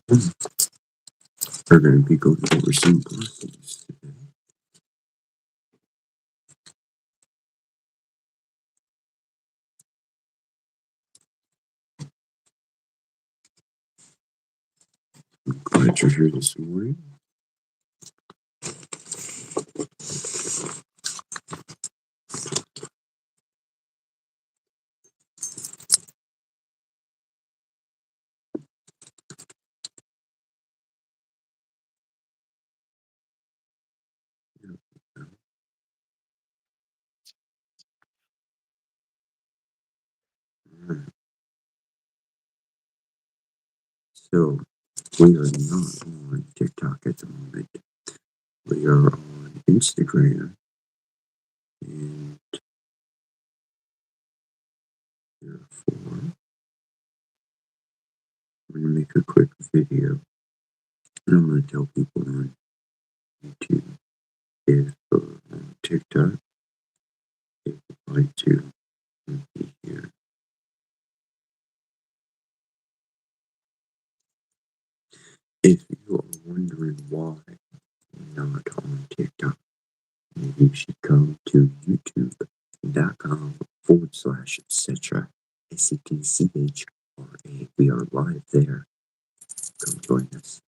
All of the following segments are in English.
We're going to be going over some birthdays today. I'm glad you're here this morning. Alright. So, we are not on TikTok at the moment. We are on Instagram, and therefore, we're going to make a quick video. And I'm going to tell people on YouTube if on TikTok, they would like to be here. If you are wondering why we're not on TikTok, maybe you should come to youtube.com/Setchra, SETCHRA. We are live there. Come join us.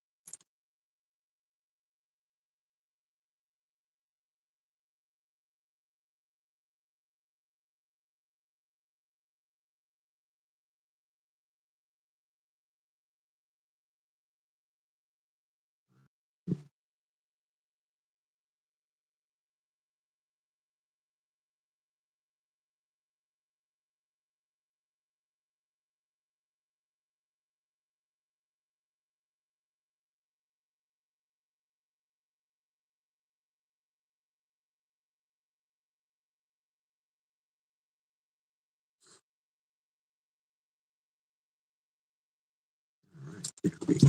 There we go.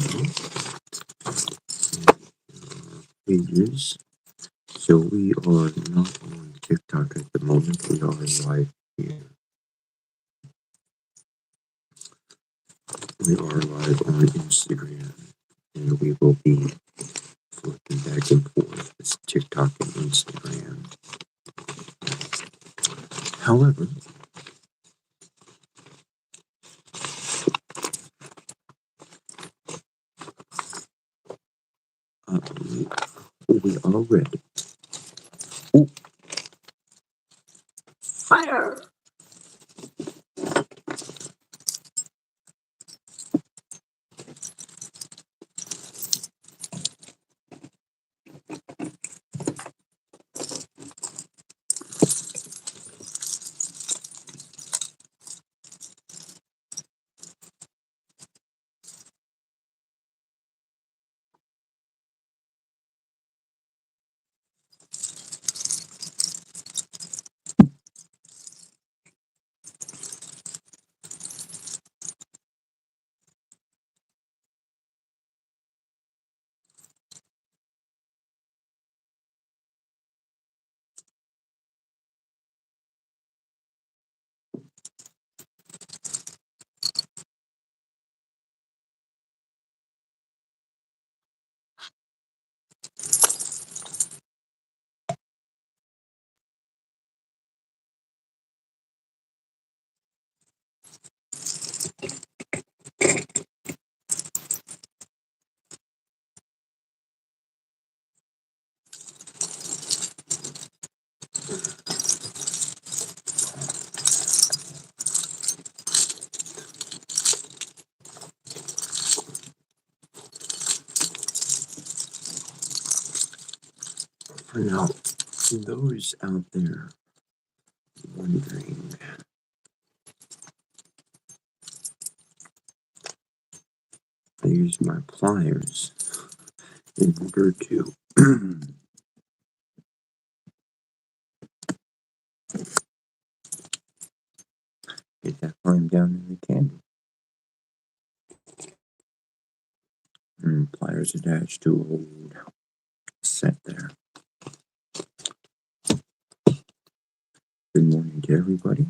Pages. So we are not on TikTok at the moment. We are live here. We are live on Instagram, and we will be flipping back and forth. It's TikTok and Instagram. However, we are ready. Ooh. Fire! For now, those out there wondering, I use my pliers in order to get that flame down in the candle. And pliers attached to a old set there. Good morning to everybody.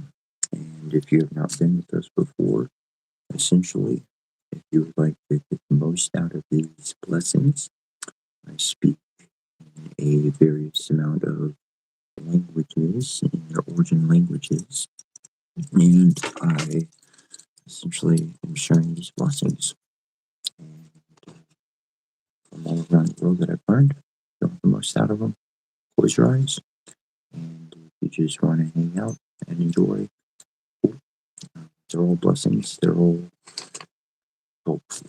And if you have not been with us before, essentially, If you would like to get the most out of these blessings, I speak in a various amount of languages in their origin languages, and I essentially am sharing these blessings. And from all around the world that I've learned, get the most out of them. Close your eyes, and if you just want to hang out and enjoy, cool. They're all blessings. They're all helpful.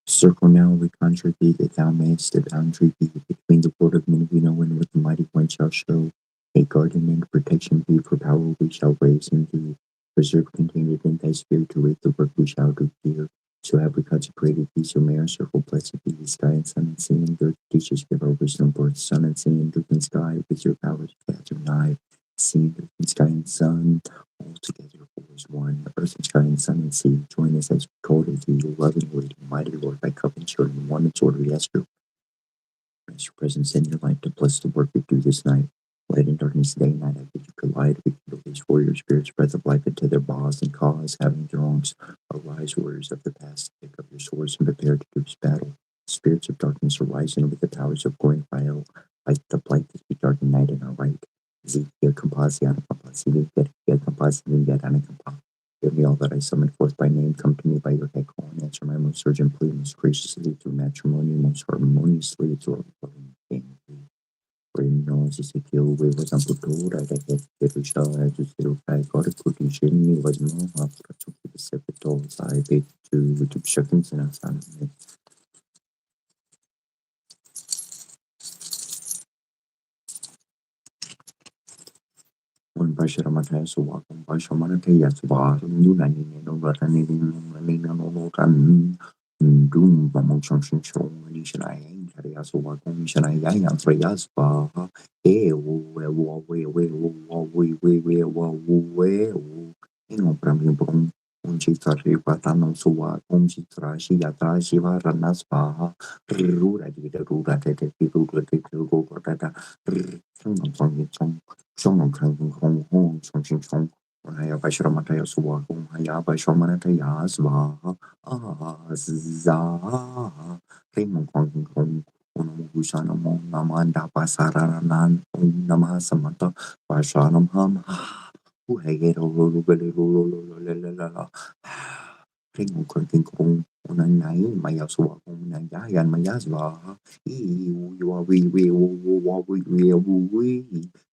Circle now the contrary that thou mayest the boundary be between the Lord of Menuhino and with the mighty one shall show a garden and protection be for power we shall raise in thee. Preserve contained in thy spirit to rate the work we shall do here. So have we consecrated thee, so may our circle blessed be the sky and sun and sea and earth. Teachers give our wisdom, Lord, sun and sea and earth and sky, with your power to gather nigh. Sea and earth and sky and sun, all together as one. Earth and sky and sun and sea, join us as we call to thee, loving, waiting, mighty Lord, by covenant children, one and sort of yes, your presence in your life to bless the work we do this night. Light in darkness, day and night, I bid you collide. We kindle these warrior spirits, breath of life into their bonds and cause, having their wrongs. Arise, warriors of the past, pick up your swords and prepare to do this battle. Spirits of darkness arising with the powers of glory and fire, light the blight that speak dark and night in our right. Ezekiel compasiana compasivi, get compasivi, get anacampa. Give me all that I summon forth by name. Come to me by your head call and answer my most urgent plea, most graciously through matrimony, most harmoniously through our loving king. Reino Ezekiel was amputura da Kerusha to Sirukai Korikutin was more after to the Sepitol side to Shakins and Asan. One Basharamata, so welcome Bashamanate Yaswa, Nunani, no Ratani, no Rotan, Doom, Bamotion Show, Nishanai, Tariaso, welcome Shanai, and Freyaspa, eh, Ino Pramibon, Unchitari Patano Suwa, Umchitra, Shiata, Shiva, Ranaspa, Rura, Rura, Rura, Song Kang Hong Hong Chong Ching Chong Haya Bashramata Yaswa Hong Haya Bashramanata Yaswa Za Raymond Kong Hong Om Husana Mom Namanda Pasaranan Om Namah Samanta Bashanam Ham Who Hagero Lulu Raymond Kong Hong Onanai Mayaswa Hong Nayan Mayaswa you are we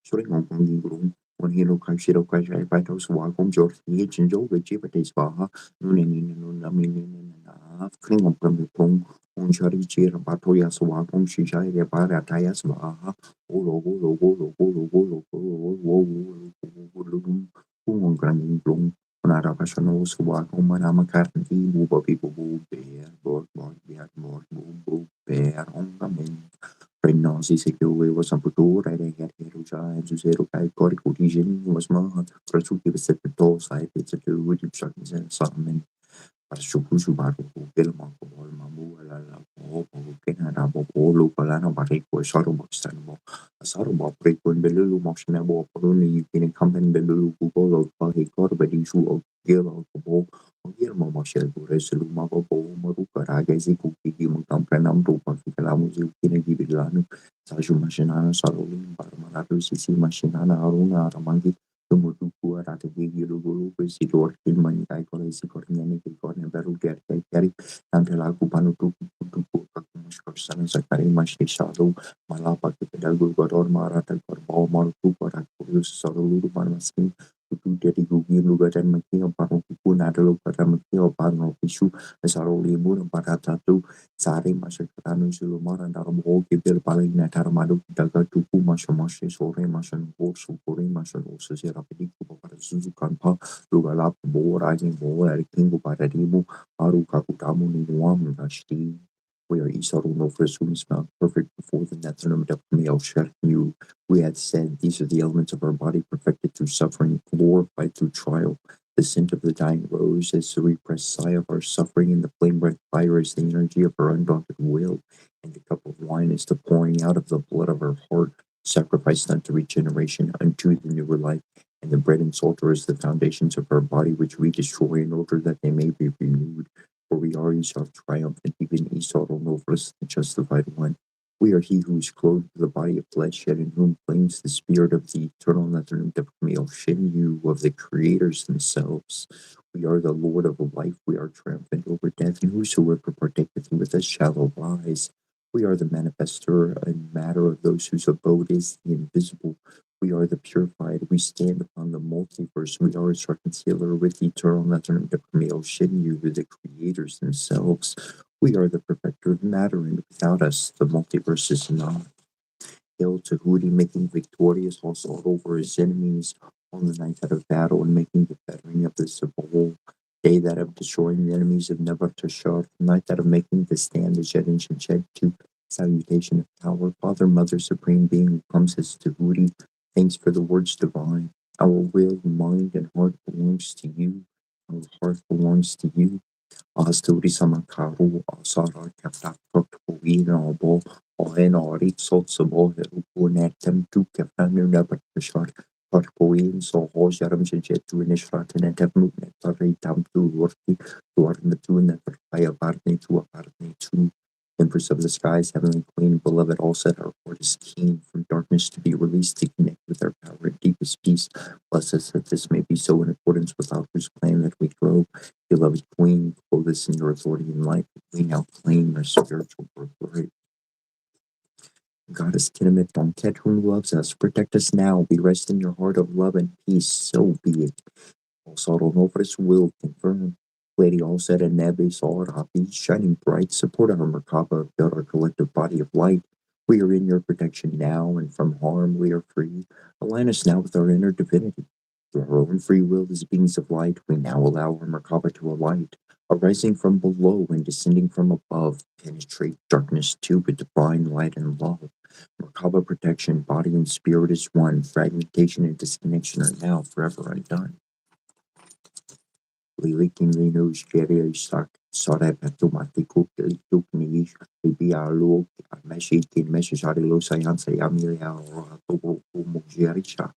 Sure Hong Kong Grum, when he look Shiro Kaja Battles, Wacom George, H and Joe, which if it is Baha, Nunin, Kling from the Pong, Unchari Chir, Batoya Swacom, Shisha, Para Tayas Baha, Olo, Grandin Blum, Narabashano, Swacom, Manama Carti, Buba people, bear, board, bear, board, bear, on the main. Prenosi sekiu was amputura de Geruja and Zero Kai Coricutision was more Rasuki was set the door side, it's a two with instructions and summon. Pashukushu Baru, Gilmon, Mamu, Canada, Polo, Palano, Barico, Sorrow Stanbo, a sorrow break when Belulu Motionable, only you can accompany Belulu, Google, or he got a issue of Gil of the ball, or Gilmo Moshel, Resoluma, Maruka, Ragazi, Cookie, Mutam, Rupa, Ficalamu, Kennedy Vilano, Saju Machinana, Sarolin, Barmanato, Sisi Machinana, Aruna, Ramangi. Tumutuku arate gigi lugulu besi luar kilmani kai kore si kornyani ki kornya baru kari nanti lagu panutu tuku kaku muskosana sakari masih shalu malapa ki pedagu goror marata korbau marutu korak kurius sarulu pan maskin dari gugi lugatan maki parang puna dalo para maki parang pisu saro libu para tatu sari masuk ketanu sulumar antara boho kibir paling natar madu daga tuku masya sore masya nubur supuri masya nusa sirapedi kupa para suzukan pa lugalap boho rajin boho dari kinggu pada ribu paru kaku tamu ni nuam rashti. We are Isaru no Frisumis found perfect before the Nethanum Depthmiel you. We had said these are the elements of our body perfected through suffering, glorified through trial. The scent of the dying rose is the repressed sigh of our suffering, and the flame red fire is the energy of our undaunted will, and the cup of wine is the pouring out of the blood of our heart, sacrificed unto regeneration, unto the newer life. And the bread and salt is the foundations of our body, which we destroy in order that they may be renewed. For we are Esau triumphant, even Esau novelist, the justified one. We are he who is clothed with the body of flesh, yet in whom flames the spirit of the eternal Netherland of Camille, you of the creators themselves. We are the Lord of life, we are triumphant over death, and whosoever partaketh with us shall arise. We are the manifester and matter of those whose abode is the invisible. We are the purified, we stand upon the multiverse, we are its reconciler with the eternal Netherland of Camille, you, the creators themselves. We are the perfecter of matter, and without us, the multiverse is not. Hail to Hooty, making victorious also over his enemies on the night out of battle, and making the fettering of the Sabal. Day that of destroying the enemies of Nebuchadnezzar, the night that of making the stand the Jed and Shed to salutation of power. Father, Mother, Supreme Being, who comes as to Hooty, thanks for the words divine. Our will, mind, and heart belongs to you. Our heart belongs to you. Asturi samakaru asara kapta poktuina obo ohen ori sot sabo herupo netem tu kefanu nabat bashar parpoin so hojaram jetu nishrat netem netari tam tu worki tuar metu never paya barne tu aparne tu. Empress of the skies, heavenly queen, beloved, all set our court is keen from darkness to be released to connect with our power and deepest peace. Bless us that this may be so in accordance with our whose plan that we grow. Beloved Queen, clothe us in your authority and life. We now claim our spiritual birthright. Goddess Tiamat, Domket, who loves us, protect us now. We rest in your heart of love and peace. So be it. All sorrow Novus will confirm. Lady all said and Nebby saw it happy, shining bright, support our Merkaba, build our collective body of light. We are in your protection now, and from harm we are free. Align us now with our inner divinity. Through our own free will as beings of light, we now allow our Merkaba to alight, arising from below and descending from above, penetrate darkness too with divine light and love. Merkaba protection, body and spirit is one. Fragmentation and disconnection are now forever undone. Lilikin Linus Geriasak Sore Petumatiku Lituk Nish Bialo Meshikin Meshisarilo Sayansa Yamilia Rohatobo Mujerisha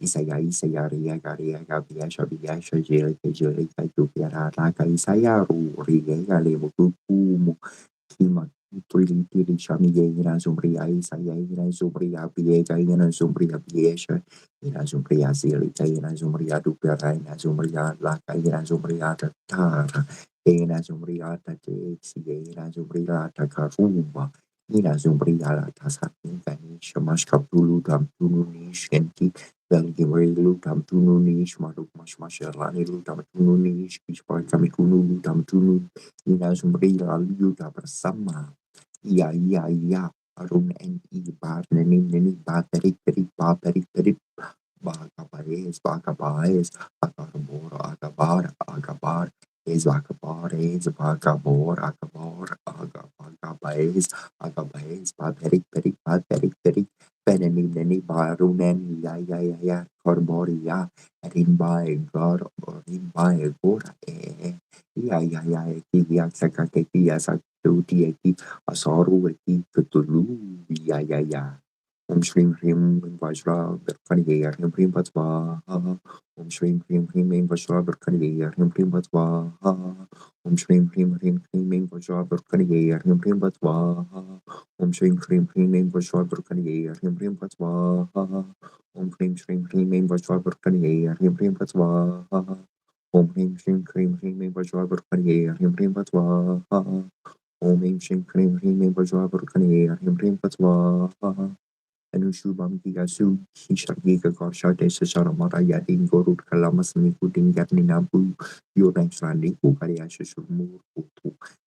Isaya Garia Gabiasha Biasha Jelika Jupiara Raka Isayaru Riga Lemukumu Kima Tili Shami Ina Zumbria Isaya Ina Zumbria Biega Ina Zumbria Biesha Ina Zumbria Zilita Ina Zumbria Dupera Ina Zumbria Laka Ina Zumbria Tara Ina Zumbria Tatexi Ina Zumbria Takarumba Ina Zumbria TasakinGanisha Mashkapulu Damtunu Nishenti Velgimri Lutam Tunu Nish Maruk Mashmashalani Lutam Tunu Nish Kishpar Kamikunu Lutam Tunu Ina Zumbria Luta bersama iya arun ni bar neni bar perik bakabaes agabar es agabaes ba perik neni barun neni ya korbori ya rin by gora ya sakake ya sakti Asaru eki ketulu ya. Om Shrim Hrim Vajra Berkaniya Hrim Hrim Vatva Om Shrim Hrim Hrim Vajra Berkaniya Hrim Hrim Vatva Om Shrim Hrim Hrim Vajra Berkaniya Hrim Hrim Vatva Om Shrim Hrim Vajra Berkaniya Hrim Hrim Vatva Om Shrim Hrim Vajra Berkaniya Hrim Hrim Vatva Om Shrim Vajra Berkaniya Hrim Hrim Vatva Om Shrim Hrim Vajra Berkaniya Hrim Hrim Vatva Anushubam Gigasu, Hishagiga Gorsha, Desasharamara Yadin Gorut Kalamas Nikudin Gatninabu, Yoranslandi, Ukariashumur,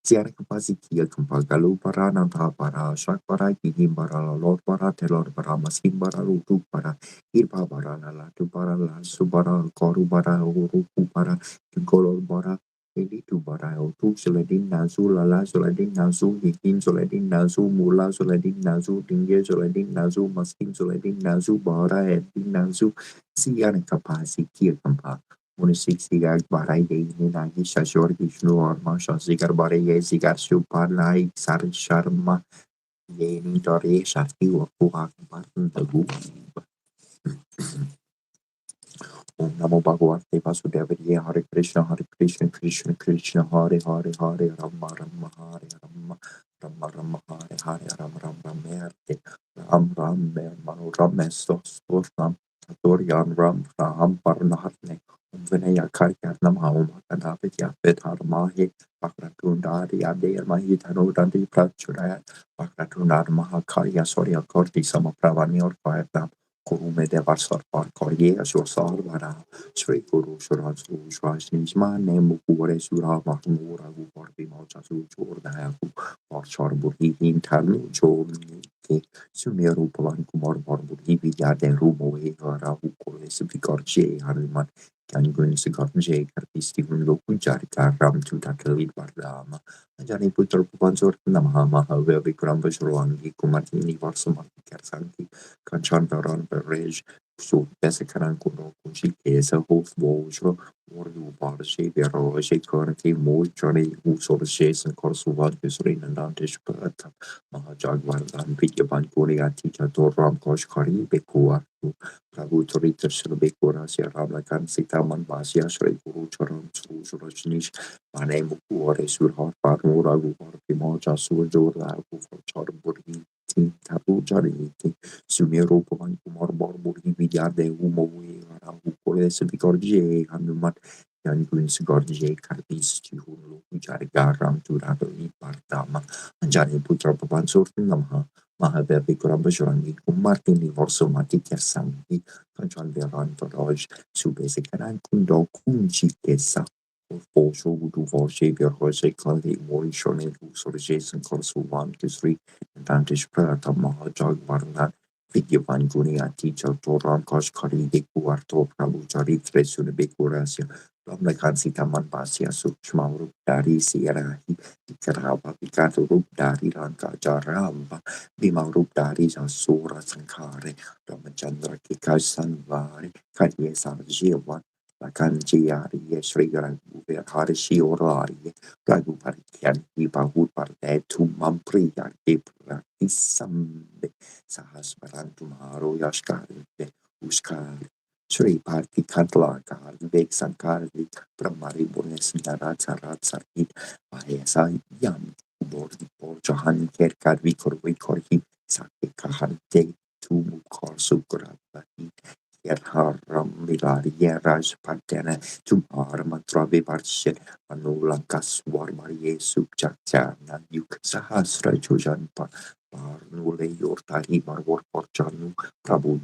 Siara Kapasikia Kampagalu Parana Para, Shakpara, Gimbara, Lord Para, Telor Para, Masimbara, Rutu Para, Irpa Barana, Latu Para, Subara, Korubara, Urupu Para, Golo Bara. Itu barang tu seladin nazu lala seladin nazu hikin seladin nazu mula seladin nazu tinggi seladin nazu maskin seladin nazu bara edin nazu siar kapasi kir kampa munisik sigar barai de ini lagi shashor gishnu orma shasigar barai ye sigar shupar lai sar sharma ye ni dore shasti waktu akbar tagu Om Namo Bhagavate Vasudevaya Hare Krishna Krishna Krishna Hare Hare Hare Rama Rama Hare Rama Rama Rama Hare Hare Rama Rama Rama Hare Ram Ram Mano Ram Estos Ram Torian Ram Ram Parnahatne Om Vinaya Karya Nama Om Kanapitya Vedharmahi Pakratundari Ade Mahi Tanodandi Prachuraya Pakratundar Mahakarya Sorya Korti Samapravani or Fire Kurume Devasar Parkoye Asosar Vara Sri Guru Suraj Rajnishma Nemukure Sura Mahmura Gubarbi Mochasu Jordaku Parchar Burhi Intalu Jom Sumeru Pavan Kumar Barburhi Vidyade Rumo Hara Ukole Sivikarche Hanuman Kangun Sikarje Karpisti Loku Jarika Ram Tutakali Bardama Ajani Putra Pupansor Namaha Maha Vikram Vajrangi Kumartini Varsamati Kersanki Kanchan Baran Berej, so Besakaran Kuno Kunchi Kesa, Hof Wojro, Wardu Barshe, Beroje, currently more journey, who sort of shares and Korsuvat, Bisrin and Dantish Perta, Mahajagwan, Vidya Bankuria, teacher Toram Koshkari, Bekua, Prabhu Torita Shilbekura, Ramakan Sitaman Basia, Shri Guru Charan, Surajnish, Mane Mukure, Surhat, Parmura, Pimoja, Surjora, for Charburi. Tabu Jari Sumero Pavan Kumar Barburi Vidyade Umowe Ukole Sivikorje Hanumat Yangun Sigorje Karpis Chihulu Jari Garam Turabali Partama Anjani Putra Pavan Surtin Namha Mahaver Vikram Bajrangi Kumartini Vorso Mati Kersangi Kanchan Veran Toroj Subesikaran Kundo Kunchi Kesa Forsho Udu Vorshe Verhose Kali Mori Shone Sorjason Korsuvan Kisri Dantish Prata Mahajag Varna Vidyavan Gunia Teacher Toram Koshkari Dekuarto Prabhu Jari Tresun Bekurasya Ramlakan Sitaman Basya Sukshma Rup Dari Sierrahi Tikaraba Pikato Rup Dari Ranka Jaramba Bima Rup Dari Jasura Sankare Ramachandra Kikasanvari Katye Sarjevan Lakan Jiari Sri Ragu Harishi Orari Ragu Parikan Ibahu Parte Tumam Priya Kepra Isambe Sahasmaran Tumharo Yashkari Uskar Sri Parti Kantla Kar Vek Sankar Pramari Bones Darat Sarat Sarkit Mahesa Yam Bordi Jahan Kerkar Vikor Vikorhi Sake Kahante Tumu Kor Sukra Haram Milari Raj Patena Tumar Matravi Varshe Manulankas Warmarie Subjacana Yuk Sahasra Jojanpa Parnule Yortari Marvor Porchanu Prabhu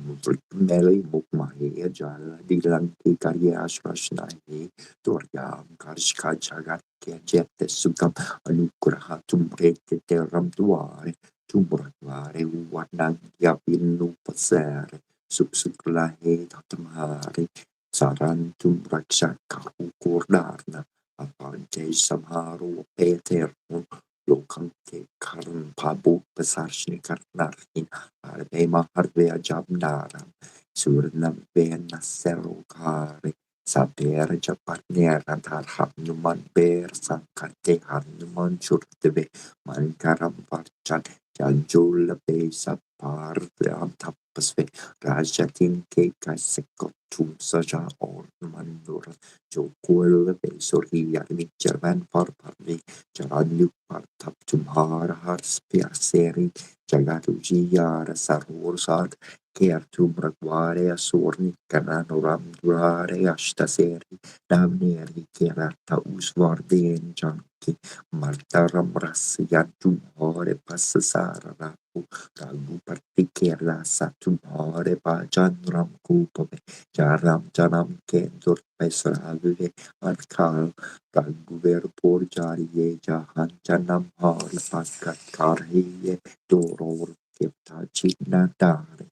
Mele Mukmahe Jala Dilanki Karyash Rashnai Doryam Karshka Jagat Jet Sukam Anukraha Tumreke Teram Duare Tumratware Wadang Yapinu Pasere Subsuklahe Tatamari Sarantum Rakshaka Ukurdarna Apante Samharu Peter Lokante Karan Pabu Pasarshni Karnarkin Arbema Hardea Jabnaram Surnam Bena Serokari Saber Japatneran Tarham Numan Ber Sankate Hanuman Shurtebe Mankaram Parchat Janjula Be Sapar Tapasve Rajatin ke kasekotum saja on mandur Jokuel besori yakni Jerman parparni Jaranyu partap tumhar har spiaseri Jagatu jiyar sarur sad Kertum braguare asorni canano ramdurare ashtaseri namneri kerata usvarde enjanki Marta ramras yantum hore passasara rapu ragu partikera satum hore bajan ram kupove jaram janam kendur pesrave ankal raguver por jariye jahan janam hore paskat karhiye doror kipta chitna dari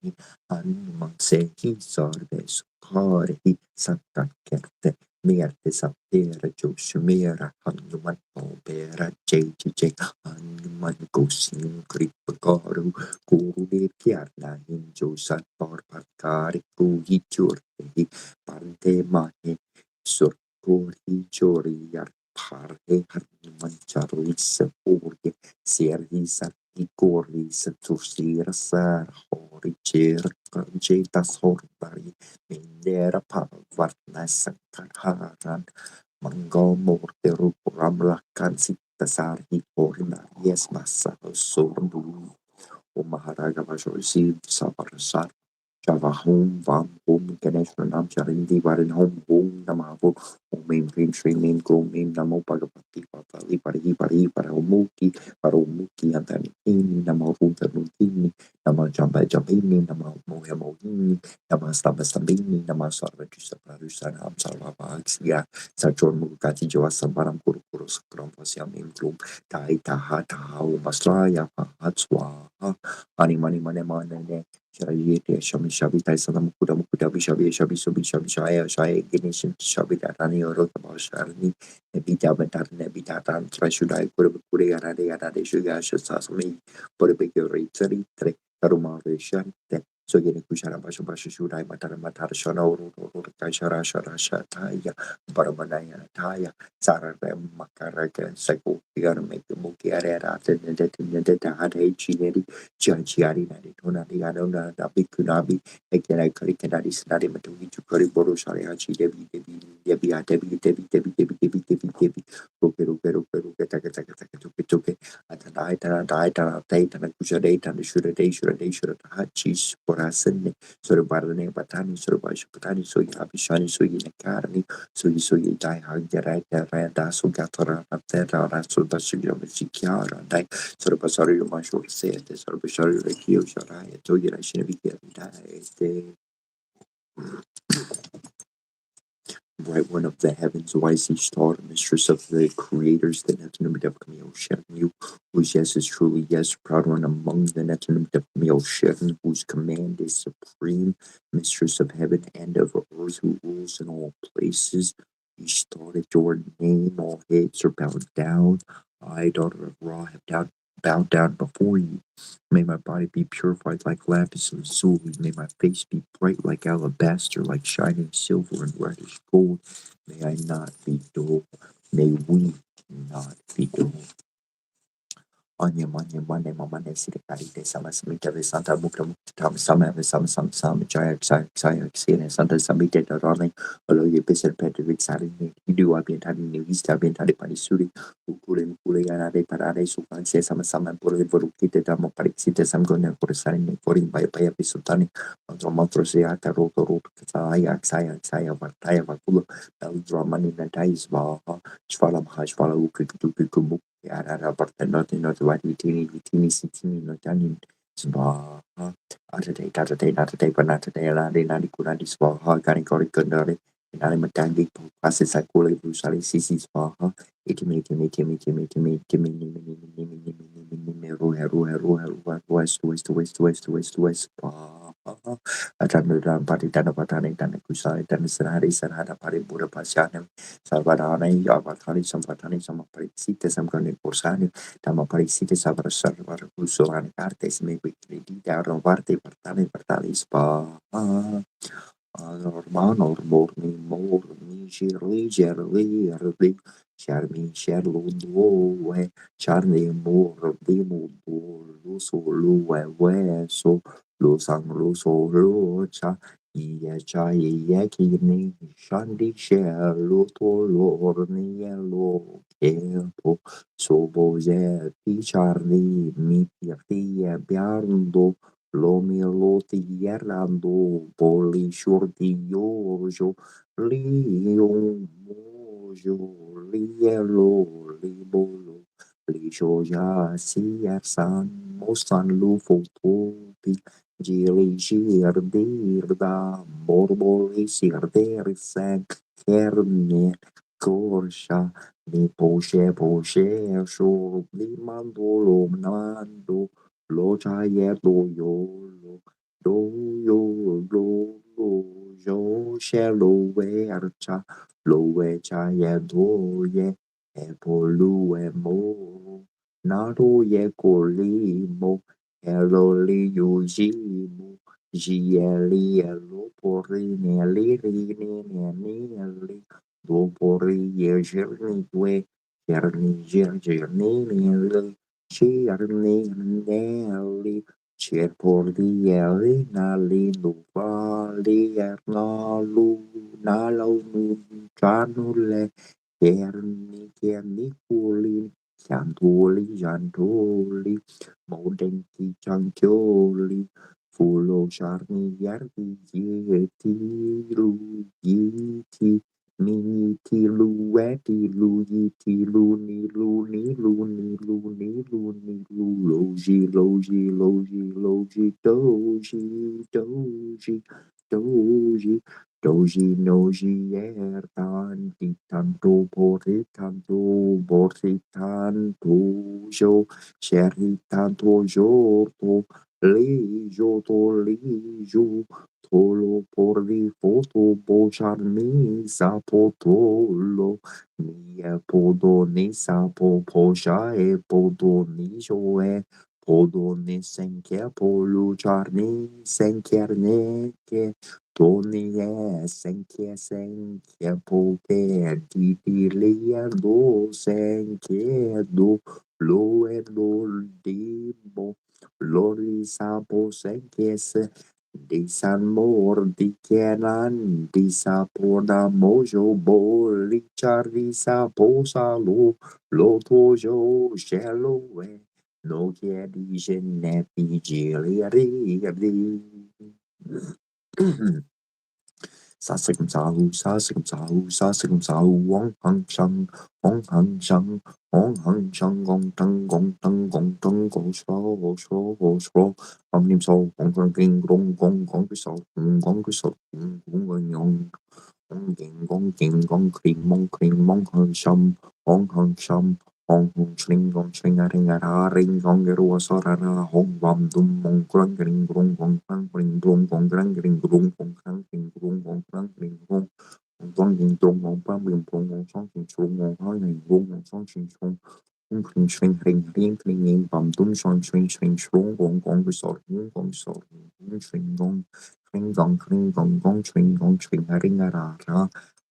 Animan sehi sorbe sukari santan kerte merte sapere joshmera hanuman obera jeje hanuman gosin kripagoru guru de kiarna hinjo sat por patkari kuhi churte pante mane sur kuhi chori yar parhe hanuman charli sepurge serhi sati kori setusira sar hori cher Jeta Sorbari, Mindera Pavartna Sankarharan, Mango Morteru Ramlakan Sitasari Porina, yes, Massa, Sorbu, Umaharaga Vajosi, Sabarasar. Java home, vam home, Ganesh Pranam Charindi, Varan home, Namavu, Om Green Tree Name, Go Name, Namo Pagapati, Pali, Paramuki, Paramuki, and then in Namavu, the Rutini, Nama Jamba Jabini, Nama Mohamohini, Nama Stabastabini, Nama Sarvajusa Prarusan, Hamsarva Baxia, Sajon Mukati Joasa Baram Kurus, Krampasiam Implum, Tai Taha Taha, Masraya, Hatswa, Mani Mane. Shari Shami Shabi Taisana Mukuda Mukuda Vishabi Shabi Subi Shabi Shaya Shaya Ganeshan Shabi Datani or Sharni Nebita Batar Nebitatan Trashudai Kurabukuri Arade Arade Shugasha Sasami Porabiki Ritari Taruma Reshan so getting Kushara Basha Basha Shudai Matara Matara Shana or Kashara Shara Shataya Baramanaya Taya Sara Makaraka Sako Piano make the Muki Arata and the Hade Chineri Chiari Nadi Tonadi Adona Dabi Kunabi, Ekera Karikadi Snadi Matuhi to Koriboro Shariachi Debi, Roke, Takataka, Atanai, Tana Kushadate, and the Shura Hachis, Porasan, Surabarane, Batani, Surabash, Patani, so Yabishani, so Yakarani, so you die hard, Randa, so Gatara, Terra, so that's your Chikiara, die. Sorry, you might short say it. Sorry, like you, I told you I shouldn't be getting bright one of the heavens, wise each star, mistress of the creators, the Netanum of Camille Shem, whose yes is truly yes, proud one among the Netanum of Camille Shem, whose command is supreme, mistress of heaven and of earth, who rules in all places. He started your name, all heads are bowed down. I, daughter of Ra, have bowed down before you. May my body be purified like lapis lazuli. May my face be bright like alabaster, like shining silver and reddish gold. May I not be dull. May we not be dull. Anya manya mane mamane sirikari sama samita santa mukta mukta sama jaya saya sine santa samita darane alo ye besar pedri sari ni hidu abin tadi ni vista abin tadi pani suri ukule yana de parade sukan se sama por voru kita damo parixite sam gonna por sari ni forin baya pisutani antro se ata roto saya vartaya vakulo dal dramani na tais va shvala ukikumu Yarara Bartanotti not Vitini Sitini Notanin Spa Atate Panate Ladi Nadi Kuradi Spa Gani Kori Kundari Animatangi Passes Akula Busali Sisi Spa Itimi West Atam Pati Dana Patani Dana Kusari Dana Sanada Pari Buddha Pasyanam Salvadana Yavatani some Parixita some Gani Corsani Tama Parixita Savara Sarvara Kusurani Artes may be down on Varte Partali Spa Norman or more me Shirley Charmi Sherlo Charlie more Demo Luso Lue so Lo Sang Lo Cha Iya Chai Yakini Shandi Shelo Tolor Nielo Campo Sobo Zeti Charlie Mi Pirtia Biando Lomelo tierrando, poli shortiojo, lion mojo, lielo, libolo, lijoja, siersan, mosan lufotopi, gili girdirda, borboli sirdersen, kerne, corsa, ni poche, shor, limandolo, nando, lo chaye lo yo she lo we archa lo we chaye ye e polu e mo na do ye ko li mo e lo li yu ji mo ji e li e lo por ne li li do por ye jer ni due jer ni li Cirnelli, Cerpolieri, Nali, Luvali, Ernalu, Nalau, Canule, Cerniculi, Ciantuli, Giantoli, Modenti, Ciantioli, Fulo, Charni, Yardi, Yeti, Lugiti, Niti, Lueti, Lugiti, Luni, Logi, Doji, Noji, Ertan, Titanto, Bortitanto, Jo, Sheritanto, Joto, Lijo, Tolo, Porvi, Foto, Bocharmi, Sapotolo, Nia podo ni sapo posha e podo ni joe podo ni senke polu charni senker neke toni e senke poke di lia do senke do lo e lo dibo lori sapo senke se di san mor di kenan di sapo da mojo boli charli sapo salo lo tojo shelo no chiedi genepi gili ri Sassacum sahu, Wong Hang Shang, Gong Tang, Gong Shro, Omnim So, Gong Kang King, Gong Krisol, Gong Yong, Gong Kring, Mong Hang Sham, Hong Chling, A Ring, Gong Geru, Sorara, Hong Bam Dum, Mong Krang Ring, Gong Kang Ring, Gong Krang Ring, Gong Krang Ring, Gong Krang Ring, Gong King, Gong Pam Ring, Gong Song King, Gong Hai Ring, Gong Song King, Gong Kring, Ring, Bam Dum, Song Chling, Gong Gesor, Gong Kring, Gong Chling, A Ring,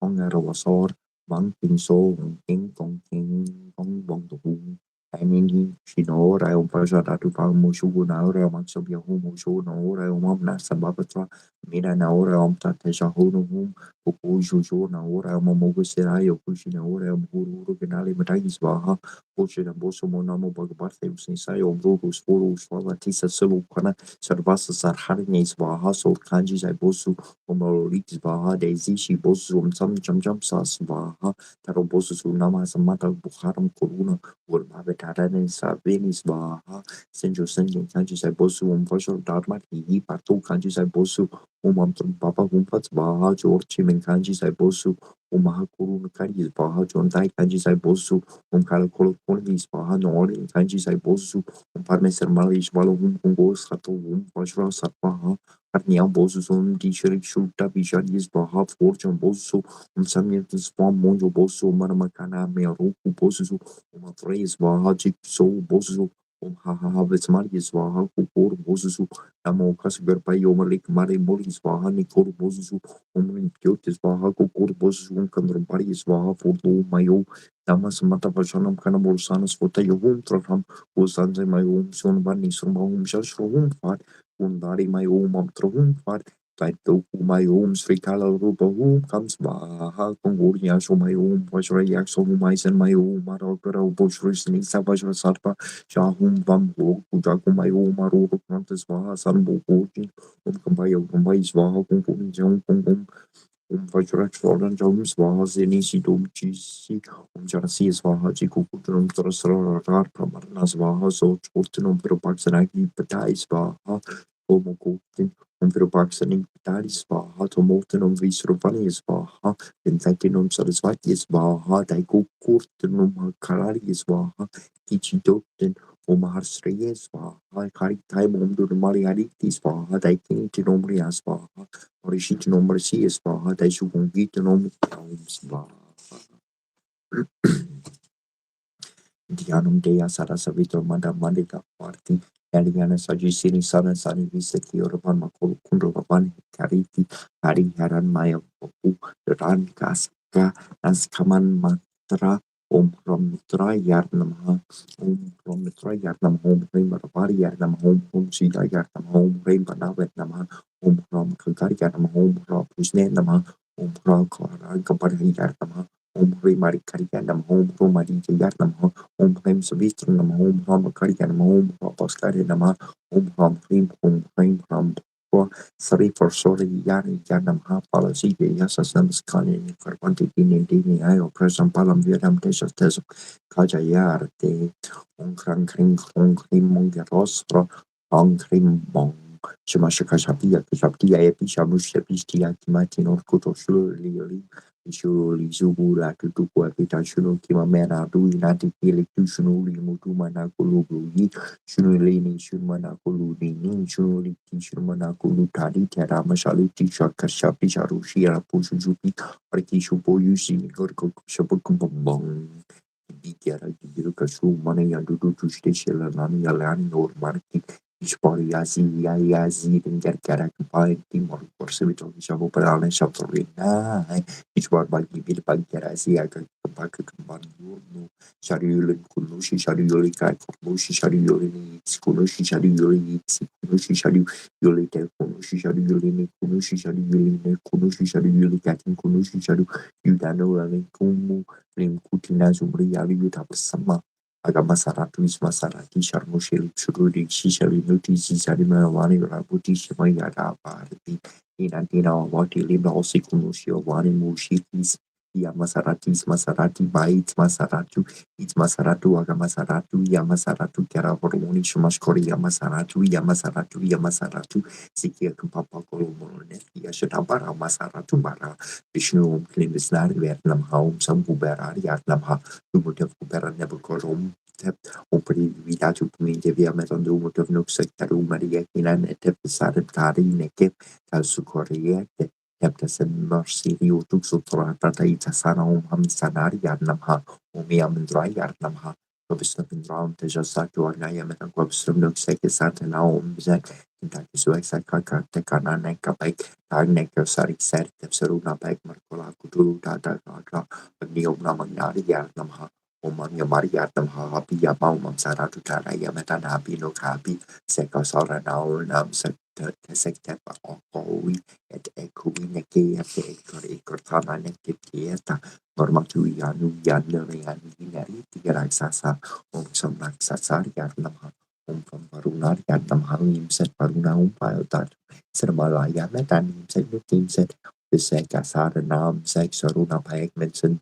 Gong Wasor, Bang King So, Gong Bong Tu, Anini, Shinora, Pajada to Pamushu, Naura, Maxobia Homo, Naura, Momna, Sababatra, Mina Naura, Tatesha Hono, Puju, Naura, Momogusera, Pushinaura, Buru, Ganali, Matais Baha, Pushin and Boso Monamo, Bagabarthe, Sinsayo, Brugus, Furu, Swalatisa, Sulukana, Sarvasa Sarhanis Baha, so Kanjis, I Bosu, Omoliks Baha, Daisy, Bosu, some jump sas Baha, Tarobosu, Nama, Samata, Bukharam, Coruna, Urbavetaranen, Savenis Baha, Senjo Senjin, Kanjis, I Bosu, Fashion Dharma, Partu, Kanjis, I Bosu, Papa Gumpats Baha, George Chimin, Kanjis, I Bosu, Mahakuru, Kanjis Baha, John Dai, Kanjis, I Bosu, Kalakolo, Konis Baha, Nori, Kanjis, I Bosu, Parmeser Malish, Valum, Gos, Hato, Fashra, Satbaha, Arniam Bosu, Teacher, Shuta, Bishadis Baha, Fortune Bosu, Samyat Swam, Monjo Bosu, Maramakana, Meru, Bosu, Phrase Baha, So Bosu, Haha, Vetsmaris Baha, Kupur, Bosu, Namo Kasgar Payomalik, Mari Moris Baha, Nikor Bosu, Omrin Kyotis Baha, Kukur Bosu, Kandrabaris Baha, Fordo, Mayo, Damas Mata Vashanam Kanabolsanas, Fota Yahum Traham, Usanze, my home, Son Bani, Sumahum, Shashrohum Fat, Undari, my home, Trohum Fat, Taito my home, Srikala Rupa home comes Baha, Kongoria, so my home, Vajrayak, so my son, my home, Marokara, Boshris, Nisa, Vajra Sarpa, Shahum, Vam, Kujaku, my home, Maro, Prantas, Vaha, Sanbo, Koti, Kumbayo, Kumbais, Vaha, Kumpum, Jong, Kumpum, Vajrak, Rodan, Jones, Vaha, Zenisi, Dom, Chisi, Jarasi, Vaha, Jikutum, Trasra, Pramarnas, Vaha, so Chotanum, Propaxanaki, Patais, Vaha, Homokotin. Omveropaxaning Pitalis Vaha, Tomotenum Visrovanis Vaha, Pentantinum Sarasvatis Vaha, Daiko Kurtenum Kalaris Vaha, Kichidoten, Omar Sreyes Vaha, Karitai Momdur Mariaritis Vaha, Daikintinum Rias Vaha, Orishitinum Resias Vaha, Daisugungitinum Vaha. Dianum Dea Sarasavito Manda Mandika Party, Eliana Sajisini Sana Sani Viseki Oravan Makolo Kundovan Kariti, Hari Haran Maya Popu, Ran Kaska, Askaman Matra, Om from Mitra Yarnam, Om from Mitra Yarnam Home, Ravari Yarnam Home, Sida Yarnam Home, Rain Banavet Nama, Om from Kankari Yarnam Home, Rob Usnama, Om from Kampari Yarnama, Om Mari Karikanam Home, Romari Yarnam Home. Om Prem Savitri Nama Om Ram Karika Nama Om Paskari Nama Om Ram Sari for Sori Yani Yanam Ha Palasi Yasas Namaskani Karpanti Dini Dini Ayo Presam Palam Vietnam Desas Tesam Kaja Yar De Om Kran Kring Kong Krim Mongerostra Ong Krim Mong Shemashaka Shapia Shapia Epishamusha Pistia Kimati Norkuto Shuli Surely Zubula Tutua Pitational Kimamera Duinati Electutional Mutumana Kulubi, Shunulini Shumana Kuludini, Shunuli Shumana Kulutadi, Teramashalu Tisha Kashapi Sharushia Pushupi, Arkishupo Yusi, Gorko Shabukumbong. Bicara Kashu Money and Dudu to Station and Nani or Market. Yazi and get Karak Timor or Civil Shabu Parana Shatorina. Each one by the Bankerasi, I can back a combine. Shariulin Kunushi Shariuli Kai Kunushi Shariulini, Kunushi Shariuli, Kunushi Shariuli, Kunushi Shariulini, Kunushi Shariulini, Kunushi Shariuli, Katin Kunushi Sharu, Udano, and Kumu, Rim Kutina Zumri, Ali Utapasama. Agamasaratu is Masarati, Sharmushil, Shurudi, Shishari, Nutis, Sarimaravani, Rabuti, Shimayada, Bharati, Inantina, Wati, Libra, Osikunushi, Wani Mushis. Masaratis Masarati Bites Masaratu, it's Masaratu, Agamasaratu, Yamasaratu, Karavoroni, Shumashkori, Yamasaratu, Sikia Papa Kolomone, Yashatabara, Masaratu Bara, Vishnu, Klimisnar, Vietnam Home, some Buberari, Atnamha, who would have Bubera never column. Operi Vidatu Community via Metandu would have no sectaru Maria Kinan, a tep Sadari, Nekep, Kalsukoria, Captain Mercy, you took so Tata Sana Sanari Yarnamha, Umiam Dry Yarnamha, Gobsnapin round, Tejasaku, Nayam and Gobsnum no Sekisat and Aum Zek, Takiswaka, Tekana Neka Bike, Tarnek, Sari Set, Tepsaruna Bike, Marcola, Kutu, Tata, Neo Namanari Yarnamha. Omanya Mariatam Happy Yamam Saratu Tana Yamatan Happy no Happy Sekasara now Nam Sekta Okoi at Ekuineke at Ekortana Nekieta Normatu Yanu Yanari and Hinari Tigaraxasa Om Sasar Yarnamha from Parunar Yarnam Harim set Paruna Umpire Sermala Yametan set the team set the Sekasara Nam Sek Saruna Paek mentioned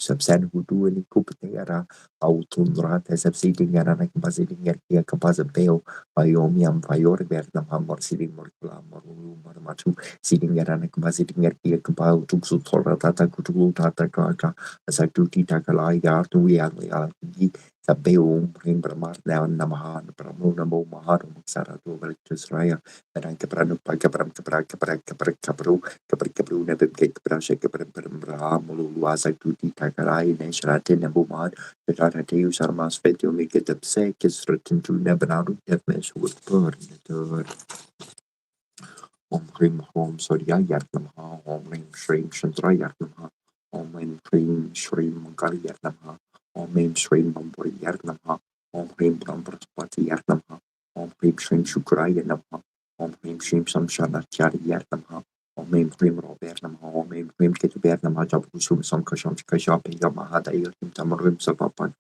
Subsan Hudu and Kupatera, Autundra, Tesabsidi Yarana Capacity Yarkia Capazapeo, Biomiam, Vior Bernam Hammer, Sitting Morcula, Maru, Marmatu, sitting Yarana Capacity Yarkia Capao, Tuxu Tora Tata Kutu Tata Kaka, Asatuti Takala Yartu Yagi, Sabeo, Primbermar, down Namahan, Pramonamo, Mahar, Saratu, Velictus and Caprano, Pacapram, Capra, Capru, never get Brasha, Capra, Muluaza, Tuti, Takarai, Nashratin, and Bumad, the Tarateu Sarmas Fetio make it upset, is written to Nebanadu, Deathmatch with burn the Om Home Soria Yarnamha, Om Shrim Chandra Yarnamha, Om Shrim Shrim Mangari Yarnamha, Om Shrim Bambari Yarnamha, Om Shrim Brambrapati Yarnamha, Om Shrim Shukra Yarnamha. Om Hrim Shrim Sam Shanachari Yarnamha. Om Hrim Hrim Robernamha. Om Hrim Hrim Ketubernamha Jabushum Sam Kasham Kashapi Yamahada Yakim Tamarim Sabapan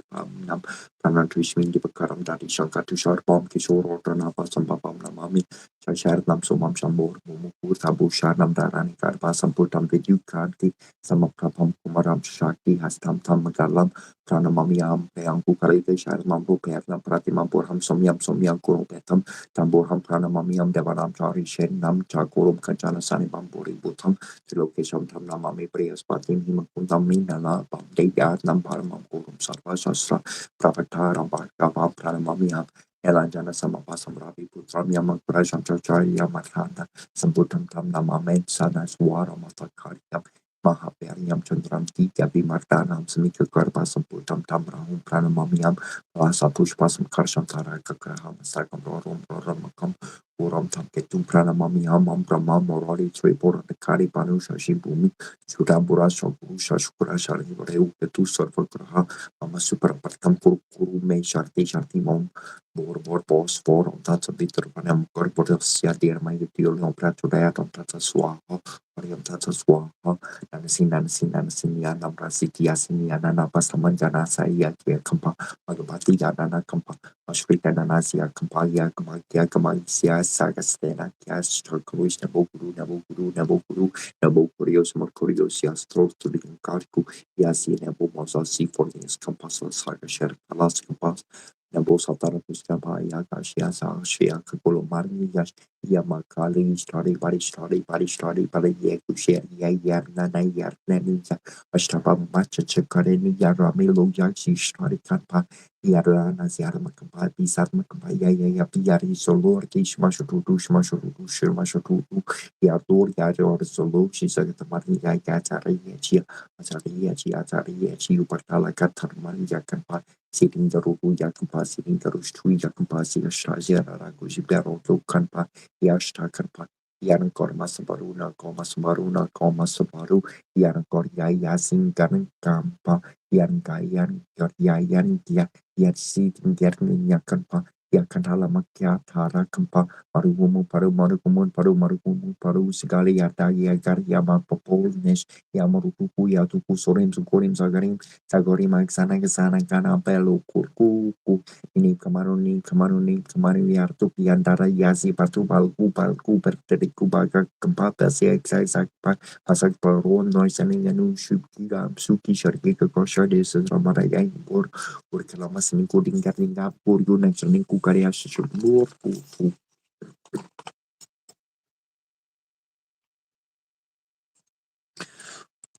Nam Pranatishmin Dipakaram Dadi Shankatushar Bom Kishore Ordanapa Sambapam Namami Shasharnam Somam Shambor Mumupur Tabu Sharnam Darani Karpa Samputam Vidu Kanti Samaprapam Kumaram Shakti Hastam Tamagalam Pranamamiam Peanku Karite Sharnambu Perna Pratimam Burham Somyam Kuro Betam Tamborham Pranamamiam Devaram Chari Shenam Chakurum Kanchana Sani Bamburi Butam Tilokesham Tam Namami Prayas Patim Himakundam Minala Bam Devyat Nam Paramam Kurum Sarva Shastra Pravataram Bhagavam Pranamamiam Elanjana Samapasam Ravi Putram Yamak Prajam Chachari Yamakanda Sambutam Tam Namamen Sanas Waram Atakariam Mahaperiam Chandram Tika Bimartanam Samika Karpa Samputam Tam Rahum Pranamamiam Vasa Pushpasam Karsham Taraka Graham Sakam Roram Uram Tam Ketum Pranamami Hamam Brahma Morali Tripura the Kari Panusha Shimbumi Sudambura Shogusha Shukura Shari Reu Ketu Sarva Graha Mama Super Patkam Kuru Me Sharti Mom Bor Boss for on Tata Bitter Panam Corpora Siadir My Diolion Prato Diatom Tata Swaha Mariam Tata Swaha Nanasin Yanam Siti Yasin Yanana Pasamanjana Saya Kampa Magabati Yanana Kampa Ashwita Nanasia Kampaya Kamakia Sagastena Kas Turkovish Nabo Kurios Morkurios Yastro to the Karku Yasi Nebo Mozasi for the Campasal Saga Sher Kalas Kampas Nebo Satara Puskapa Yakashia Shia Kakolo Marni Yash Yamakali Study Yakushia Yarna Ashtaba Macha Chakareni Yaramilo Yashi Study Kampa Yarana Ziarma Kampa Bizarma Kampa Yaya Piari Solor Kishmashutu Shmashutu Yadur Yador Solo Shisagamari Atari Upartala Katarmani Yakampa sitting the Rubu Yakampa sitting the Rustu Yakampa Shazia Raguji Bero Kanpa Yashta Kanpa Yarankor Masabaruna Komasabaru Yarankor Yasin Garan Kampa Yarangayan Yayan Yatsit Gernin Yakampa Yakantala Makia Tara Kampa Marugumu Paru Sigali Yata Yama Popolnes Yamaruku Yatuku Sorim Sukorim Sagorim Axana Gana Belo Kurku Kamaruni Yartu Yandara Yazi Patu Balku Perteriku Baga Kampata Siak Pasak Paron Noise and Yanu Suki Sharika Kosha Des Ramaraya Urkalamas including Gatinga Puru National Kukaria Shur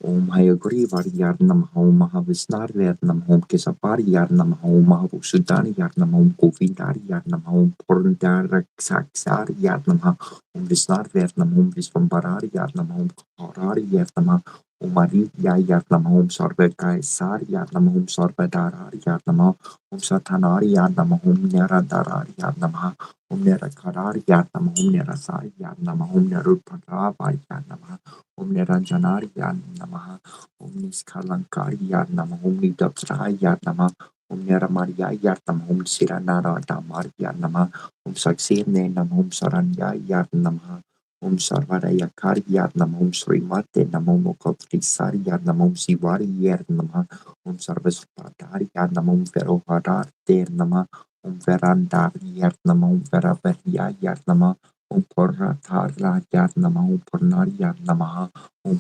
Om Hayagri Yarnam Home Mahavisnar Yarnam Home Kesapar Yarnam Home Mahavusudani Yarnam Home Govindari Yarnam Home Porndar Saksar Yarnam Home Visnar Yarnam Home Visvambarari Yarnam Home Horari Yarnam Umari Yarnam Home Sorbekai Sar Yarnam Home Sorbedarari Yarnam Home Satanari Yarnam Home Neradarari Yarnam Home Nerakarari Yarnam Home Nerasari Yarnam Home Nerupagava Yarnam Om Niranjanariya Namaha, Om Niskalankariya Namaha, Om Nidapsraya Namaha, Om Niramariya Namaha, Om Siranara Damariya Namaha, Om Saksene Namaha, Om Saranyaya Namaha, Om Sarvaraya Kariya Namaha, Om Srimate Namaha, Om Kotrisariya Namaha, Om Sivariya Namaha, Om Sarvaspadariya Namaha, Om Veroharate Namaha, Om Verandariya Namaha, Om Veravariya Namaha, Om Porratara Namaha, Om Purnariya Namaha, Om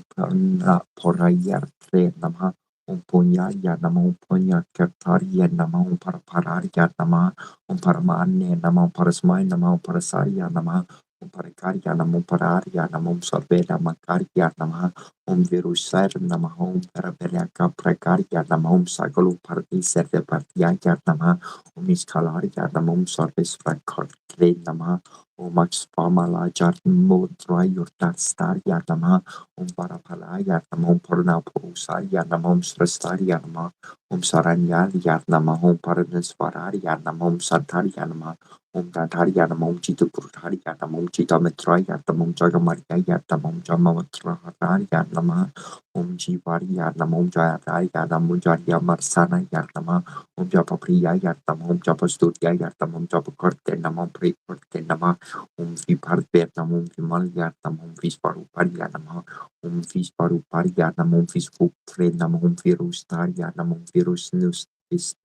Poraya Namaha, Om Punya Namaha, Om Punya Kartariya Namaha, Om Paraparaya Namaha, Om Paramane Namaha, Om Parasmai Namaha, Om Parasariya Namaha, Om Parakarya Namaha, Om Parariya Namaha, Om Sarveda Makarya Namaha, Om Virusar Namaha, Om Paravelaka Prakarya Namaha, Om Sagalu Parti Serve Partiyaya Namaha, Om Iskalarya Namaha, Om Sarves Prakarte Namaha, Om Max Pamala Jarmodra Yurtar Starya Namaha, Om Parapalaya Namaha, Om Purna Purusaya Namaha, Om Srastarya Namaha, Om Saranyaya Namaha, Om Paranesvaraya Namaha, Om Santarya Namaha, Om Tataria Namom Chitu Purtaria Namom Chita Metraya Namom Jagamaria Namom Jamatraria Nama Om Jivaria Namom Jaya Namom Jaya Marsana Yatama Om Japapriya Yatamom Japasturia Yatamom Japakorte Namom Prekorte Nama Om Viparve Namom Vimal Yatamom Visparuparia Nama Om Visparuparia Namom Visfukre Namom Virustaria Namom Virus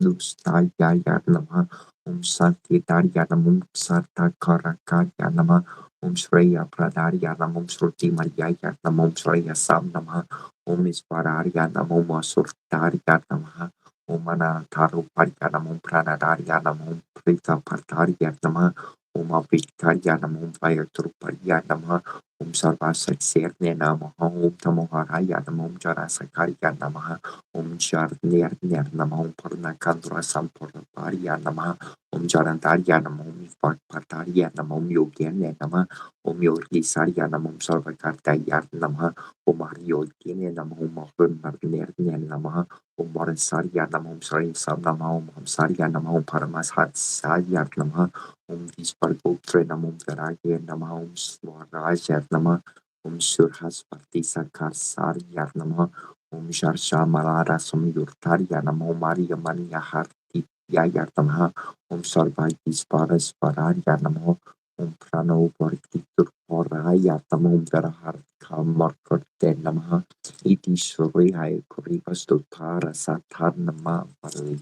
Nustaya Yatama Om Santi Daryanam Om Sarta Karakayanama Om Shreya Pradaryanam Om Shruti Mariyayanam Om Shreya Samnama Om Isvararyanam Om Asurtaryanam Om Anataru Paryanam Om Pranadaryanam Om Prita Partaryanam Om Avitaryanam Om Vayatruparyanam Om Sarvasaksernyanam Om Tamoharayanam Om Jarasakaryanam Om Sharnirnyanam Om Purnakandra Sampurparyanam Om Jarantaryanam Om Partaryanam Om Yogyanayanam Om Yogisaryanam Om Sarvakartayanam Om Aryoginyanam Om Arunarnyanam Om Varasaryanam Om Sarisamnam Om Saryanam Om Paramashatsayanam Om Vispargoptranam Om Varayanam Om Swarajanam Om Surhaspartisakarsaryanam Om Sharshamarara Samyurtaryanam Om Maria Mania Harti Yayanam Om Sarvaitis Paras Parayanam Om Prano Vartitur Parayatam Om Verahar Kamarkatenam Iti Surihai Kurivastutara Satarnama Varli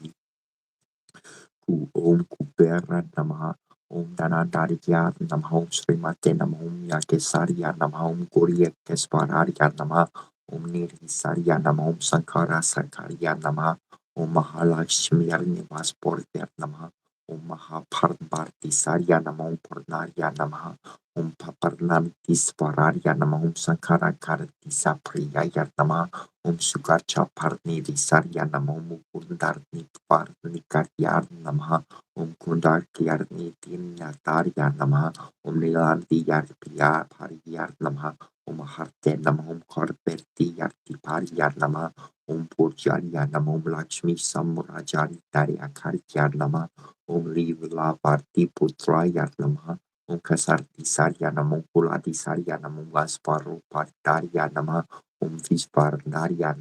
Om Kubera Namaha Om Danandarya Namaha Om Srimate Namaha Om Yakesarya Namaha Om Gurya Kespararya Namaha Om Nirhisarya Namaha Om Sankara Sakarya Namaha Om Mahalakshmi Nivas Porter Namaha Om Mahaparvarti Sarya Namaha Om Purnarya Namaha Om Paparnanti Svararya Namaha Om Sankara Karti Sapriyaya Namaha Om Sugacha Parni Visarya Namaha Om Kundarni Parni Karyar Namaha Om Kundar Kyarni Tinyatarya Namaha Om Nilanti Yarpiya Pariyar Namaha Om Harte Namaha Om Korperti Yarti Pariyar Namaha Om Purjarya Namaha Om Lakshmi Samurajari Darya Karyar Namaha Om Livla Parti Putrayar Namaha Om Kasarti Sarya Namaha Om Kuladi Sarya Namaha Om Vasparu Partarya Namaha Om Visparnarya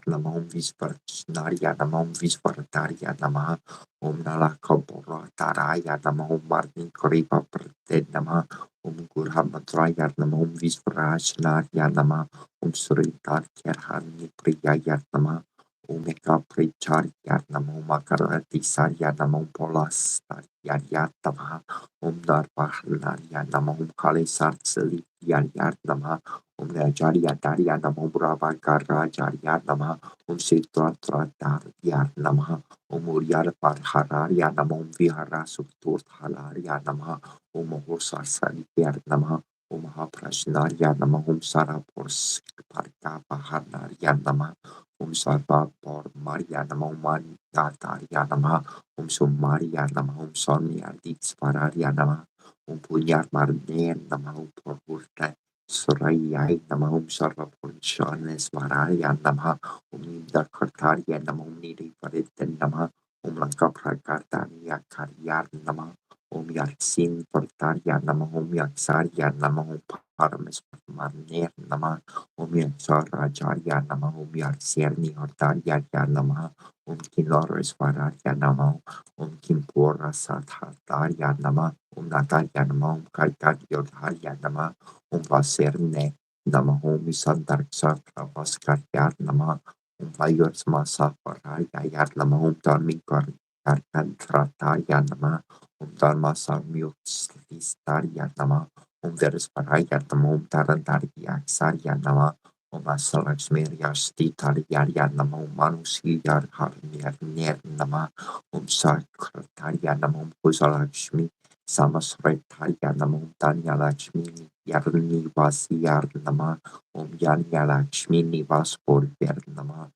Namaha Om Visparnarya Namaha Om Vispartarya Namaha Om Nalakapura Taraya Namaha Om Martin Kripa Prate Namaha Om Gurhamatraya Namaha Om Visparashnarya Namaha Om Suritar Kerhani Priyaya Namaha Om Eka Pricharya Namaha Om Makarati Sarya Namaha Om Polas Tarya Namaha Om Darpahnarya Namaha Om Kalisar Selipya Namaha Om Najarya Darya Namaha Om Rabakarajarya Namaha Om Sitratratarya Namaha Om Uryar Parhararya Namaha Om Vihara Sutturthalarya Namaha Om Mahosar Saripyar Namaha Om Mahaprashnarya Namaha Om Sarapurs Parka Paharnarya Namaha Om Sarvapur Marya Namaha Om Manyatarya Namaha Om Sumarya Namaha Om Somyaditsvararya Namaha Om Punyar Marnen Namaha Om Purvurta Surayai Namaha Om Sarvapurshanesvaraya Namaha Om Nidhakartarya Namaha Om Nidhiparitten Namaha Om Lankaprakartarya Karyar Namaha Om Yaksin Partarya Namaha Om Yaksarya Namaha Om Paramasmarner Namaha Om Yaksarajarya Namaha Om Yakserni Hartarya Namaha Om Kinoresvararya Namaha Om Kimpura Satharya Namaha Om Natarya Namaha Om Kartarya Namaha Om Vaserne Namaha Om Sandarksatra Vaskarya Namaha Om Vayurs Masaparaya Namaha Om Dharmikar Karkantratarya Namaha Om Dharma Samyukstistarya Namaha Om Veresparaya Namaha Om Tarantarya Aksarya Namaha Om Asalakshmirya Stitarya Namaha Om Manushiyar Harnir Namaha Om Sakratarya Namaha Om Kusalakshmi Samasretarya Namaha Om Tanya Lakshmi Yarni Vasiyar Namaha Om Yanya Lakshmi Nivaspur Namaha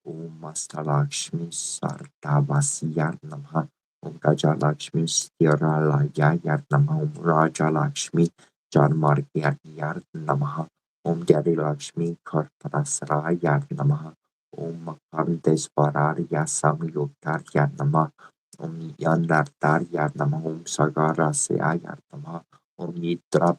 Om Mastalakshmi Sartavasiyar Namaha Om Gajalakshmi Sthiralayayar Namaha Om Rajalakshmi Janmargyayar Namaha Om Dadi Lakshmi Karprasrayar Namaha Om Makandesvararya Samyuktarya Namaha Om Yandar Yar Nama Om Sagara Se Ayar Nama Om Nitra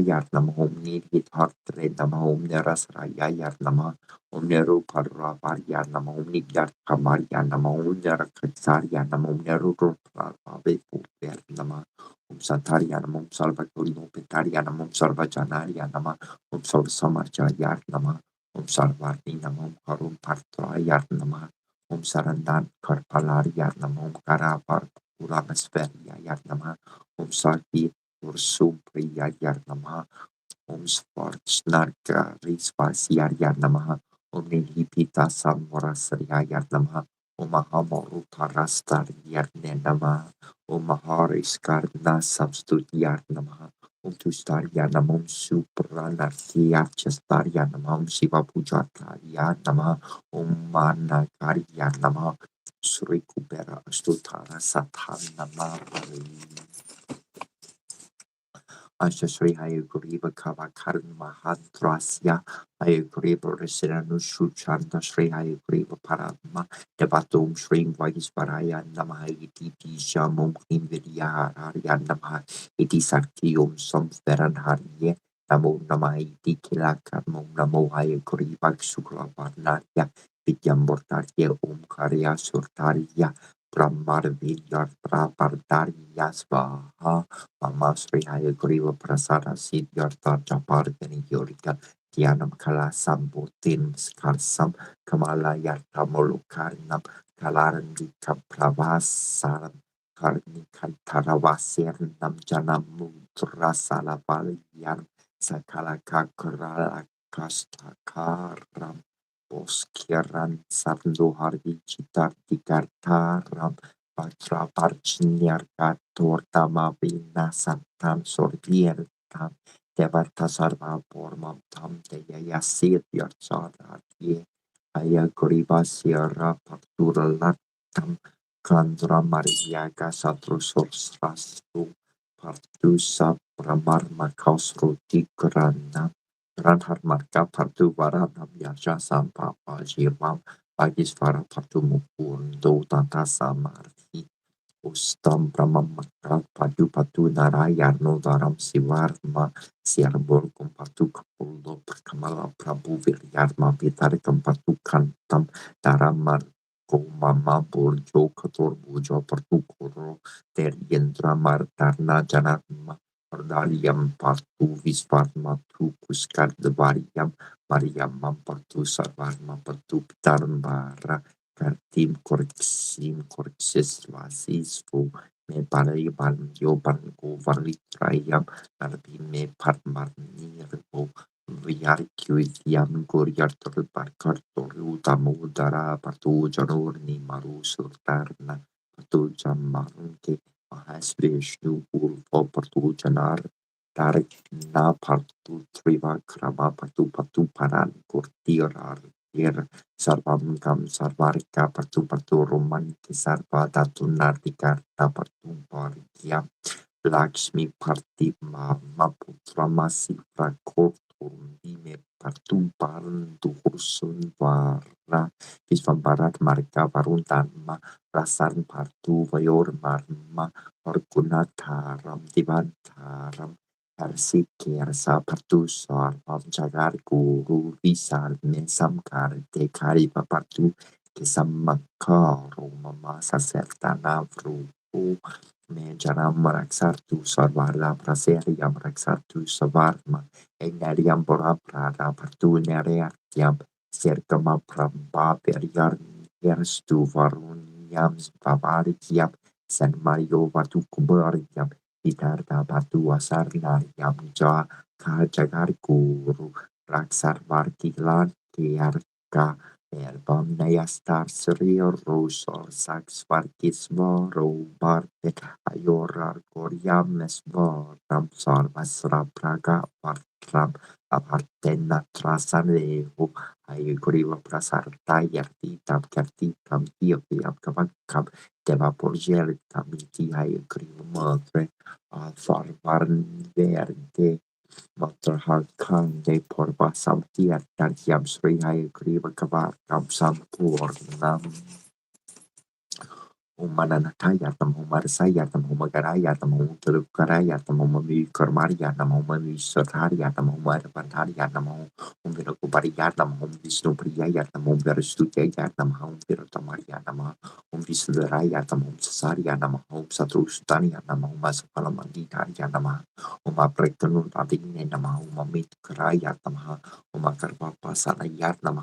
Yar Nama Om Nidhit Hartre Nama Om Nerasra Yar Nama Om Neru Parra Yar Nama Om Nidyar Kamar Yar Nama Om Nerakatsar Yar Nama Om Neru Babe Puper Nama Om Satar Yar Nama Om Salva Kulino Petar Yar Nama Om Salva Janar Yar Nama Om Salva Samarja Yar Nama Om Salvarni Nama Om Karum Partra Yar Nama Om Sarandan Karpalar Yarnama Om Karapar Uramasperia Yarnama Om Saki Ursum Priya Yarnama Om Svartsnarka Risvasiar Yarnama Om Nihipita Samvarasriya Yarnama Om Mahamoruta Rastar Yarnama Om Maharis Karna Substut Yarnama Om Tustar Yarnama Om Supranarkia Chastar Yarnama Om Shiva Pujata Yarnama Om Mana Karya Nama Sri Kubera Astutara Satanama Ashashri Hayagriva Kavakarn Mahadrasya Hayagriva Residanu Shuchanda Shri Hayagriva Parama Devatum Shri Vaisvaraya Namahiti Jamum Invidya Arya Namaha Iti Saktium Samveran Harye Namo Namahiti Kilakamo Namo Hayagriva Shukla Varnarya Vidyam Bortarya Om Karya Surtarya Brahmar Vidyar Prapartarya Svaha Mama Sri Hayagriva Prasada Siddhartha Japardhani Yorika Dhyanam Kala Sambutin Skarsam Kamala Yarta Molukarnam Kalarandi Kapravasaram Karni Kantaravasernam Janam Mudra Salavalyan Sakala Kakrala Kastakaram Boskiran Sarduhardi Chitartikartaram Patra Parchinyar Tortama Vina Santam Sorviertam Devarta Sarva Pormam Tam Deya Siddhya Ye Aya Goriba Sierra Partura Latam Kandra Maria Gasatru Sorsrastu Partusa Pramar Makausru Tigrana Ranhar Marka Partu Varanam Yaja Sampapa Jivam Agisvara Partu Mukun Do Tanta Samarhi Ustam Brahmamakra Padu Patu Narayano Daram Sivarma Siarbor Kumpatu Kapuldo Kamala Prabhu Viryarma Pitari Kampatu Kantam Daramar Mama Burjo Kator Bujo Patu Koro Teriendra Martarna Janatma Ardaliam Patu Visvarma Tu Kuskar Devariam Mariam Mampatu Sarvarma Patu Pitarbara Kartim korksis vasisfu me pariban yoban govaritrayam arbi me parmarnirvo viarkyuiam goriartor parkartor utamudara patu janurni maru surtarna patu jamarunke mahasvishnu urvo patu janar tarik na patu triva krama patu paran kurtirar Sarvam Gam Sarvarika Patu Patu Romanti Sarva Datunartika Patu Parikya Lakshmi Parti Mama Putra Masi Prakotum Dime Patu Parantu Ursun Vara Visvambarat Marika Varuntanma Rasan Partu Vayor Marma Orgunataram Divantaram Arsikersa Partu Sarvam Jagar Guru Visal Mesam Karte Kari Papatu Kisamakaro Mama Sasertana Vru Mejaram Maraksartu Sarvala Praseriam Raksartu Savarma Enariam Bora Prada Partu Nereatiam Serkama Pramba Periar Erstu Varuniam Vavarikiam San Mario Vatu Kubariam Vitarda Batu Asarna Yamja Kajagar Guru Raksar Varkilan Kiarka Erbam Nayastar Serio Rosor Sax Varkismo Robarte Ayorar Goriam Esvo Ramsar Vasra Praga Vartram Apartena Trasanevo Ayugriva Prasarta Yarti Tam Karti Tam Kiopi Apkavakam Deva Porgel Tamiti Ayugriva Madre Farvarn Verde Matrahalkan de Porva Samtia Tantiam Sri Hayagriva Kavar Kam Sampurnam Umananataya Tamo Marsaya Tamo Magaraya Tamo Tulukaraya Tamo Mami Karmaria Tamo Mami Sataria Tamo Marapataria Tamo Umirakubaria Tamo Vishnu Priya Tamo Verstutia Tamo Virtamaria Tamo Visudharaya Tamo Sasaria Tamo Satrustania Tamo Masapalamanditaria Tamo Prekanu Adine Tamo Mamit Karaya Tamo Karpa Pasanaya Tamo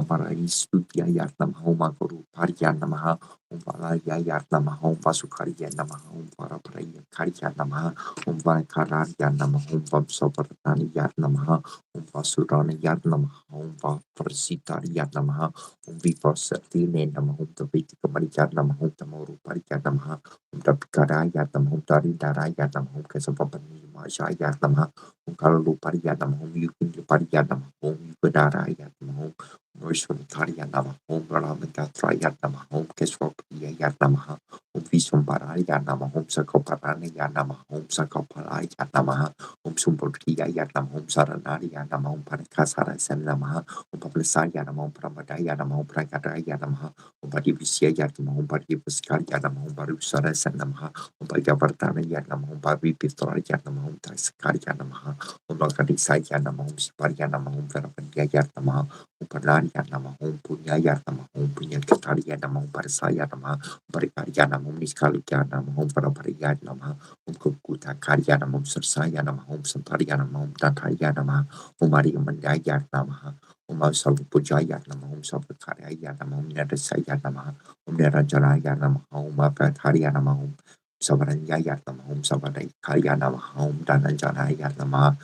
Paraistutia Tamo Makuru Paria Tamo Valaya Namaha, Vasukaria Namaha, Paraparaya Karya Namaha, Vakaria Namaha, Vamsaparatani Namaha, Vasurana Namaha, Prasitaria Namaha, Vipasatine Namaha, the Vitika Maria Namaha, the Moru Paria Namaha, the Pikaraya Namaha, Daraya Namaha, Kasapani Mashaya Namaha, Karalu Paria Namaha, Yukin Paria Namaha, Yukadaraya Namaha, Karya Namaha, Ramadatraya Namaha, Keswapriya Namaha, Visumbaraya Namaha, Sakoparania Namaha, Sakopalaya Namaha, Sumburkiya Namaha, Saranaria Namaha, Parakasara Namaha, Pablasaya Namaha, Pramadaya Namaha, Pragadaya Namaha, Badivisya Namaha, Badiviskaria Namaha, Barusara Namaha, Bagavartania Namaha, Babi Pistoria Namaha, Taskaria Namaha, Bakadisaya Namaha, Siparia Namaha, Verapandia Namaha, Upalaria Namahum Punyaya Namahum Punya Kataria Namahum Parsaya Nama Barikaria Namum Niskalia Namahum Paraparia Nama Kukuta Karia Namum Sersaya Namahum Santaria Namahum Tataya Nama Umaria Mandaya Namaha Sabu Pujaya Namahum Sabu Karaya Namahum Nadasaya Namaha Nerajaraya Namahum Pataria Namahum Sabaranya Namahum Sabarai Karya Namahum Dananjanaya Namaha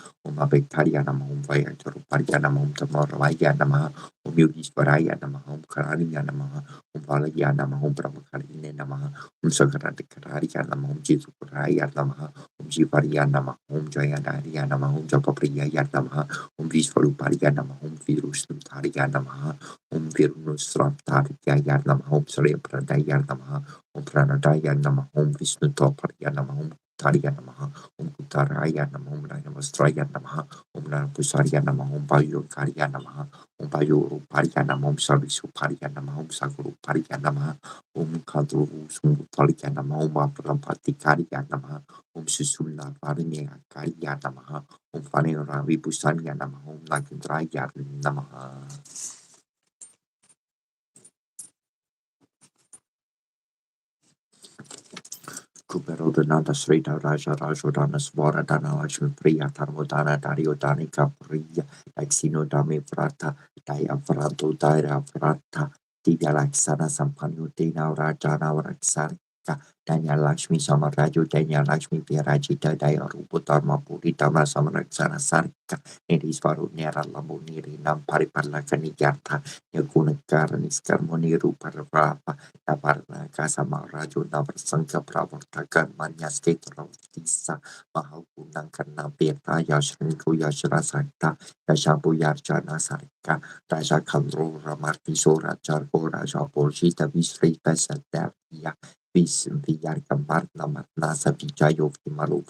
Bektaria Namahum Vaya Paria Namahum Tamoraya Namaha Yudhishvaraya Namaha, Karaniya Namaha, Valaya Namaha, Brahmakarine Namaha, Sagaradikaraya Namaha, Jisuparaya Namaha, Jivaria Namaha, Jayadariya Namaha, Japapriya Namaha, Vishvaruparya Namaha, Virusnutariya Namaha, Virunusratariya Namaha, Surya Pradaya Namaha, Pranadaya Namaha, Vishnutoparya Namaha, Tariya Namaha, Kutaraya Namaha, Namastraya Namaha, Pusarya Namaha, Bayu Karya Namaha, Bayu Pariana Mom Service Pariana Mom Saguru Pariana Kadru Pariana Moma Prampati Kariana Susula Parina Kariana Fanny Ravi Busaniana Home Lakindraya Namaha. Kupero Nanda Srita Raja Rajodana Svara Dana Lashmi Priya Tarvodana Dario Danika Priya Exino Dame Vrata Daya Vrato Daira Vrata Divya Laksana Sampanyu Dena Rajana Raksarika Danya Lakshmi Samaraju Danya Lakshmi Virajita Daya Rupu Dharma Puri Dharma Samaraksana Sarika Nedisvaru Nera Lambu Niri Nam Pariparlakani Yartha Yaguna Karanis Karmoni Rupa Rapa Navarna Kasama Raju Navrsanka Pravartakan Manyasti Travtisa Mahagunang Karna Birta Yashrinko Yashra Sarta Yashabu Yarjana Sarika Raja Kandro Ramarti Sora Jargo Raja Borjita Visri Pesadia Vis Viyar Kambar Namatnasa Vijayo Vimalu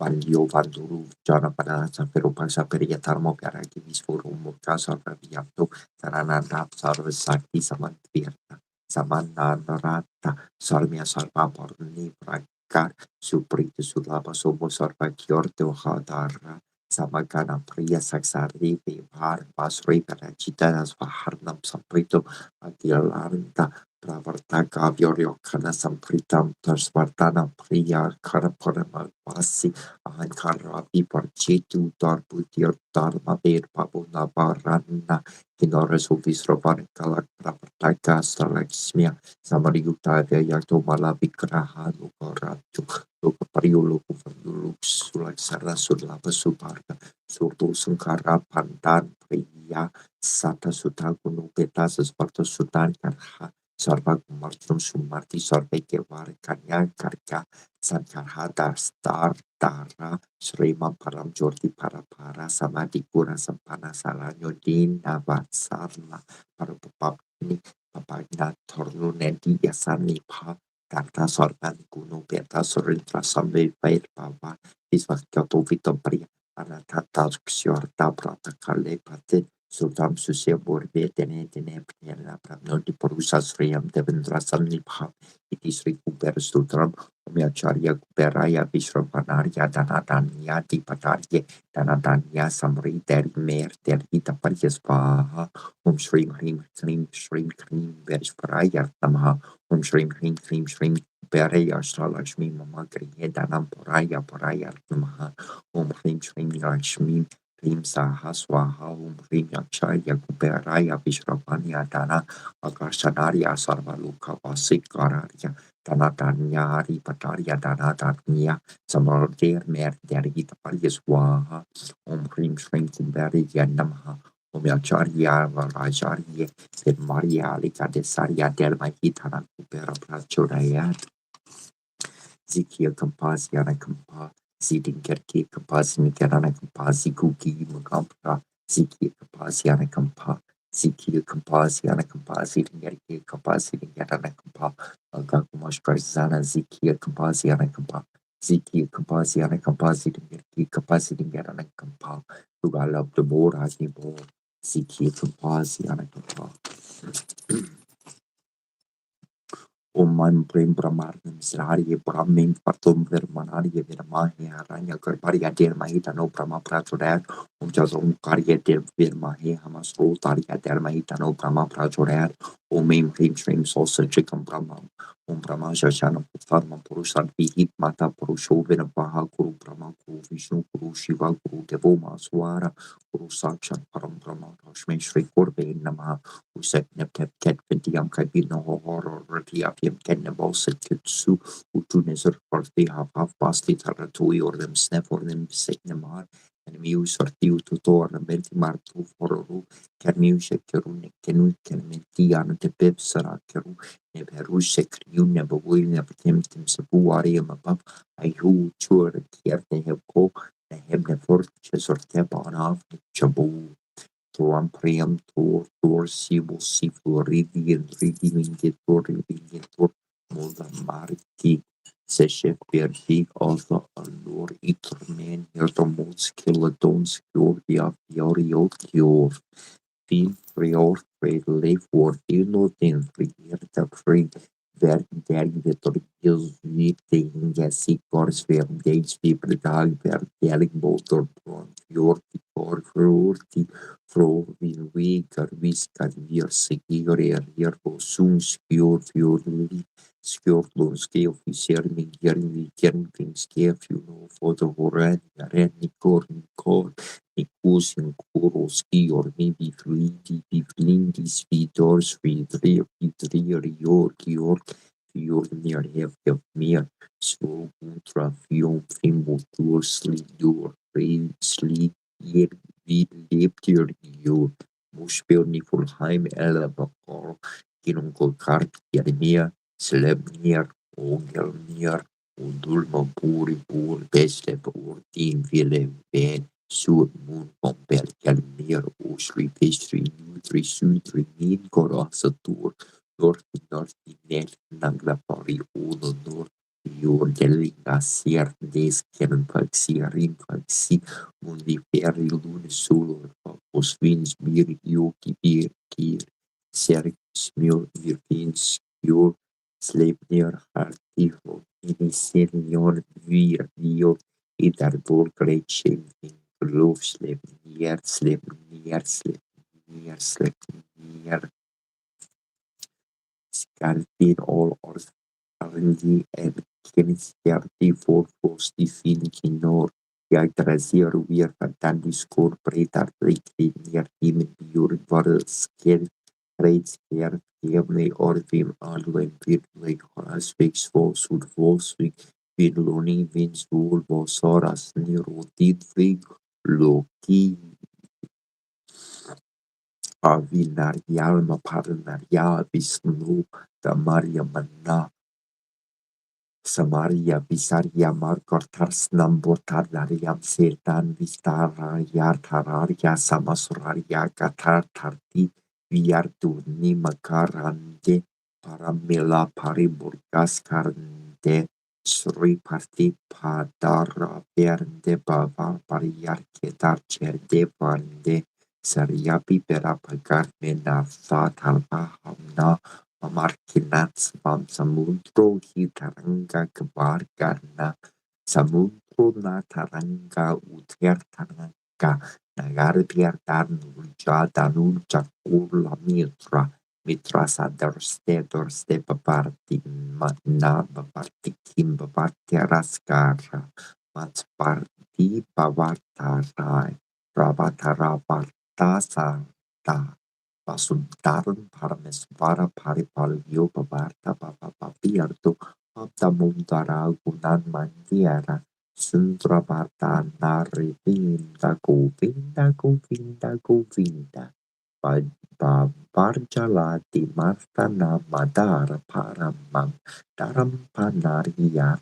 Vanyo Vanduru Jana Panasa Perupasa Periatarmo Garagi Visfuru Mukasa Rabiato Tarananda Sarva Sakti Samantirta Samananarata Salmia Salva Porni Prakar Suprito Sulaba Sobo Sarva Kyorto Hadara Samagana Priya Saksari Vivar Basri Parachita as Vaharnam Samprito Adialanta Pravartaka Viorio Kana Sampritam Tarsvartana Priya Karaparama Vasi Ahankara Viparchitu Darbutir Dharma Vir Pabuna Barana Kinora Suvisrovan Kalak Pravartaka Stalaksmia Samariyuta Vyayato Malavikraha Lukaratu Luka Pariulu Kuvayulu Sulaksara Sulapa Subarga Surtu Sungkara Pandan Priya Sata Sutagunung Peta Sesparto Sutan Karha Sarva Kumartum Sumarti Sarva Kevar Kanya Karka Sankarhada Star Tara Srima Param Jordi Parapara Samadhi Pura Sampana Salanyo Dina Vatsarla Parapapapni Papagna Torno Nedi Yasani Pa Karta Sorban Kuno Peta Sorintra Sambe Vair Pava Isvakyato Vito Priya Anatata Ksiorta Prata Kale Pate Sultan Susia Borbe Tene Pnella Pranoti Porusa Sriam Devendra Sanipha Itisri Kuber Sultan Omiacharya Kuberaya Vishramanaria Danadanya Dipatarye Danadanya Samri Deri Mer Derita Paryaspaha Shrim Hrim Krim Shrim Krim Verishparaya Namaha Shrim Hrim Krim Shrim Beraya Shalashmi Mama Kriya Danam Poraya Namaha Hrim Shrim Rashmi Hrim Saha Swaha Hrim Yakshaya Kuberaya Vishramania Dana Akashanarya Sarvaluka Vasikararia Dana Danyari Pataria Dana Danya Samardir Mer Dergita Paryaswaha Hrim Shrim Kuberaya Namaha Acharya Varacharya Maria Lika Desaria Del Mahitana Kupera Prachoraya Zikia Kampasiana Kampa Zidin Kerki Kapasini Kerana Kampasi Kuki Mukampra Zikia Kapasiana Kampa Zikia Kampasiana Kampasi Kerki Kapasi Kerana Kampa Agakumash Prarzana Zikia Kampasiana Kampa Zikia Kampasiana Kampasi Kerki Kapasi Kerana Kampa Tugala of the board Haki Bo Zikia Kampasiana Kampa Oman Prem Pramarnam Srari Brahmin Patum Vermanari Virmahi Aranya Karparia Del Mahita no Brahma Prachurat Jazom Karya Del Virmahi Hamasro Taria Del Mahita no Brahma Prachurat Omim Him Shrim Sosa Chikam Brahma Brahma Shashana Putharma Purushat Vihit Mata Purusho Vinapaha Guru Brahma Guru Vishnu Guru Shiva Guru Devo Maswara Guru Sakshat Param Brahma Rashmi Shri Korbe Namaha Uset Neptep Tet Ventiam Kabino Horror Ratiapiam Kennebalset Kitsu Utunezer Parti Half Pasti Taratui or them Snap or them Setnemar and Muse or Tiu Tutor and Bentimar Tu Fororu Kermusha Kerun Kenu Kermentian de Bib Sarakeru Neberusha Kriu never will never temptim Sabuari above I who tour here they have go they have never Chesor Tepan of Chabu Tuam Priam Tor Sibo Sifu Ridi Vingetor Moda Marki Seshe Perdi also Allor Itormen Hertomos Kiladons Gloria Fiorio Kior Fin Prior Trade Life War Dino Den Frier Free Verden Vitorius Vite Ingesi Kors Verdeis Vibrigal Verdeling Motor Fior Victor Fruorti Fro Vin Vigar Viscar Vir Seguir Ergo Sum Skior Fiorli Skjorlon Ske Officer Mingern Vikern Ske Funo Foto Horan Ren Nikor Nikor Nikusin Koroski or maybe Flindis Vidors Vidria York near have mere so ultra film motor sleep your brain sleep yer vid leptir your muspelni Fulheim eller bakar kinonko kart jermia slebnir ogelnir Dulma puri pur beste por din ville ben sur mun bombel kalmir osri pestri nutri sutri min korasatur norti net nagla pari uno nor yor delinga sier des kern paxiarin paxi mundi peri lune solo os vins mir yoki bir kir ser smur virpins yor Sleipnir Hartifo Initior Vir Dio Idarbol Gretchen Lov Sleipnir Skalpin all Ors Arndi and Kenstiarti for Frosti Finkinor Yagdrasir Wir Fantandis Kor Pretar Reklinir Him Bjur Varskir Reitsker Hemley Orvim Alwen Virley Horaspix Vosud Vosvik Vinloni Vins Vol Vosoras Niro Didvig Loki Avinarialma Paranaria Visnu Damaria Manna Samaria Visaria Markortars Nambotadariam Setan Vistararia Tararia Samasuraria Gatar Tarti Viartuni Makarande Paramela Pariburgas Karnde Sri Parti Padara Verde Bava Pariar Kedar Cherde Vande Sariapi perapagar mena fatalpa hamna mamarkinat sebab samudro hitaranga kebargana samudro na taranga utir taranga nagar biartan ujadanu jakul mitra sadar ste babarti na babarti kim babarti raskara mat parti babartarai Prabhataravartasa Vasundaram Paramesvara Paripalyo Bavarta Papapiarto Abdamundara Gunan Mandiara Sundravarta Narivinda Govinda Govinda Govinda Barjalati Martana Madara Paramam Daram Panariya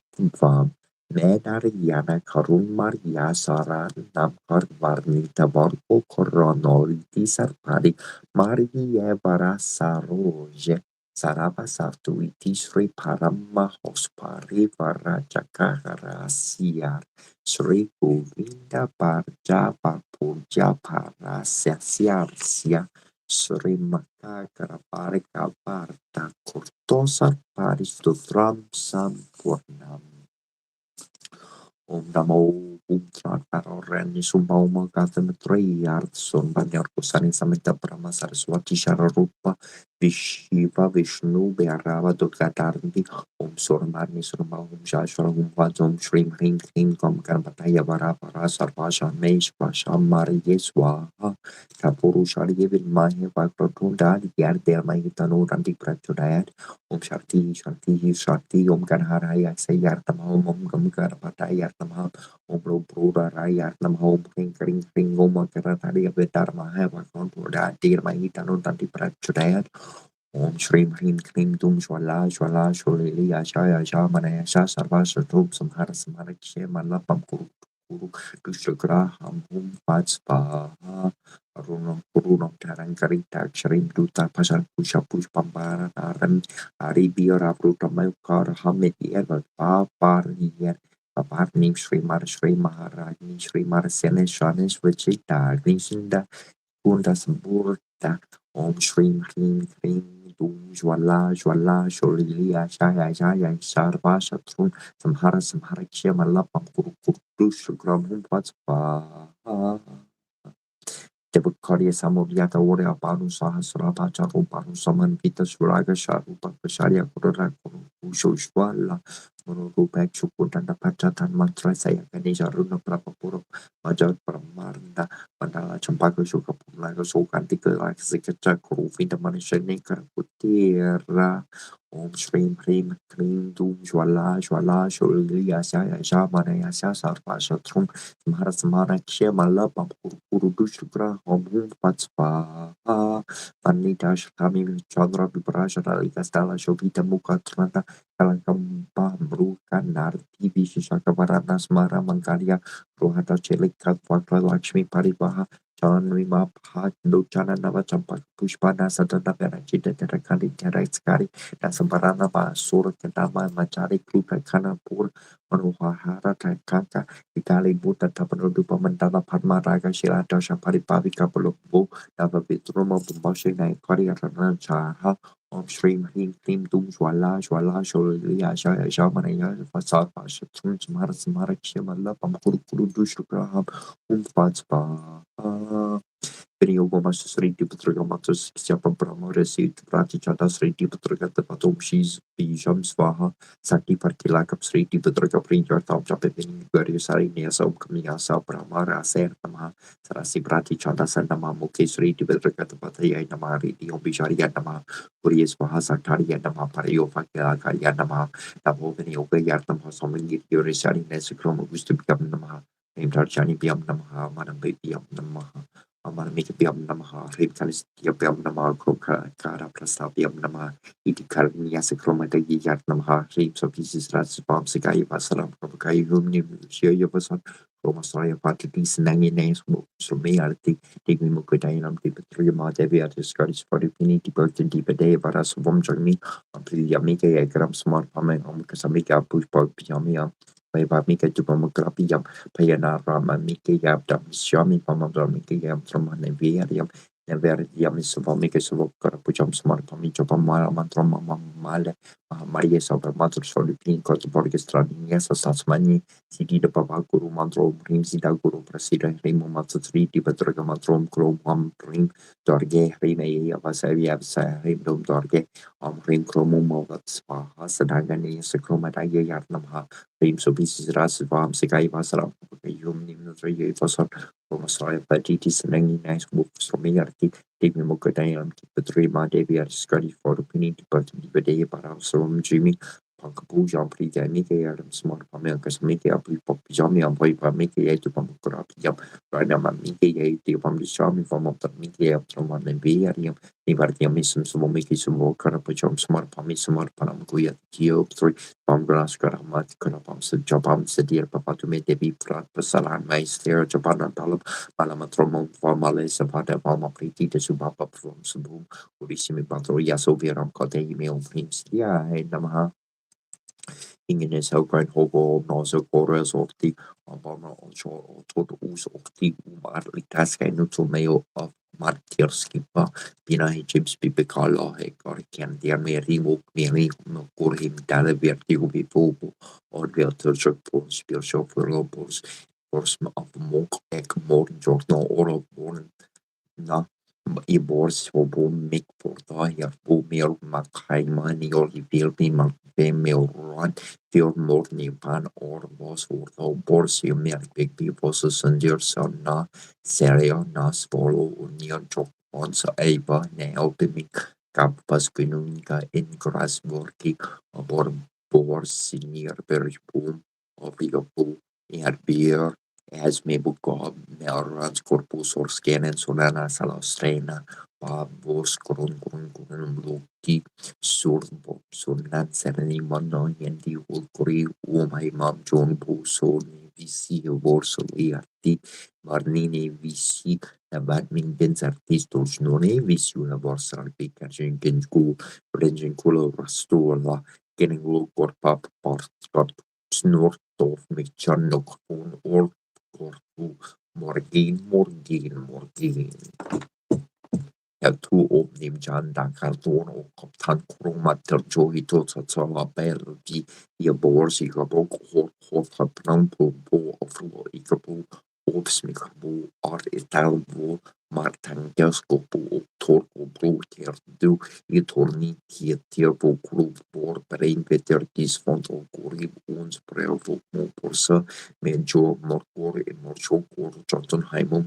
Menariana Karun Maria Sara Namkar Varnita Borgo Coronoliti Sarpari Maria Varasa Roje Sarava Sartuiti Sri Parama Hospari Varachakara Siar Sri Govinda Parja Papuja Parasya Siar Sri Maka Karapari Kaparta Kurtosar Paristutram Sampurnam Om Namo Bhutrataro Sumbau Magatamatre Artson Banyarkusani Samita Brahma Saraswati Shararupa Vishiva Vishnu Bearava Dutkatarndi Om Surmani Surma Om Shashara Om Vajom Shrim Hring Hring Kom Karmataya Varapara Sarvasha Mesh Vasham Mariye Swaha Kapuru Shari Mahi Vakrotunda Yarder Mahitano Randi Prachodayat Om Shanti Shanti Shanti Om Ganharaya Sayartama Om Gamkarapataya Yartama Om Prura Rayartama Om King Kring Kring Om Karatari Vedarma Hava Konpura Dir Mahitano Tanti Prachodayat Om Shrim Hrim Krim Dum Shwala Shwala Shwali Ashaya Shamanaya Sarva Satum Samhara Samara Kshema Lapam Kuru Kuru Dushagra Ham Hum Vatspaha Arunam Kurunam Tarang Karita Shrim Duta Pasar Pusha Push Pambara Naran Ari Biara Bruta Mayukar Hamid Yer Papar Yer Papar Nim Shri Maharajni Shri Sene Shanesh Vachita Nishinda Kunda Samburta Om Shrim Hrim Hrim Dum Jwala Jwala Sholiya Shaya Shaya Sarva Shatrun Samhara Kshema Lapam Kuru Kuru Shugram Hum Vatspa Devakariya Samovyata Ore Apanu Sahasrava Charu Panu Saman Vita Suraga Sharupa Pasharya Kurara Kuru Shwala Murupa Chukutanda Pachatan Mantra Saya Ganesha Runa Prapapuro Majat Pramaranda Mandala Champaka Shukapulaga Sokantika Sikata Kuru Vinda Manishani Karputira Om Shrim Hrim Krim Dum Jwala Jwala Sholiya Shaya Shamanaya Sarva Shatrum Samhara Kshema Lapam Kuru Dushukra Om Vatspa Vanita Shkami Chandra Vibrasha Ralika Stala Shovita Mukatrana Kalangamba Mruka Narti Vishaka Varana Smara Mangalia Rohata Chelika Vakla Lakshmi Parivaha Chanri Mapha Duchana Nava Champak Pushpana Sadana Verachita Terakali Terakari Nasambarana Basura Kadama Machari Kluka Kanapur Manuhara Takaka Ikali Buddha Tapanudupa Mandala Padma Raga Shilata Shapari Pavika Pulubu Dava Vitruma Bumbashi Naikari Rana Chaha Om Shrim Hrim Krim Dum Jwala Jwala Sholiya Shaya Shamanaya Vasar Pasha Trum Samara Samara Kshemala Pamkuru Kuru Dushukraham Vatspa Vinyogo Master Sri Putraga Master Siapa Brahma Resi Prati Chata Sri Putraga Tapatum Shis Bijam Swaha Sati Partilakap Sri Putraga Prinjar Tam Chapevini Garyasari Niasa Kamiyasa Brahma Raser Nama Sarasi Prati Chata Sandama Muke Sri Putraga Tapataya Namari Diom Bishariya Nama Puri Swaha Satariya Nama Parayo Fakya Karya Nama Namo Vinyoga Yartam Hasomini Yorisari Nesikrom Gustubikam Nama Name Tarchani Biam Namaha Madam Biam Namaha Amarmika Biam Namaha, Ripkalis Biam Namaha, Kroka, Kara Prasta Biam Namaha, Itikarnia Sakromata Yat Namaha, Rips of Pieces Rats, Bomb Sakai Pasaram, Prokai Humni, Shia Person, Romasaya Patis, Nangi names, so may arti, taking Mukutainam, Tipatrima, Devi at the Scottish for the Pinity Burton Deepa Day, Varas Vom Journey, Amplia Mika, Gram Smart Pamen, Omkasamika, Push Pop Piamia. Vaivamika Jupamagrapiyam, Payanarama Mikayam, Shami Pamagramikayam, Tramanavarium, Neveriam is Savamika Savokarapucham, Smart Pamicopamara, Mantrama Male, Maria Sabra Mother Solipin, Cotaborgis Tradinias, Sasmani, Sidi de Papa Guru Mantro, Rimsida Guru President, Rimo Matsri, Tibatraga Matrom, Chrome, Rim, Dorge, Rime, Avasavia, Rim, Dorge, Rim Chromum, Spa, Sadagani, Sakromataya Yarnamha, Rim Sobisis Rasvam, Sekai Vasara, Yum Nimnotri, Vasar, Romasaya, Patitis, and any nice books from Yarki, Devi Mokadayam, Patrima, Devi, are study for the Pinny, but the day about Jimmy. Pangkapu Jampri Miki Adam Smart Pamilkas Miki Api Popijami and Boy Miki to Pamukurapiam, Radama Miki from the Shami from of the Miki of Traman and Viarium, Nivartiamism, some Miki some more Karapajam Smart Pami Smart Panamkuya, Kio 3, Pamgras Karamat Karapam, Jabam Sadir Papa to make the Devi Prat Pasalan, Maister, Jabana Talab, Malamatrom, Formale, Savada, Palma Priti, the Subapa from Subum, Urissimi Pantoria, Soviram Kote, email Prims, Namaha. Ingen is ook een hobo nozo corres orti abana onshore tot us orti marlitas kai nutul meo of martirskipa pina chips pipekala he karken der merimo meri no kurhim dale verti ubi popo or verter på spiritual for pors of monk ek morgen jorno oro born na I bors hobo mik porta her bo mer makhaima ni or vilbi makbe mer ran Fjord morni pan or was ordo borsi mer big people sundir sanna seria nas polo union chok onsa eba ne opimi kappas gununga in grasborki abor borsi near berjbom obigabu beer as me buka merans corpus or scanen solana salastrena pa vos kron bloki surnan sereni manno yendi ulkori my mam John Buso visi vorso arti marnini visi la badminton artistos non è visi una borsa al piccagen gen culo rastola getting low pop snortorf mit channok or korfu morgin jag tror opnimjan dan karton och kaptan kromater johi totsala belgi jag borsi gabok hot prampo bo oflo ikabu opsmikabu ar italbo martangaskopo och torko broker du I torni tietierbo klub bor breinveter disfont och gorib ons brevo porsa menjo morkor e morchokor Jotunheimum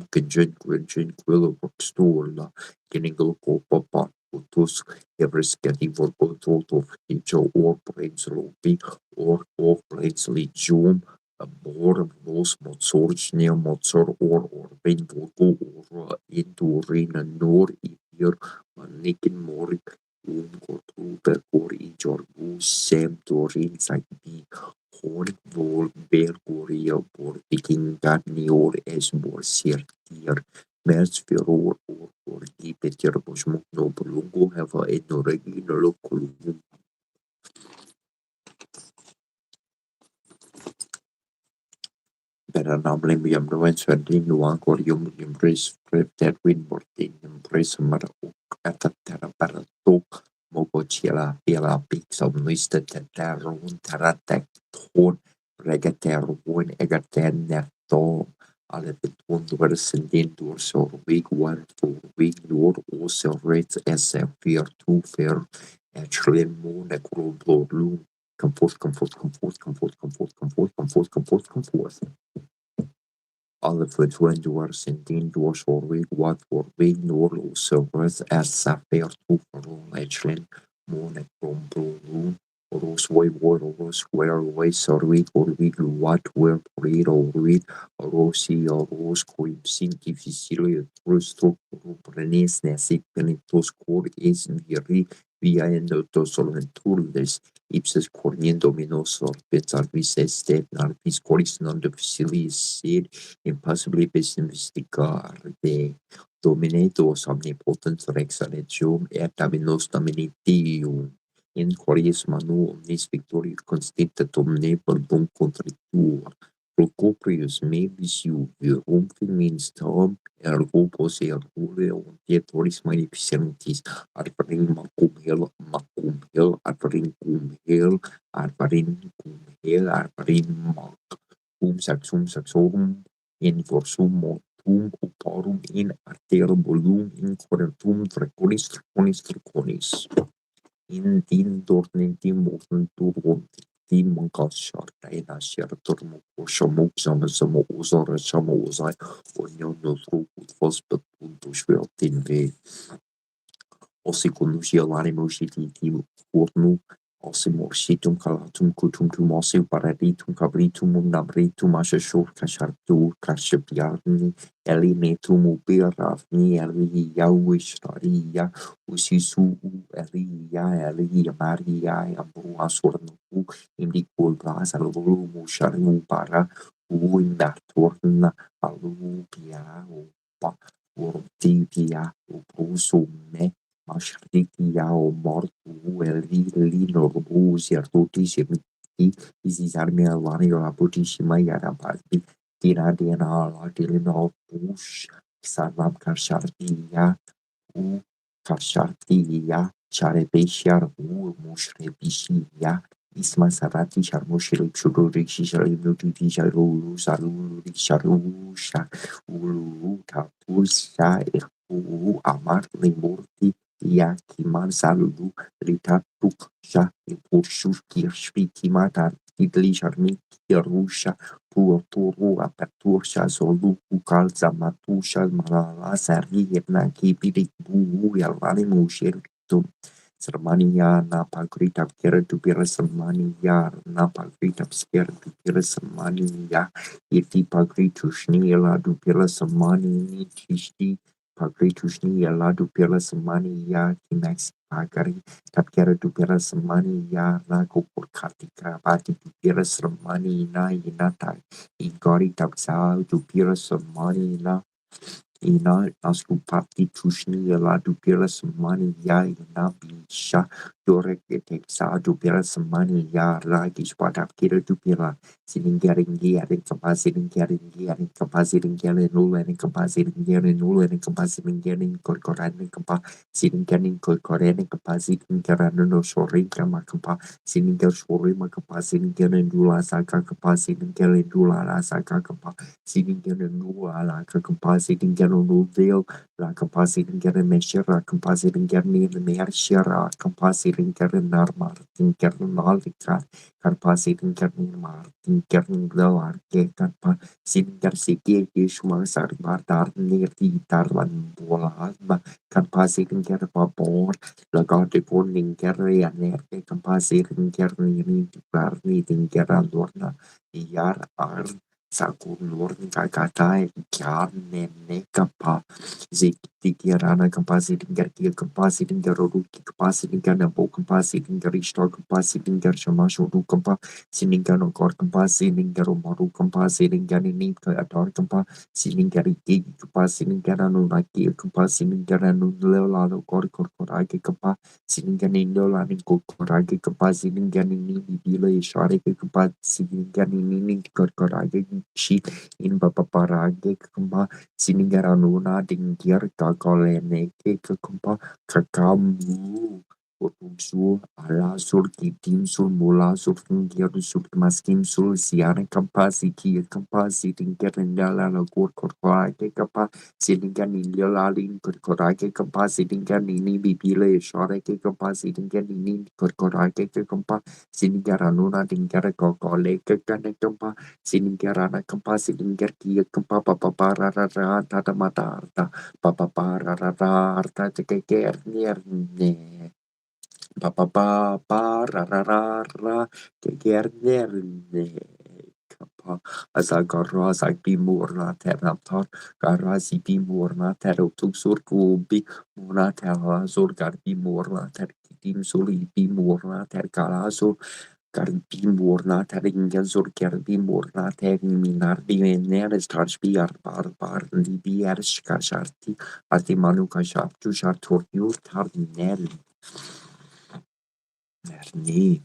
gwen quillo stola Kinningal Papa Putus Everskati Vorboto of Hijo or Brainslopi or Brainsly a board of those Mozorch near Mozor or Benvogo or Indurina nor Ibir Manikin Morik Gortruber or Ijorbu Sam Dorin Sagbi Horn Vol Bergoria or Viking Gadni or Esbor Sirtir Mersfiror or Peter Bosmok no Bolungo have a regular local Pero namlim yam doan swendin luang kor yum embrace that winboard in embrace mara atatara para tok mogo chila pila pix of nuista tatarun taratek ton regaterun egaten nerto alle beton door sendin door so week 1 for week door also rates SF4 fair actually more necro blue comfort Alle förtroendeår sendin doors for week what for week nor also worth as Sapphire 2 for all Edgeland Monet from Blue Rose Way War or Square Way Sorry or week what were read or read Rossi or Rose Queen Sin difficile Trusto Prenis Nesik Penitos Core is Viri via Endo Solventurles Ipses corniendo minosor pensar vises stet narvis coris non difficilis sed impossibly bis investigar de dominatus omnipotens rex regium et aminos dominitium in qualis manu omnis victoria constita domne verbum contractua. Procopius mebis juvium feminis tam ergo posse ergore ontietoris magnificentis arparin macum hel arparin cum hel arparin mac saxorum in forsum mortum operum in arterbolum in correntum draconis in din dornentim mortentur tim mancas chartaina certum posamux sama usara sama usai onion nostro ut fos puntus veltin ve ossicum nusialanimo sititim fornu ossimor situm calatum cutum tum ossim paraditum cabritum nabritum asasur casartur cascipiarni eli metum uberarni eli iauistaria usisu eli maria ambua sornu indicul blas alvolu musarnu para indatorna alupia upa urtipia uprusum Mashritiao mortu eli norbus certutissimi isisarmi alvani la putissima yarabati tiradiana la tilinopus sarvam karshartia u karshartia charebeshar u mushrebishia isma sarati sharmushil chururishi sharimuti sharu saru sharusha ulu tapusha u amar limurti Yakiman saludu ritatuk sha impursus kirspikimata idli sharmi kirusha puoturu apertursha solu ukalza matusha malala sari yerna kipidik buu yalvani mushirtum Sermania na pagrita pkera tupira sermania na pagrita pkera tupira sermania iti pagritusni la tupira sermani tishti Pagritusni la dupira semani ya kimax pagari tapkera dupira semani ya rago porkati krabati dupira semani na inata igori tapsa dupira semani na ina askupati tusni la dupira semani ya ina bisha dorek eteksa dupira semani ya ragi spadap kira dupira Sininggaringi and incapacitating null and incapacitating null and incapacitating corcoran capa sitting getting corcoran capacitating carano sorry camacapa sitting der sorry macapacitating gerendula saka capacitating gerendula saka capa sitting gerendula la capacitating gerendula la capacitating geremeshira capacitating gerni mershira capacitating gerenar martin gernal Karpasitin karning martin karning lawar ke karpa singar siki kishma sarbar dar nirti tarlan bola ba karpasitin karpa por lagate porning karya nerte karpasitin karning parni tin karan dorna yar ar sakur lorn kakatai kyan ne kapa zikti kirana kapasitin karkia kapasitin karoruki kapasitin kanabo kapasitin karishto kapasitin karshamasho kampa siningano kor kampa siningaro maru kampa siningani ni ador kampa siningari ki kampa siningano naki kampa siningano lelalo kor korage kampa siningani lelani korage kampa siningani ni bibila ishare kampa siningani ni korage shi in paparage kampa Sinigarano na dingir kakolene ke kampa kakamu Sur ala sur kitim sur mula sur fungir sur maskim sur siara kapasi ki kapasi tingker ndala la kur korkora ke kapa silingan india lalin korkora ke kapasi tingker nini bibile shore ke kapasi tingker nini korkora ke kapa sinigarano na tingker kokole ke kane kapa sinigarana kapasi tingker ki kapa papa para ra tata mata papa para ra arta ke ne rarara que guerderne kapa asagarra bimurna teraptar garra bimurna terotuk surkubi murna terra sur bimurna terkitim suli bimurna terkalaso bimurna teringen sur bimurna terminar divener starspia par libier skasharti atimanu kashaptu shartur tarnel 你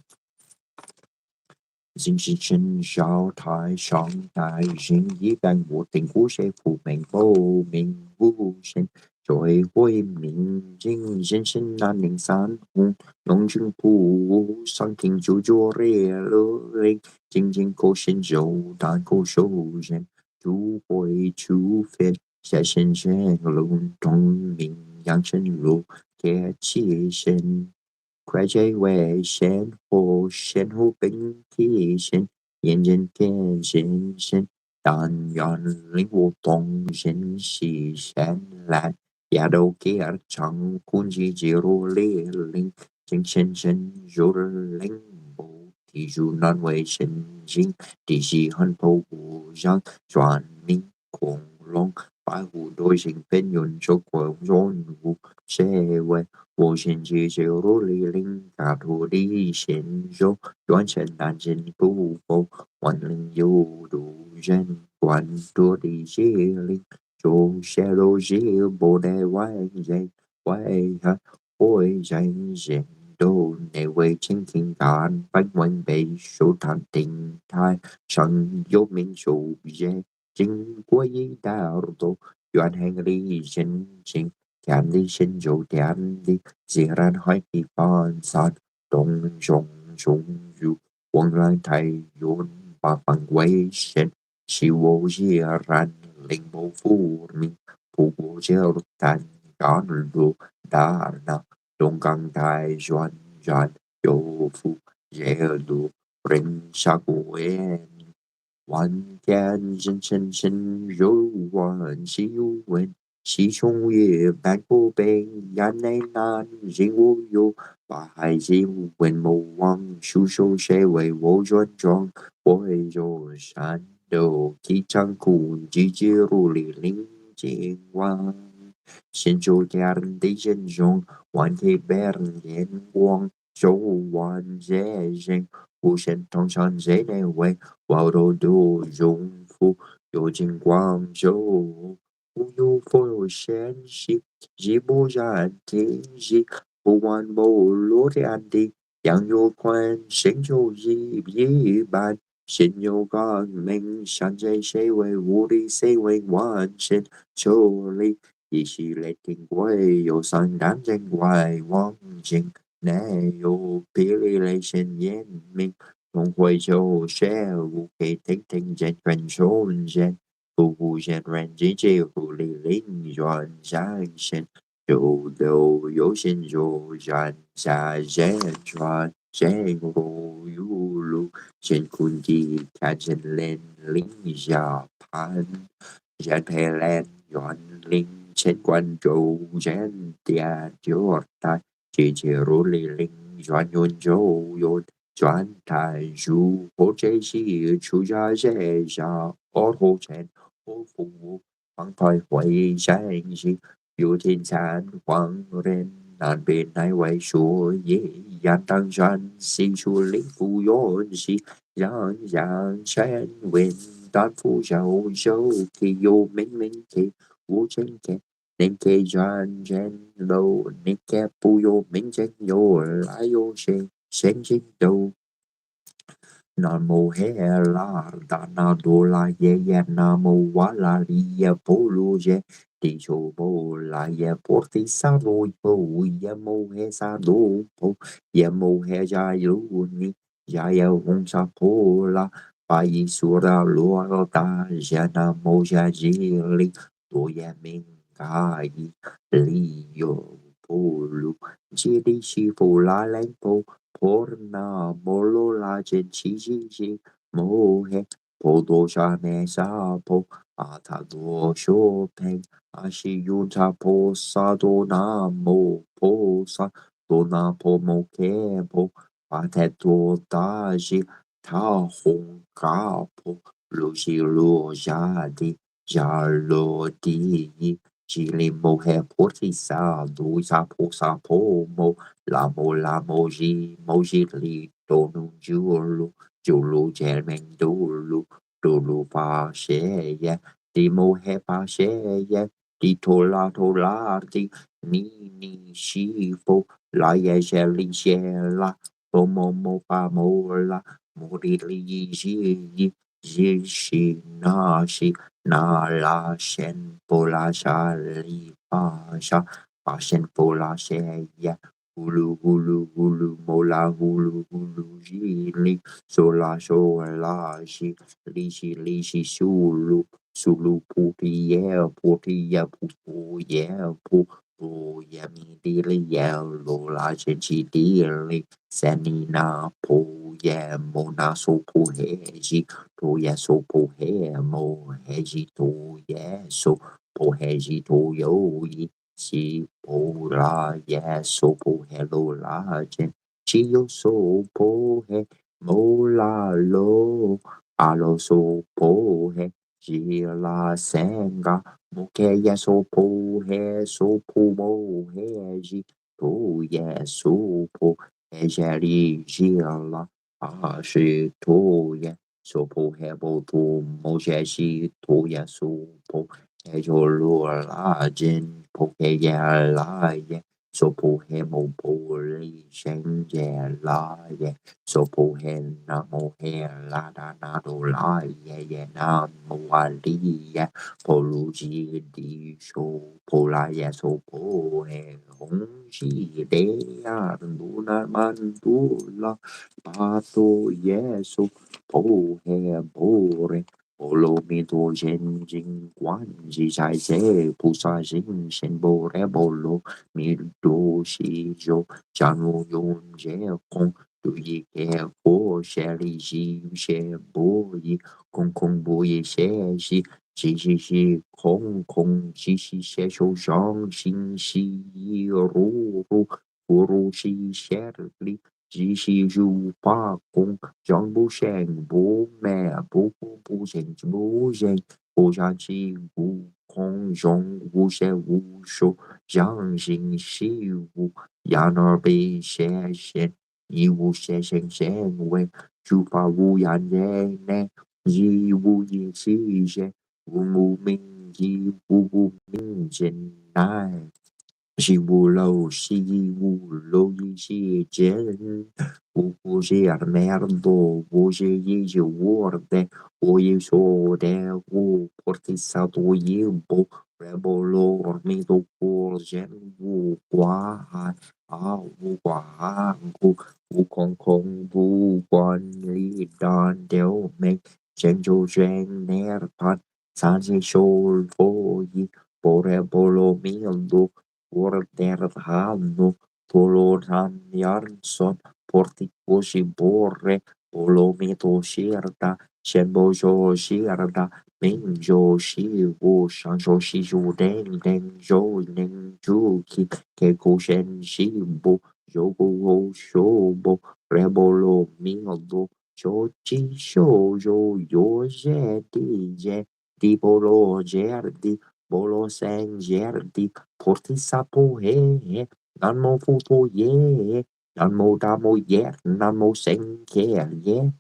人是真小太上大人一般我定故事不明不明无限在会明镜人生难零散红龙争不上听就做热了嘞静静口神就大口手人就会出发下线前路东明阳城路铁气神快ใจ为先后先后本体现，眼见天现现，但愿领悟懂人是善来，也都给儿常空气进入列领，精神神入领悟，提出难为神经，地是很透不让转命恐龙。白虎对性本源出广润物，社会我先接受努力领导土地先手，完成南京不否，万灵有路人关多的接力，就泄露些不得外人外行，会人人都内为倾听感，百万倍数探定态，上有名数也。经过一道路，愿行里真情。田里先做田地，自然海的翻山，东涌涌入，往来太远，八方危险，是我依然令我负命，不过就单干路，大那东港台转转，有福夜路，人下过眼。万天人生深入万西问，西冲月半不悲，眼内难人无忧。把海尽问莫忘，束手谁为我转转？会若山斗气长空，季节如里临近望。先手天地人中，万体百人眼光，手万界人，无限同上谁内为？我都度荣福，有金光手，无有佛显息，一不染天息，不玩不落天地，杨有宽，心就一般。心有光明，山在谁为无力，谁为万千抽离？一系列天规，有三单真怪望境，内有霹雳雷神眼明。总会就学无可听听见传瞬间，不无限人之介乎理灵转相现，就都有心就转下人转真无有路，乾坤地看见连领下盘，人陪连转领乾坤周人点就带，节节如理灵转运就有。转台如火这些出家这下而后前我父母方台会山西有天山黄人南边乃为说也yan当山西出灵福远西让让山文丹福手手体有明明体无真体nên kê doan chen lâu nên kê pu yo minh chen yo la yo sen chính đâu Nam mô He La Da Na Do La Ye Ye Nam mô Wa La Li Ye Po Lu Je Ti Cho Bo La Ye Po Ti Sa Ro Po Ye Mo He Sa Do Po Ye Mo He Ja Yu Ni Ya Ye Hong Sa Po La Ba Yi Su Ra Lu Lo Ta Ya Nam mô Ja Ji Li Do Ye Minh Ca Yi Li Yo Po Lu Ji Di Shi Po La Len Po Purna Molola Chi Chi Chi Mohe Podo Shane Sapo Atado Chopin Ashiyunta Po Sado Namo Po Sa Dona Po Moke Po Pateto Daji Ta Hong Kapo Lucy Lu Jadi Jalo Di Chili Mohe Portisa Duisa Po Sapo Mo la moji li do nu ju lu che men du lu pa she ye di mo he pa she ye di to la di ni ni shi fo la ye she li she la Mo mo pa mo la mo ri li ji shi na la shen po la sha li pa shen po la she ya hulu mo la hulu ji li so la li shi sulu pu ti ye pu ye pu ye mi di li ye lo la chen chi di li sani na po ye mo na so po he ji to ye so po he mo he ji to ye so po he ji to yo yi chi po la ye so po he lo la chen chi yo so po he mo la lo a lo so po he ji la senga mo ke ye so po he so po mo he ji to ye so po he jari ji la a shi to ye so po he bo to mo je shi to ye so po he jo lu la jin po ke ye la ye so po he mo po li shen ye la ye so po he na mo he la da na do la ye na mo wa li ye po lu ji di so po la ye so po he hong ji de ya du na man du la pa to ye so po he po re po lo mi to jen jing quan ji sai se pu sa jing shen bo re bo lo mi do shi jo chan wo yun je kong du yi ke ko she li ji she bo yi kong kong bo yi she shi shi kong kong shi she shou shang xin shi yi ru ru wu ru shi she li ji shi ju pa kong jiang bu sheng bu me bu sheng bu sheng bu sha chi bu kong zhong wu she wu shou jiang xin shi wu yan er bei she shen yi wu she shen shen wei ju fa wu yan ye ne yi wu yi shi shen wu mu ming yi wu ming zhen nai 西屋楼西屋楼一些见，不是那么多，不是一些我的，我也说的，我不是啥都也不，然后罗米都过人无挂啊无挂无空空不管理单调没，成就全年盘，三十收获一，不然不罗米路。Guarderano Polonanianson Porticosi Borre Polomito Shirda Shenbojo Shirda Minjo Shivu Shansho Shiju Den Den Jo Nen Juki Keko Shen Shibu Jogo Shobo Rebolo Milo Joji Shoujo Yoje DJ Dipolo Gerdi Bolo Sangerdi Porti sapo he, namo futo ye, namo damo ye, namo senke ye,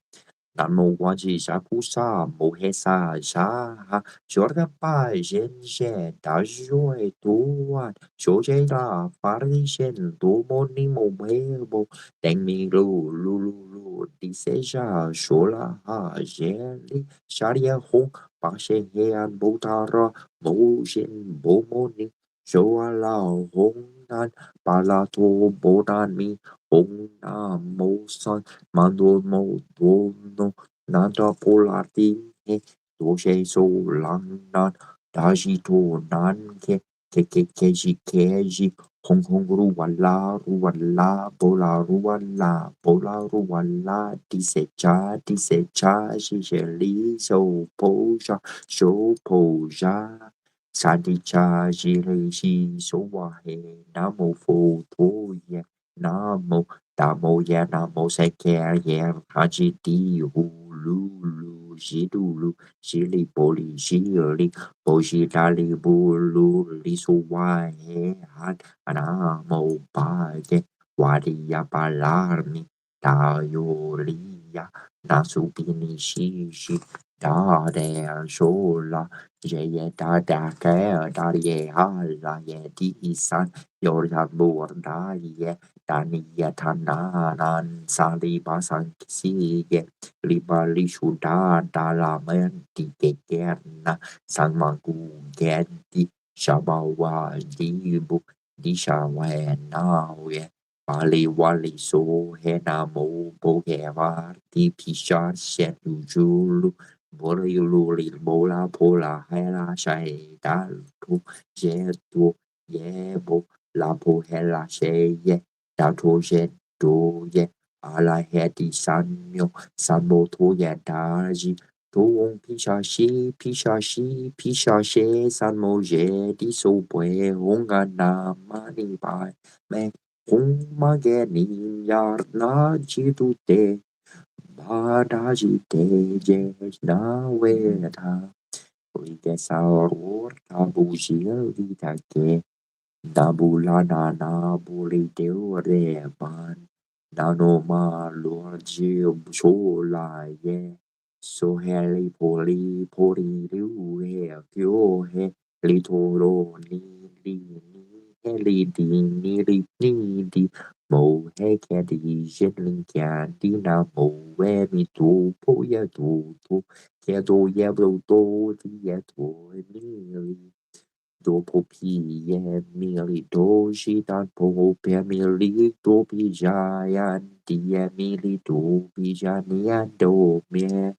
namo waji shaku sa, mohe sa sha, jorda pa jen shen, da joe tuan, shoje la, pari shen, do moni mo mebo, deng mi lu, di seja, shola ha, jeli, sharia hong, pa she he an botara, mo shen, bo moni, Shoa lao hong nan pala to bodan mi hong na mo san mando mo do no nanda polati he do she so lang nan daji to nan ke ji hong ru wala bola ru wala di se cha she li so po po sha Sadicha jiri shi sowa he namo fo to ye namo damo ye namo seke ye haji di hu lu jidu jili boli jili boji dali bulu li sowa he han anamo ba ye wadi ya balarni da yo li ya nasubini shi da de shola je da ke da ye ha la ye di san yo da bu da ye da ni ye ta na nan sa li ba san si ye li ba li shu da la men di ke na san ma gu ge di sha ba wa di bu di sha wa na ye ba li wa li so he na mo bo ge wa di pi sha shen lu bố la yêu lu li bố la po la hay la sai da tu je tu ye bo la po he la she ye da tu je tu ye a la he di san myo san bo tu ye da ji tu wong pi sha she san mo je di so bue hong ga na ma ni bai me hong ma ge ni yar na ji tu te Badaji tejes na weta, oike saor tabu shil vitake, Nabula nana buli deu reban, nano ma lorji shola ye, so heli pori liu he, kyo he, litoro ni heli di, mo he kedi jitling di na mo we mi tu po ye tu, kedo ye to di ye to ni Dopo pi e mili doji dan po per mili do pi jayan di e mili do pi janian do me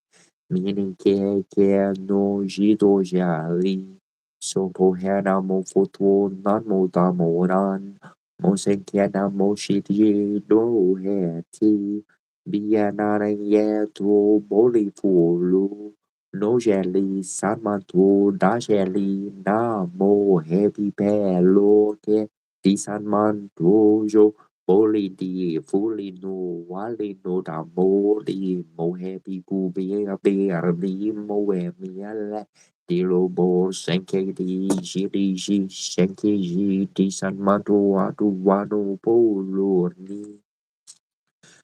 meaning ke no ji do jali so po hana mo foto nan mo da mo ran mo sen ke na mo shi ji do he ti bi na ye to boli fu No jelly, sanmanto, da jelly, na mo, heavy bello, che di sanmanto, jo, boli di, fully no, wali no, da moli, mo heavy gubi, a bear, di, mo, e miele, di lobo, senke di, jiri, ji, senke ji, di sanmanto, adu, wano, polo, ni.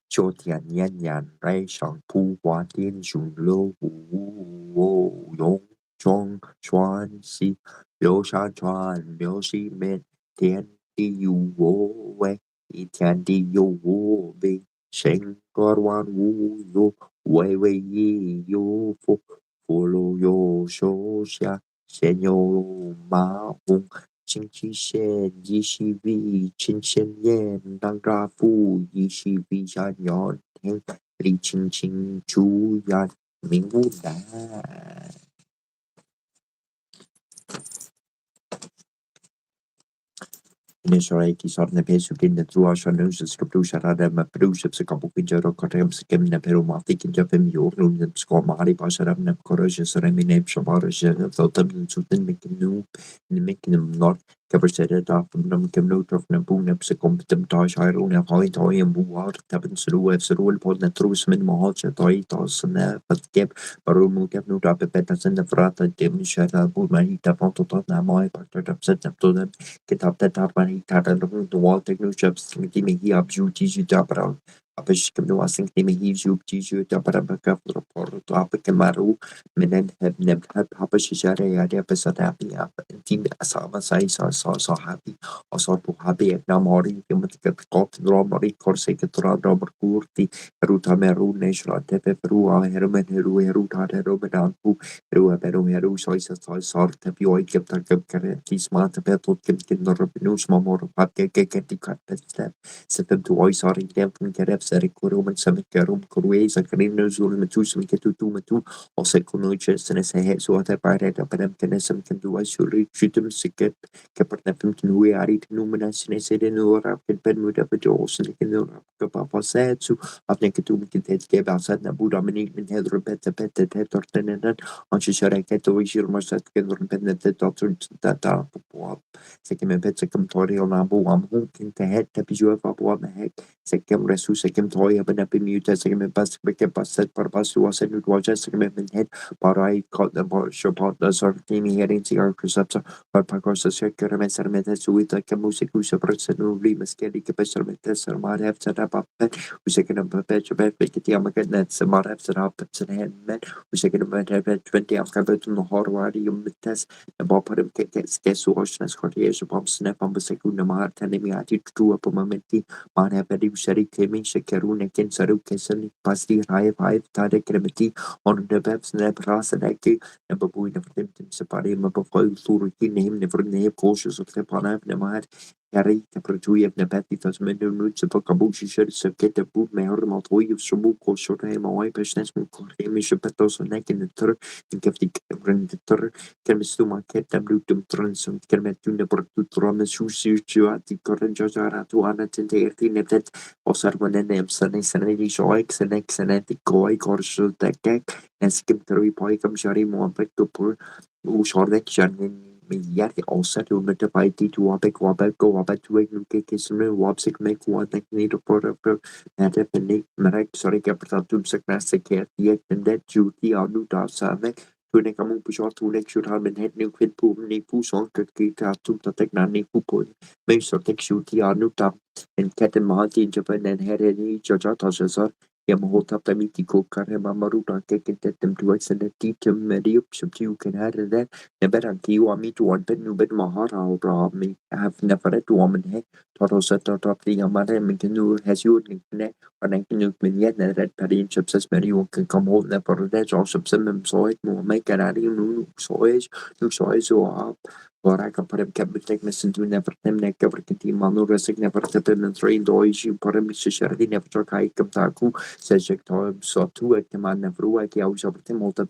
秋天炎炎，rei上蒲花点雄流，涌中川西，流山川，流西面，天地有我为，一天地有我为，神歌万物有，为亦有佛，佛路有手下，先有马红。星期线一西 V 亲线燕当家父一西 V 山羊天李青青出呀明无难。Initially, sorne pesu kinne tua shanus skaptu sharada ma produce skapu kinjaro kotem skemne peru mati kinjafem yornum skomari pasharam nem koroj seremine shabara jena thotam sutin mikinu nimekinum not kabersede da nam kemno of nem bune psikompetem da shairo ne hoi toi en buar taben sru sru pod na trus min mahacha toi tas ne patkep paru mu kemno da pepeta sen frata dem shara bu mani da ponto na mai pakta da set kitab tetapan hikatan the wall technologies kimi hi abju tiju dabra apesh kemno asing kimi hi ju tiju dabra baka rapor to apike maru menen heb apesh jare ya pesada api tim asama sai so happy also to happy na mori kemt ket kot dro mori korse ket dro kurti ruta meru neshra tepe peru a hermen heru ta heru bedan Heru soy sorte pioi kepta kepkare kisma tepe tot kem norpinus mamor pat ke tikat peste sepem tu oi sori dem kerep seri kurum semikerum kurwe sakrin zul metu semiketu tu metu o se kunoche sene se he so te pare da pedem kenesem kendu asuri chitum siket ke pernepim kinui ari numena sene se de nora pen muda bedo sene kenora ke papa setsu apne ketu miket ke basat na buda menik min hedro pete tortenen Anche şereketo işirmaşat kenurun pennette tatır tata puap sekem pet sekem tori ona bu am hunkin te het te pijua pa puap hek sekem resu Sikim Toy, but up in Muta, Sikim Bus, Set for Bus, who was sent to watch us, Sikim Head, but I caught the show partners or teamy heading to our Crusaps, but Pacos, the Circular Messermetas, with like a music who's a person who remascadi Capacermetas, or might have set up a pet, who's taken up a patch of bed, make it the Amakan, that's a might have set up pets and hand met, who's taken about 20 of Cabot in the horror, you test, and Bob put him guess wash, and Scottish bomb snap on the second Mar, telling me I did true up a moment. Mana Pedi Shari Kemi Shakarun Ken Saru Kesali Pasti Hive Tada Kremati on the Babs Nebras and Aki never going of them Sapari Mapafoy Suriki name never name cautious of the Pana Nemad Harry Tapratui of Nebati Tasmendo Nuts of Kabushi Shed Circuit the boot mayor Maltoy of Sabuko short him away Pesnes Hamish Petos and neck in the third and kept the Kevin the third Chemistuma Ket Tablutum Transom Kermetuna Portutrona Sushi Chuati Correjara to Anna Tintin Osarmanen Sanity Shoik Senex Koi Corshul Tekek and Skim Curry Poikam Shari Moabek to poor Ushorek Janin. Yet also to Metapaiti to Wabek Wabek go Wabek to Kismu Wabsik make one that need a product and Nick Marek sorry capital to Saknasik yet and that duty or Nuta Savek to Nekamu Pushot to lecture have been head new quid pool Nipu song could get to the technique Nipu make so take duty or Nuta and Katamati in Japan and had any Jajata Yamahota Pamiti Karema Maruta taken them to us and the teacher Mediup subdue can have that. Never until you want me to want new bit Mahara or me. I have never read woman head. Totosa Tot the Yamada Mikanu has you connect or I can yet that Paddy chips as many one can come home never that or some soy more make an idea new soys or or I can put him kept take listen to never them neck ever continue manu resig never tip him and train doys you put him shari never talk I come taku says so two at the man never work the hours of the multi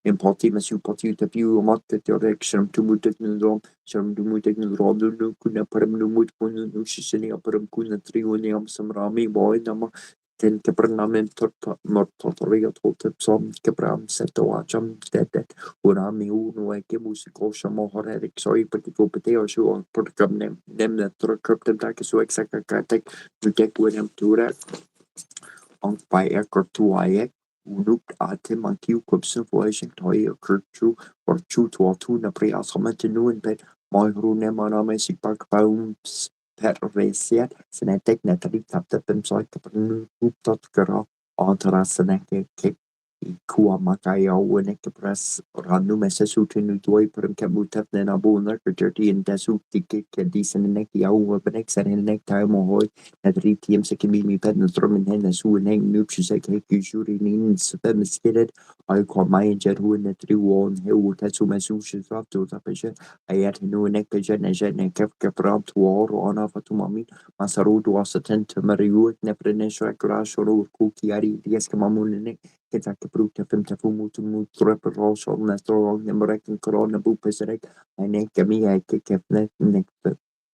impoti mas you poti the view mat the direction to move technology Sherm to move technology no kuna param no move kun no shishini param kuna trionium some rami boy nama ten kapernament mortoria tot som kapram seto acham that urami uno ke musico shamo horerik sorry partico peteo show program nem that cryptum tak so exact tek to take with him to that on by ekor to aye unuk atem akiu kopsen voyaging toy occurred true or true to all two na pre asomant nu in bed my rune mana me si pak paums per resiat senetek netari tapta pem soy kapnu tot kara antarasane ke Kua Makaya Winek Press Ranu Messu to New Doi Prum Kabutat then Abu Nurker dirty and Desu Ticket decent neck Yaw Benex and neck time ahoy at 3 p.m. second me pet and thrum in hand as who name noops you say usually means femiscated. I call my jet who in the 3 wall hill Tetsu Messu up to the patient. I had no neck jet and jet and kept around to war on off to mommy. Masaru was attend to Mariu, never in a crash or cookie, the Eskamamun Kentucky Bruta Femtafu to move Trepros or Nastro, Nemorek Corona Bupesrek, and Nekami, I kick a net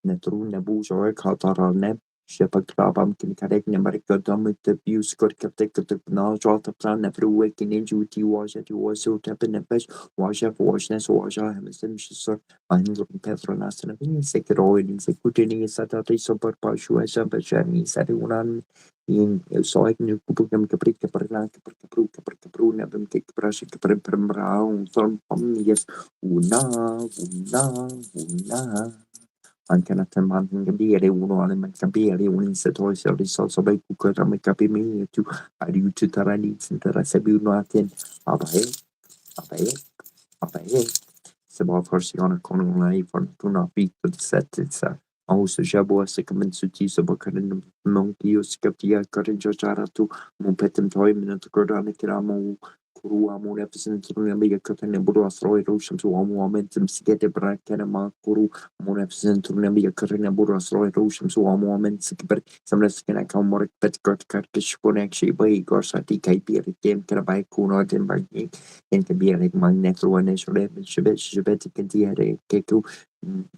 Netru Nabus or Katara Neb, Shepherd Crabam can correct Nemerica Domit the Buse got kept the knowledge of the plan every week in duty was that you was so tapping the best, wash up, washness, wash out, Hamilton, sir, and Petronas and second oil in Security Saturday Super Pashu as a Bashani, Saturn. In soy new kupukam kaprik kaprana kapru na bem kek prasik kapremrau from yes una anche te mancan capire uno alle man capire un settore se risorsa bei cucca me capimi tu aiuto tarani interesse più no atten vabbè se va forse con una fortuna piccola set also jabo se come su ti so bakarin non io scapia coraggio tu mon petem toy minute gordane kiramo kuru amu nefsin tunu amiga katane buru asroi rosham tu amu momentum sigete brakana ma kuru amu nefsin tunu amiga katane buru asroi rosham tu amu moment sikber samlas kana kam morik pet got karkish connection bai gorsati kai pir game kana bai kuno den bai en kabir magnet ruane shbet kantiere keku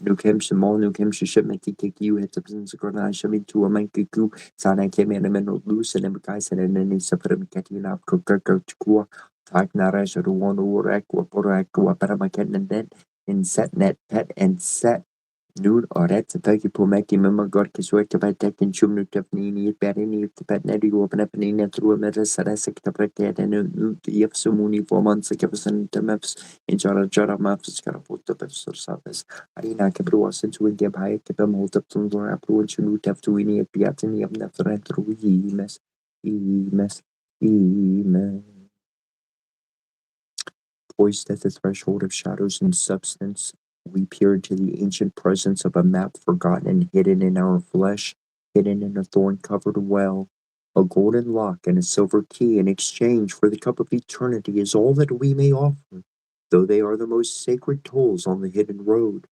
Nuk hemse mal nuk hemse shipment kiku het op zijn corona shamin to man kiku sana keme na men loose en bekai sana neni sapram katina kokko tak nara sharu one urek wa porak wa para maken and then in set net pet and set Nur orätsäpäki pumäki memagorki suottapätäkin sumnutavniini pärini yhtäpätnäri juopnäpäniinä truomerasarasektapäkäden jefsumuni vomansakevasantämäps injarajaramaps karapuuttapävsorsaapes arina kebruasen suintia päikkepä muutaptun rapruun sunutavtuini piatini abnafrentruimes imes. Poised at the threshold of shadows and substance, we peer into the ancient presence of a map forgotten and hidden in our flesh, hidden in a thorn-covered well. A golden lock and a silver key in exchange for the cup of eternity is all that we may offer, though they are the most sacred tolls on the hidden road.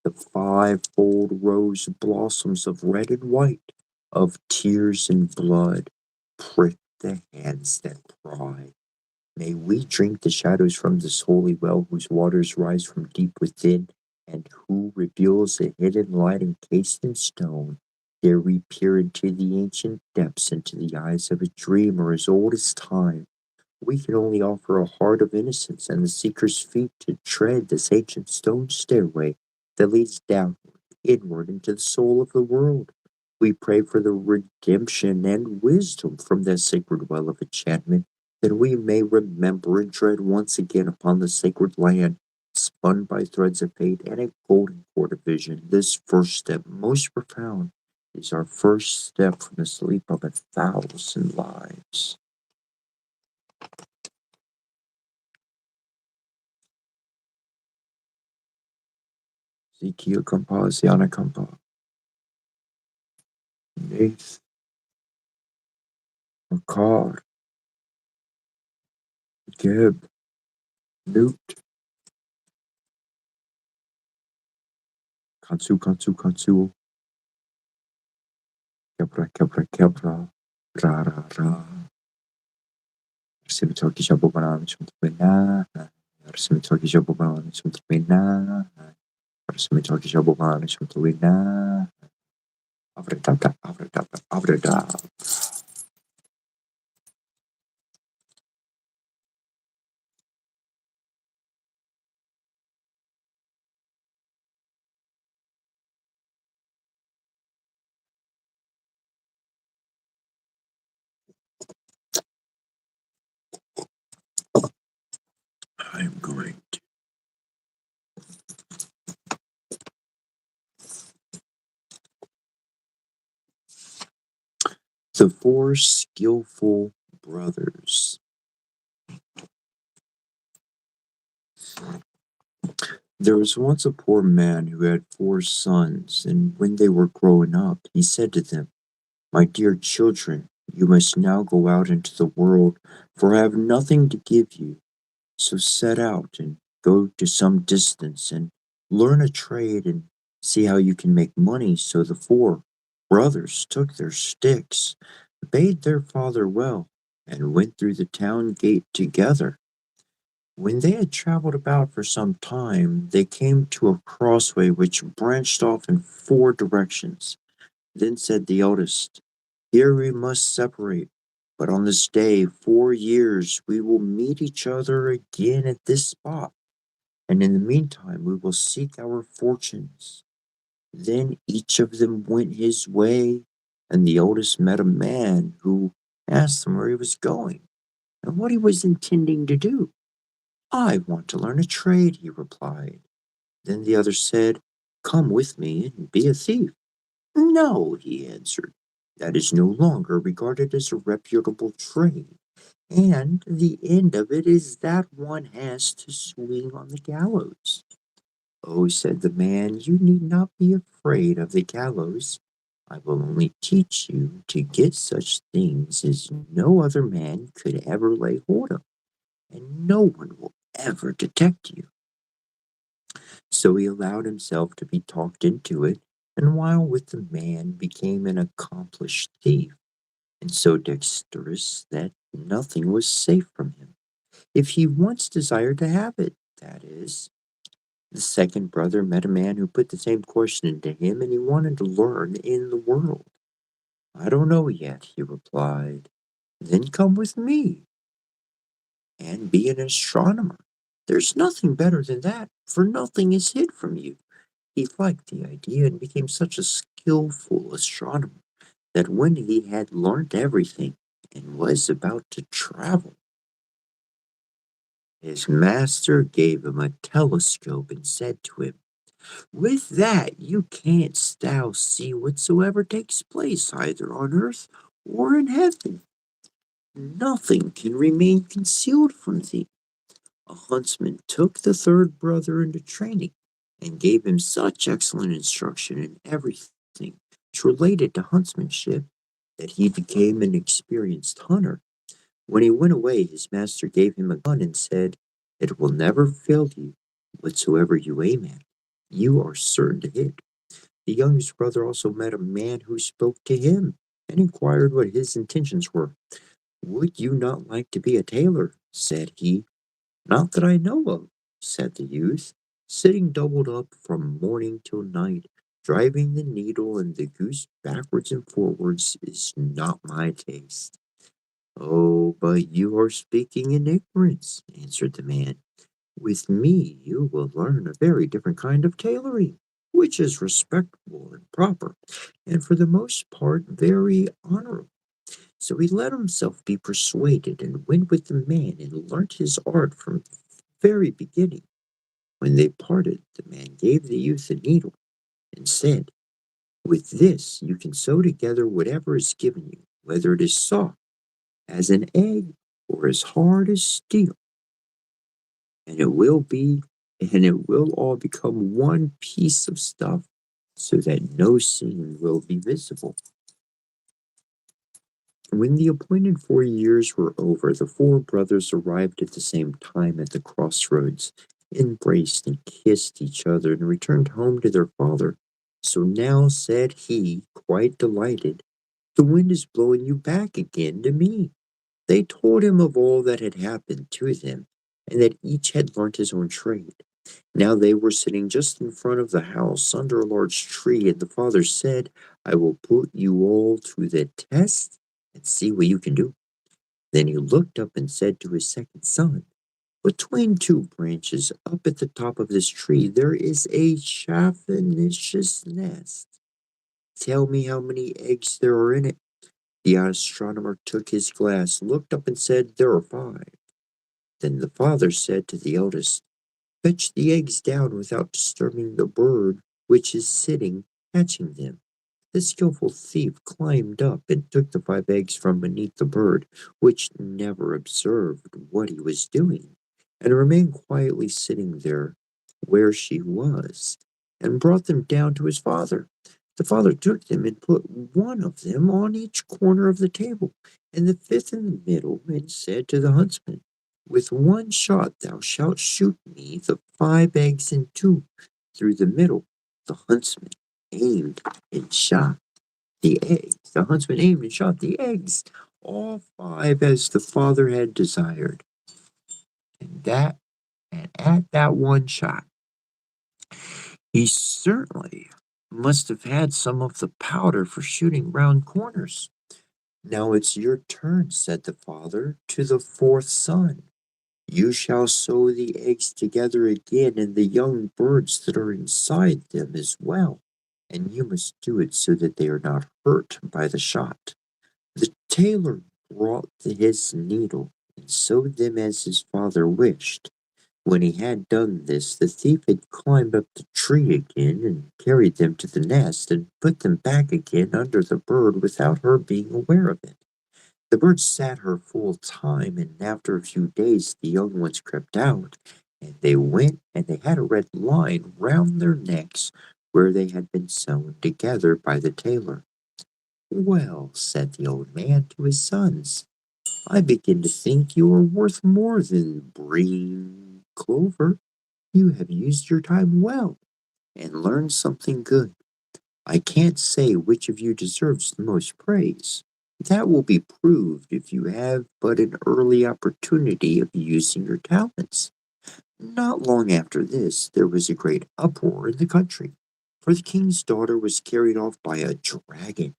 The five-fold rose blossoms of red and white, of tears and blood, prick the hands that pry. May we drink the shadows from this holy well whose waters rise from deep within, and who reveals a hidden light encased in stone. Dare we peer into the ancient depths, into the eyes of a dreamer as old as time. We can only offer a heart of innocence and the seeker's feet to tread this ancient stone stairway that leads downward, inward into the soul of the world. We pray for the redemption and wisdom from that sacred well of enchantment, that we may remember and tread once again upon the sacred land, spun by threads of fate and a golden cord of vision. This first step, most profound, is our first step from the sleep of 1,000 lives. Ezekiel Kampa, Ziana Kampa. Nath, Makar, Geb, Newt, Kansu, Kebra, Ra. Arsimitolki Shabobaran, Shumtwina, Arsimitolki Shabobaran, Shumtwina, Arsimitolki Shabobaran, Shumtwina, Avreda. I'm going to. The Four Skillful Brothers. There was once a poor man who had 4 sons, and when they were growing up, he said to them, "My dear children, you must now go out into the world, for I have nothing to give you. So set out and go to some distance and learn a trade and see how you can make money." So the 4 brothers took their sticks, bade their father well, and went through the town gate together. When they had traveled about for some time, they came to a crossway which branched off in 4 directions. Then said the eldest, "Here we must separate, but on this day, 4 years, we will meet each other again at this spot, and in the meantime we will seek our fortunes." Then each of them went his way, and the eldest met a man who asked him where he was going and what he was intending to do. "I want to learn a trade," he replied. Then the other said, "Come with me and be a thief." "No," he answered, "that is no longer regarded as a reputable trade, and the end of it is that one has to swing on the gallows." "Oh," said the man, "you need not be afraid of the gallows. I will only teach you to get such things as no other man could ever lay hold of, and no one will ever detect you." So he allowed himself to be talked into it, and while with the man became an accomplished thief, and so dexterous that nothing was safe from him, if he once desired to have it, that is. The second brother met a man who put the same question to him, and he wanted to learn in the world. "I don't know yet," he replied. "Then come with me and be an astronomer. There's nothing better than that, for nothing is hid from you. He liked the idea and became such a skillful astronomer that when he had learned everything and was about to travel, his master gave him a telescope and said to him, "With that you canst thou see whatsoever takes place either on earth or in heaven. Nothing can remain concealed from thee." A huntsman took the third brother into training and gave him such excellent instruction in everything which related to huntsmanship that he became an experienced hunter. When he went away, his master gave him a gun and said, "It will never fail you. Whatsoever you aim at, you are certain to hit." The youngest brother also met a man who spoke to him and inquired what his intentions were. "Would you not like to be a tailor?" said he. "Not that I know of," said the youth. "Sitting doubled up from morning till night, driving the needle and the goose backwards and forwards, is not my taste." "Oh, but you are speaking in ignorance," answered the man. "With me you will learn a very different kind of tailoring, which is respectable and proper, and for the most part very honorable." So he let himself be persuaded and went with the man and learnt his art from the very beginning. When they parted, the man gave the youth a needle and said, "With this you can sew together whatever is given you, whether it is soft as an egg or as hard as steel, and it will all become one piece of stuff so that no seam will be visible." When the appointed 4 years were over, the four brothers arrived at the same time at the crossroads, embraced and kissed each other, and returned home to their father. "So now," said he, quite delighted, "the wind is blowing you back again to me." They told him of all that had happened to them, and that each had learnt his own trade. Now they were sitting just in front of the house under a large tree, and the father said, "I will put you all to the test and see what you can do." Then he looked up and said to his second son, "Between two branches up at the top of this tree there is a chaffinch's nest. Tell me how many eggs there are in it." The astronomer took his glass, looked up, and said, "There are 5." Then the father said to the eldest, "Fetch the eggs down without disturbing the bird which is sitting hatching them." The skilful thief climbed up and took the 5 eggs from beneath the bird, which never observed what he was doing, and remained quietly sitting there where she was, and brought them down to his father. The father took them and put one of them on each corner of the table, and the fifth in the middle, and said to the huntsman, "With one shot thou shalt shoot me the 5 eggs in two through the middle." The huntsman aimed and shot the eggs. The huntsman aimed and shot the eggs, all 5 as the father had desired. And at that one shot, he certainly must have had some of the powder for shooting round corners. "Now it's your turn," said the father to the fourth son. "You shall sew the eggs together again and the young birds that are inside them as well, and you must do it so that they are not hurt by the shot." The tailor brought his needle and sewed them as his father wished. When he had done this, the thief had climbed up the tree again and carried them to the nest and put them back again under the bird without her being aware of it. The bird sat her full time, and after a few days the young ones crept out, and they went and they had a red line round their necks where they had been sewn together by the tailor. "Well," said the old man to his sons, "I begin to think you are worth more than green clover. You have used your time well, and learned something good. I can't say which of you deserves the most praise. That will be proved if you have but an early opportunity of using your talents." Not long after this, there was a great uproar in the country, for the king's daughter was carried off by a dragon.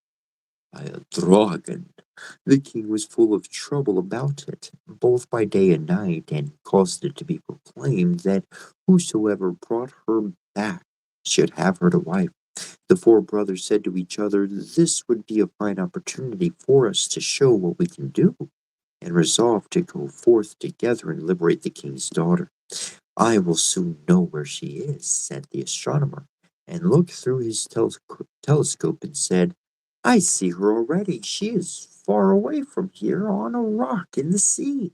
The king was full of trouble about it, both by day and night, and caused it to be proclaimed that whosoever brought her back should have her to wife. The four brothers said to each other, "This would be a fine opportunity for us to show what we can do," and resolved to go forth together and liberate the king's daughter. "I will soon know where she is," said the astronomer, and looked through his telescope and said, "I see her already. She is far away from here on a rock in the sea,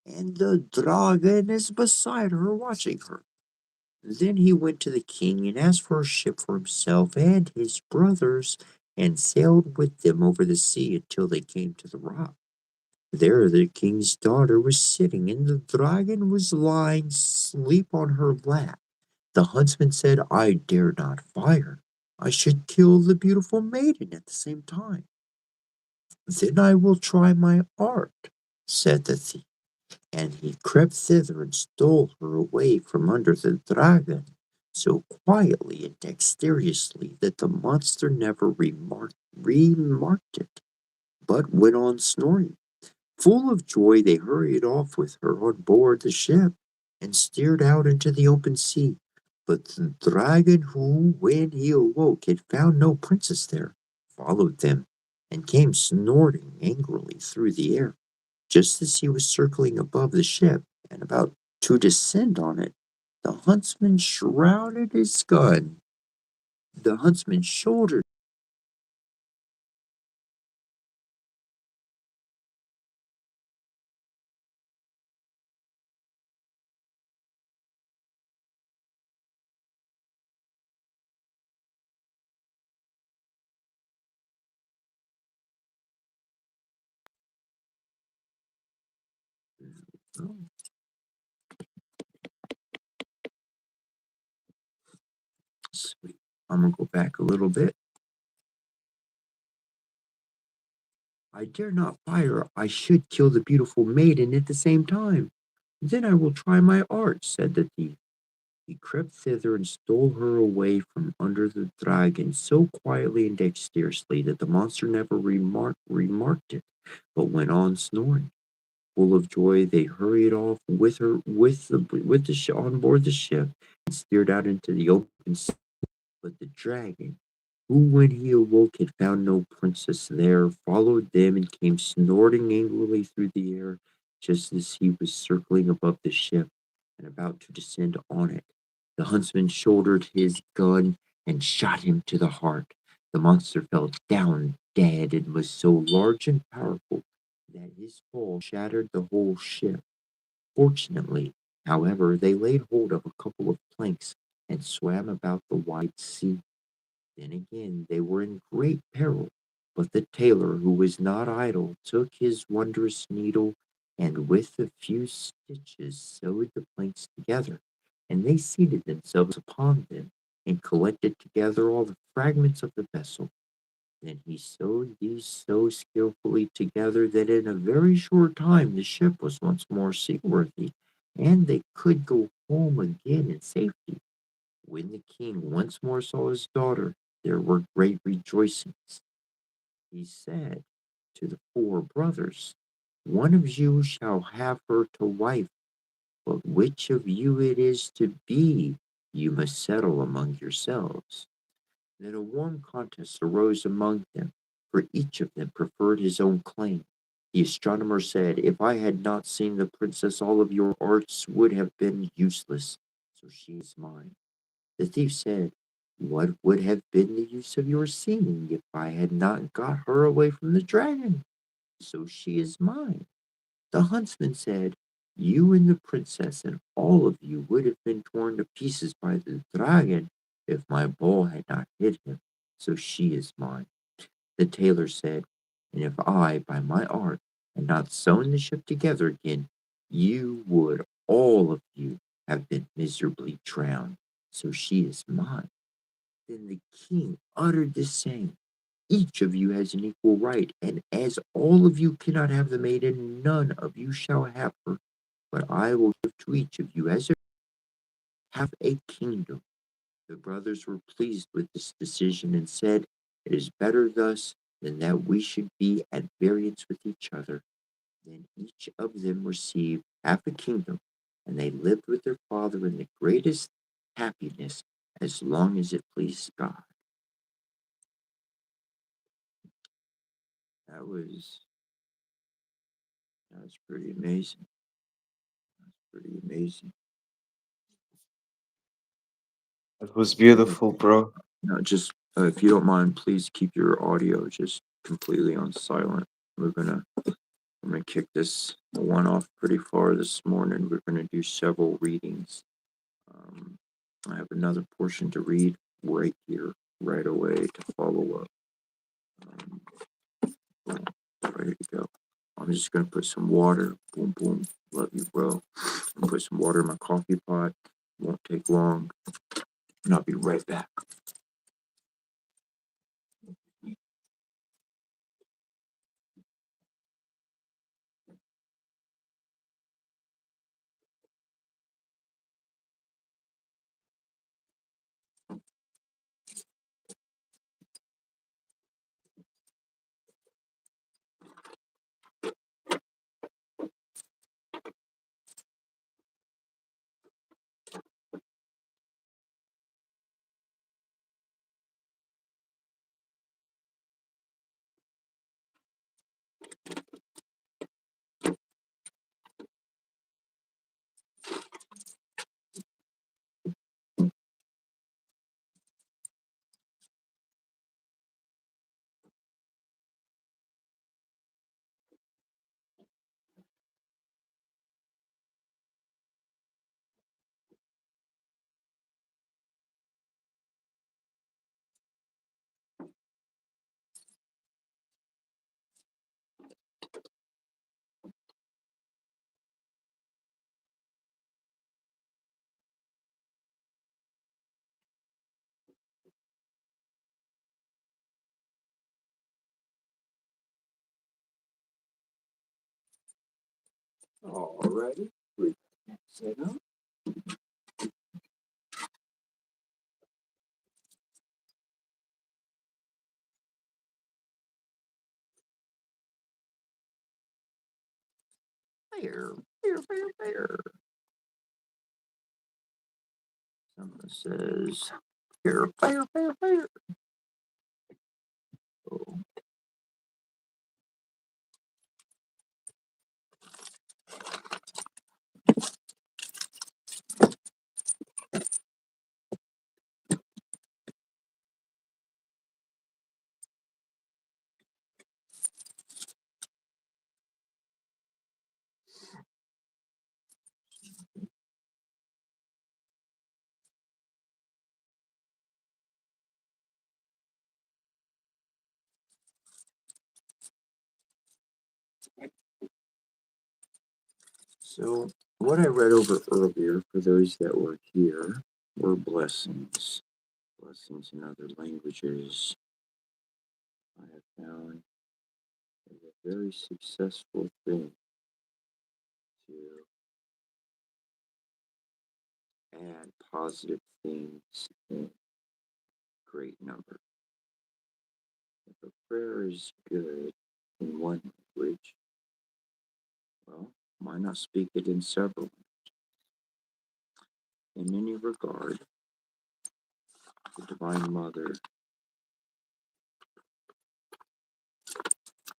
and the dragon is beside her watching her." Then he went to the king and asked for a ship for himself and his brothers, and sailed with them over the sea until they came to the rock. There the king's daughter was sitting, and the dragon was lying asleep on her lap. The huntsman said, "I dare not fire. I should kill the beautiful maiden at the same time." "Then I will try my art," said the thief, and he crept thither and stole her away from under the dragon, so quietly and dexterously that the monster never remarked it, but went on snoring. Full of joy, they hurried off with her on board the ship and steered out into the open sea. But the dragon, who, when he awoke, had found no princess there, followed them and came snorting angrily through the air. Just as he was circling above the ship and about to descend on it, the huntsman shrouded his gun. The huntsman shouldered. Oh, sweet. I'm gonna go back a little bit. "I dare not fire. I should kill the beautiful maiden at the same time. Then I will try my art," said the thief. He crept thither and stole her away from under the dragon so quietly and dexterously that the monster never remarked it, but went on snoring. Full of joy, they hurried off with her on board the ship and steered out into the open sea. But the dragon, who when he awoke had found no princess there, followed them and came snorting angrily through the air just as he was circling above the ship and about to descend on it. The huntsman shouldered his gun and shot him to the heart. The monster fell down dead and was so large and powerful that his fall shattered the whole ship. Fortunately, however, they laid hold of a couple of planks and swam about the wide sea. Then again they were in great peril, but the tailor, who was not idle, took his wondrous needle, and with a few stitches sewed the planks together, and they seated themselves upon them, and collected together all the fragments of the vessel. Then he sewed these so skillfully together that in a very short time the ship was once more seaworthy, and they could go home again in safety. When the king once more saw his daughter, there were great rejoicings. He said to the four brothers, "One of you shall have her to wife, but which of you it is to be, you must settle among yourselves." Then a warm contest arose among them, for each of them preferred his own claim. The astronomer said, "If I had not seen the princess, all of your arts would have been useless, so she is mine." The thief said, "What would have been the use of your singing if I had not got her away from the dragon? So she is mine." The huntsman said, "You and the princess and all of you would have been torn to pieces by the dragon if my ball had not hit him. So she is mine." The tailor said, "And if I, by my art, had not sewn the ship together again, you would all of you have been miserably drowned. So she is mine." Then the king uttered this saying, "Each of you has an equal right, and as all of you cannot have the maiden, none of you shall have her. But I will give to each of you as a half a kingdom." The brothers were pleased with this decision and said, "It is better thus than that we should be at variance with each other." Then each of them received half a kingdom, and they lived with their father in the greatest happiness as long as it pleased God. That was pretty amazing. Pretty amazing. It was beautiful, bro. Now, just if you don't mind, please keep your audio just completely on silent. I'm gonna kick this one off pretty far this morning. We're gonna do several readings. I have another portion to read right here, right away to follow up. Ready to go. I'm just gonna put some water. Boom, boom. Love you, bro. I'm gonna put some water in my coffee pot. Won't take long, and I'll be right back. Alrighty, set up. Fire, fire, fire, fire. Someone says, fire, fire, fire, fire. Oh. So, what I read over earlier, for those that were here, were blessings. Blessings in other languages, I have found, is a very successful thing to add positive things in great number. If a prayer is good in one language, well, why not speak it in several? In any regard, the Divine Mother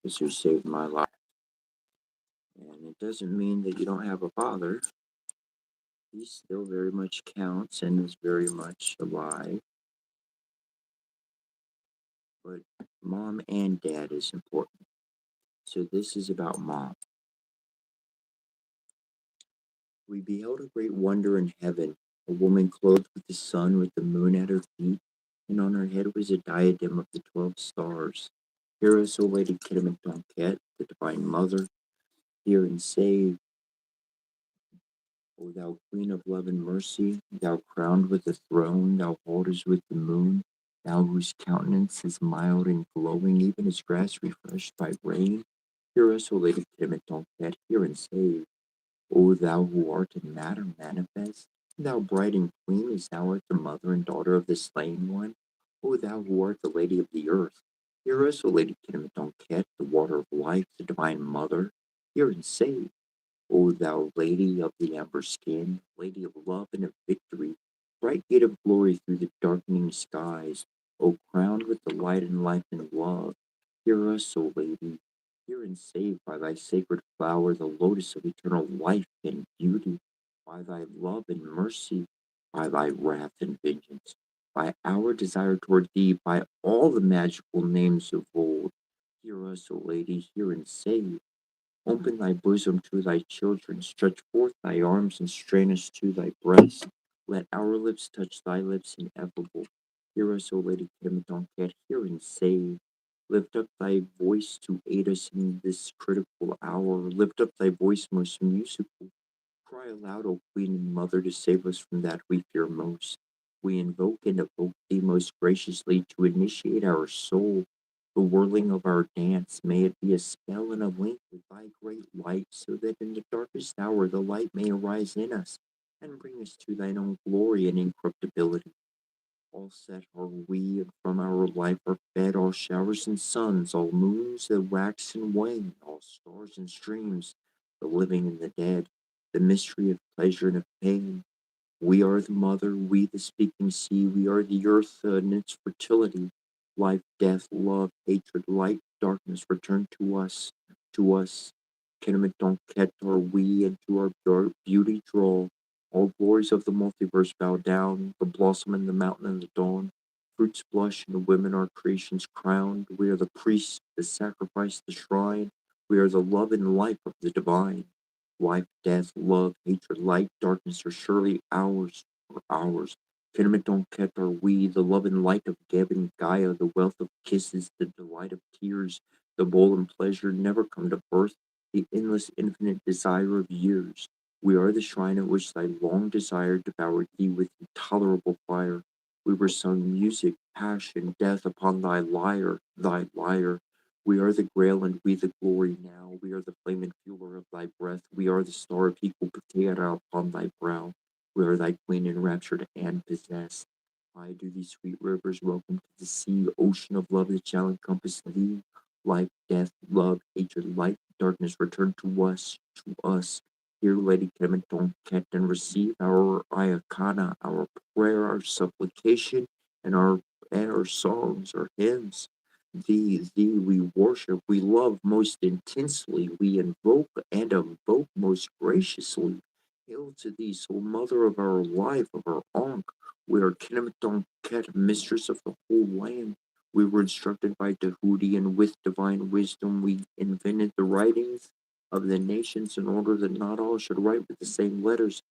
is who saved my life. And it doesn't mean that you don't have a father. He still very much counts and is very much alive. But mom and dad is important. So this is about mom. We beheld a great wonder in heaven, a woman clothed with the sun, with the moon at her feet, and on her head was a diadem of the 12 stars. Hear us, O Lady Kidderminster Tonquet, the Divine Mother. Hear and save, O thou Queen of love and mercy, thou crowned with the throne, thou holdest with the moon, thou whose countenance is mild and glowing, even as grass refreshed by rain. Hear us, O Lady Kidderminster Tonquet, hear and save. O thou who art in matter manifest, thou bright and queen, as thou art the mother and daughter of the slain one, O thou who art the lady of the earth, hear us, O Lady Kidderminster Tonquet, the water of life, the divine mother, hear and save. O thou lady of the amber skin, lady of love and of victory, bright gate of glory through the darkening skies, O crowned with the light and life and love, hear us, O Lady, hear and save by thy sacred flower the lotus of eternal life and beauty, by thy love and mercy, by thy wrath and vengeance, by our desire toward thee, by all the magical names of old. Hear us, O Lady, hear and save. Open thy bosom to thy children, stretch forth thy arms and strain us to thy breast. Let our lips touch thy lips ineffable. Hear us, O Lady Kidamatonket, hear and save. Lift up thy voice to aid us in this critical hour. Lift up thy voice most musical. Cry aloud, O Queen and Mother, to save us from that we fear most. We invoke and evoke thee most graciously to initiate our soul. The whirling of our dance, may it be a spell and a link with thy great light, so that in the darkest hour the light may arise in us and bring us to thine own glory and incorruptibility. All set are we, and from our life are fed all showers and suns, all moons that wax and wane, all stars and streams, the living and the dead, the mystery of pleasure and of pain. We are the mother, we the speaking sea, we are the earth and its fertility. Life, death, love, hatred, light, darkness, return to us, to us. Kennemet are we, and to our beauty draw. All glories of the multiverse bow down, the blossom and the mountain and the dawn. Fruits blush, and the women are creation's crowned. We are the priest, the sacrifice, the shrine. We are the love and life of the divine. Life, death, love, hatred, light, darkness are surely ours, or ours. Kennemet are we, the love and light of Geb and Gaia, the wealth of kisses, the delight of tears, the bowl and pleasure never come to birth, the endless infinite desire of years. We are the shrine at which thy long desire devoured thee with intolerable fire. We were sung music, passion, death upon thy lyre, thy lyre. We are the grail and we the glory now. We are the flame and fueler of thy breath. We are the star of equal Ptera upon thy brow. We are thy queen enraptured and possessed. I do these sweet rivers welcome to the sea, ocean of love that shall encompass thee. Life, death, love, hatred, light, darkness, return to us, to us. Here, Lady Clementonket, and receive our ayakana, our prayer, our supplication, and our songs, our hymns. Thee we worship, we love most intensely, we invoke and invoke most graciously. Hail to thee, sole mother of our life, of our Ankh. We are Kennemetonket, mistress of the whole land. We were instructed by Tahuti, and with divine wisdom we invented the writings of the nations in order that not all should write with the same letters.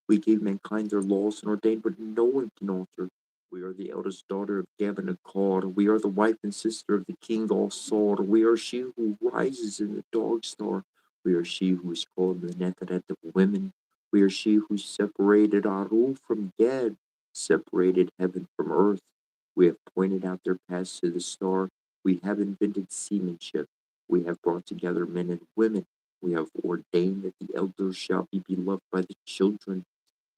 We gave mankind their laws and ordained what no one can alter. We are the eldest daughter of Gavin Akkad. We are the wife and sister of the king Alsor. We are she who rises in the dog star. We are she who is called the Netaret of women. We are she who separated Aru from Gad, separated heaven from earth. We have pointed out their paths to the star. We have invented seamanship. We have brought together men and women. We have ordained that the elders shall be beloved by the children.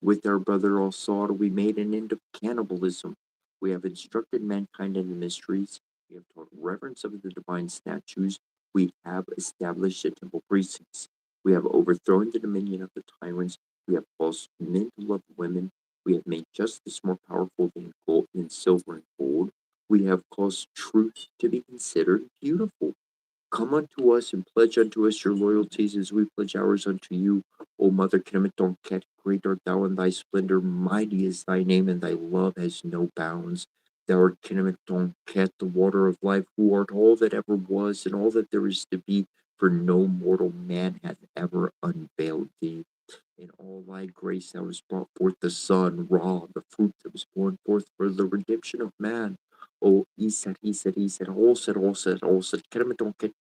With our brother Alsar, we made an end of cannibalism. We have instructed mankind in the mysteries. We have taught reverence of the divine statues. We have established the temple precincts. We have overthrown the dominion of the tyrants. We have caused men to love women. We have made justice more powerful than gold, than silver and gold. We have caused truth to be considered beautiful. Come unto us and pledge unto us your loyalties as we pledge ours unto you. O Mother Kenemetonket, great art thou in thy splendor, mighty is thy name, and thy love has no bounds. Thou art Kenemetonket, the water of life, who art all that ever was and all that there is to be, for no mortal man hath ever unveiled thee. In all thy grace thou hast brought forth the Son, Ra, the fruit that was born forth for the redemption of man. O Isar, all said, Keremitonket.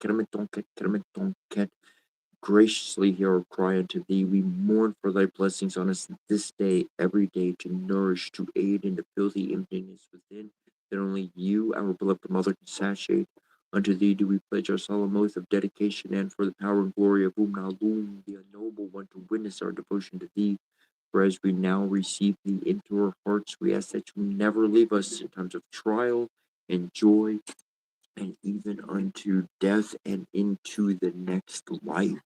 Graciously hear our cry unto thee. We mourn for thy blessings on us this day, every day, to nourish, to aid, and to fill the emptiness within that only you, our beloved Mother, can satiate. Unto thee do we pledge our solemn oath of dedication, and for the power and glory of Umnalum, the unknowable one, to witness our devotion to thee. For as we now receive thee into our hearts, we ask that you never leave us in times of trial and joy, and even unto death and into the next life.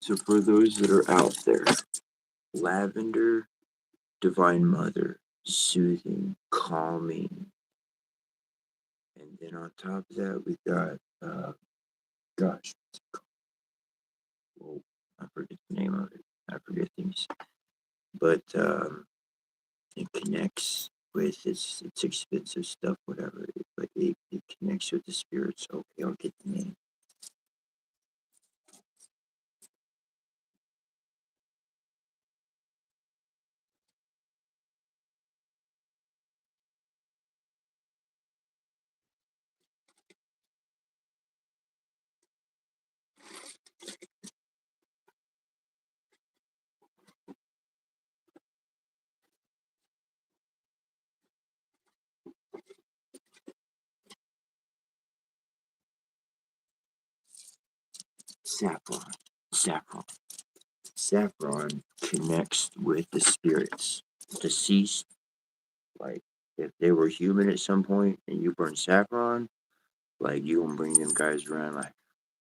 So for those that are out there, lavender, Divine Mother, soothing, calming, and then on top of that we got gosh, well, I forget the name of it. I forget things, but it connects with it's expensive stuff, whatever. But it connects with the spirits. Okay, I'll get the name. Saffron. Saffron. Saffron connects with the spirits, deceased. Like if they were human at some point and you burn saffron, like you gonna bring them guys around like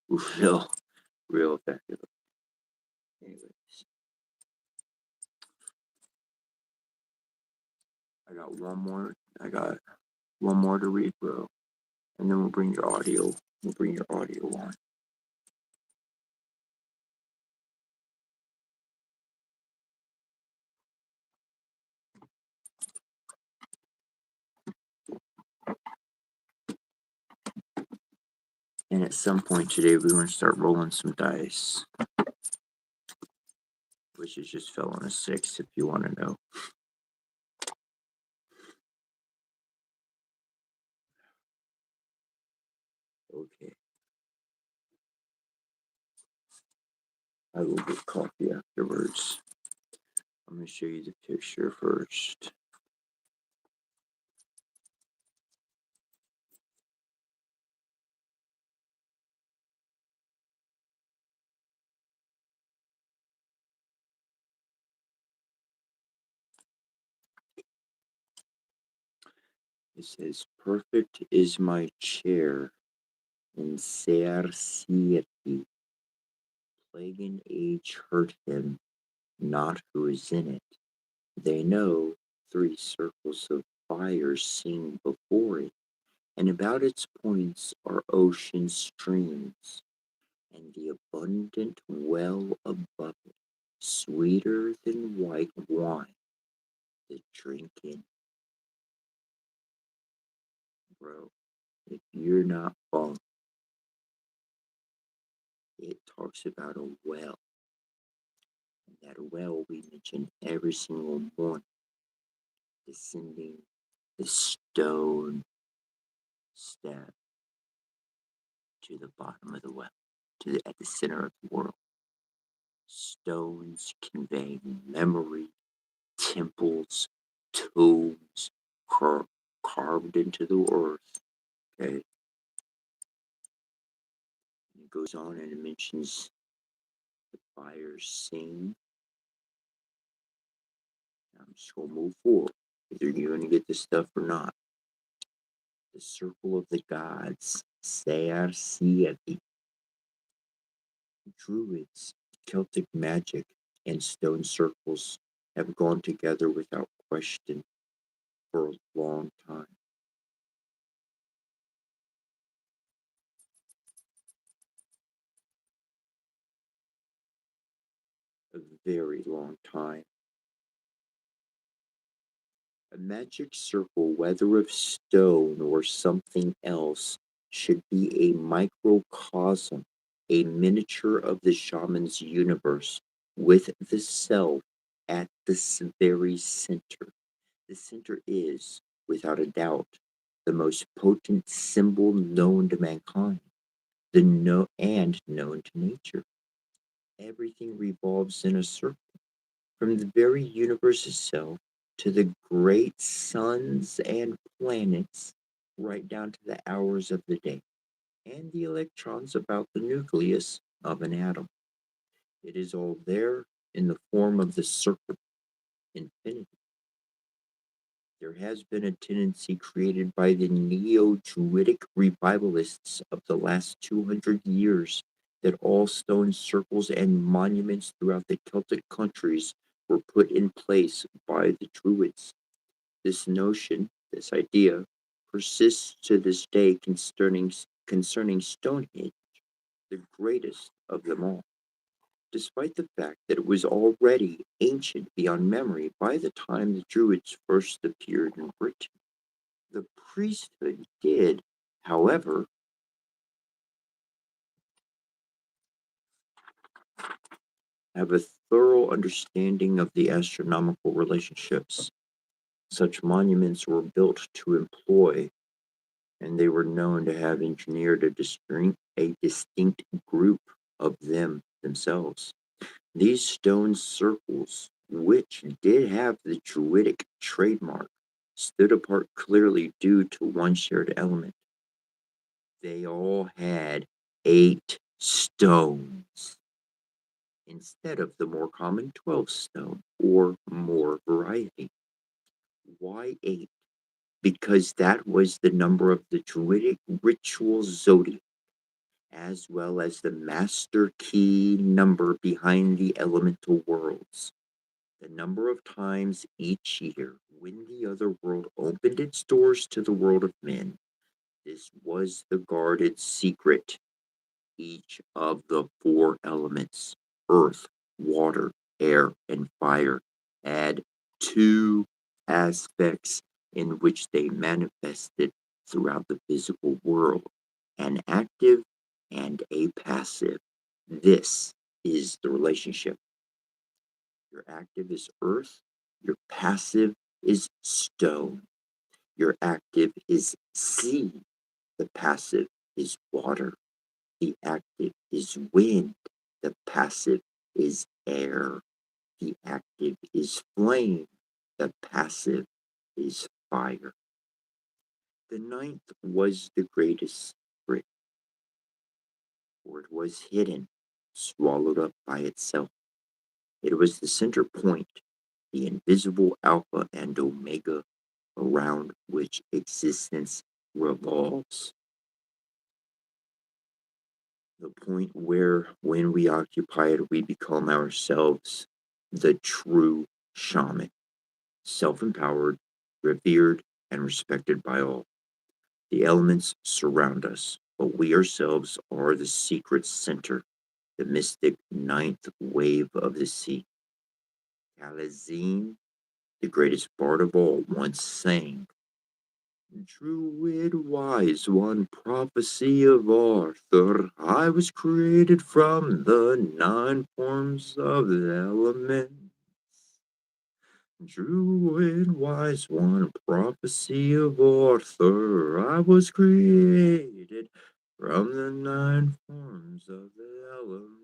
real effective. Anyways, I got one more. I got one more to read, bro, and then we'll bring your audio. We'll bring your audio on. And at some point today, we're going to start rolling some dice, which is just fell on a 6 if you want to know. Okay. I will get coffee afterwards. I'm going to show you the picture first. It says, perfect is my chair in scarcity. Plague and age hurt him, not who is in it. They know 3 circles of fire sing before it, and about its points are ocean streams, and the abundant well above it, sweeter than white wine, the drinking. bro. If you're not following, it talks about a well. And that well we mention every single morning, descending the stone step to the bottom of the well, at the center of the world. Stones conveying memory, temples, tombs carved into the earth. Okay, and it goes on and it mentions the fires sing. I'm just gonna move forward. Either you're gonna get this stuff or not. The circle of the gods, Searsiati, druids, Celtic magic, and stone circles have gone together without question for a long time. A very long time. A magic circle, whether of stone or something else, should be a microcosm, a miniature of the shaman's universe, with the self at the very center. The center is, without a doubt, the most potent symbol known to mankind, known to nature. Everything revolves in a circle, from the very universe itself to the great suns and planets, right down to the hours of the day, and the electrons about the nucleus of an atom. It is all there in the form of the circle, infinity. There has been a tendency created by the neo-Druidic revivalists of the last 200 years that all stone circles and monuments throughout the Celtic countries were put in place by the Druids. This notion, this idea, persists to this day concerning Stonehenge, the greatest of them all, despite the fact that it was already ancient beyond memory by the time the Druids first appeared in Britain. The priesthood did, however, have a thorough understanding of the astronomical relationships. Such monuments were built to employ, and they were known to have engineered a distinct group of them themselves. These stone circles, which did have the Druidic trademark, stood apart clearly due to one shared element. They all had 8 stones instead of the more common 12 stone or more variety. Why 8? Because that was the number of the Druidic ritual zodiac, as well as the master key number behind the elemental worlds. The number of times each year when the other world opened its doors to the world of men. This was the guarded secret. Each of the 4 elements, earth, water, air, and fire, had 2 aspects in which they manifested throughout the physical world, an active and a passive. This is the relationship. Your active is earth, your passive is stone. Your active is sea, the passive is water. The active is wind, the passive is air. The active is flame, the passive is fire. The ninth was the greatest secret, for it was hidden, swallowed up by itself. It was the center point, the invisible alpha and omega around which existence revolves. The point where, when we occupy it, we become ourselves the true shaman, self empowered, revered, and respected by all. The elements surround us, but we ourselves are the secret center, the mystic ninth wave of the sea. Kalazine, the greatest bard of all, once sang, Druid wise one, prophecy of Arthur. I was created from the 9 forms of the elements. Druid wise one, prophecy of Arthur. I was created from the 9 forms of the elements.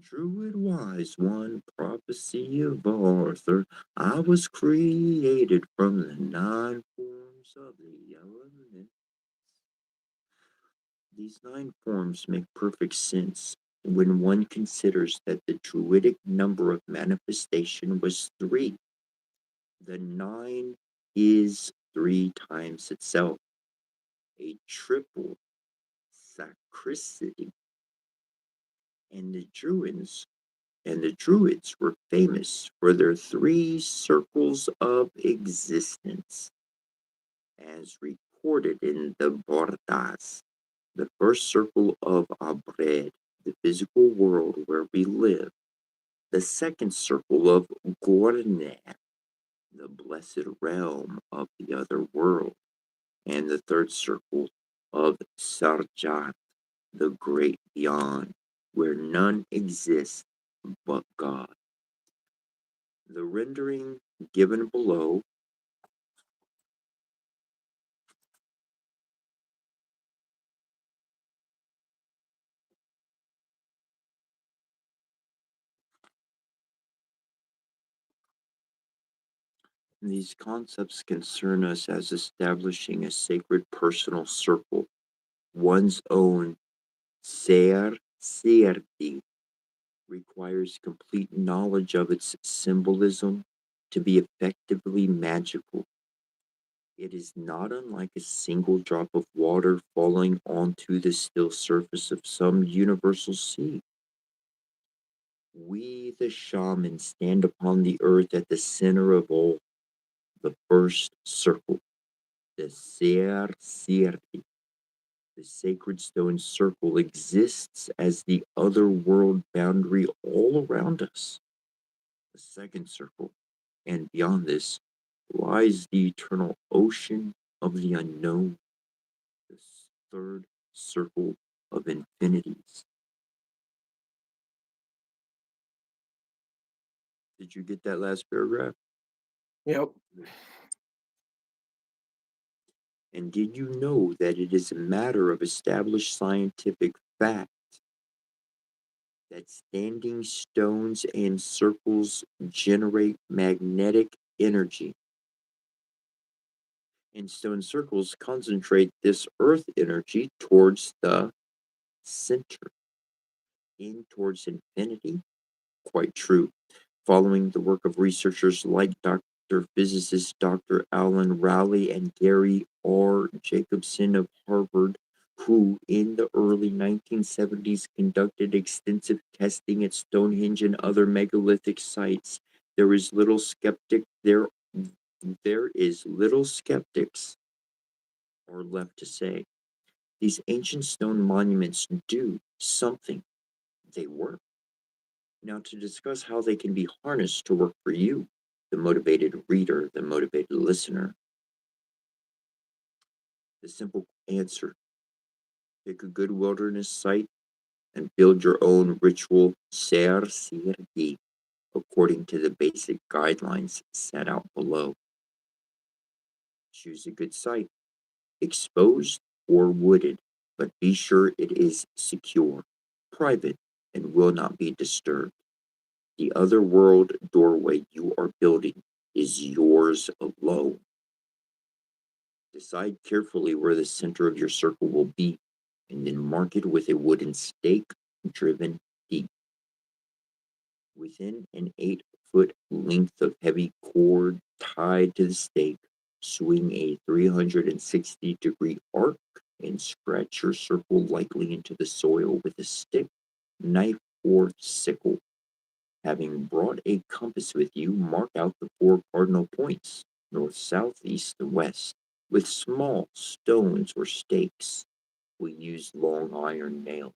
Druid wise one, prophecy of Arthur. I was created from the 9 forms of the elements. These 9 forms make perfect sense when one considers that the Druidic number of manifestation was 3. The 9 is 3 times itself, a triple sacristy, and the Druids were famous for their 3 circles of existence, as recorded in the Bordas. The first circle of Abred, the physical world where we live. The second circle of Gornet, the blessed realm of the other world. And the third circle of Sarjat, the great beyond, where none exists but God. The rendering given below these concepts concern us as establishing a sacred personal circle, one's own ser sierti, requires complete knowledge of its symbolism to be effectively magical. It is not unlike a single drop of water falling onto the still surface of some universal sea. We, the shamans, stand upon the earth at the center of all, the first circle, the Ser Sirti. The sacred stone circle exists as the other world boundary all around us. The second circle, and beyond this, lies the eternal ocean of the unknown, the third circle of infinities. Did you get that last paragraph? Yep. And did you know that it is a matter of established scientific fact that standing stones and circles generate magnetic energy? And stone circles concentrate this earth energy towards the center, in towards infinity? Quite true. Following the work of researchers like Dr. physicist Dr. Alan Rowley and Gary R. Jacobson of Harvard, who in the early 1970s conducted extensive testing at Stonehenge and other megalithic sites, there is little skeptic there is little skeptics are left to say. These ancient stone monuments do something. They work. Now, to discuss how they can be harnessed to work for you, the motivated reader, the motivated listener, the simple answer: pick a good wilderness site and build your own ritual ser sirgi according to the basic guidelines set out below. Choose a good site, exposed or wooded, but be sure it is secure, private, and will not be disturbed. The other world doorway you are building is yours alone. Decide carefully where the center of your circle will be, and then mark it with a wooden stake driven deep. Within an 8-foot length of heavy cord tied to the stake, swing a 360-degree arc and scratch your circle lightly into the soil with a stick, knife, or sickle. Having brought a compass with you, mark out the 4 cardinal points, north, south, east, and west, with small stones or stakes. We use long iron nails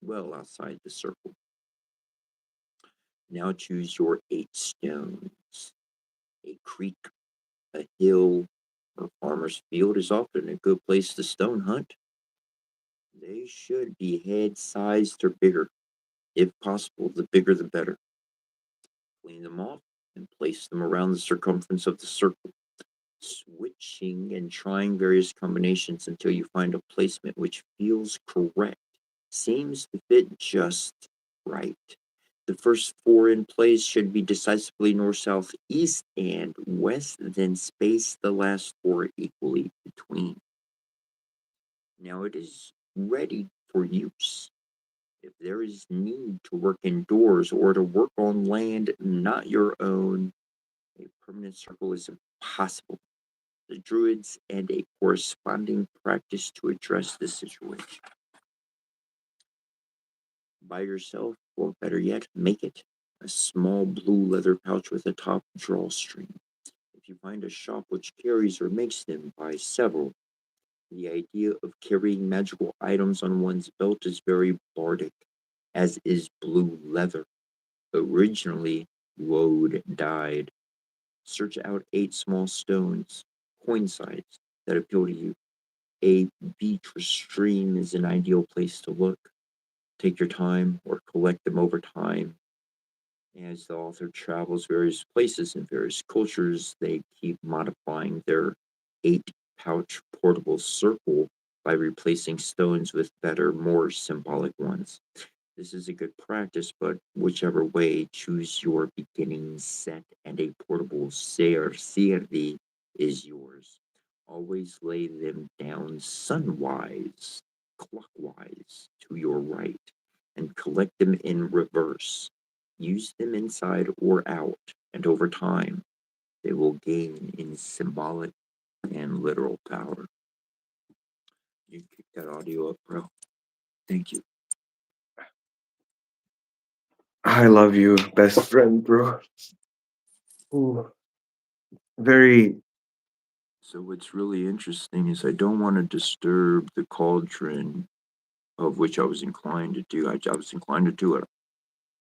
well outside the circle. Now choose your 8 stones: a creek, a hill, or farmer's field is often a good place to stone hunt. They should be head sized or bigger. If possible, the bigger the better. Clean them off and place them around the circumference of the circle, switching and trying various combinations until you find a placement which feels correct, seems to fit just right. The first four in place should be decisively north, south, east, and west, then space the last four equally between. Now it is ready for use. If there is need to work indoors or to work on land not your own, a permanent circle is impossible. The Druids and a corresponding practice to address this situation. By yourself, or better yet, make it a small blue leather pouch with a top drawstring. If you find a shop which carries or makes them, buy several. The idea of carrying magical items on one's belt is very bardic, as is blue leather. Originally, woad dyed. Search out 8 small stones, coin size, that appeal to you. A beach or stream is an ideal place to look. Take your time or collect them over time. As the author travels various places and various cultures, they keep modifying their 8-pouch portable circle by replacing stones with better, more symbolic ones. This is a good practice, but whichever way, choose your beginning set and a portable sierdi is yours. Always lay them down sunwise, clockwise to your right, and collect them in reverse. Use them inside or out, and over time, they will gain in symbolic and literal power. You can kick that audio up, bro. Thank you. I love you, best friend, bro. Ooh. Very. So what's really interesting is I don't want to disturb the cauldron of which I was inclined to do. I was inclined to do it.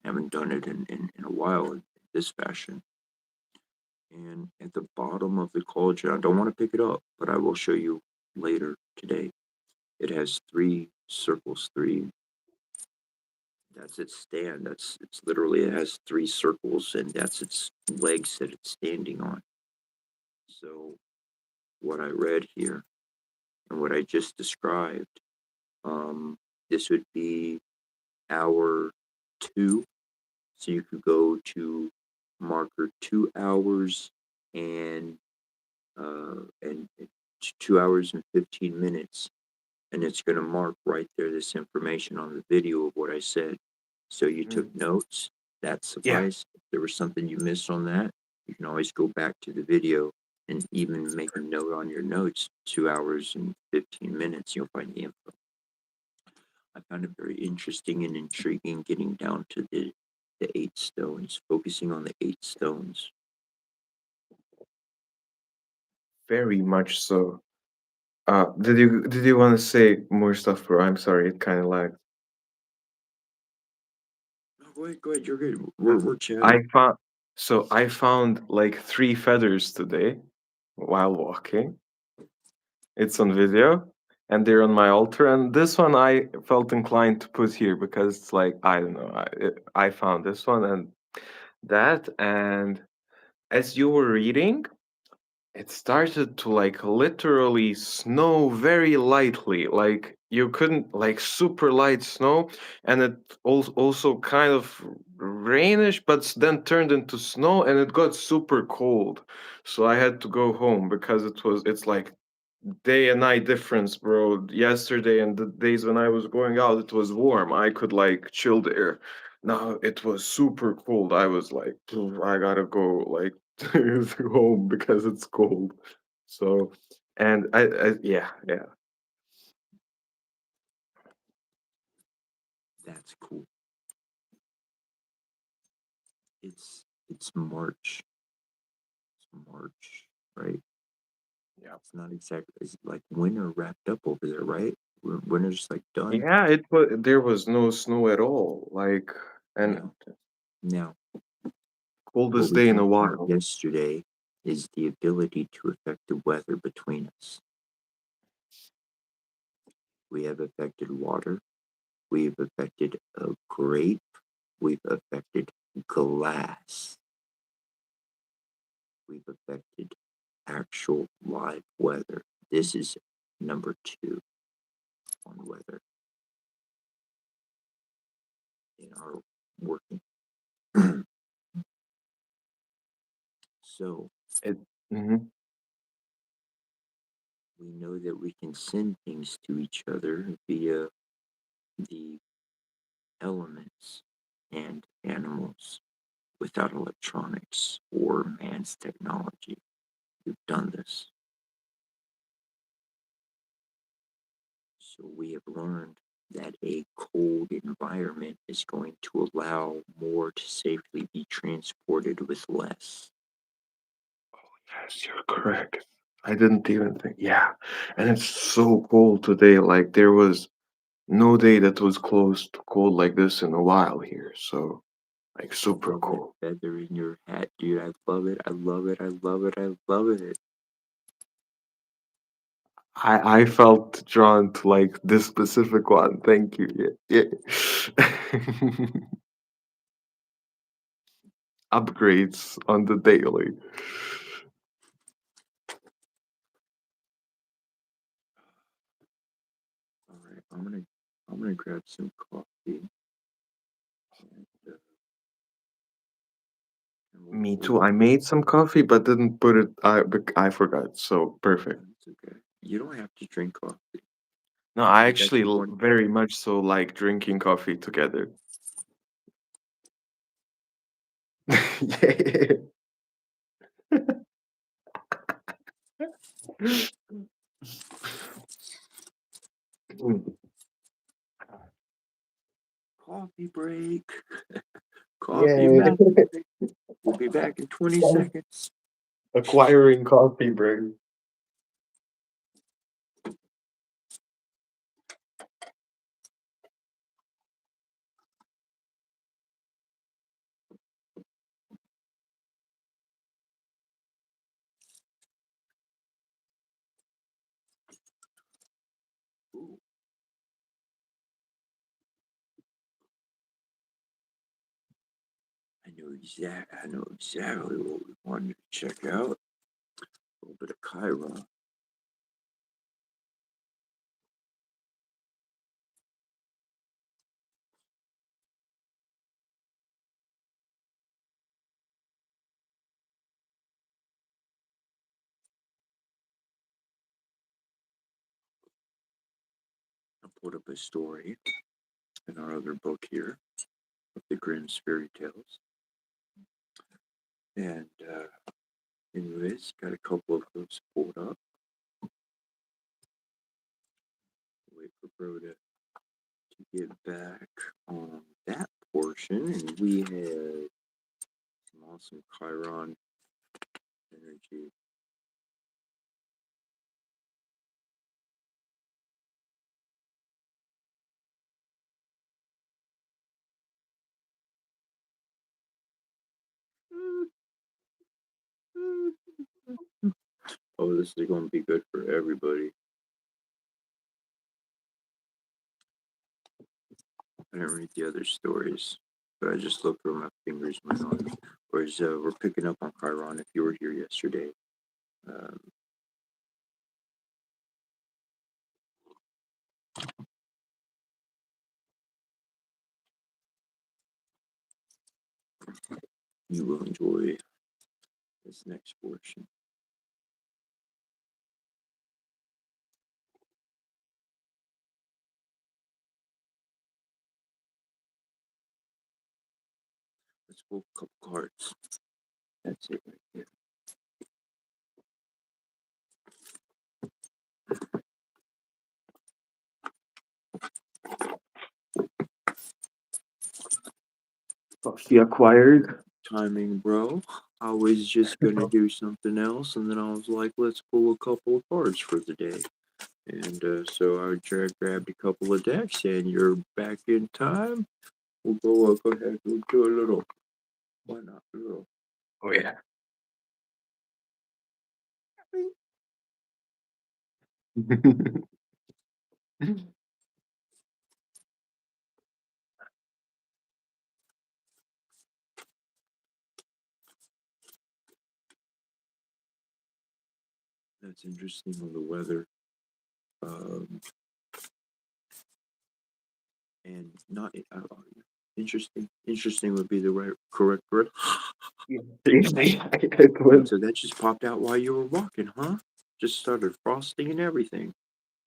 I haven't done it in a while in this fashion. And at the bottom of the cauldron, I don't want to pick it up, but I will show you later today. It has 3 circles, 3. That's its stand. It's literally, it has 3 circles, and that's its legs that it's standing on. So what I read here and what I just described, this would be hour 2. So you could go to marker 2 hours and 2 hours and 15 minutes, and it's going to mark right there this information on the video of what I said. So you took notes, that Yeah. sufficed. If there was something you missed on that, you can always go back to the video and even make a note on your notes. 2 hours and 15 minutes, you'll find the info. I found it very interesting and intriguing getting down to the 8 stones, focusing on the 8 stones. Very much so. Did you want to say more stuff, bro? I'm sorry, it kind of lagged. No, go ahead, you're good. We're chatting. I found like 3 feathers today while walking. It's on video, and they're on my altar. And this one I felt inclined to put here because it's like, I don't know. I found this one and that, and as you were reading, it started to like literally snow very lightly, like you couldn't, like super light snow, and it also kind of rainish, but then turned into snow, and it got super cold. So I had to go home because it's like day and night difference, bro. Yesterday and the days when I was going out, it was warm. I could like chill there. Now it was super cold. I was like, I gotta go like home because it's cold. So, and yeah, yeah. That's cool. It's March. It's March, right? Yeah. It's not exactly. It's like winter wrapped up over there, right? Winter's like done. Yeah, there was no snow at all. Like, and Now, coldest what we day in a talked about while. yesterday is the ability to affect the weather between us. We have affected water. We've affected a grape. We've affected glass. We've affected actual live weather. This is number 2 on weather in our working. So Mhm. we know that we can send things to each other via the elements and animals without electronics or man's technology. We've done this. So we have learned that a cold environment is going to allow more to safely be transported with less. Yes, you're correct. I didn't even think. Yeah, and it's so cold today. Like there was no day that was close to cold like this in a while here. So like super Love that cold. feather in your hat, dude. I love it. I love it. I love it. I love it. I felt drawn to like this specific one. Thank you. Yeah. Upgrades on the daily. All right, I'm gonna grab some coffee. And we'll Me pull too. up. I made some coffee, but didn't put it. I forgot. So perfect. It's okay. You don't have to drink coffee. No, I But that's actually one. very much so like drinking coffee together. Yeah. Mm. Coffee break. Coffee Yay. break. We'll be back in 20 seconds. Acquiring coffee break. Ooh, I know exactly what we wanted to check out. A little bit of Chiron. I pulled up a story in our other book here of the Grimm's fairy tales. And anyways, got a couple of those pulled up. Wait for Bro to get back on that portion. And we have some awesome Chiron energy. Oh, this is going to be good for everybody. I didn't read the other stories, but I just looked where my fingers went on. Whereas we're picking up on Chiron. If you were here yesterday, um, you will enjoy this next portion. Let's pull a couple cards. That's it right there. Coffee acquired. Timing, bro. I was just gonna do something else, and then I was like, let's pull a couple of cards for the day. And so I grabbed a couple of decks, and you're back in time. We'll go ahead. We'll do a little. Why not? A little. Oh yeah. That's interesting on the weather. Um, and not interesting. Interesting would be the correct word. Yeah, it And was. so that just popped out while you were walking, huh? Just started frosting and everything.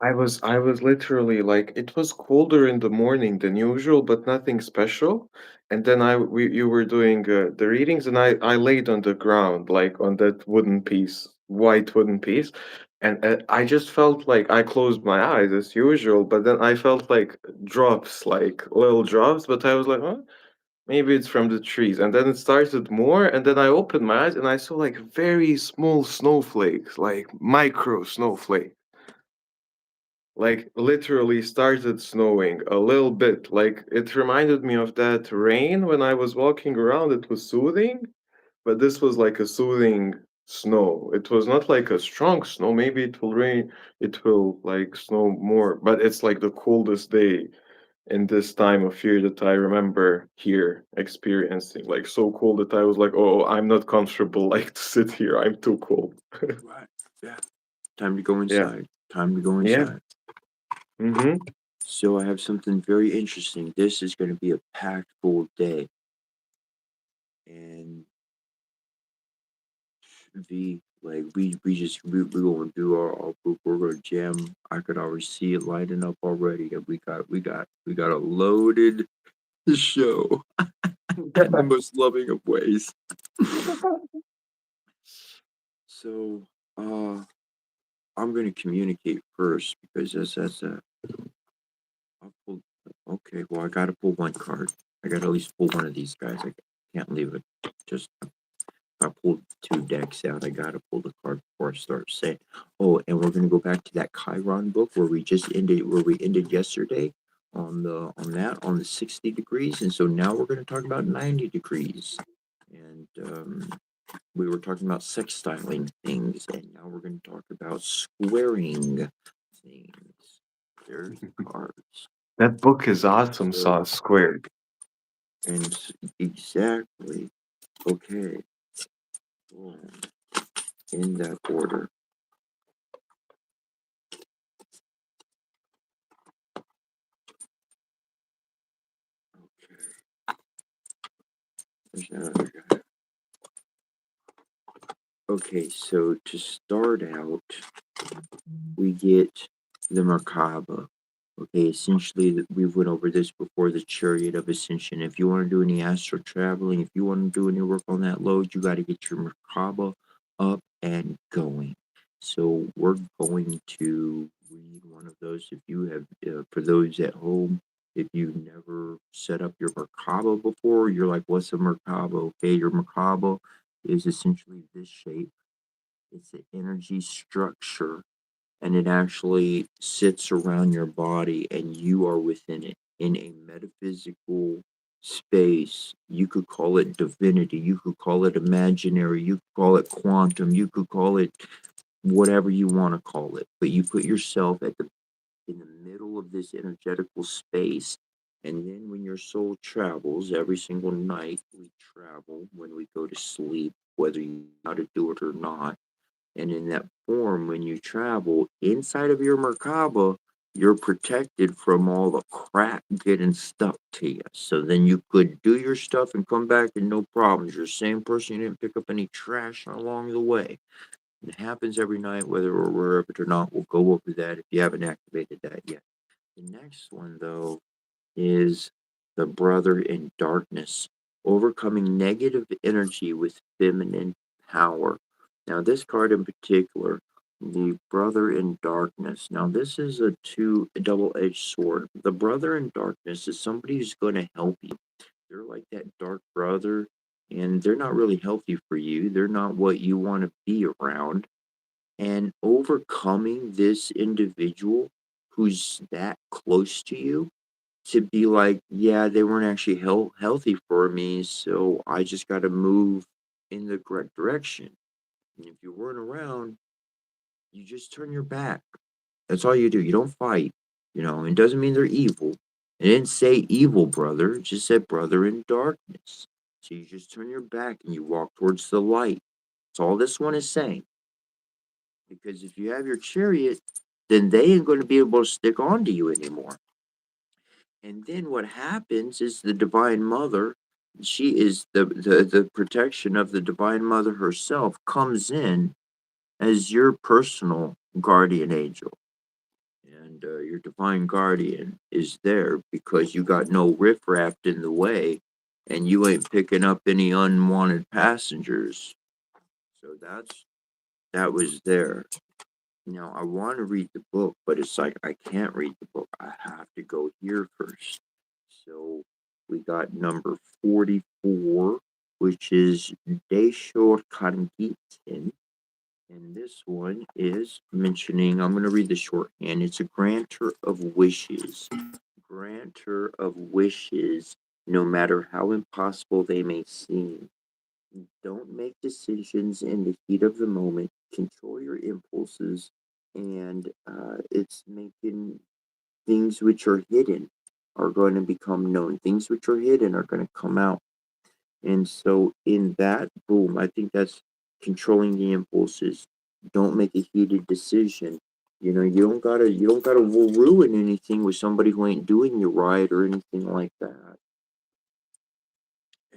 I was literally like it was colder in the morning than usual, but nothing special. And then you were doing the readings, and I laid on the ground like on that wooden piece, white wooden piece, and I just felt like I closed my eyes as usual, but then I felt like drops, like little drops. But I was like, huh? Maybe it's from the trees. And then it started more, and then I opened my eyes and I saw like very small snowflakes, like micro snowflakes, like literally started snowing a little bit. Like it reminded me of that rain when I was walking around. It was soothing, but this was like a soothing snow. It was not like a strong snow. Maybe it will rain, it will like snow more, but it's like the coldest day in this time of year that I remember here experiencing. Like so cold that I was like, oh, I'm not comfortable like to sit here. I'm too cold. Right. Yeah. Time to go Yeah. inside. Time to go Yeah. inside. Mm-hmm. So I have something very interesting. This is going to be a packed full day. And we gonna do our book. We're gonna jam. I could already see it lighting up already. And we got a loaded show in the most loving of ways. So I'm gonna communicate first because that's a I'll pull, okay, well I gotta pull one card. I gotta at least pull one of these guys. I can't leave it just I pulled two decks out. I gotta pull the card before I start saying. Oh, and we're gonna go back to that Chiron book where we ended yesterday on the 60 degrees, and so now we're gonna talk about 90 degrees, and we were talking about sextiling things, and now we're gonna talk about squaring things. There's the cards. That book is awesome, So Saw Squared. and exactly okay. In that order. Okay. There's another guy. Okay, so to start out, we get the Merkaba. Okay, essentially, we went over this before, the Chariot of Ascension. If you want to do any astral traveling, if you want to do any work on that load, you got to get your Merkaba up and going. So we're going to read one of those. If you have, for those at home, if you've never set up your Merkaba before, you're like, what's a Merkaba? Okay, your Merkaba is essentially this shape. It's an energy structure, and it actually sits around your body, and you are within it in a metaphysical space. You could call it divinity, you could call it imaginary, you could call it quantum, you could call it whatever you want to call it, but you put yourself in the middle of this energetical space. And then when your soul travels, every single night we travel when we go to sleep, whether you know how to do it or not. And in that form, when you travel inside of your Merkaba, you're protected from all the crap getting stuck to you. So then you could do your stuff and come back and no problems. You're the same person, you didn't pick up any trash along the way. It happens every night, whether we're aware of it or not. We'll go over that if you haven't activated that yet. The next one, though, is the brother in darkness, overcoming negative energy with feminine power. Now, this card in particular, the brother in darkness. Now, this is a double-edged sword. The brother in darkness is somebody who's going to help you. They're like that dark brother, and they're not really healthy for you. They're not what you want to be around. And overcoming this individual who's that close to you to be like, yeah, they weren't actually healthy for me, so I just got to move in the correct direction. And if you weren't around, you just turn your back. That's all you do. You don't fight. It doesn't mean they're evil. It didn't say evil brother. It just said brother in darkness. So you just turn your back and you walk towards the light. That's all this one is saying. Because if you have your chariot, then they ain't going to be able to stick on to you anymore. And then what happens is the Divine Mother, she is the protection of the Divine Mother herself, comes in as your personal guardian angel. And your divine guardian is there because you got no riffraff in the way and you ain't picking up any unwanted passengers. So that was there. Now I want to read the book, but it's like I can't read the book. I have to go here first. So we got number 44, which is Deshor Kangitin. And this one is mentioning, I'm going to read the shorthand. It's a grantor of wishes. Grantor of wishes, no matter how impossible they may seem. Don't make decisions in the heat of the moment. Control your impulses. And it's making things which are hidden are going to become known. Things which are hidden are going to come out. And so in that, boom, I think that's controlling the impulses. Don't make a heated decision. You don't gotta ruin anything with somebody who ain't doing you right or anything like that.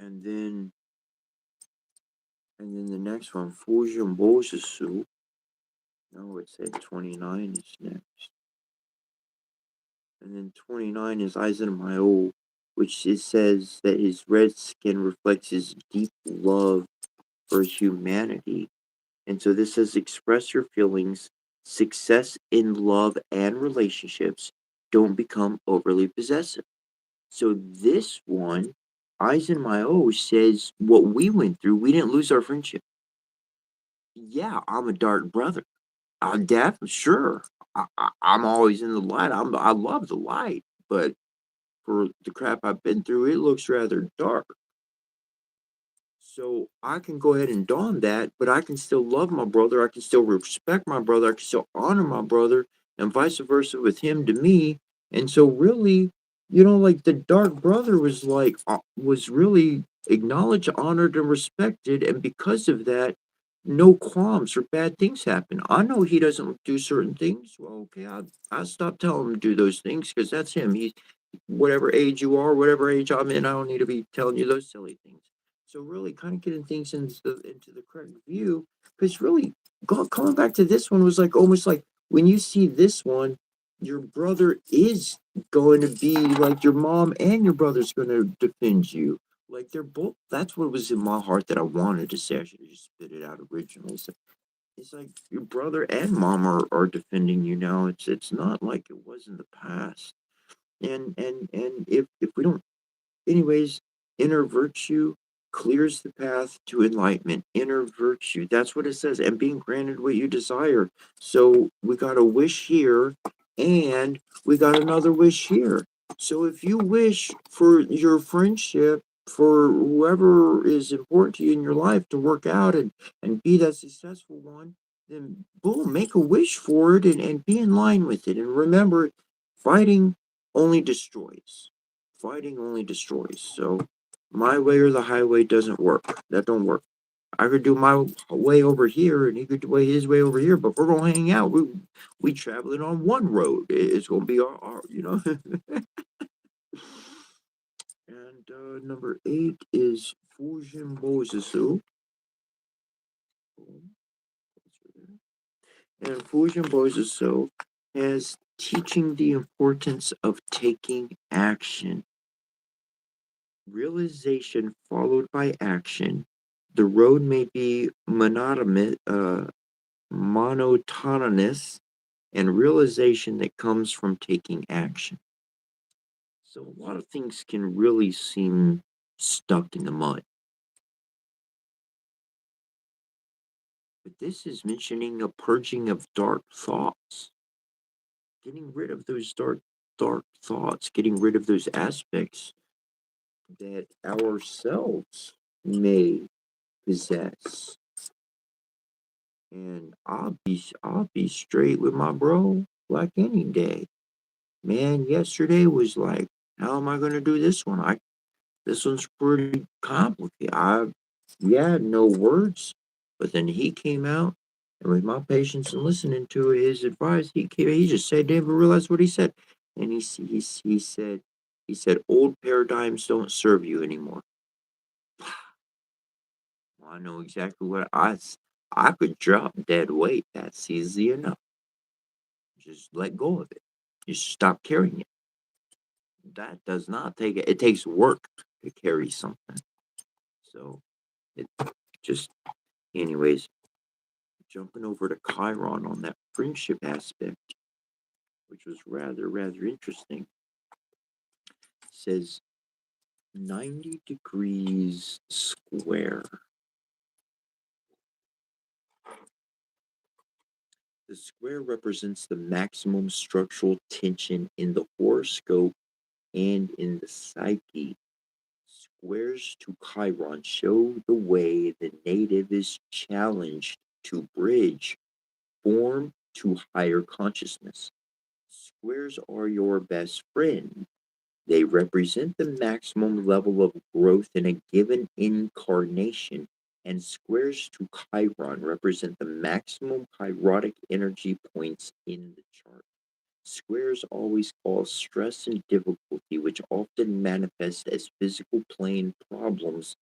And then the next one, Fujin Bosusu. No, it said 29 is next. And then 29 is Aizen which it says that his red skin reflects his deep love for humanity. And so this says express your feelings, success in love and relationships. Don't become overly possessive. So this one, Aizen says what we went through, we didn't lose our friendship. Yeah, I'm a dark brother. I'm definitely sure. I'm always in the light. I love the light, but for the crap I've been through, it looks rather dark. So I can go ahead and don that, but I can still love my brother. I can still respect my brother. I can still honor my brother, and vice versa with him to me. And so, really, like the dark brother was really acknowledged, honored, and respected. And because of that, no qualms or bad things happen. I know he doesn't do certain things. Well, okay, I stop telling him to do those things because that's him. He's whatever age you are, whatever age I'm in. I don't need to be telling you those silly things. So really kind of getting things into the correct view, because really coming back to this one was like almost like when you see this one, your brother is going to be like your mom and your brother's going to defend you. Like they're both, that's what was in my heart that I wanted to say. I should have just spit it out originally. So it's like your brother and mom are defending you now. It's not like it was in the past. And if we don't, anyways, inner virtue clears the path to enlightenment. Inner virtue, that's what it says, and being granted what you desire. So we got a wish here, and we got another wish here. So if you wish for your friendship, for whoever is important to you in your life to work out and be that successful one, then boom, make a wish for it and be in line with it. And remember, fighting only destroys. Fighting only destroys. So my way or the highway doesn't work. That don't work. I could do my way over here, and he could do his way over here. But if we're gonna hang out, we traveling on one road. It's gonna be our. And number 8 is Fujin Bozusu. And Fujin Bozusu has teaching the importance of taking action. Realization followed by action. The road may be monotonous, and realization that comes from taking action. So a lot of things can really seem stuck in the mud. But this is mentioning a purging of dark thoughts, getting rid of those dark thoughts, getting rid of those aspects that ourselves may possess. And I'll be straight with my bro. like any day. Man, yesterday was like, how am I going to do this one? This one's pretty complicated. Yeah, no words. But then he came out, and with my patience and listening to his advice, he just said, didn't even realize what he said. And he said, old paradigms don't serve you anymore. Well, I know exactly I could drop dead weight. That's easy enough. Just let go of it. Just stop carrying it. That does not take it. It takes work to carry something. So it just, anyways, jumping over to Chiron on that friendship aspect, which was rather interesting, says 90 degrees square. The square represents the maximum structural tension in the horoscope and in the psyche. Squares to Chiron show the way the native is challenged to bridge form to higher consciousness. Squares are your best friend. They represent the maximum level of growth in a given incarnation, and squares to Chiron represent the maximum chirotic energy points in the chart. Squares always cause stress and difficulty, which often manifest as physical plane problems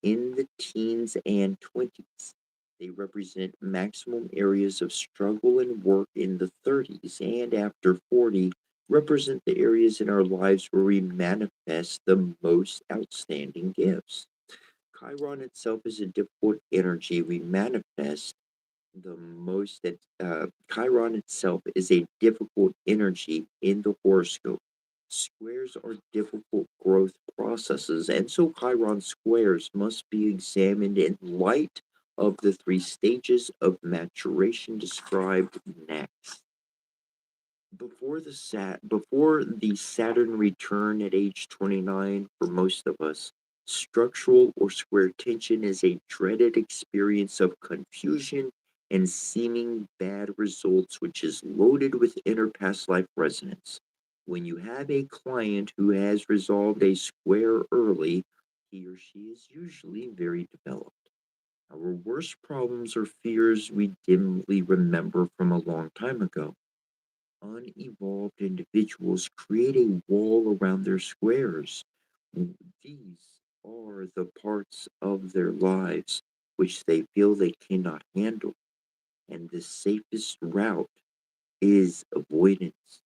in the teens and 20s. They represent maximum areas of struggle and work in the 30s, and after 40, represent the areas in our lives where we manifest the most outstanding gifts. Chiron itself is a difficult energy we manifest the most that Chiron itself is a difficult energy in the horoscope. Squares are difficult growth processes, and so Chiron squares must be examined in light of the three stages of maturation described next. Before the Saturn return at age 29 for most of us, structural or square tension is a dreaded experience of confusion and seeming bad results, which is loaded with inner past life resonance. When you have a client who has resolved a square early, he or she is usually very developed. Our worst problems are fears we dimly remember from a long time ago. Unevolved individuals create a wall around their squares. These are the parts of their lives which they feel they cannot handle, and the safest route is avoidance.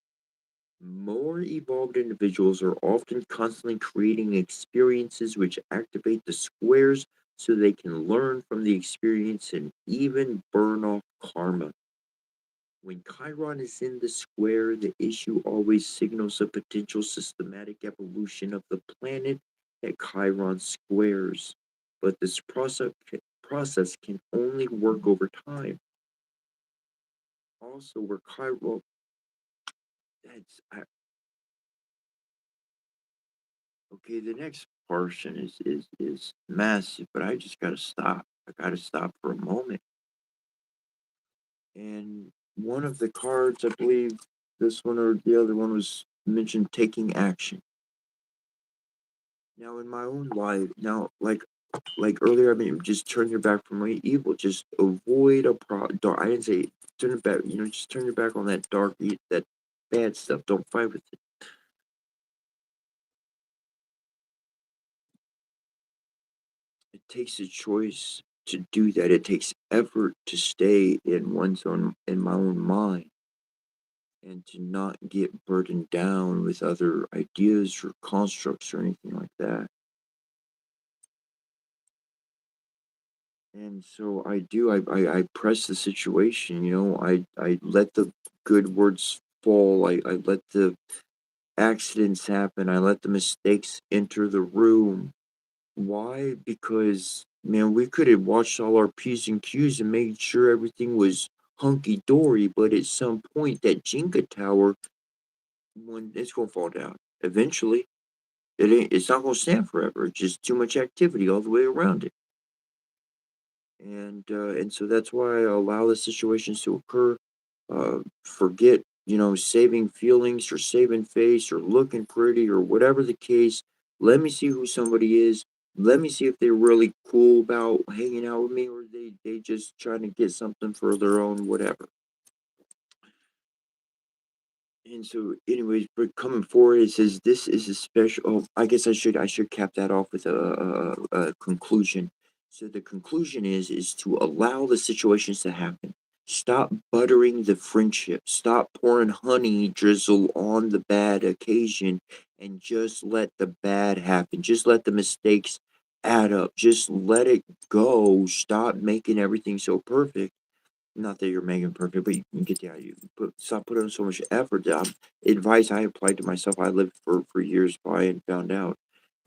More evolved individuals are often constantly creating experiences which activate the squares so they can learn from the experience and even burn off karma. When Chiron is in the square, the issue always signals a potential systematic evolution of the planet at Chiron squares. But this process can only work over time. Also, where Chiron, that's okay. The next portion is massive, but I just gotta stop. I gotta stop for a moment. And one of the cards, I believe, this one or the other one was mentioned taking action. Now, in my own life, now, like earlier, I mean, just turn your back from evil. Just avoid a dark. I didn't say turn your back. Just turn your back on that that bad stuff. Don't fight with it. It takes a choice to do that. It takes effort to stay in my own mind, and to not get burdened down with other ideas or constructs or anything like that. And so I do. I press the situation. I let the good words fall. I let the accidents happen. I let the mistakes enter the room. Why? Because man, we could have watched all our P's and Q's and made sure everything was hunky dory. But at some point, that Jenga tower, when it's gonna fall down eventually. It ain't. It's not gonna stand forever. It's just too much activity all the way around it. And so that's why I allow the situations to occur. Forget saving feelings or saving face or looking pretty or whatever the case. Let me see who somebody is. Let me see if they're really cool about hanging out with me or they just trying to get something for their own whatever. And so, anyways, but coming forward, it says this is a special. Oh, I guess I should cap that off with a conclusion. So the conclusion is to allow the situations to happen. Stop buttering the friendship. Stop pouring honey drizzle on the bad occasion, and just let the bad happen. Just let the mistakes add up. Just let it go. Stop making everything so perfect. Not that you're making perfect, but you can get the idea. Stop putting so much effort. Advice I applied to myself, I lived for years by and found out.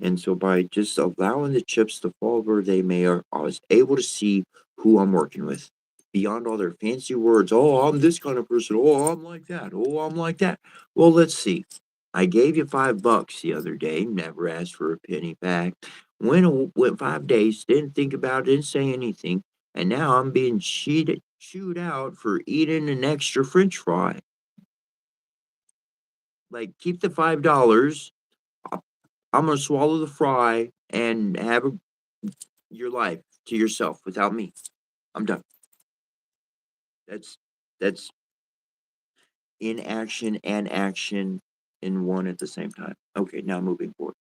And so by just allowing the chips to fall where they may, I was able to see who I'm working with. Beyond all their fancy words, oh, I'm this kind of person. Oh, I'm like that. Oh, I'm like that. Well, let's see. I gave you $5 the other day, never asked for a penny back. Went 5 days, didn't think about it, didn't say anything, and now I'm being chewed out for eating an extra French fry. Like, keep the $5. I'm gonna swallow the fry and have your life to yourself without me. I'm done. That's inaction and action in one at the same time. Okay, now moving forward.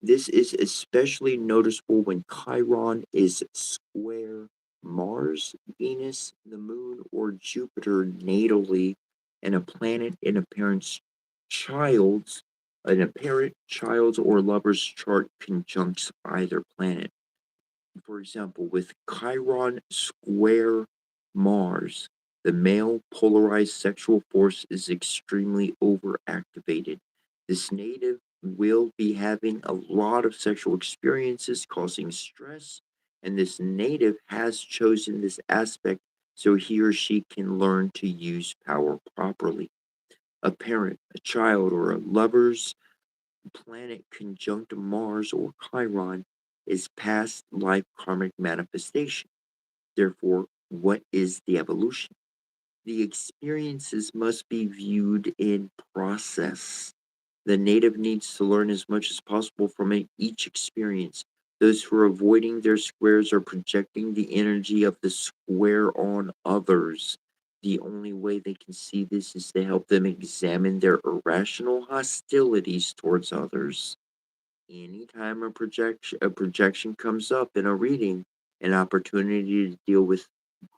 This is especially noticeable when Chiron is square Mars, Venus, the Moon, or Jupiter natally, and a planet in an apparent child's or lover's chart conjuncts either planet. For example, with Chiron square Mars, the male polarized sexual force is extremely overactivated. This native will be having a lot of sexual experiences causing stress, and this native has chosen this aspect so he or she can learn to use power properly. A parent, a child, or a lover's planet conjunct Mars or Chiron is past life karmic manifestation. Therefore, what is the evolution? The experiences must be viewed in process. The native needs to learn as much as possible from each experience. Those who are avoiding their squares are projecting the energy of the square on others. The only way they can see this is to help them examine their irrational hostilities towards others. Anytime a projection comes up in a reading, an opportunity to deal with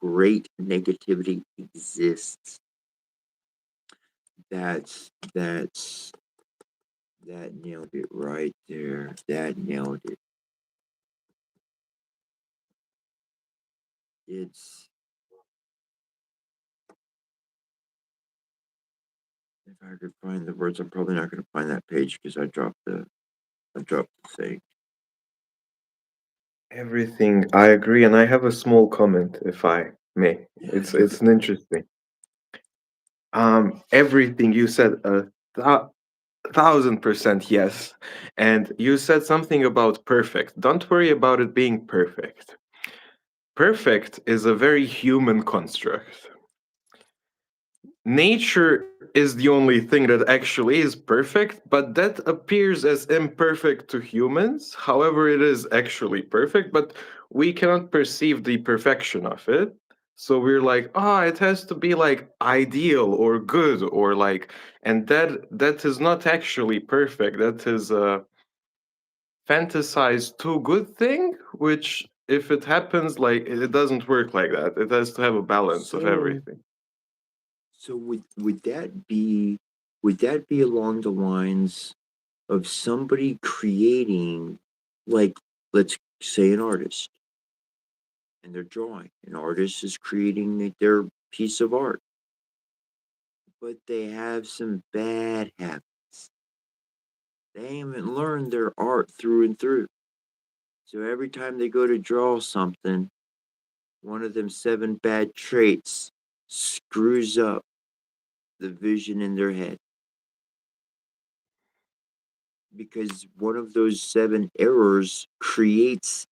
great negativity exists. That's that nailed it right there. That nailed it. It's if I could find the words, I'm probably not gonna find that page because I dropped the thing. Everything I agree, and I have a small comment, if I may. Yeah, It's an interesting. Everything you said, thou- 1,000% yes. And you said something about perfect. Don't worry about it being perfect. Perfect is a very human construct. Nature is the only thing that actually is perfect, but that appears as imperfect to humans. However, it is actually perfect, but we cannot perceive the perfection of it. So we're like, it has to be like ideal or good or like, and that is not actually perfect. That is a fantasized too good thing, which if it happens, like it doesn't work like that. It has to have a balance of So everything. so would that be along the lines of somebody creating, like, let's say an artist and they're drawing. An artist is creating their piece of art, but they have some bad habits. They haven't learned their art through and through. So every time they go to draw something, one of them seven bad traits screws up the vision in their head because one of those seven errors creates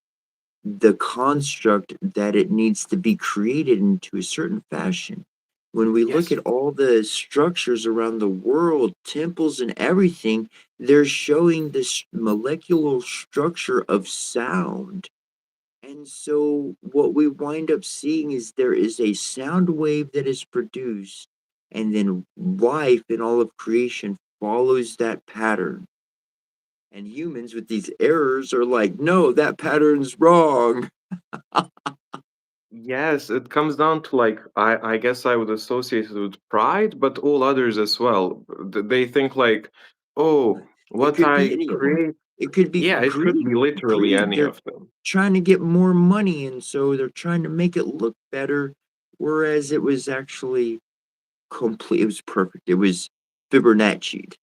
the construct that it needs to be created into a certain fashion. when we look Yes. at all the structures around the world, temples and everything, they're showing this molecular structure of sound. And so what we wind up seeing is there is a sound wave that is produced, and then life in all of creation follows that pattern. And humans with these errors are like, no, that pattern's wrong. Yes, it comes down to like I guess I would associate it with pride, but all others as well. They think like, oh, It what could be I any of them. create, It could be yeah, it could greed. be literally Greed. any They're of them. trying to get more money, and so they're trying to make it look better, whereas it was actually complete. It was perfect. It was Fibonacci.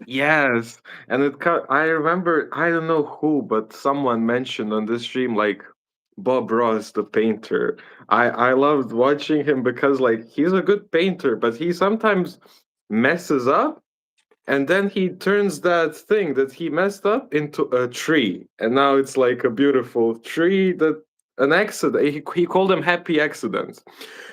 Yes, and I remember, I don't know who, but someone mentioned on this stream like Bob Ross, the painter. I loved watching him because like he's a good painter, but he sometimes messes up, and then he turns that thing that he messed up into a tree, and now it's like a beautiful tree that an accident. He called them happy accidents.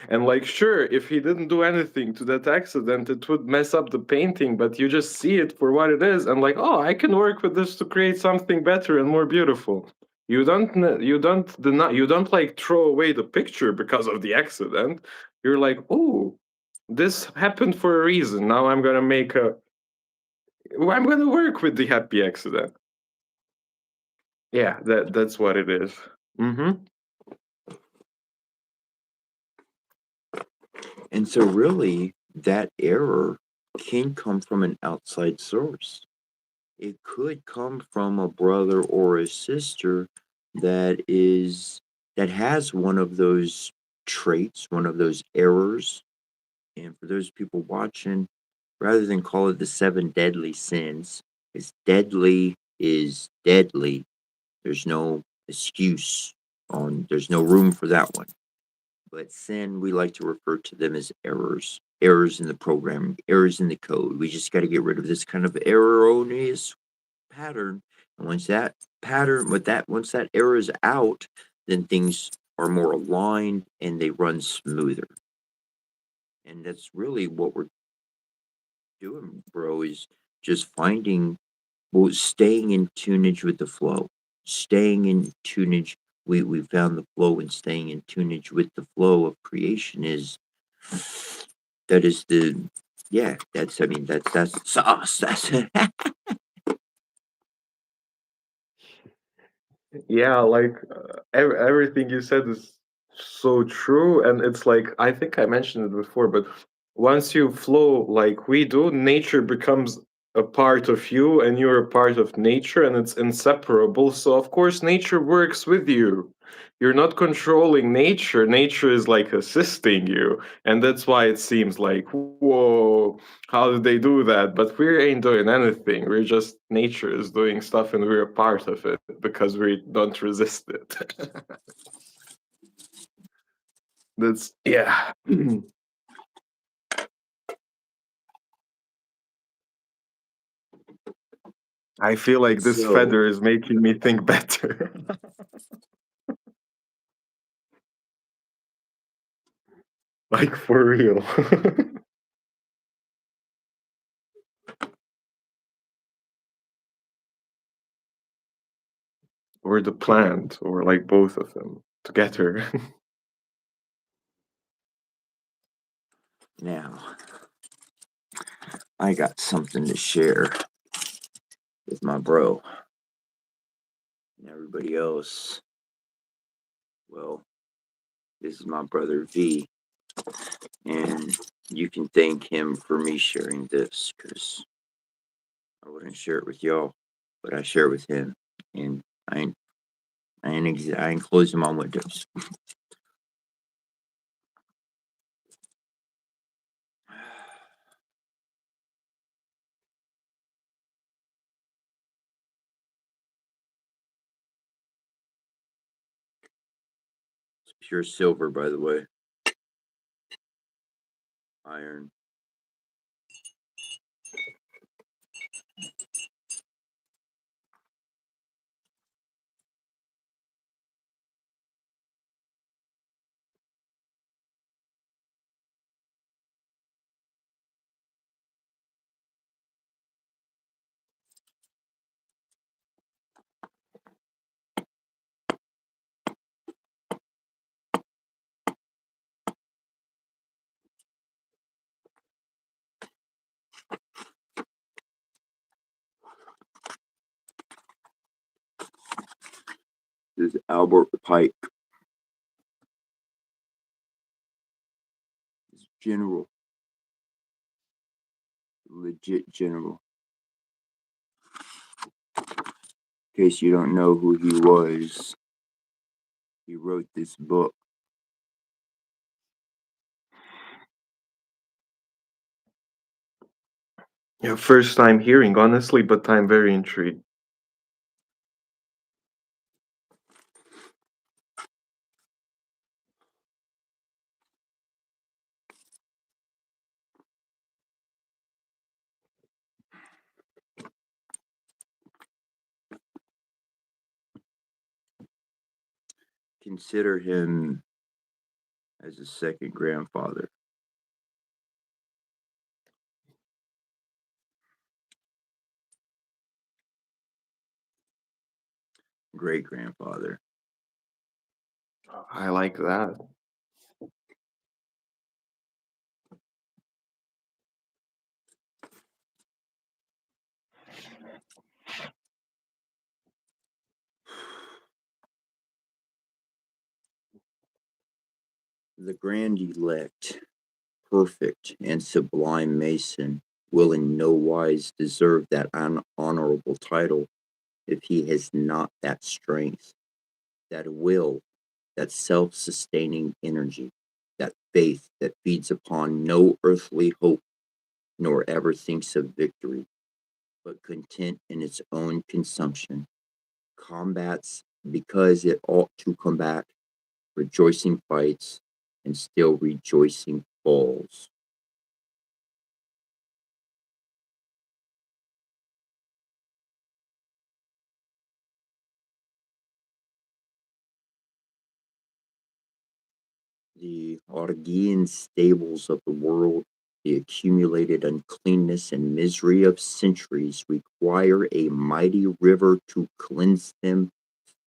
And like, sure, if he didn't do anything to that accident, it would mess up the painting, but you just see it for what it is, and like, oh, I can work with this to create something better and more beautiful. You don't like throw away the picture because of the accident. You're like, oh, this happened for a reason. Now I'm gonna work with the happy accident. Yeah, that's what it is. Mm-hmm. And so, really, that error can come from an outside source. It could come from a brother or a sister that is that has one of those traits, one of those errors. And for those people watching, rather than call it the seven deadly sins, it's deadly is deadly. There's no excuse on there's no room for that one. But sin, we like to refer to them as errors. Errors in the programming, errors in the code. We just got to get rid of this kind of erroneous pattern. And once that error is out, then things are more aligned and they run smoother. And that's really what we're doing, bro, is just finding, well, staying in tunage with the flow, staying in tunage. We found the flow, and staying in tunage with the flow of creation is that is the yeah. That's I mean that's sauce. That's Yeah, like everything you said is so true. And it's like, I think I mentioned it before, but once you flow like we do, nature becomes a part of you and you're a part of nature, and it's inseparable. So, of course, nature works with you. You're not controlling nature, nature is like assisting you. And that's why it seems like, whoa, how did they do that? But we ain't doing anything. We're just nature is doing stuff, and we're a part of it because we don't resist it. That's yeah. I feel like this so. feather is making me think better. Like for real. Or the plant, or like both of them together. Now, I got something to share with my bro and everybody else. Well, this is my brother V, and you can thank him for me sharing this because I wouldn't share it with y'all, but I share it with him, and I ain't closing my windows. It's pure silver, by the way, iron. Albert Pike is general, legit general. In case you don't know who he was, he wrote this book. Yeah, first time hearing, honestly, but I'm very intrigued. Consider him as a second grandfather. Great grandfather. I like that. The grand elect, perfect and sublime Mason, will in no wise deserve that honorable title if he has not that strength, that will, that self sustaining energy, that faith that feeds upon no earthly hope, nor ever thinks of victory, but content in its own consumption, combats because it ought to combat, rejoicing fights, and still rejoicing falls. The Augean stables of the world, the accumulated uncleanness and misery of centuries, require a mighty river to cleanse them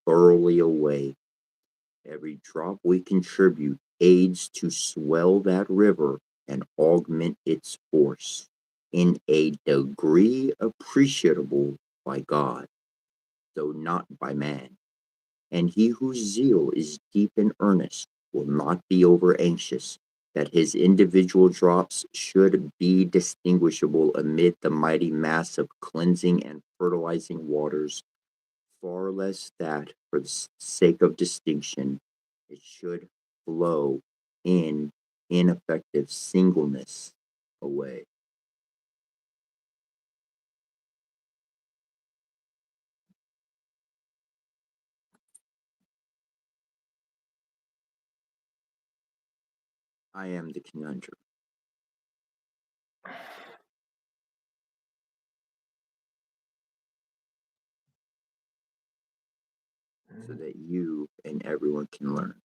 thoroughly away. Every drop we contribute aids to swell that river and augment its force in a degree appreciable by God, though not by man. And he whose zeal is deep and earnest will not be over anxious that his individual drops should be distinguishable amid the mighty mass of cleansing and fertilizing waters, far less that, for the sake of distinction, it should flow in ineffective singleness away. I am the conundrum. So that you and everyone can learn.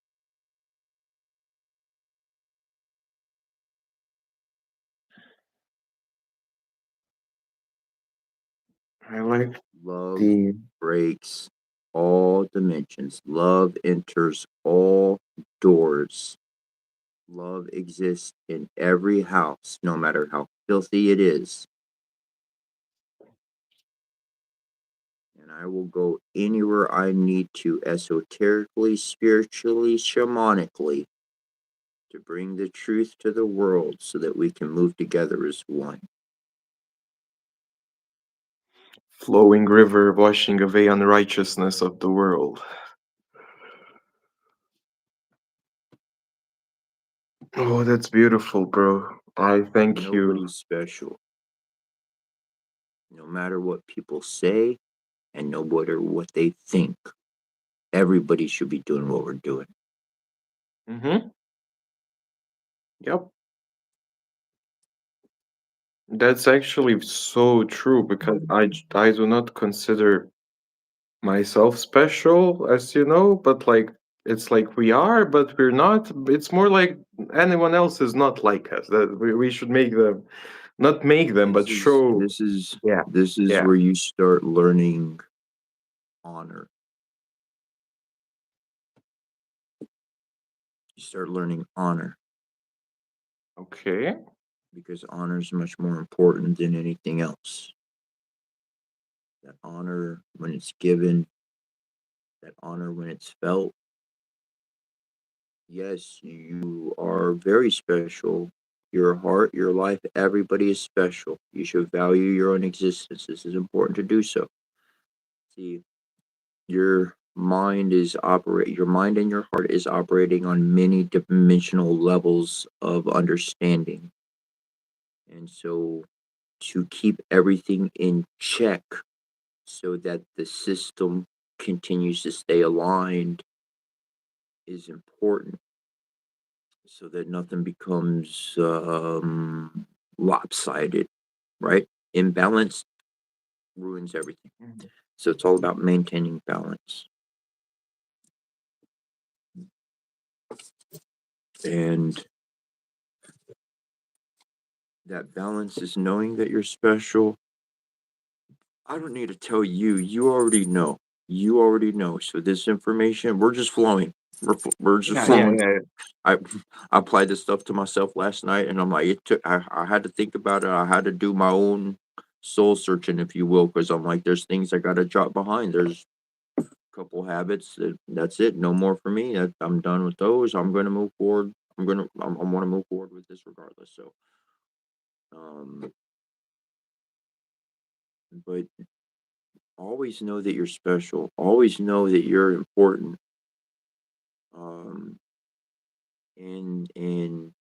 I like Love the breaks all dimensions. Love enters all doors. Love exists in every house, no matter how filthy it is. And I will go anywhere I need to, esoterically, spiritually, shamanically, to bring the truth to the world so that we can move together as one. flowing river washing away unrighteousness of the world. Oh, that's beautiful, bro. I thank you. Nobody's special. No matter what people say and no matter what they think, everybody should be doing what we're doing. Mm-hmm. Yep. That's actually so true because I do not consider myself special, as you know, but like it's like we are, but we're not. It's more like anyone else is not like us. That we should make them, not make them, but This is show. this is Yeah, this is yeah. where you start learning honor. You start learning honor Okay. because honor is much more important than anything else. That honor, when it's given, that honor when it's felt. Yes, you are very special. Your heart, your life, everybody is special. You should value your own existence. This is important to do so. See, your mind and your heart is operating on many dimensional levels of understanding. And so to keep everything in check so that the system continues to stay aligned is important so that nothing becomes lopsided, right? Imbalance ruins everything. Mhm. So it's all about maintaining balance. And that balance is knowing that you're special. I don't need to tell you. You already know. You already know. So this information, we're just flowing. We're just Yeah, yeah, flowing. yeah. I I applied this stuff to myself last night, and I'm like, it took. I had to think about it. I had to do my own soul searching, if you will, because I'm like, there's things I got to drop behind. There's a couple habits that's it. No more for me. I'm done with those. I'm gonna move forward. I want to move forward with this regardless. So, um, but always know that you're special. Always know that you're important. Um, and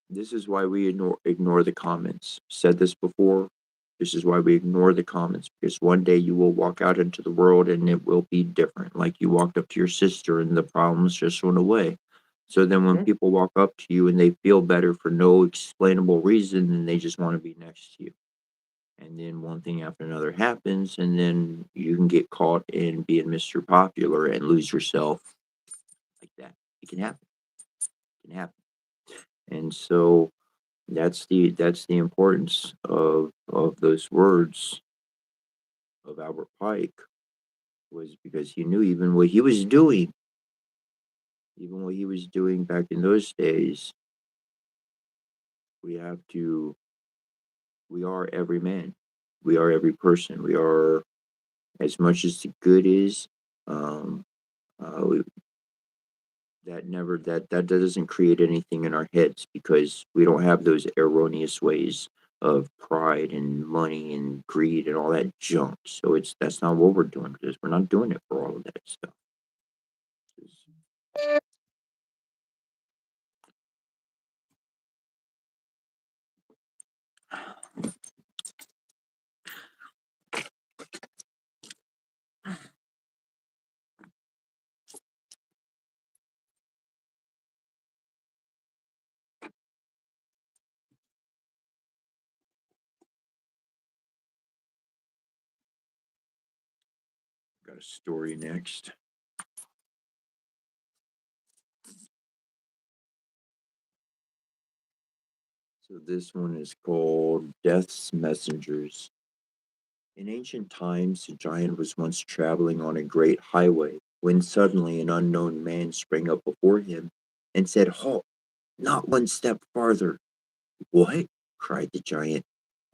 this is why we ignore the comments. Said this before. This is why we ignore the comments because one day you will walk out into the world and it will be different. Like you walked up to your sister and the problems just went away. So then when Mhm. people walk up to you and they feel better for no explainable reason, then they just want to be next to you. And then one thing after another happens, and then you can get caught in being Mr. Popular and lose yourself like that. It can happen. It can happen. And so that's the importance of those words of Albert Pike was because he knew even what he was doing back in those days, we have to we are every man. We are every person. We are as much as the good is, um we, that doesn't create anything in our heads because we don't have those erroneous ways of pride and money and greed and all that junk. So it's that's not what we're doing because we're not doing it for all of that stuff. Got a story next. So this one is called Death's Messengers. In ancient times, a giant was once traveling on a great highway when suddenly an unknown man sprang up before him and said, "Halt, not one step farther." "What?" cried the giant.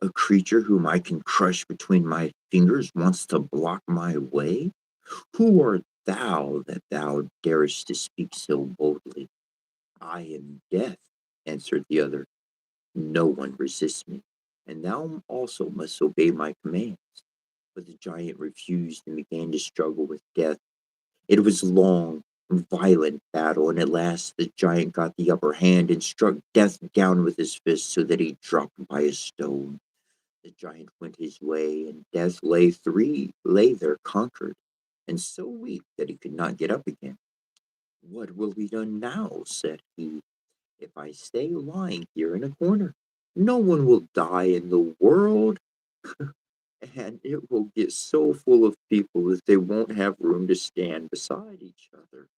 "A creature whom I can crush between my fingers wants to block my way? Who art thou that thou darest to speak so boldly?" "I am Death," answered the other. "No one resists me, and thou also must obey my commands." But the giant refused and began to struggle with Death. It was a long, violent battle, and at last the giant got the upper hand and struck Death down with his fist so that he dropped by a stone. The giant went his way, and Death lay there conquered, and so weak that he could not get up again. "What will be done now?" said he. "If I stay lying here in a corner, no one will die in the world, and it will get so full of people that they won't have room to stand beside each other."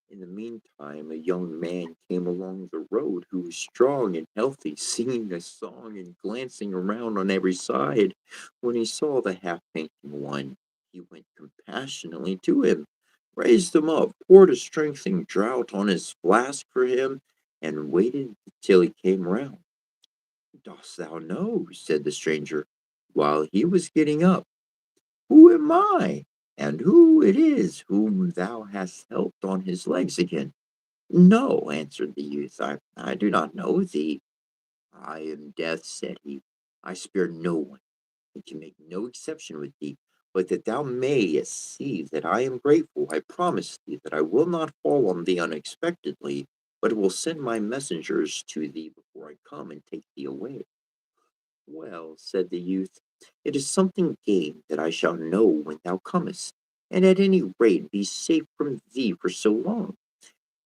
In the meantime, a young man came along the road who was strong and healthy, singing a song and glancing around on every side. When he saw the half fainting one, he went compassionately to him, raised him up, poured a strengthening draught on his flask for him, and waited till he came round. "Dost thou know," said the stranger, while he was getting up, "who am I?" And who it is whom thou hast helped on his legs again? No, answered the youth, I do not know thee. I am Death, said he. I spare no one, and can make no exception with thee. But that thou mayest see that I am grateful, I promise thee that I will not fall on thee unexpectedly, but will send my messengers to thee before I come and take thee away. Well, said the youth, it is something gained that I shall know when thou comest, and at any rate be safe from thee for so long.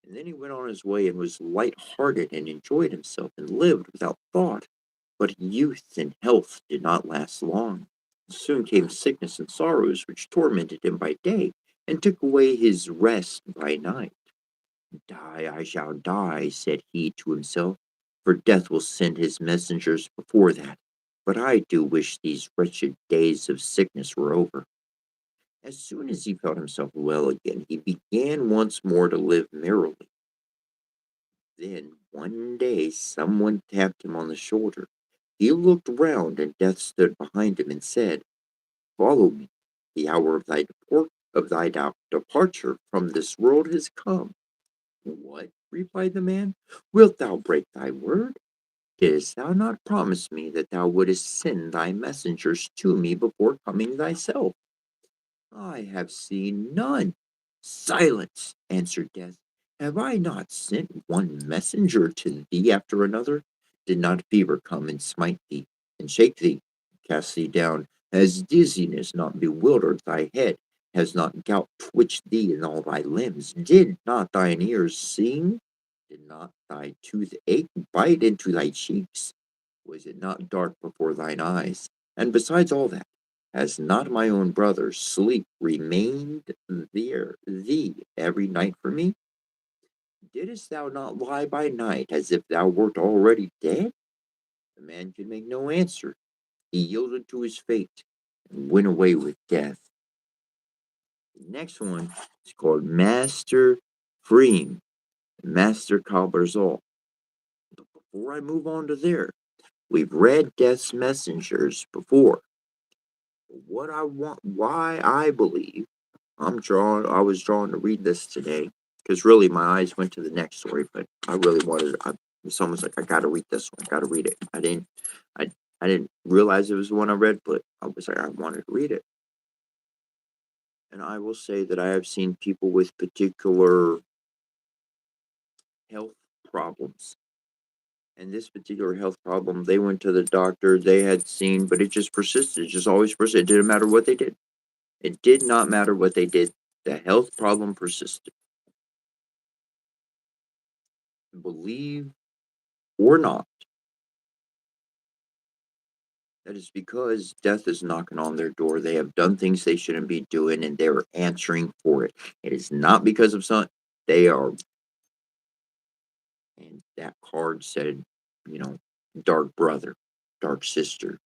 And then he went on his way and was light-hearted and enjoyed himself and lived without thought. But youth and health did not last long. Soon came sickness and sorrows, which tormented him by day and took away his rest by night. Die, I shall die, said he to himself, for death will send his messengers before that. But I do wish these wretched days of sickness were over. As soon as he felt himself well again, he began once more to live merrily. Then one day someone tapped him on the shoulder. He looked round, and Death stood behind him and said, Follow me. The hour of thy departure from this world has come. What? Replied the man. Wilt thou break thy word? Didst thou not promise me that thou wouldst send thy messengers to me before coming thyself? I have seen none. Silence, answered Death. Have I not sent one messenger to thee after another? Did not fever come and smite thee, and shake thee, cast thee down? Has dizziness not bewildered thy head? Has not gout twitched thee in all thy limbs? Did not thine ears sing? Did not thy tooth ache bite into thy cheeks? Was it not dark before thine eyes? And besides all that, has not my own brother Sleep remained thee every night for me? Didst thou not lie by night as if thou wert already dead? The man could make no answer. He yielded to his fate and went away with death. The next one is called Master Freem, Master Calberzal. But before I move on to there, we've read Death's Messengers before. Why I believe I was drawn to read this today because really my eyes went to the next story, but I really it's almost like I got to read this one. I got to read it. I, I didn't realize it was the one I read, but I was like, I wanted to read it. And I will say that I have seen people with particular health problems. And this particular health problem, they went to the doctor, they had seen, but it just persisted. It just always persisted. It didn't matter what they did. It did not matter what they did. The health problem persisted. Believe or not, that is because death is knocking on their door. They have done things they shouldn't be doing and they're answering for it. It is not because of something. They are, and that card said, you know, dark brother, dark sister.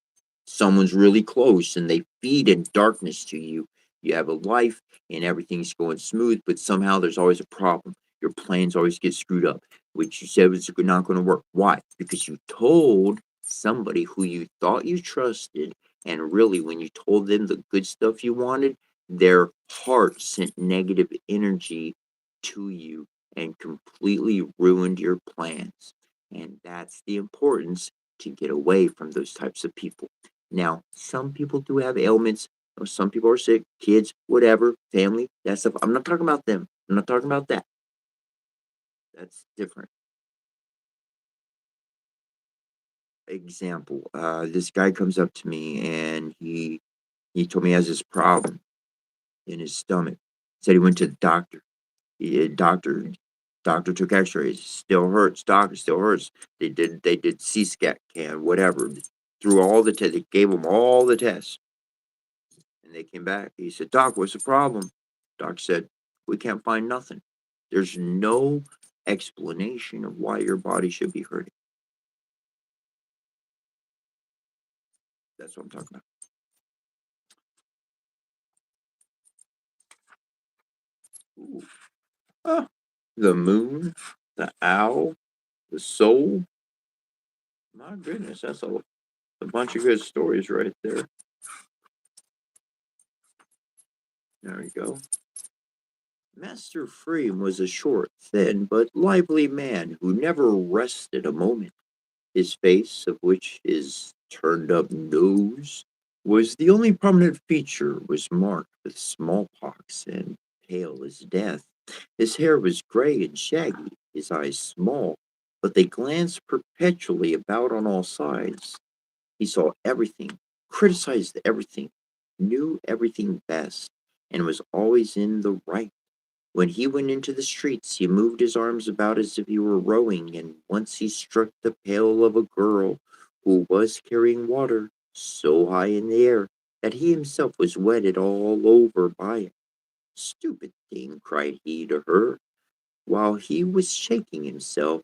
Someone's really close and they feed in darkness to you. You have a life and everything's going smooth, but somehow there's always a problem. Your plans always get screwed up, which you said was not going to work. Why? Because you told somebody who you thought you trusted, and really, when you told them the good stuff you wanted, their heart sent negative energy to you and completely ruined your plans. And that's the importance to get away from those types of people. Now, some people do have ailments. Or some people are sick, kids, whatever, family, that stuff. I'm not talking about them. I'm not talking about that. That's different. Example, this guy comes up to me and he told me he has this problem in his stomach. Said he went to the doctor. Doctor took X-rays. Still hurts. Doctor still hurts. They did C-scat can whatever. Through all the tests, they gave him all the tests. And they came back. He said, Doc, what's the problem? Doc said, we can't find nothing. There's no explanation of why your body should be hurting. That's what I'm talking about. Ooh. Ah, the moon, the owl, the soul. My goodness, that's a bunch of good stories right there. There we go. Master Freem was a short, thin, but lively man who never rested a moment. His face, of which his turned-up nose was the only prominent feature, was marked with smallpox and pale as death. His hair was gray and shaggy, his eyes small, but they glanced perpetually about on all sides. He saw everything, criticized everything, knew everything best, and was always in the right. When he went into the streets, he moved his arms about as if he were rowing, and once he struck the pail of a girl who was carrying water so high in the air that he himself was wetted all over by it. "Stupid thing," cried he to her, while he was shaking himself.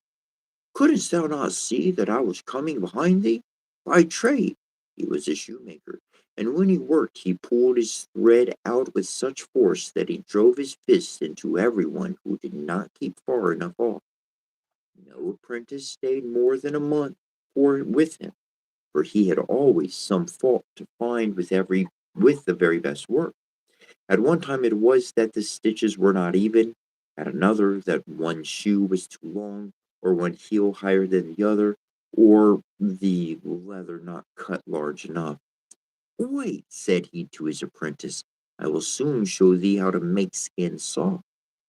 "Couldst thou not see that I was coming behind thee? By trade he was a shoemaker, and when he worked he pulled his thread out with such force that he drove his fists into every one who did not keep far enough off. No apprentice stayed more than a month with him, for he had always some fault to find with the very best work. At one time it was that the stitches were not even, at another that one shoe was too long, or one heel higher than the other, or the leather not cut large enough. "Wait," said he to his apprentice, "I will soon show thee how to make skin soft."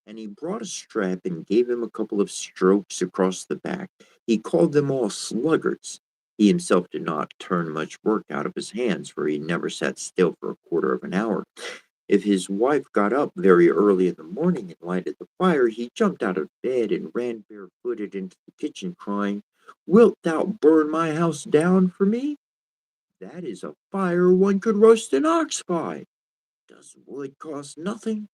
And he brought a strap and gave him a couple of strokes across the back. He called them all sluggards. He himself did not turn much work out of his hands, for he never sat still for a quarter of an hour. If his wife got up very early in the morning and lighted the fire, he jumped out of bed and ran barefooted into the kitchen, crying, "Wilt thou burn my house down for me? That is a fire one could roast an ox by. Does wood cost nothing?"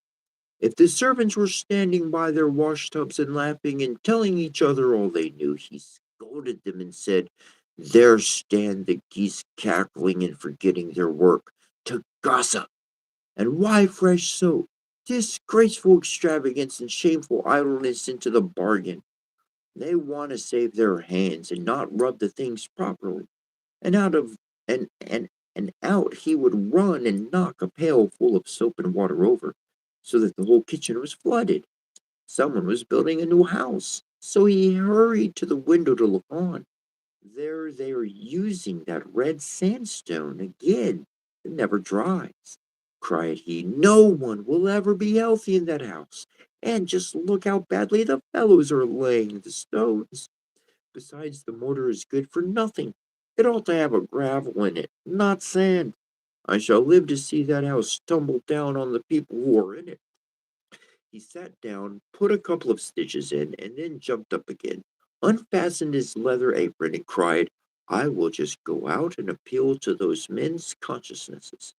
If the servants were standing by their washtubs and laughing and telling each other all they knew, he scolded them and said, "There stand the geese cackling and forgetting their work to gossip. And why fresh soap? Disgraceful extravagance and shameful idleness into the bargain. They want to save their hands and not rub the things properly." And out of and out he would run and knock a pail full of soap and water over, so that the whole kitchen was flooded. Someone was building a new house, so he hurried to the window to look on. There they are using that red sandstone again. It never dries, cried he. "No one will ever be healthy in that house. And just look how badly the fellows are laying the stones. Besides, the mortar is good for nothing. It ought to have a gravel in it, not sand. I shall live to see that house tumble down on the people who are in it." He sat down, put a couple of stitches in, and then jumped up again, unfastened his leather apron, and cried, "I will just go out and appeal to those men's consciences."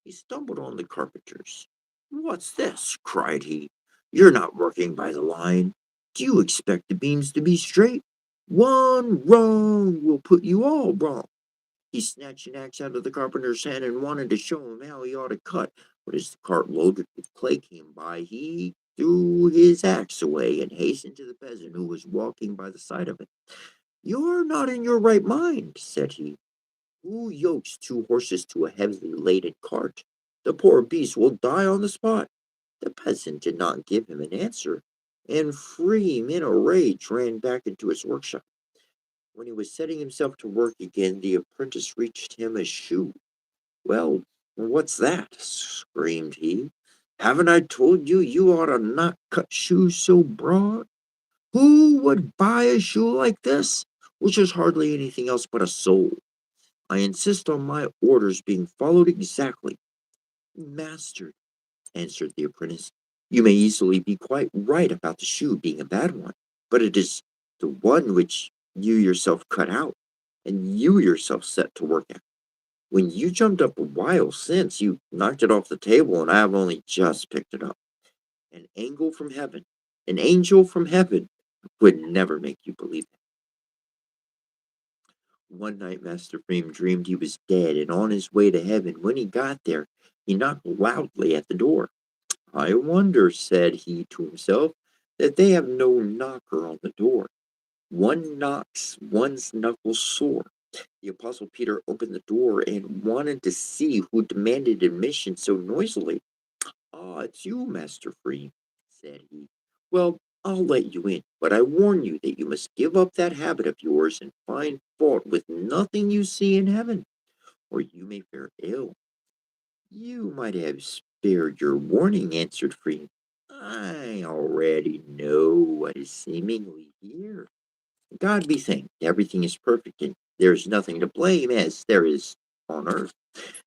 He stumbled on the carpenters. "What's this?" cried he. "You're not working by the line. Do you expect the beams to be straight? One wrong will put you all wrong." He snatched an axe out of the carpenter's hand and wanted to show him how he ought to cut, but as the cart loaded with clay came by, he threw his axe away and hastened to the peasant who was walking by the side of it. "You're not in your right mind," said he. "Who yokes two horses to a heavily laden cart? The poor beast will die on the spot." The peasant did not give him an answer, and Freem, in a rage, ran back into his workshop. When he was setting himself to work again, the apprentice reached him a shoe. "Well, what's that?" screamed he. "Haven't I told you you ought to not cut shoes so broad? Who would buy a shoe like this, which is hardly anything else but a sole? I insist on my orders being followed exactly." "Master," answered the apprentice, "you may easily be quite right about the shoe being a bad one, but it is the one which you yourself cut out, and you yourself set to work at. When you jumped up a while since, you knocked it off the table, and I have only just picked it up. An angel from heaven, an angel from heaven would never make you believe it." One night Master Frame dreamed he was dead and on his way to heaven. When he got there, he knocked loudly at the door. "I wonder," said he to himself, "that they have no knocker on the door. One knocks, one's knuckles sore." The Apostle Peter opened the door and wanted to see who demanded admission so noisily. Ah, it's you, Master Free, said he. Well, I'll let you in, but I warn you that you must give up that habit of yours and find fault with nothing you see in heaven, or you may fare ill. You might have spared your warning, answered Free. I already know what is seemingly here. God be thanked, everything is perfect, and there is nothing to blame as there is on earth.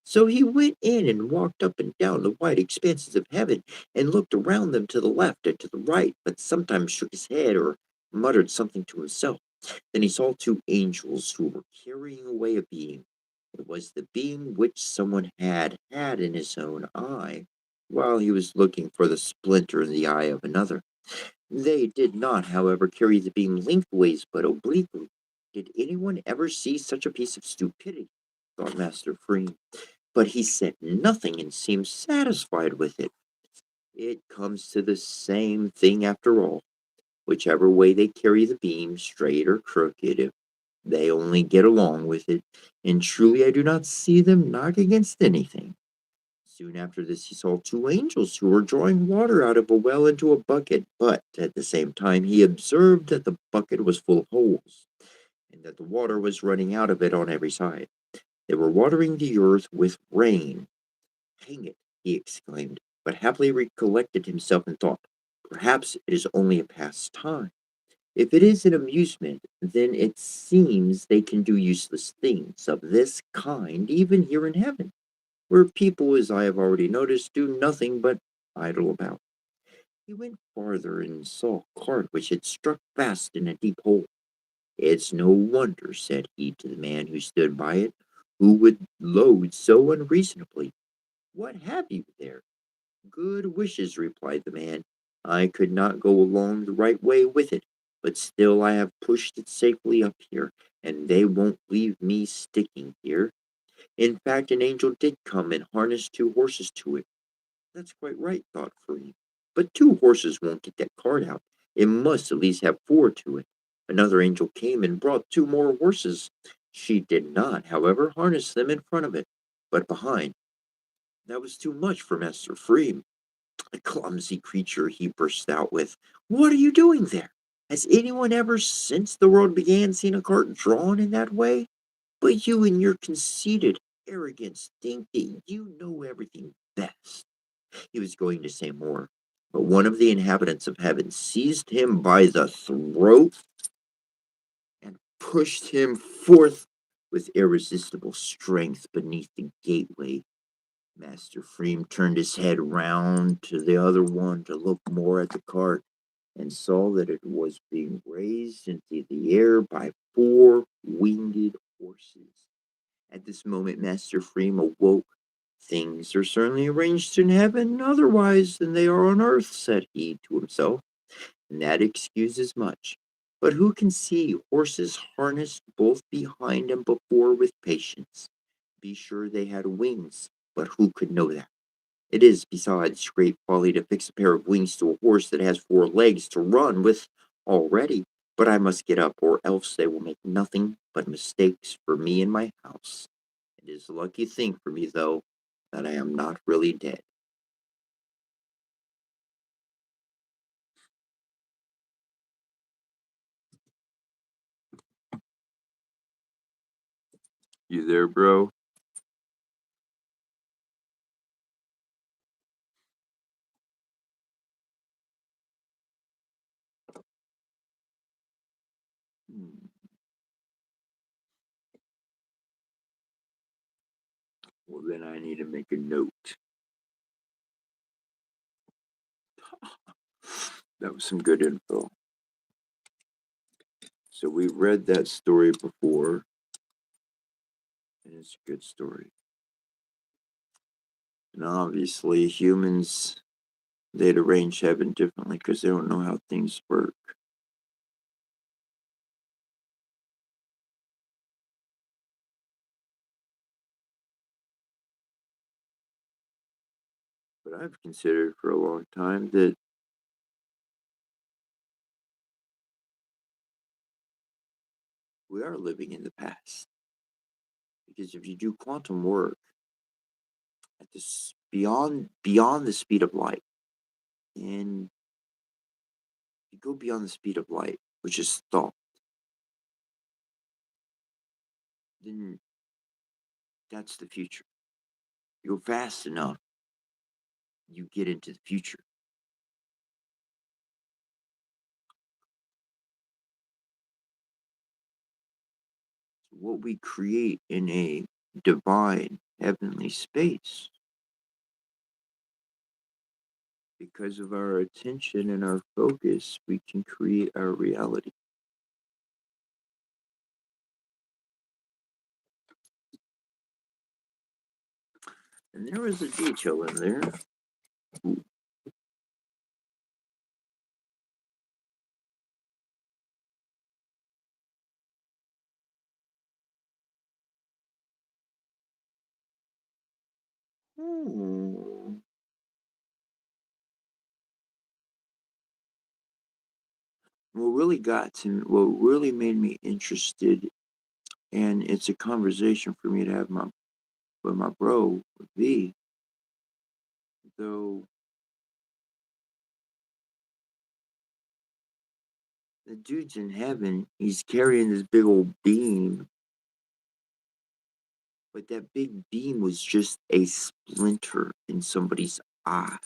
So he went in and walked up and down the wide expanses of heaven and looked around them to the left and to the right, but sometimes shook his head or muttered something to himself. Then he saw two angels who were carrying away a beam. It was the beam which someone had in his own eye, while he was looking for the splinter in the eye of another. They did not, however, carry the beam lengthways, but obliquely. Did anyone ever see such a piece of stupidity? Thought Master Free. But he said nothing and seemed satisfied with it. It comes to the same thing after all. Whichever way they carry the beam, straight or crooked, if they only get along with it, and truly I do not see them knock against anything. Soon after this, he saw two angels who were drawing water out of a well into a bucket, but at the same time, he observed that the bucket was full of holes, and that the water was running out of it on every side. They were watering the earth with rain. Hang it, he exclaimed, but happily recollected himself and thought, perhaps it is only a pastime. If it is an amusement, then it seems they can do useless things of this kind even here in heaven, where people, as I have already noticed, do nothing but idle about. He went farther and saw a cart which had struck fast in a deep hole. It's no wonder, said he to the man who stood by it, who would load so unreasonably. What have you there? Good wishes, replied the man. I could not go along the right way with it, but still I have pushed it safely up here, and they won't leave me sticking here. In fact, an angel did come and harness two horses to it. That's quite right, thought Free. But two horses won't get that cart out. It must at least have four to it. Another angel came and brought two more horses. She did not, however, harness them in front of it, but behind. That was too much for Master Free. A clumsy creature, he burst out with. What are you doing there? Has anyone ever since the world began seen a cart drawn in that way? But you and your conceited arrogance think that you know everything best. He was going to say more, but one of the inhabitants of heaven seized him by the throat and pushed him forth with irresistible strength beneath the gateway. Master Freem turned his head round to the other one to look more at the cart and saw that it was being raised into the air by four winged horses. At this moment, Master Freem awoke. Things are certainly arranged in heaven otherwise than they are on earth, said he to himself, and that excuses much. But who can see horses harnessed both behind and before with patience? Be sure they had wings, but who could know that? It is, besides, great folly to fix a pair of wings to a horse that has four legs to run with already. But I must get up, or else they will make nothing but mistakes for me in my house. It is a lucky thing for me, though, that I am not really dead. You there, bro? Hmm. Well, then I need to make a note. That was some good info. So we read that story before, and it's a good story. And obviously, humans, they'd arrange heaven differently because they don't know how things work. But I've considered for a long time that we are living in the past. Because if you do quantum work at this beyond the speed of light. And you go beyond the speed of light, which is thought, then that's the future. You go fast enough, you get into the future. So what we create in a divine heavenly space, because of our attention and our focus, we can create our reality. And there was a detail in there. Ooh. Hmm. What really made me interested, and it's a conversation for me to have with my bro, with V, though the dude's in heaven, he's carrying this big old beam, but that big beam was just a splinter in somebody's eye.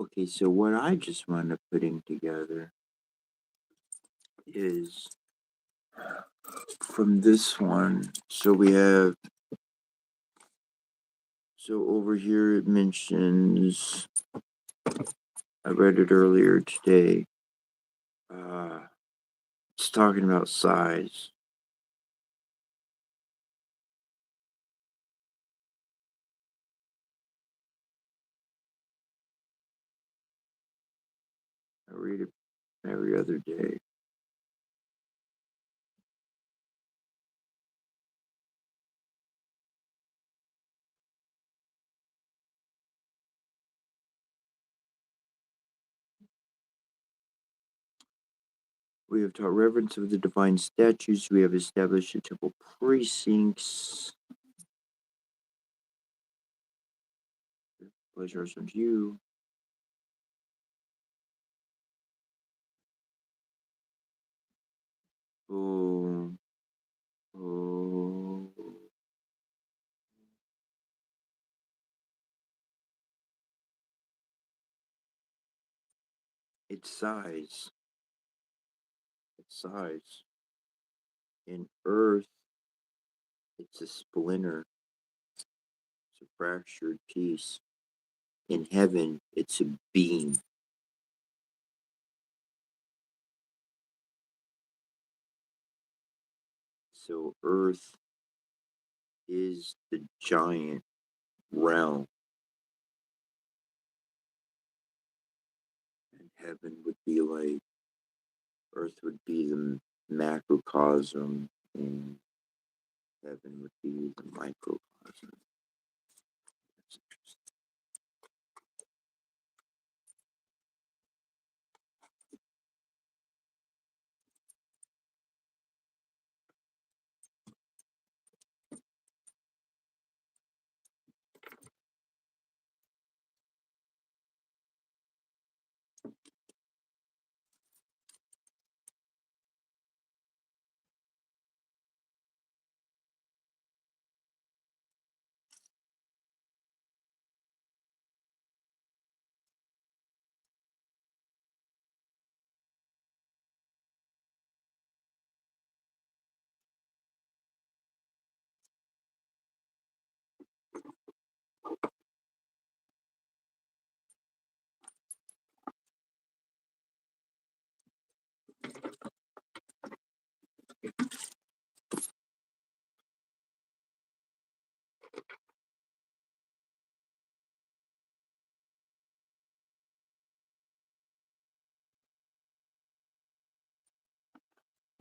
Okay, so what I just wound up putting together is from this one. So over here it mentions, I read it earlier today. It's talking about size. I read it every other day. We have taught reverence of the divine statues. We have established the temple precincts. Pleasures unto you. Oh, oh. Its size. Its size. In earth, it's a splinter. It's a fractured piece. In heaven, it's a beam. So earth is the giant realm, and heaven would be like, earth would be the macrocosm, and heaven would be the microcosm. That's interesting.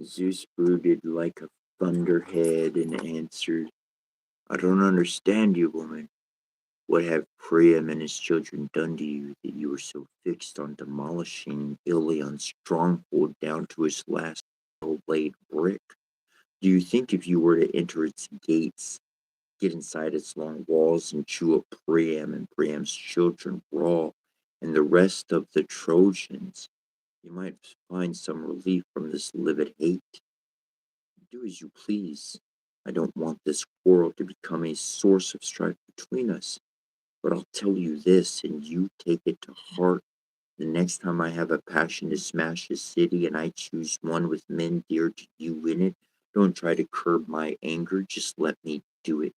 Zeus brooded like a thunderhead and answered, I don't understand you, woman. What have Priam and his children done to you that you are so fixed on demolishing Ilion's stronghold down to its last well-laid brick? Do you think if you were to enter its gates, get inside its long walls and chew up Priam and Priam's children raw and the rest of the Trojans, you might find some relief from this livid hate? Do as you please. I don't want this quarrel to become a source of strife between us. But I'll tell you this, and you take it to heart. The next time I have a passion to smash a city and I choose one with men dear to you in it, don't try to curb my anger, just let me do it.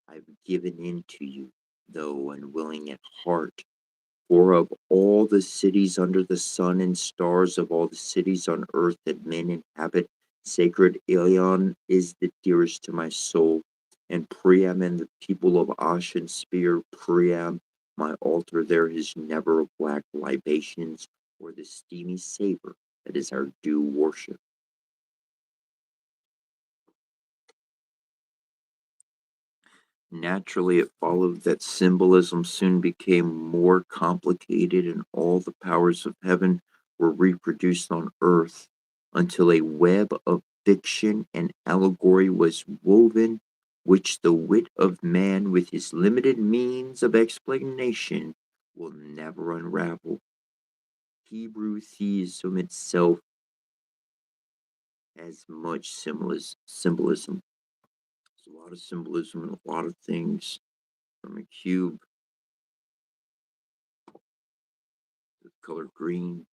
I've given in to you, though unwilling at heart. For of all the cities under the sun and stars, of all the cities on earth that men inhabit, sacred Ilion is the dearest to my soul, and Priam and the people of Ashen Spear, Priam, my altar there is never of black libations or the steamy savor that is our due worship. Naturally, it followed that symbolism soon became more complicated and all the powers of heaven were reproduced on earth until a web of fiction and allegory was woven, which the wit of man, with his limited means of explanation, will never unravel. Hebrew theism itself has much symbolism. There's a lot of symbolism in a lot of things, from a cube, the color green.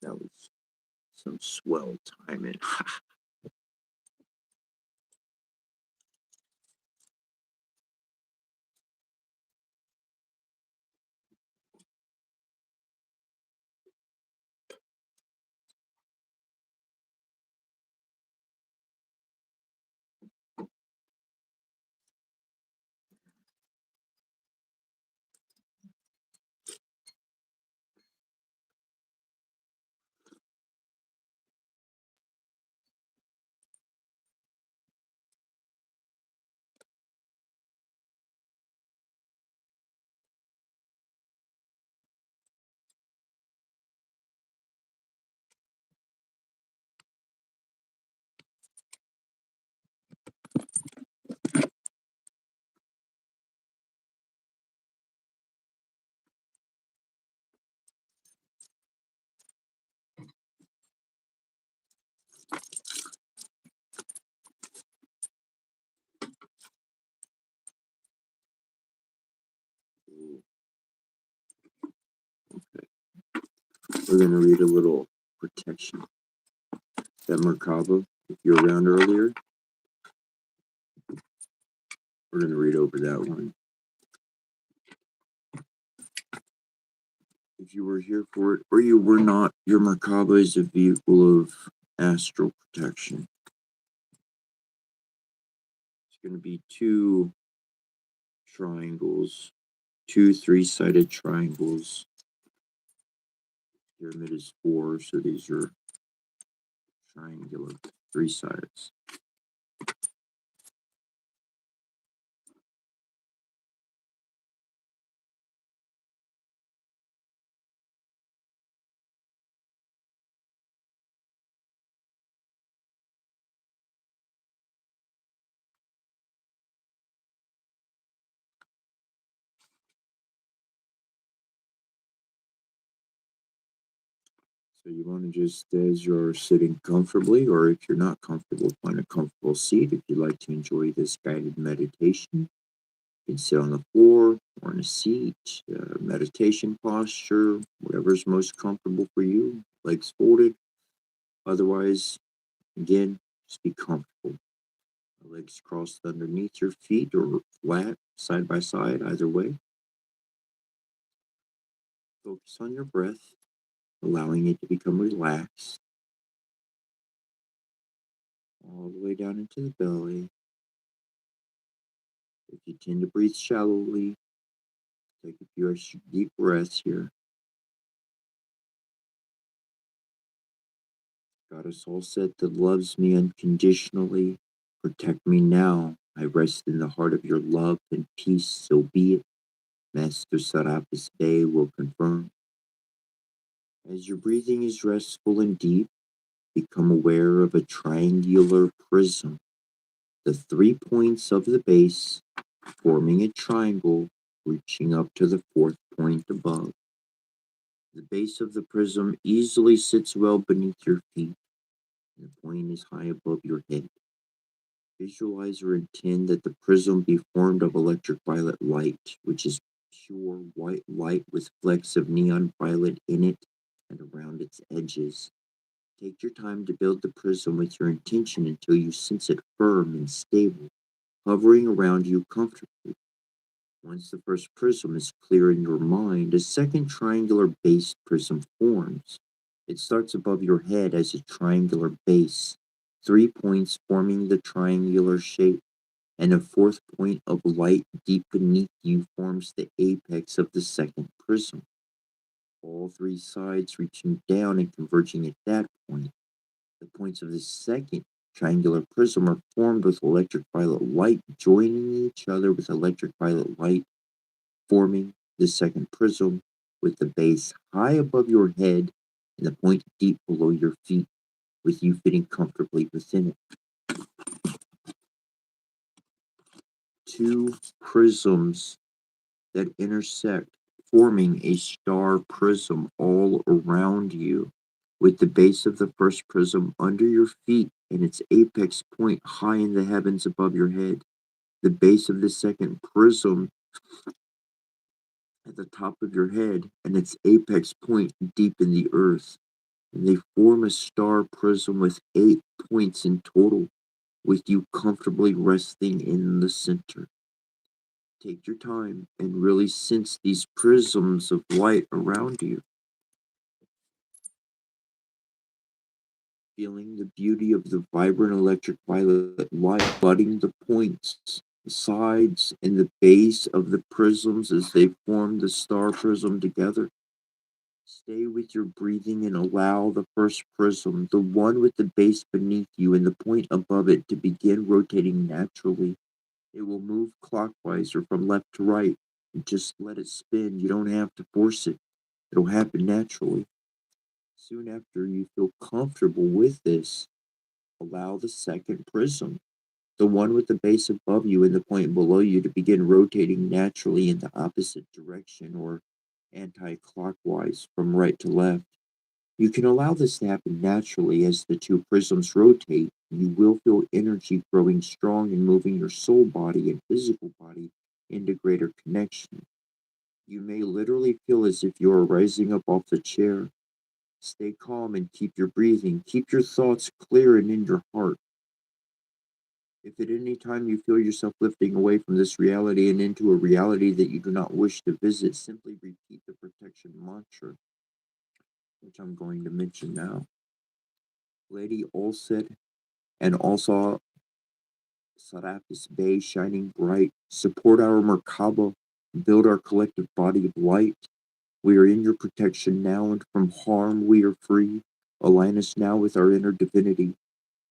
That was some swell timing. We're going to read a little protection. That Merkaba, if you're around earlier, we're going to read over that one. If you were here for it or you were not, your Merkaba is a vehicle of astral protection. It's going to be two triangles, two three-sided triangles. Pyramid is 4, so these are triangular, 3 sides. So you want to just, as you're sitting comfortably, or if you're not comfortable, find a comfortable seat. If you'd like to enjoy this guided meditation, you can sit on the floor or in a seat, meditation posture, whatever's most comfortable for you, legs folded. Otherwise, again, just be comfortable. Legs crossed underneath your feet or flat, side by side, either way. Focus on your breath, allowing it to become relaxed. all the way down into the belly. If you tend to breathe shallowly, take a few extra deep breaths here. God is all set that loves me unconditionally. Protect me now. I rest in the heart of your love and peace, so be it. Master Serapis Bey will confirm. As your breathing is restful and deep, become aware of a triangular prism. The 3 points of the base forming a triangle reaching up to the 4th point above. The base of the prism easily sits well beneath your feet, and the point is high above your head. Visualize or intend that the prism be formed of electric violet light, which is pure white light with flecks of neon violet in it and around its edges. Take your time to build the prism with your intention until you sense it firm and stable, hovering around you comfortably. Once the first prism is clear in your mind, a second triangular base prism forms. It starts above your head as a triangular base, 3 points forming the triangular shape, and a 4th point of light deep beneath you forms the apex of the second prism. All 3 sides reaching down and converging at that point. The points of the second triangular prism are formed with electric violet light joining each other with electric violet light, forming the second prism with the base high above your head and the point deep below your feet, with you fitting comfortably within it. 2 prisms that intersect, forming a star prism all around you, with the base of the first prism under your feet and its apex point high in the heavens above your head. The base of the second prism at the top of your head and its apex point deep in the earth. And they form a star prism with 8 points in total, with you comfortably resting in the center. Take your time and really sense these prisms of light around you. Feeling the beauty of the vibrant electric violet light flooding the points, the sides, and the base of the prisms as they form the star prism together. Stay with your breathing and allow the first prism, the one with the base beneath you and the point above it, to begin rotating naturally. It will move clockwise or from left to right. Just let it spin. You don't have to force it. It'll happen naturally. Soon after you feel comfortable with this, allow the second prism, the one with the base above you and the point below you, to begin rotating naturally in the opposite direction or anti-clockwise from right to left. You can allow this to happen naturally as the 2 prisms rotate. You will feel energy growing strong and moving your soul body and physical body into greater connection. You may literally feel as if you are rising up off the chair. Stay calm and keep your breathing. Keep your thoughts clear and in your heart. If at any time you feel yourself lifting away from this reality and into a reality that you do not wish to visit, simply repeat the protection mantra, which I'm going to mention now. Lady Olset and also Serapis Bey shining bright, support our Merkaba, build our collective body of light. We are in your protection now, and from harm we are free. Align us now with our inner divinity.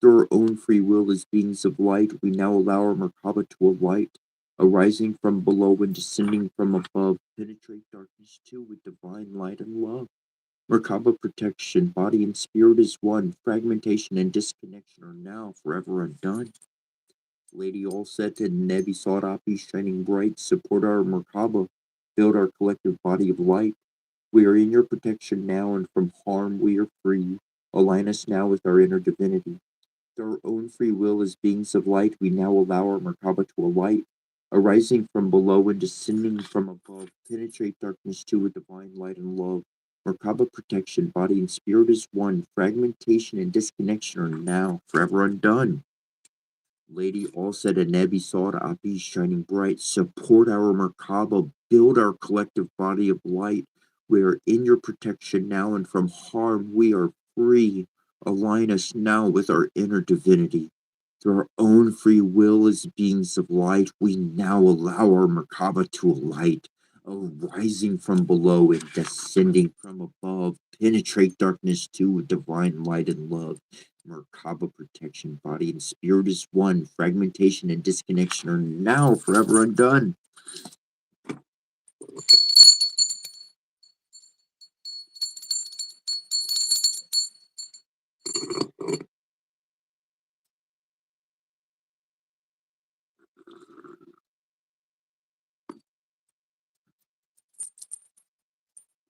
Through our own free will as beings of light, we now allow our Merkaba to alight, arising from below and descending from above. Penetrate darkness too with divine light and love. Merkaba protection, body and spirit is one. Fragmentation and disconnection are now forever undone. Lady Olset and Nebi Sarapi shining bright, support our Merkaba, build our collective body of light. We are in your protection now, and from harm we are free. Align us now with our inner divinity. Through our own free will as beings of light, we now allow our Merkaba to alight, arising from below and descending from above. Penetrate darkness too with divine light and love. Merkaba protection, body and spirit is one. Fragmentation and disconnection are now forever undone. Lady Olset and Nebi Sarapi shining bright, support our Merkaba, build our collective body of light. We are in your protection now, and from harm we are free. Align us now with our inner divinity. Through our own free will as beings of light, we now allow our Merkaba to alight, arising from below and descending from above. Penetrate darkness too with divine light and love. Merkaba protection, body and spirit is one. Fragmentation and disconnection are now forever undone.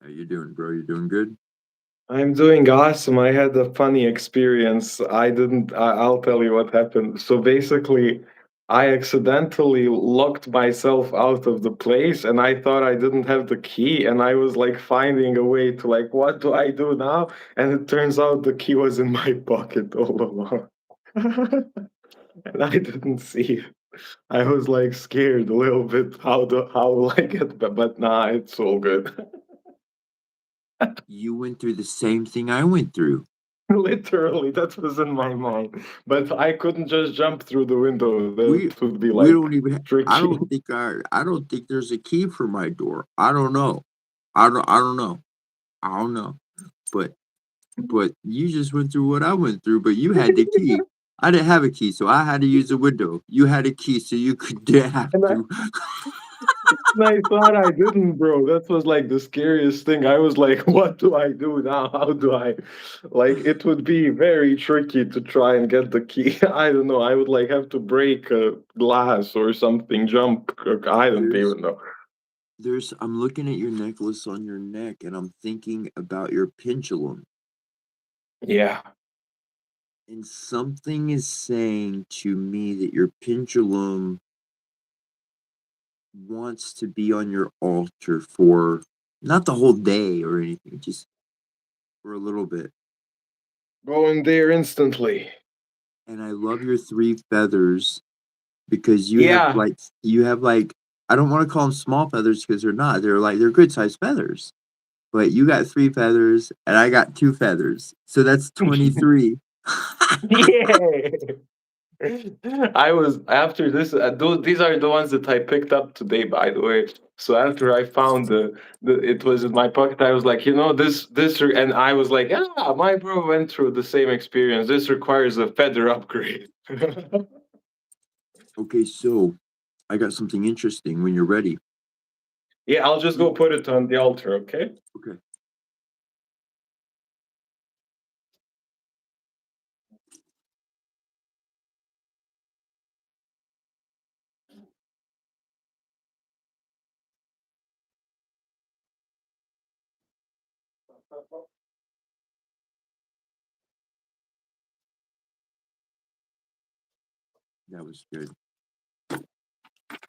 How you doing, bro? You doing good? I'm doing awesome. I had a funny experience. I'll tell you what happened. So basically, I accidentally locked myself out of the place and I thought I didn't have the key and I was like finding a way to like, what do I do now? And it turns out the key was in my pocket all along. And I didn't see it. I was like scared a little bit. How will I get back? But nah, it's all good. You went through the same thing I went through. Literally, that was in my mind. But I couldn't just jump through the window. We That would be we like don't even. tricky. I don't think there's a key for my door. I don't know. I don't know. I don't know. But you just went through what I went through. But you had the key. I didn't have a key, so I had to use a window. You had a key, so you could have And to. I thought I didn't, bro. That was like the scariest thing. I was like, what do I do now? How do I like it would be very tricky to try and get the key. I don't know. I would like have to break a glass or something, jump. I don't There's even know. I'm looking at your necklace on your neck, and I'm thinking about your pendulum, Yeah. and something is saying to me that your pendulum wants to be on your altar for not the whole day or anything, just for a little bit. Go in there instantly. And I love your three feathers because Yeah. you have like I don't want to call them small feathers because they're not. They're good sized feathers. But you got three feathers and I got two feathers. So that's 23. Yeah. I was after this. These are the ones that I picked up today, by the way. So after I found it was in my pocket. I was like, and I was like, my bro went through the same experience. This requires a feather upgrade. Okay, so I got something interesting when you're ready. Yeah, I'll just go put it on the altar. Okay. Okay. That was good.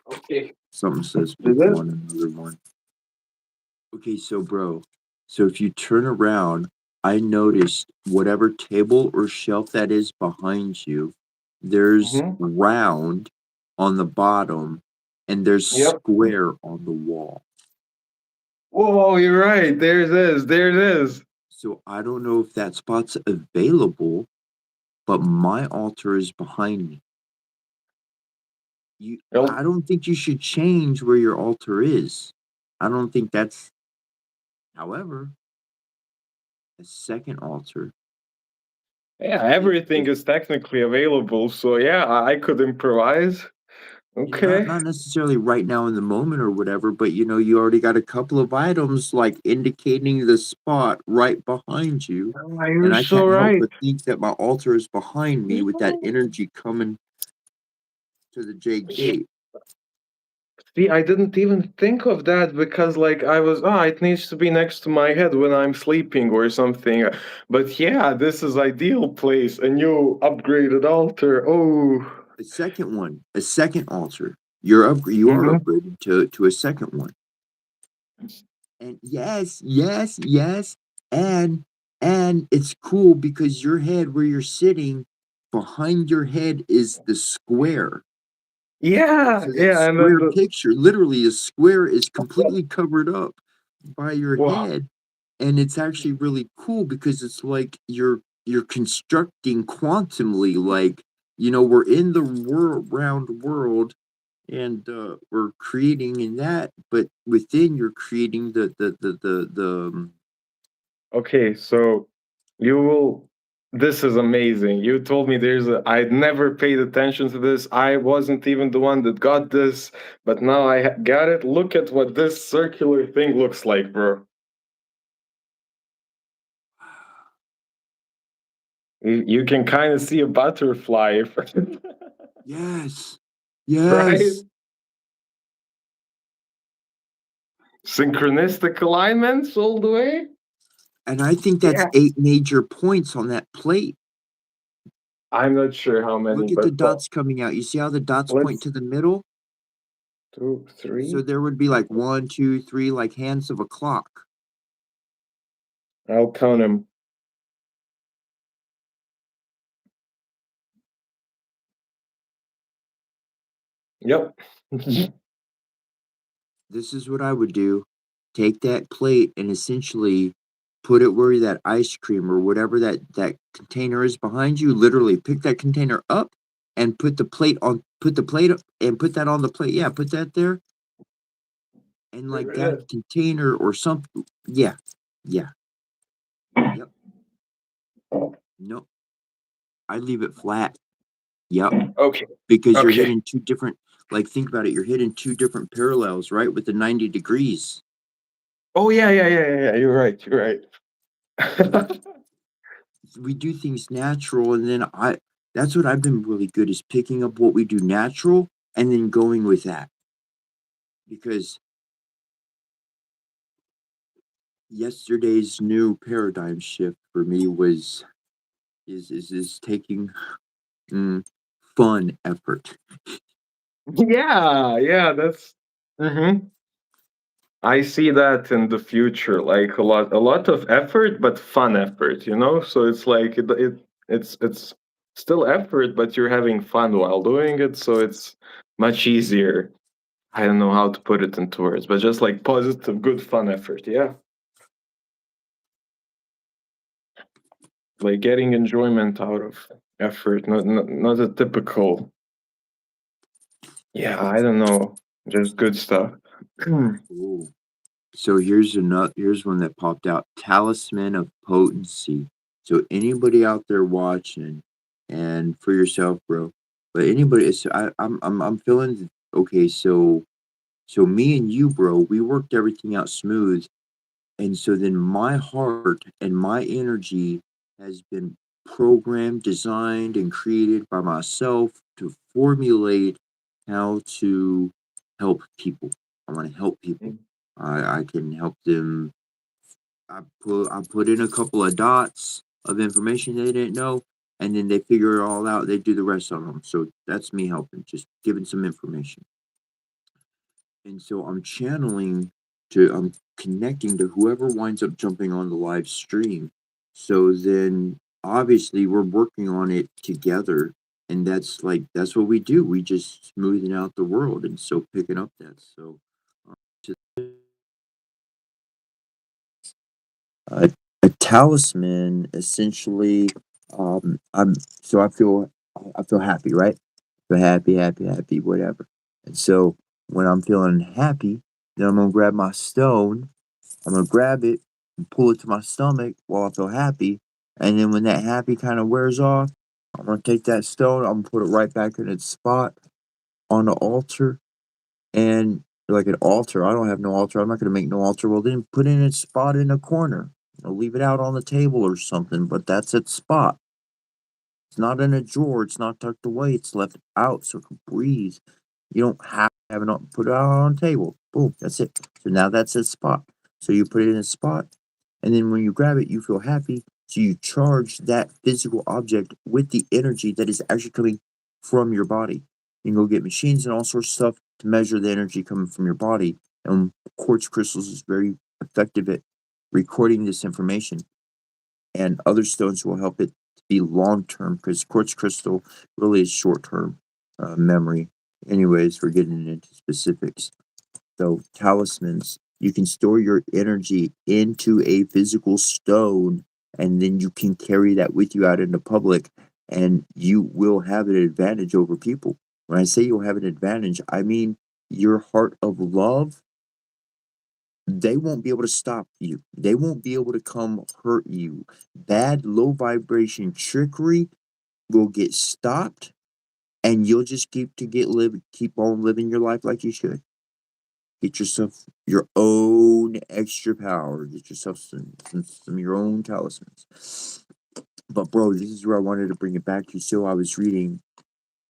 Okay. Something says Did pick it? one, another one. Okay, so bro, so if you turn around, I noticed whatever table or shelf that is behind you, there's Mm-hmm. round on the bottom and there's Yep. square on the wall. Whoa, you're right. There it is. There it is. So I don't know if that spot's available, but my altar is behind me. Well, I don't think you should change where your altar is. I don't think that's, however, a second altar. yeah, If, everything if is technically available. So yeah, I could improvise. not Okay. necessarily right now in the moment or whatever, but you already got a couple of items like indicating the spot right behind you. Oh, And you're I so can't help right. but think that my altar is behind me with that energy coming to the J Yeah. gate. See, I didn't even think of that because, like, I was, it needs to be next to my head when I'm sleeping or something. But yeah, this is ideal place. A new upgraded altar. Oh. A second altar. You are Mm-hmm. upgraded to a second one. And yes, and it's cool because your head where you're sitting, behind your head is the square. Yeah, So that yeah, and then square picture, literally a square is completely covered up by your wow. head. And it's actually really cool because it's like you're constructing quantumly, like we're in the round world, and we're creating in that, but within you're creating the Okay, so you will. This is amazing. You told me there's a. I never paid attention to this. I wasn't even the one that got this, but now I got it. Look at what this circular thing looks like, bro. You can kind of see a butterfly, yes, right? yes. Synchronistic alignments all the way. And I think that's Yeah, 8 major points on that plate. I'm not sure how many, Look at the but well, dots coming out. You see how the dots point let's to the middle? two, So three. there would be like 1, 2, 3, like hands of a clock. I'll count them. Yep. This is what I would do. Take that plate and essentially put it where that ice cream or whatever that container is behind you. Literally pick that container up and put the plate up and put that on the plate. Yeah, put that there. And like There it that is. container or something. Yeah. Yeah. Yep. No, I leave it flat. Yep. Okay. Because you're Okay. hitting two different, like, think about it. You're hitting two different parallels, right? With the 90 degrees. Oh yeah. You're right. You're right. We do things natural, and then that's what I've been really good is picking up what we do natural and then going with that. Because yesterday's new paradigm shift for me is taking mm, fun effort. Yeah. That's. Mhm. I see that in the future, like a lot of effort, but fun effort. So it's like it's still effort, but you're having fun while doing it, so it's much easier. I don't know how to put it into words, but just like positive, good, fun effort. Yeah, like getting enjoyment out of effort, not a typical. Yeah, I don't know, just good stuff. Ooh. So here's one that popped out. Talisman of potency. So anybody out there watching, and for yourself, bro. But anybody, so I'm feeling okay. So me and you, bro, we worked everything out smooth, and so then my heart and my energy has been programmed, designed, and created by myself to formulate how to help people. I want to help people. I can help them. I put in a couple of dots of information they didn't know, and then they figure it all out. They do the rest of them. So that's me helping, just giving some information. And so I'm connecting to whoever winds up jumping on the live stream. So then obviously we're working on it together. And that's what we do. We just smoothing out the world and so picking up that. So a, a talisman essentially I feel happy, right? Feel happy, whatever. And so when I'm feeling happy, then I'm gonna grab my stone. I'm gonna grab it and pull it to my stomach while I feel happy. And then when that happy kind of wears off, I'm gonna take that stone, I'm gonna put it right back in its spot on the altar. And like an altar, I don't have no altar. I'm not gonna make no altar. Well, then put it in its spot in a corner. Leave it out on the table or something, but that's its spot. It's not in a drawer. It's not tucked away. It's left out so it can breathe. You don't have to have it on, put it out on the table. Boom, that's it. So now that's its spot. So you put it in a spot, and then when you grab it, you feel happy. So you charge that physical object with the energy that is actually coming from your body. You can go get machines and all sorts of stuff to measure the energy coming from your body. And quartz crystals is very effective at recording this information, and other stones will help it to be long term because quartz crystal really is short term memory. Anyways, we're getting into specifics. So, talismans, you can store your energy into a physical stone and then you can carry that with you out into public. and you will have an advantage over people. When I say you'll have an advantage, I mean your heart of love, they won't be able to stop you. They won't be able to come hurt you. Bad, low vibration trickery will get stopped, and you'll just keep on living your life like you should. Get yourself your own extra power. Get yourself some of your own talismans. But bro, this is where I wanted to bring it back to. So I was reading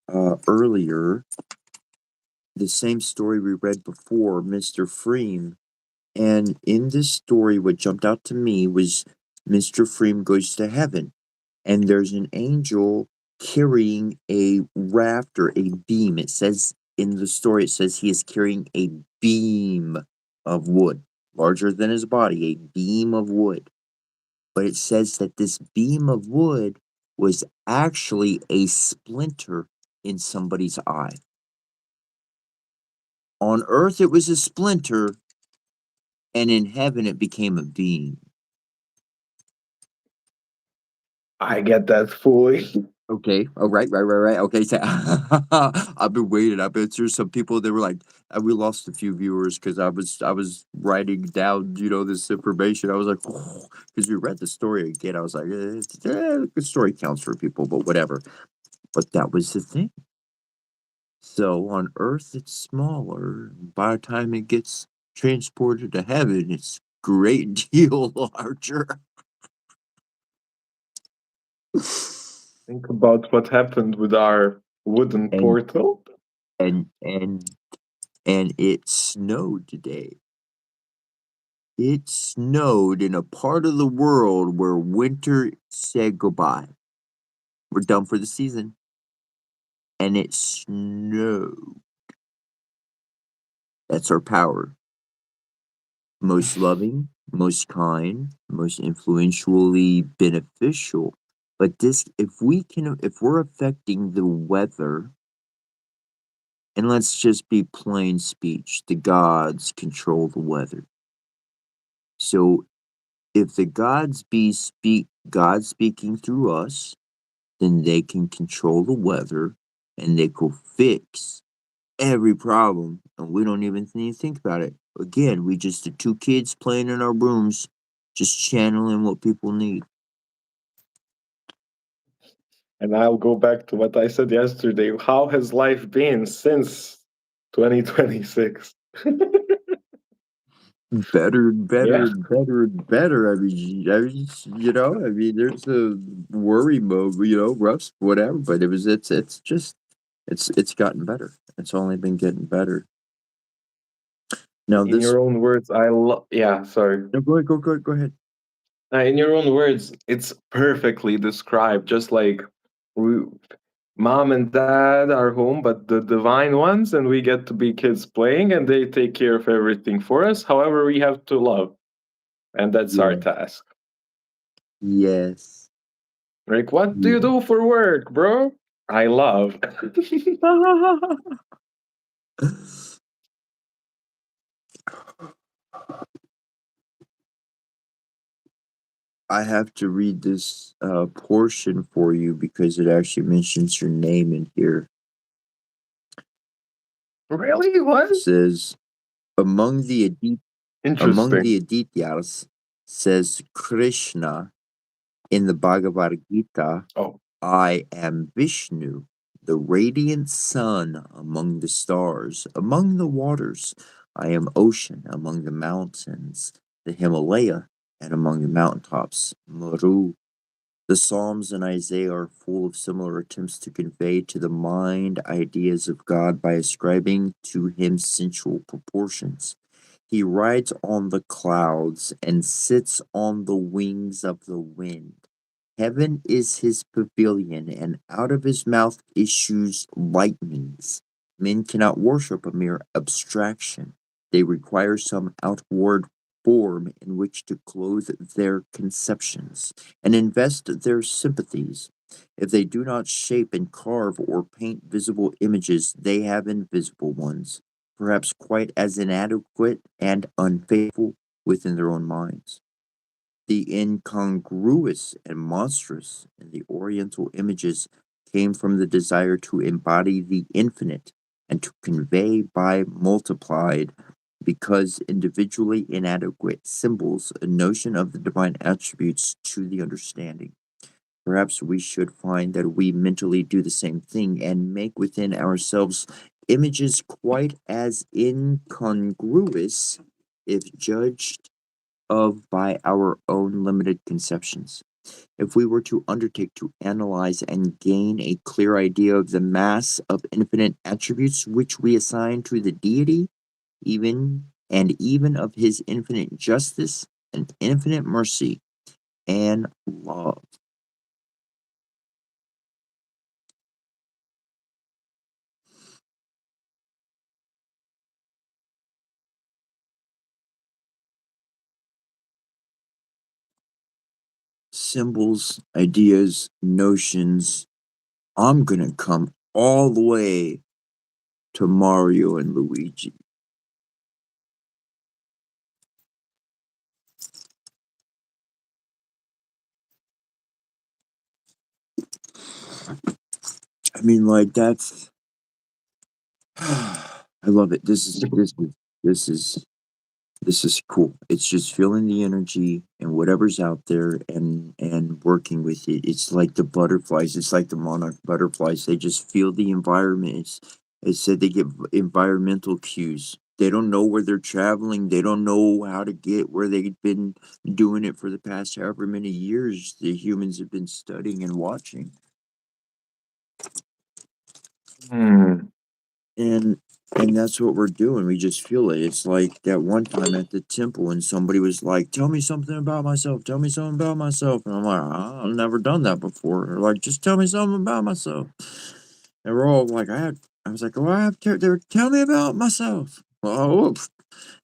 earlier the same story we read before, Mr. Freem. And in this story, what jumped out to me was Mr. Freem goes to heaven, and there's an angel carrying a raft or a beam. It says in the story, it says he is carrying a beam of wood, larger than his body, a beam of wood. But it says that this beam of wood was actually a splinter in somebody's eye. On earth, it was a splinter, and in heaven, it became a beam. I get that fully. Okay. Oh, right. Okay. So I've been waiting. I've been through some people. They were like, we lost a few viewers because I was writing down, this information. I was like, because we read the story again. I was like, the story counts for people, but whatever. But that was the thing. So on Earth, it's smaller. By the time it gets transported to heaven, it's great deal larger. Think about what happened with our wooden and portal. and and and it snowed today. It snowed in a part of the world where winter said goodbye. We're done for the season. And it snowed. That's our power. Most loving, most kind, most influentially beneficial. But if we're affecting the weather, and let's just be plain speech, the gods control the weather. So if the God speaking through us, then they can control the weather and they can fix every problem. And we don't even need to think about it. Again, we just the two kids playing in our rooms, just channeling what people need. And I'll go back to what I said yesterday. How has life been since 2026? Better and better Yeah. and better and better. There's a worry mode, rough, whatever. But it's gotten better. It's only been getting better. Now In this your own words, I love. Yeah, sorry. no, go ahead. In your own words, it's perfectly described. Just like we, mom and dad are home, but the divine ones, and we get to be kids playing, and they take care of everything for us. However, we have to love, and that's our Yeah. task. Yes. Like, what do you Yeah. do for work, bro? I love. I have to read this portion for you because it actually mentions your name in here. Really? What? It says among the Interesting. Adityas, says Krishna in the Bhagavad Gita, Oh, I am Vishnu, the radiant sun among the stars, among the waters. I am ocean among the mountains, the Himalaya, and among the mountaintops, Meru. The Psalms and Isaiah are full of similar attempts to convey to the mind ideas of God by ascribing to him sensual proportions. He rides on the clouds and sits on the wings of the wind. Heaven is his pavilion, and out of his mouth issues lightnings. Men cannot worship a mere abstraction. They require some outward form in which to clothe their conceptions and invest their sympathies. If they do not shape and carve or paint visible images, they have invisible ones, perhaps quite as inadequate and unfaithful within their own minds. The incongruous and monstrous in the Oriental images came from the desire to embody the infinite and to convey by multiplied, because individually inadequate symbols, a notion of the divine attributes to the understanding. Perhaps we should find that we mentally do the same thing and make within ourselves images quite as incongruous, if judged of by our own limited conceptions. If we were to undertake to analyze and gain a clear idea of the mass of infinite attributes which we assign to the deity, even of his infinite justice and infinite mercy and love. Symbols, ideas, notions. I'm gonna come all the way to Mario and Luigi. I mean, like, that's I love it. This is cool. It's just feeling the energy and whatever's out there and working with it. It's like the butterflies. It's like the monarch butterflies. They just feel the environment. It said they get environmental cues. They don't know where they're traveling. They don't know how to get where they've been doing it for the past however many years the humans have been studying and watching. Hmm. And and that's what we're doing. We just feel it. It's like that one time at the temple and somebody was like, "Tell me something about myself. Tell me something about myself." And I'm like, "I've never done that before." They're like, "Just tell me something about myself." And we're all like, I was like, "Oh, I have to, tell me about myself." Oh,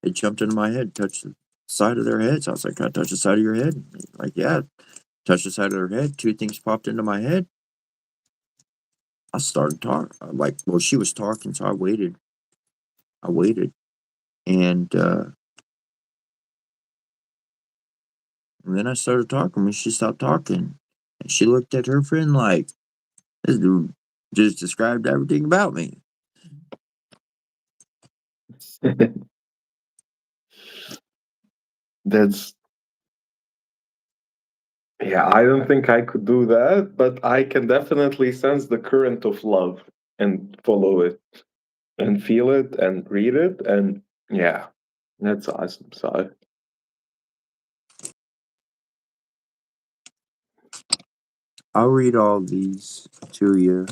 it jumped into my head, touched the side of their heads. I was like, "Can I touch the side of your head?" Like, yeah, touch the side of their head. Two things popped into my head. I started talking. Like, well, she was talking, so I waited. I waited. And then I started talking when she stopped talking. And she looked at her friend like, this dude just described everything about me. That's Yeah, I don't think I could do that, but I can definitely sense the current of love and follow it and feel it and read it. And yeah, that's awesome. So, I'll read all these to you.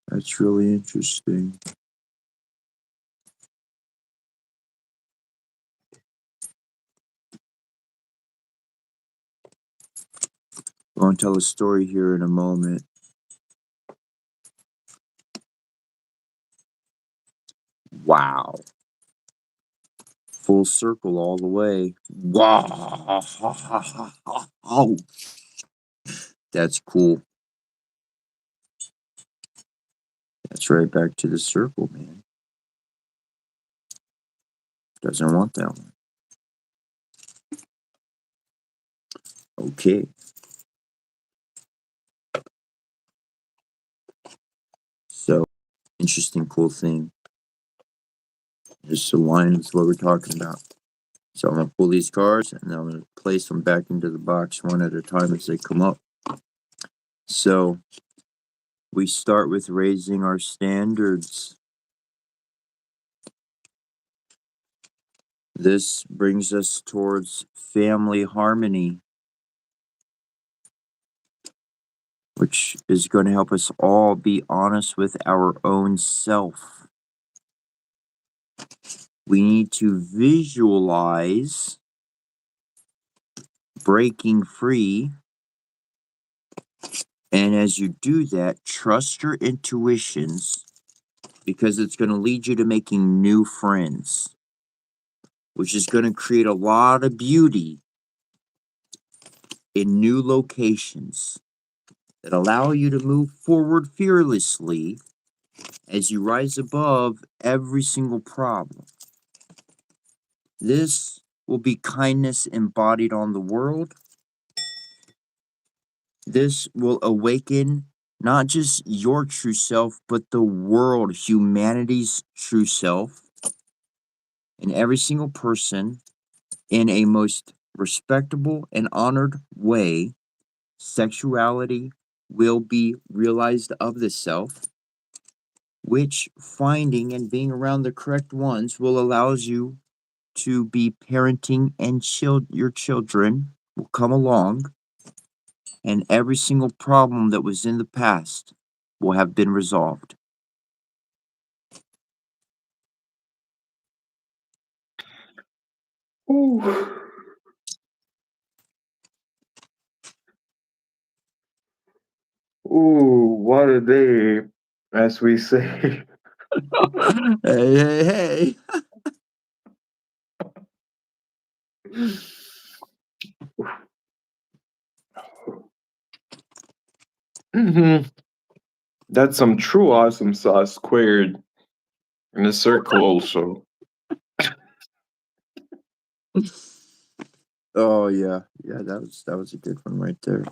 That's really interesting. I'm going to tell a story here in a moment. Wow. Full circle all the way. Wow. That's cool. That's right back to the circle, man. Doesn't want that one. Okay. So, interesting, cool thing. Just aligns what we're talking about. So I'm gonna pull these cards and I'm gonna place them back into the box one at a time as they come up. So we start with raising our standards. This brings us towards family harmony, which is going to help us all be honest with our own self. We need to visualize breaking free. And as you do that, trust your intuitions because it's going to lead you to making new friends, which is going to create a lot of beauty in new locations that allow you to move forward fearlessly as you rise above every single problem. This will be kindness embodied on the world. This will awaken not just your true self, but the world, humanity's true self, and every single person in a most respectable and honored way. Sexuality will be realized of the self, which finding and being around the correct ones will allows you to be parenting, and your children will come along, and every single problem that was in the past will have been resolved. Ooh. Ooh, what a day, as we say. Hey, hey, hey. That's some true awesome sauce squared in a circle also. Oh yeah, yeah, that was a good one right there.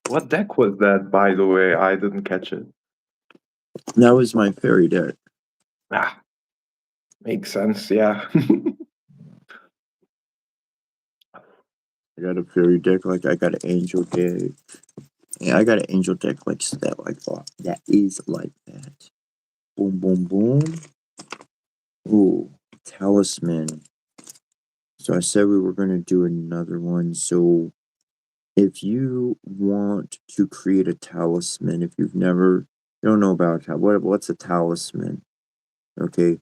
What deck was that, by the way? I didn't catch it. That was my fairy deck. Ah, makes sense, yeah. I got a fairy deck, like I got an angel deck. Yeah, I got an angel deck like that, that is like that. Boom, boom, boom. Ooh, talisman. So I said we were gonna do another one. So if you want to create a talisman, if you don't know about what's a talisman? Okay,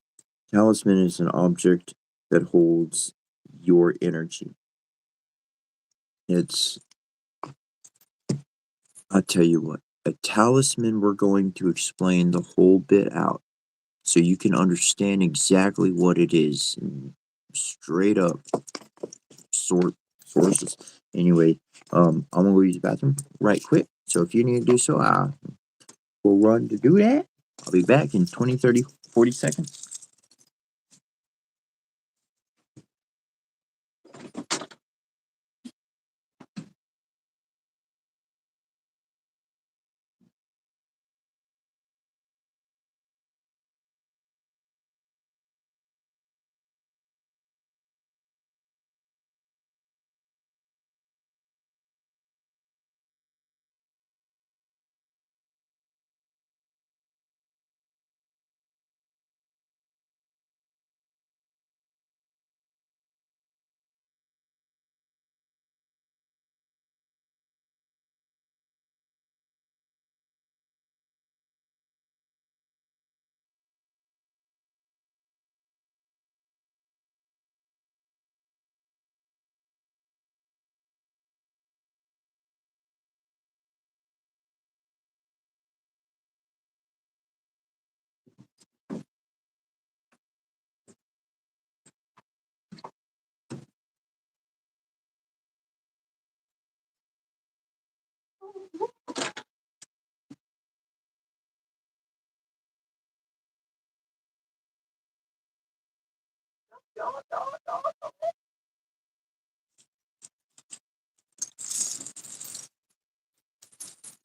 talisman is an object that holds your energy. It's, I'll tell you what, a talisman, we're going to explain the whole bit out so you can understand exactly what it is. And straight up sources. Anyway, I'm gonna go use the bathroom right quick. So if you need to do so, we'll run to do that. I'll be back in 20, 30, 40 seconds.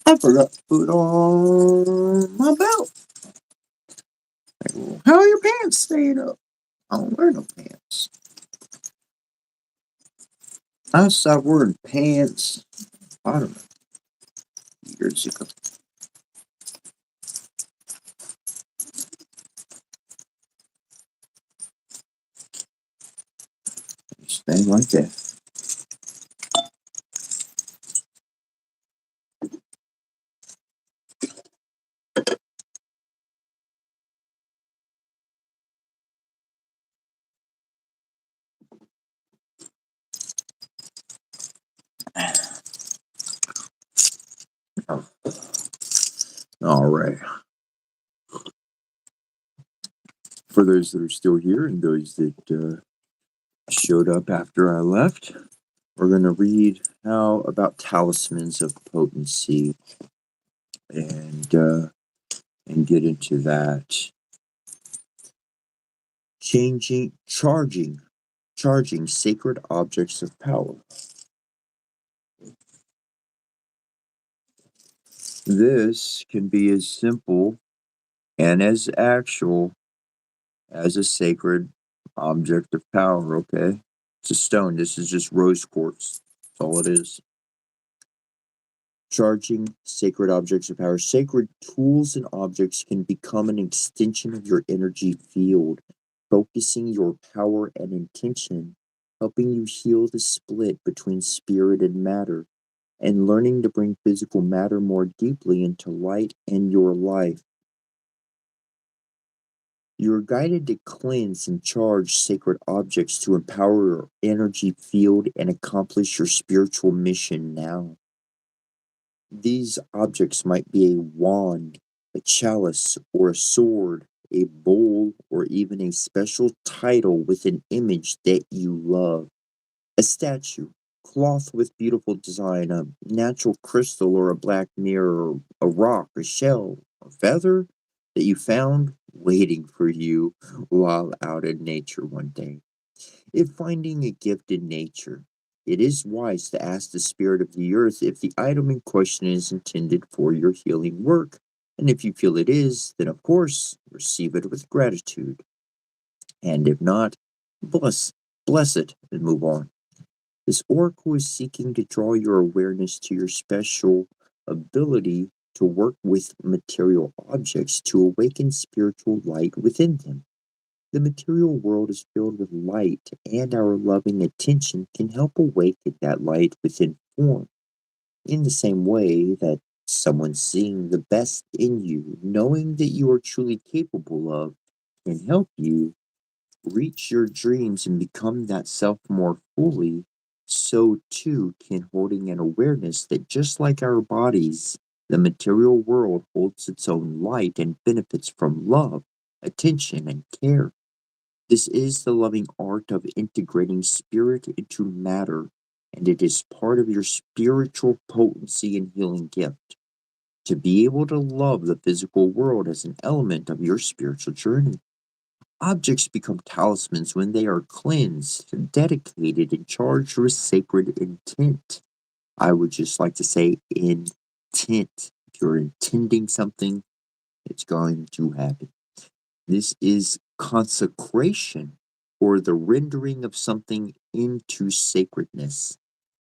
I forgot to put on my belt. How are your pants staying up? I don't wear no pants. I stopped wearing pants, I don't know, years ago. Stay like that. All right. For those that are still here and those that showed up after I left, we're going to read how about talismans of potency and get into that. Charging sacred objects of power. This can be as simple and as actual as a sacred object of power, okay? It's a stone. This is just rose quartz. That's all it is. Charging sacred objects of power. Sacred tools and objects can become an extension of your energy field, focusing your power and intention, helping you heal the split between spirit and matter, and learning to bring physical matter more deeply into light in your life. You are guided to cleanse and charge sacred objects to empower your energy field and accomplish your spiritual mission now. These objects might be a wand, a chalice, or a sword, a bowl, or even a special title with an image that you love. A statue, cloth with beautiful design, a natural crystal or a black mirror, a rock, a shell, a feather that you found waiting for you while out in nature one day. If finding a gift in nature, it is wise to ask the spirit of the earth if the item in question is intended for your healing work. And if you feel it is, then of course, receive it with gratitude. And if not, bless it and move on. This oracle is seeking to draw your awareness to your special ability to work with material objects to awaken spiritual light within them. The material world is filled with light, and our loving attention can help awaken that light within form. In the same way that someone seeing the best in you, knowing that you are truly capable of, can help you reach your dreams and become that self more fully, so too can holding an awareness that just like our bodies, the material world holds its own light and benefits from love, attention, and care. This is the loving art of integrating spirit into matter, and it is part of your spiritual potency and healing gift. To be able to love the physical world as an element of your spiritual journey. Objects become talismans when they are cleansed, dedicated, and charged with sacred intent. I would just like to say intent. If you're intending something, it's going to happen. This is consecration, or the rendering of something into sacredness.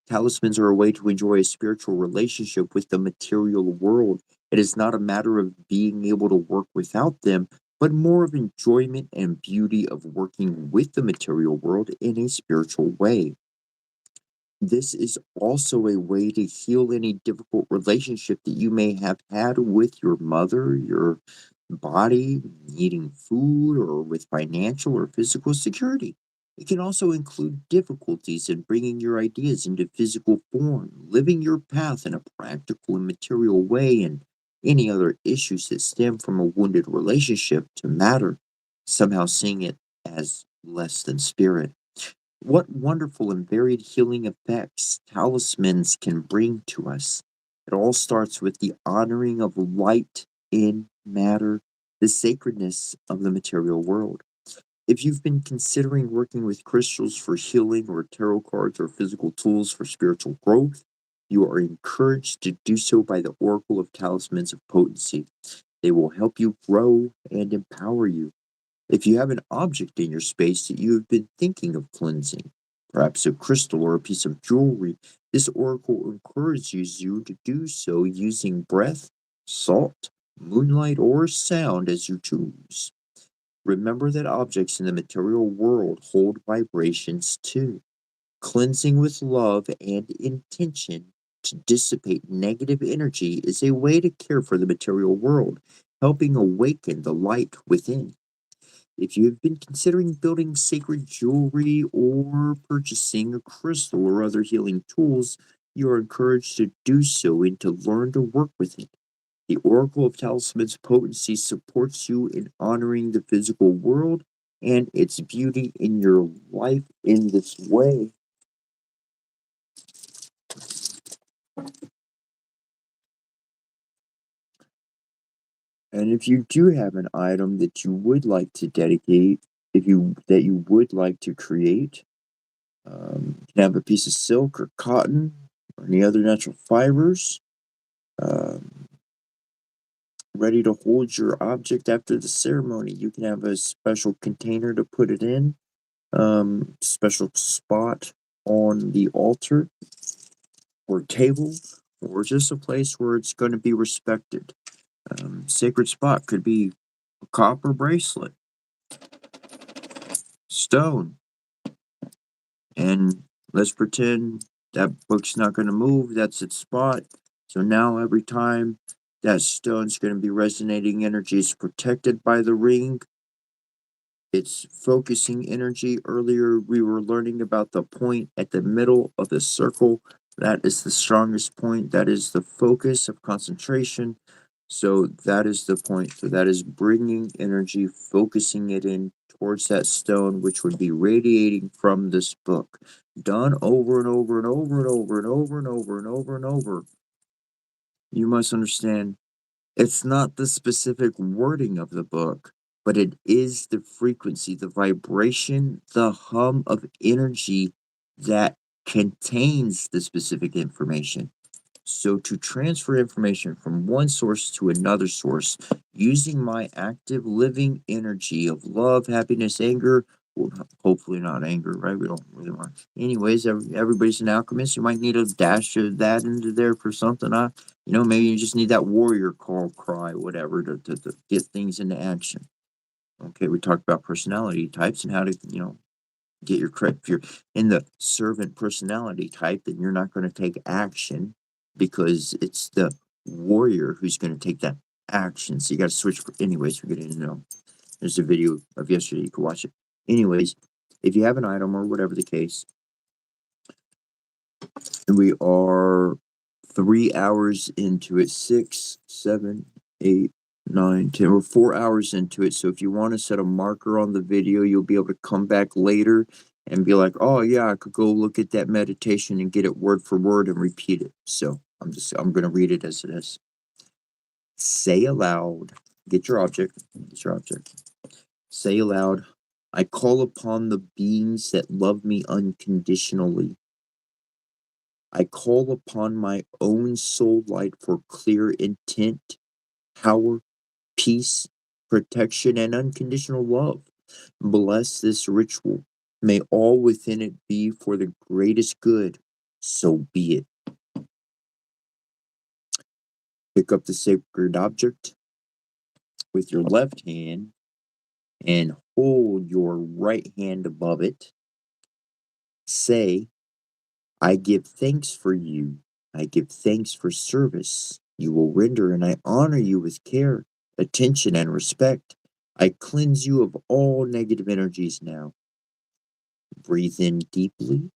Talismans are a way to enjoy a spiritual relationship with the material world. It is not a matter of being able to work without them, but more of enjoyment and beauty of working with the material world in a spiritual way. This is also a way to heal any difficult relationship that you may have had with your mother, your body, eating food, or with financial or physical security. It can also include difficulties in bringing your ideas into physical form, living your path in a practical and material way, and any other issues that stem from a wounded relationship to matter, somehow seeing it as less than spirit. What wonderful and varied healing effects talismans can bring to us. It all starts with the honoring of light in matter, the sacredness of the material world. If you've been considering working with crystals for healing or tarot cards or physical tools for spiritual growth, you are encouraged to do so by the Oracle of Talismans of Potency. They will help you grow and empower you. If you have an object in your space that you have been thinking of cleansing, perhaps a crystal or a piece of jewelry, this oracle encourages you to do so using breath, salt, moonlight, or sound as you choose. Remember that objects in the material world hold vibrations too. Cleansing with love and intention to dissipate negative energy is a way to care for the material world, helping awaken the light within. If you have been considering building sacred jewelry or purchasing a crystal or other healing tools, you are encouraged to do so and to learn to work with it. The Oracle of Talisman's potency supports you in honoring the physical world and its beauty in your life in this way. And if you do have an item that you would like to dedicate, that you would like to create, you can have a piece of silk or cotton or any other natural fibers um, ready to hold your object after the ceremony. You can have a special container to put it in, special spot on the altar or table, or just a place where it's going to be respected. Sacred spot could be a copper bracelet, stone, and let's pretend that book's not going to move. That's its spot. So now every time that stone's going to be resonating energy, it's protected by the ring. It's focusing energy. Earlier, we were learning about the point at the middle of the circle. That is the strongest point. That is the focus of concentration. So that is the point. So that is bringing energy, focusing it in towards that stone, which would be radiating from this book. Done over and over and over and over and over and over and over and over. You must understand it's not the specific wording of the book, but it is the frequency, the vibration, the hum of energy that contains the specific information. So, to transfer information from one source to another source using my active living energy of love, happiness, anger, well, hopefully not anger, right? We don't really want. Anyways, everybody's an alchemist. You might need a dash of that into there for something. Maybe you just need that warrior call, cry, whatever, to get things into action. Okay, we talked about personality types and how to, get your credit. If you're in the servant personality type, then you're not going to take action because it's the warrior who's going to take that action. So you got to switch. Anyways, we're getting to know. There's a video of yesterday. You can watch it. Anyways, if you have an item or whatever the case, and we are 3 hours into it, 6, 7, 8, 9, 10. We're 4 hours into it. So if you want to set a marker on the video, you'll be able to come back later and be like, oh yeah, I could go look at that meditation and get it word for word and repeat it. So I'm gonna read it as it is. Say aloud, get your object, Say aloud, I call upon the beings that love me unconditionally. I call upon my own soul light for clear intent, power, peace, protection, and unconditional love. Bless this ritual. May all within it be for the greatest good. So be it. Pick up the sacred object with your left hand and hold your right hand above it. Say, I give thanks for you. I give thanks for service you will render, and I honor you with care, attention, and respect. I cleanse you of all negative energies now. Breathe in deeply,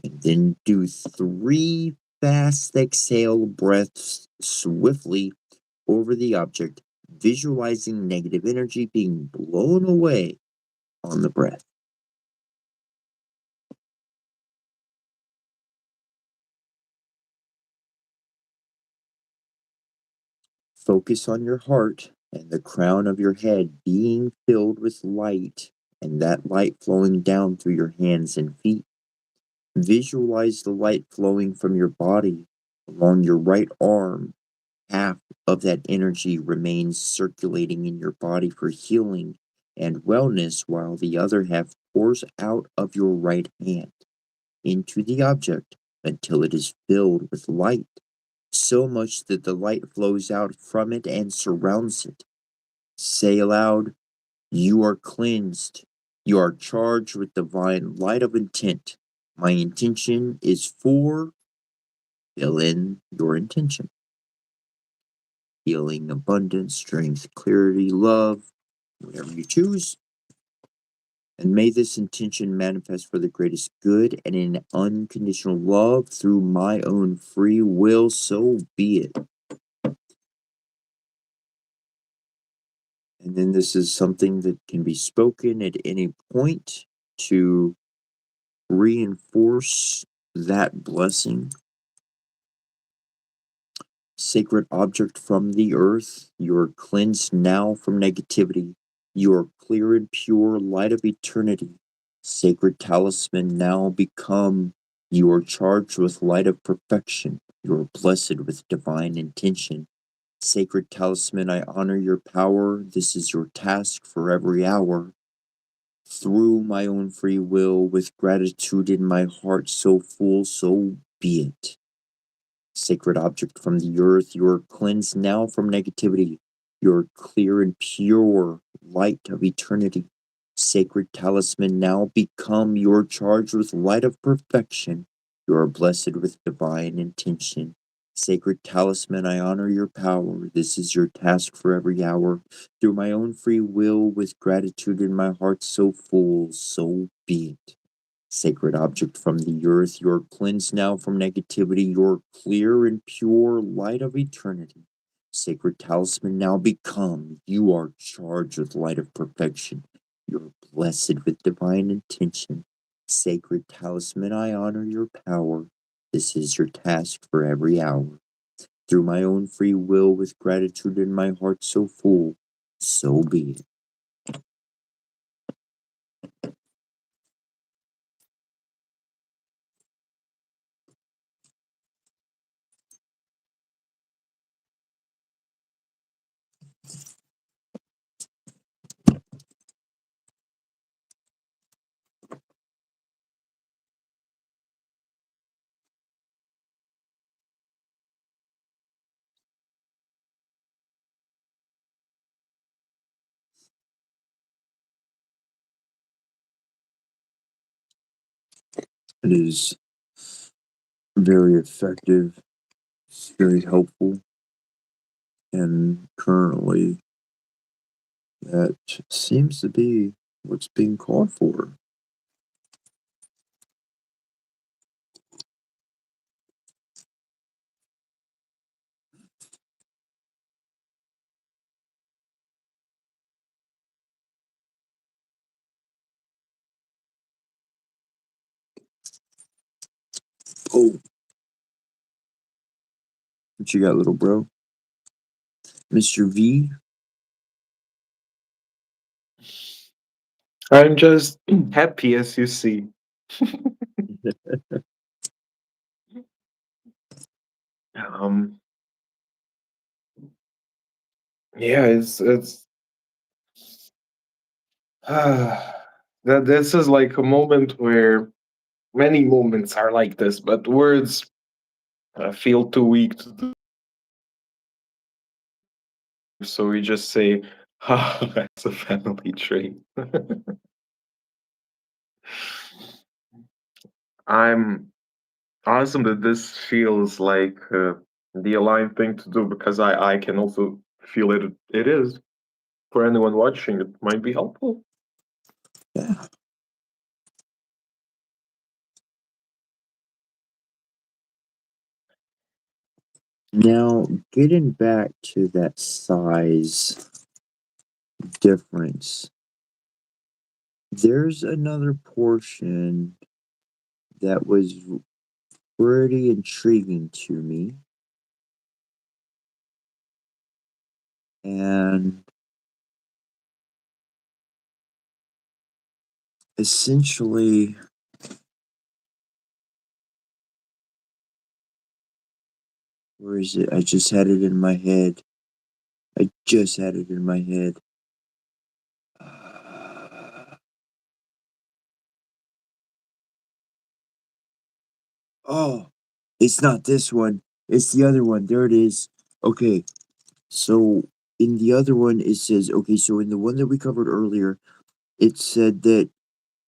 and then do 3 fast exhale breaths swiftly over the object, visualizing negative energy being blown away on the breath. Focus on your heart and the crown of your head being filled with light, and that light flowing down through your hands and feet. Visualize the light flowing from your body along your right arm. Half of that energy remains circulating in your body for healing and wellness, while the other half pours out of your right hand into the object until it is filled with light, so much that the light flows out from it and surrounds it. Say aloud, you are cleansed. You are charged with divine light of intent. My intention is for, fill in your intention. Healing, abundance, strength, clarity, love, whatever you choose. And may this intention manifest for the greatest good and in unconditional love through my own free will, so be it. And then this is something that can be spoken at any point to reinforce that blessing Sacred object from the earth, you are cleansed now from negativity. You are clear and pure light of eternity. Sacred talisman now become. You are charged with light of perfection. You are blessed with divine intention. Sacred talisman, I honor your power. This is your task for every hour. Through my own free will, with gratitude in my heart so full, so be it. Sacred object from the earth, you are cleansed now from negativity. You are clear and pure light of eternity. Sacred talisman, now become. You are charged with light of perfection. You are blessed with divine intention. Sacred talisman, I honor your power. This is your task for every hour. Through my own free will, with gratitude in my heart so full, so be it. Sacred object from the earth, you're cleansed now from negativity. You're clear and pure light of eternity. Sacred talisman, now become. You are charged with light of perfection. You're blessed with divine intention. Sacred talisman, I honor your power. This is your task for every hour. Through my own free will, with gratitude in my heart so full, so be it. It is very effective, it's very helpful, and currently that seems to be what's being called for. Oh, what you got, little bro? Mr. V? I'm just happy, as you see. um, yeah, it's that this is like a moment where many moments are like this, but words feel too weak to do. So we just say, "Ah, that's a family trait." I'm awesome that this feels like the aligned thing to do because I can also feel it. It is for anyone watching. It might be helpful. Yeah. Now, getting back to that size difference, there's another portion that was pretty intriguing to me. And essentially, where is it? I just had it in my head. I just had it in my head. Oh, it's not this one. It's the other one. There it is. Okay, so in the other one, it says, okay, so in the one that we covered earlier, it said that,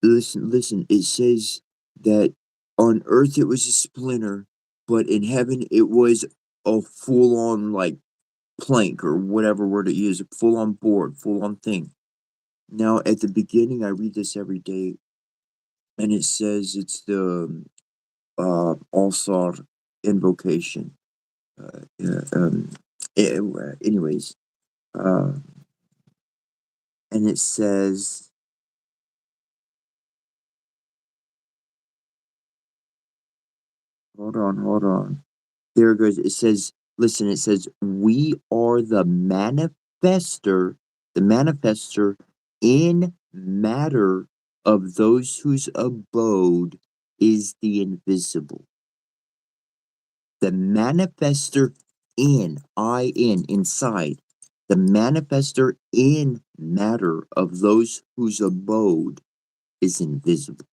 listen, it says that on earth it was a splinter, but in heaven it was a full on, like, plank or whatever word to use, a full on board, full on thing. Now, at the beginning, I read this every day, and it says it's the All-Star invocation. Yeah, anyways, uh, and it says, hold on. There it goes. It says, Listen, it says, we are the manifester in matter of those whose abode is the invisible. The manifester inside, the manifester in matter of those whose abode is invisible.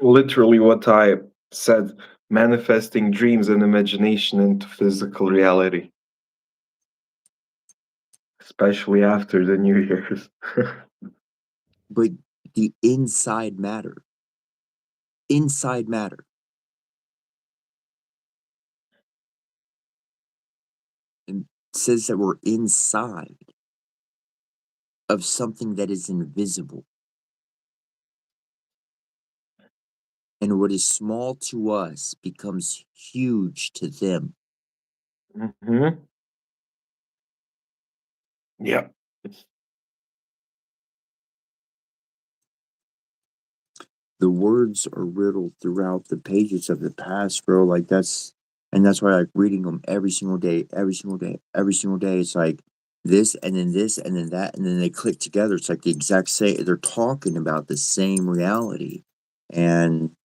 Literally what I said, manifesting dreams and imagination into physical reality, especially after the New Year's. But the inside matter. Inside matter. It says that we're inside of something that is invisible. And what is small to us becomes huge to them. Mm-hmm. Yeah. The words are riddled throughout the pages of the past, bro. Like that's why I like reading them every single day, every single day, every single day. It's like this and then this and then that and then they click together. It's like the exact same. They're talking about the same reality, and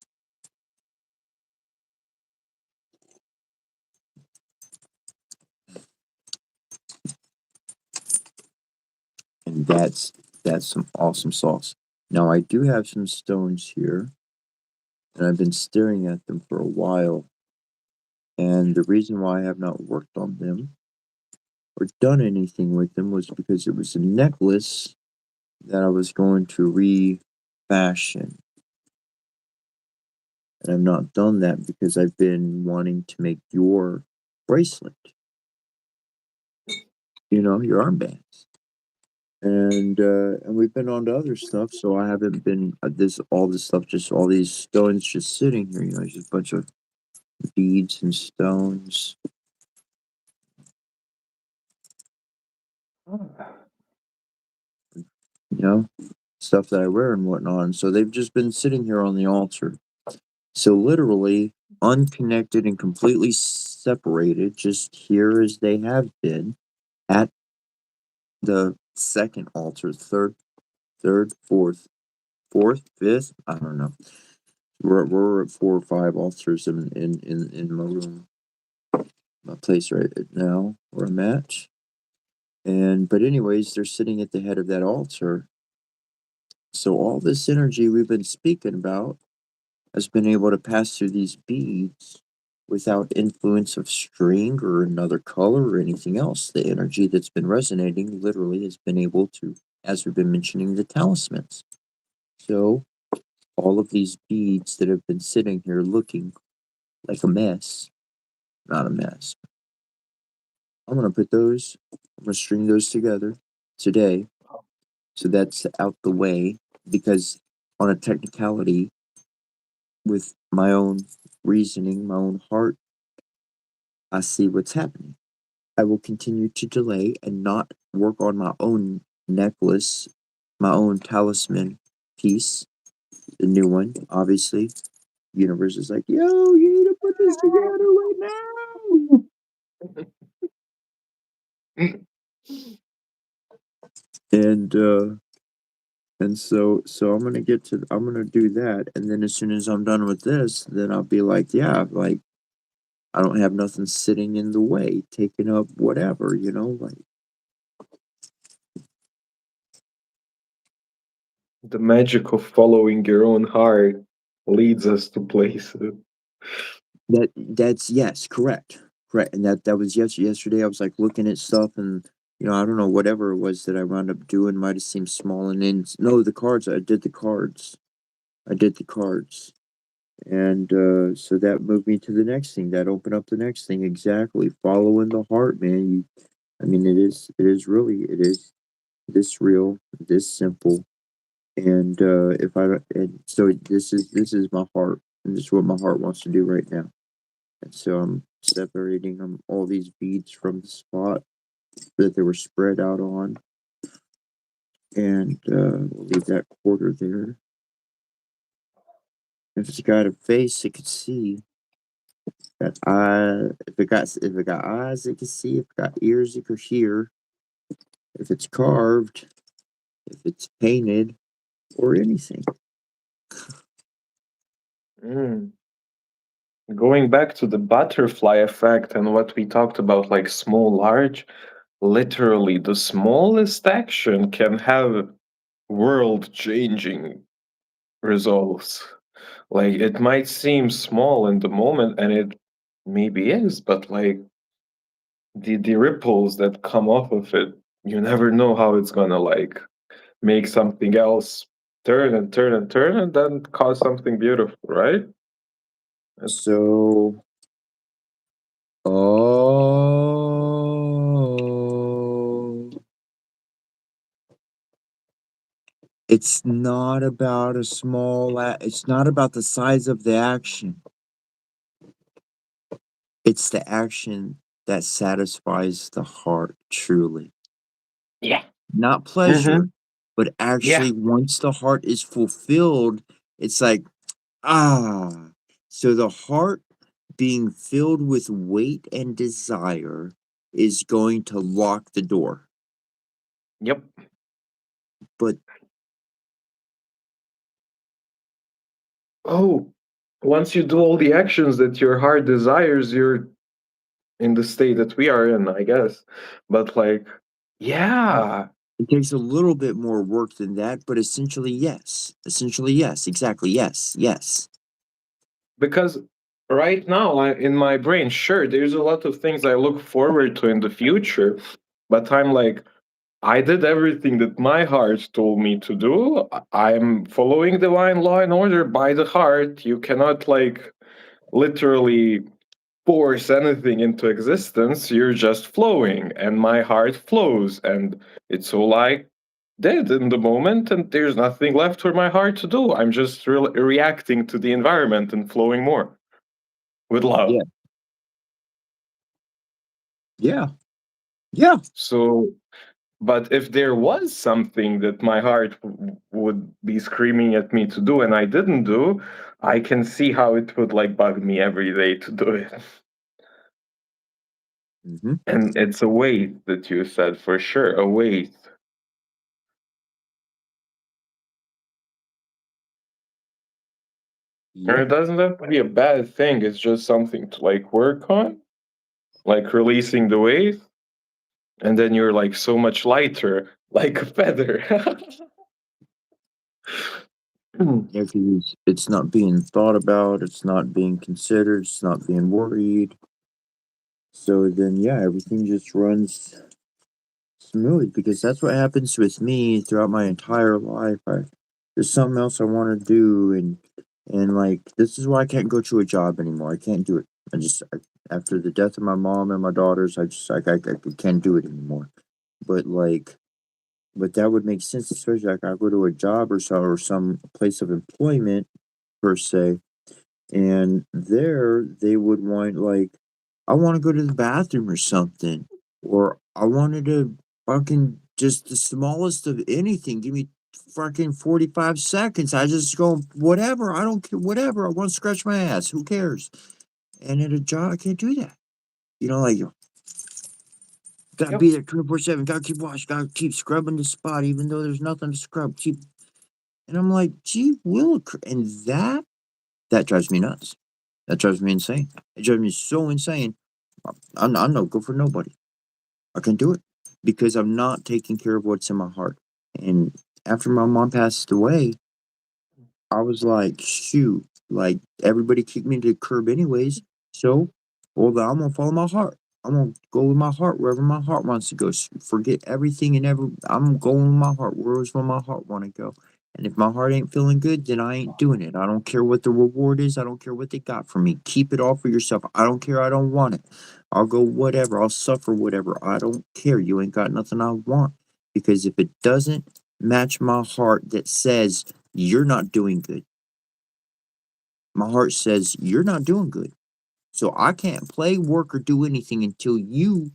that's some awesome sauce. Now I do have some stones here, and I've been staring at them for a while. And the reason why I have not worked on them or done anything with them was because it was a necklace that I was going to refashion. And I've not done that because I've been wanting to make your bracelet, your armbands. And we've been on to other stuff, so I haven't been all this stuff, just all these stones just sitting here, just a bunch of beads and stones, you know, stuff that I wear and whatnot. And so they've just been sitting here on the altar. So literally unconnected and completely separated, just here as they have been at the second altar, third, fourth, fifth. I don't know. We're at 4 or 5 altars in my room, my place right now where I'm at. But anyways, they're sitting at the head of that altar. So all this energy we've been speaking about has been able to pass through these beads without influence of string or another color or anything else. The energy that's been resonating literally has been able to, as we've been mentioning, the talismans. So all of these beads that have been sitting here looking like a mess, not a mess. I'm going to string those together today. So that's out the way because on a technicality, with my own reasoning, my own heart, I see what's happening. I will continue to delay and not work on my own necklace, my own talisman piece, the new one, obviously. Universe is like, yo, you need to put this together right now. And I'm gonna do that, and then as soon as I'm done with this, then I'll be like, yeah, like I don't have nothing sitting in the way, taking up whatever, like The magic of following your own heart leads us to places. that's yes, correct. Correct. And that was yesterday I was like looking at stuff and I don't know, whatever it was that I wound up doing might have seemed small and then no, the cards, I did the cards. I did the cards. And so that moved me to the next thing. That opened up the next thing exactly. Following the heart, man. I mean it is this real, this simple. And if I don't and so this is my heart. And this is what my heart wants to do right now. And so I'm separating all these beads from the spot that they were spread out on. And we'll leave that quarter there. If it's got a face, it could see. Got if it got eyes, it can see. If it got ears, it can hear. If it's carved, if it's painted, or anything. Mm. Going back to the butterfly effect and what we talked about, like small, large, literally the smallest action can have world changing results. Like it might seem small in the moment, and it maybe is, but like the ripples that come off of it, you never know how it's gonna like make something else turn and turn and turn and then cause something beautiful, right? That's So, oh, it's not about it's not about the size of the action. It's the action that satisfies the heart truly. yeah. Not Mm-hmm. pleasure, but Yeah. actually once the heart is fulfilled, it's like, ah. So the heart being filled with weight and desire is going to lock the door. Yep. But Oh, once you do all the actions that your heart desires, you're in the state that we are in, I guess. But like, yeah, it takes a little bit more work than that, but essentially, yes. Essentially, yes. Exactly. Yes. Yes. because right now in my brain, sure, there's a lot of things I look forward to in the future, but I'm like, I did everything that my heart told me to do. I'm following divine law and order by the heart. You cannot like literally force anything into existence. You're just flowing, and my heart flows, and it's all I did in the moment, and there's nothing left for my heart to do. I'm just reacting to the environment and flowing more with love. Yeah. Yeah. Yeah. So, but if there was something that my heart would be screaming at me to do and I didn't do, I can see how it would like bug me every day to do it. Hmm. And it's a weight that you said for sure, a weight. And Yeah. it doesn't have to be a bad thing, it's just something to like work on, like releasing the weight, and then you're like so much lighter, like a feather. Yeah. Because it's not being thought about, it's not being considered, it's not being worried. So then, yeah, everything just runs smooth because that's what happens with me throughout my entire life. There's something else I want to do, and like this is why I can't go to a job anymore. I can't do it. After the death of my mom and my daughters, I just I can't do it anymore. But like, but that would make sense, especially like I go to a job or so or some place of employment per se, and there they would want like, I want to go to the bathroom or something, or I wanted to fucking just the smallest of anything. Give me fucking 45 seconds. I just go, whatever. I don't care. Whatever. I want to scratch my ass. Who cares? And at a job, I can't do that. You know, like, gotta Yep. be there 24/7. Gotta keep washing. Gotta keep scrubbing the spot, even though there's nothing to scrub. Keep, and I'm like, gee, and that drives me nuts. That drives me insane. It drives me so insane. I'm no good for nobody. I can do it because I'm not taking care of what's in my heart. And after my mom passed away, I was like, shoot, like everybody kicked me to the curb anyways. So, well, then I'm gonna follow my heart. I'm gonna go with my heart wherever my heart wants to go. Forget everything and ever. I'm going with my heart. Where's where my heart want to go? And if my heart ain't feeling good, then I ain't doing it. I don't care what the reward is. I don't care what they got for me. Keep it all for yourself. I don't care. I don't want it. I'll go whatever. I'll suffer whatever. I don't care. You ain't got nothing I want. Because if it doesn't match my heart that says you're not doing good, my heart says you're not doing good. So I can't play, work, or do anything until you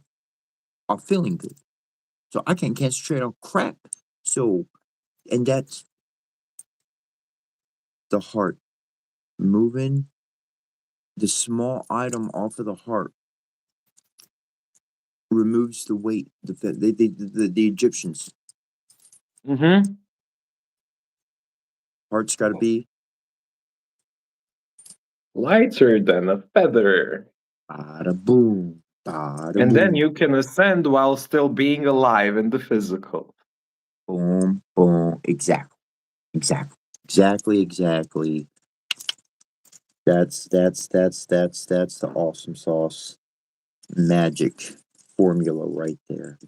are feeling good. So I can't concentrate on crap. So, and that's the heart moving The small item off of the heart removes the weight. The Egyptians, Mm-hmm. heart's got to be Lighter than a feather. bada boom, bada And then boom, you can ascend while still being alive in the physical. boom, boom. Exactly. That's the awesome sauce magic formula right there.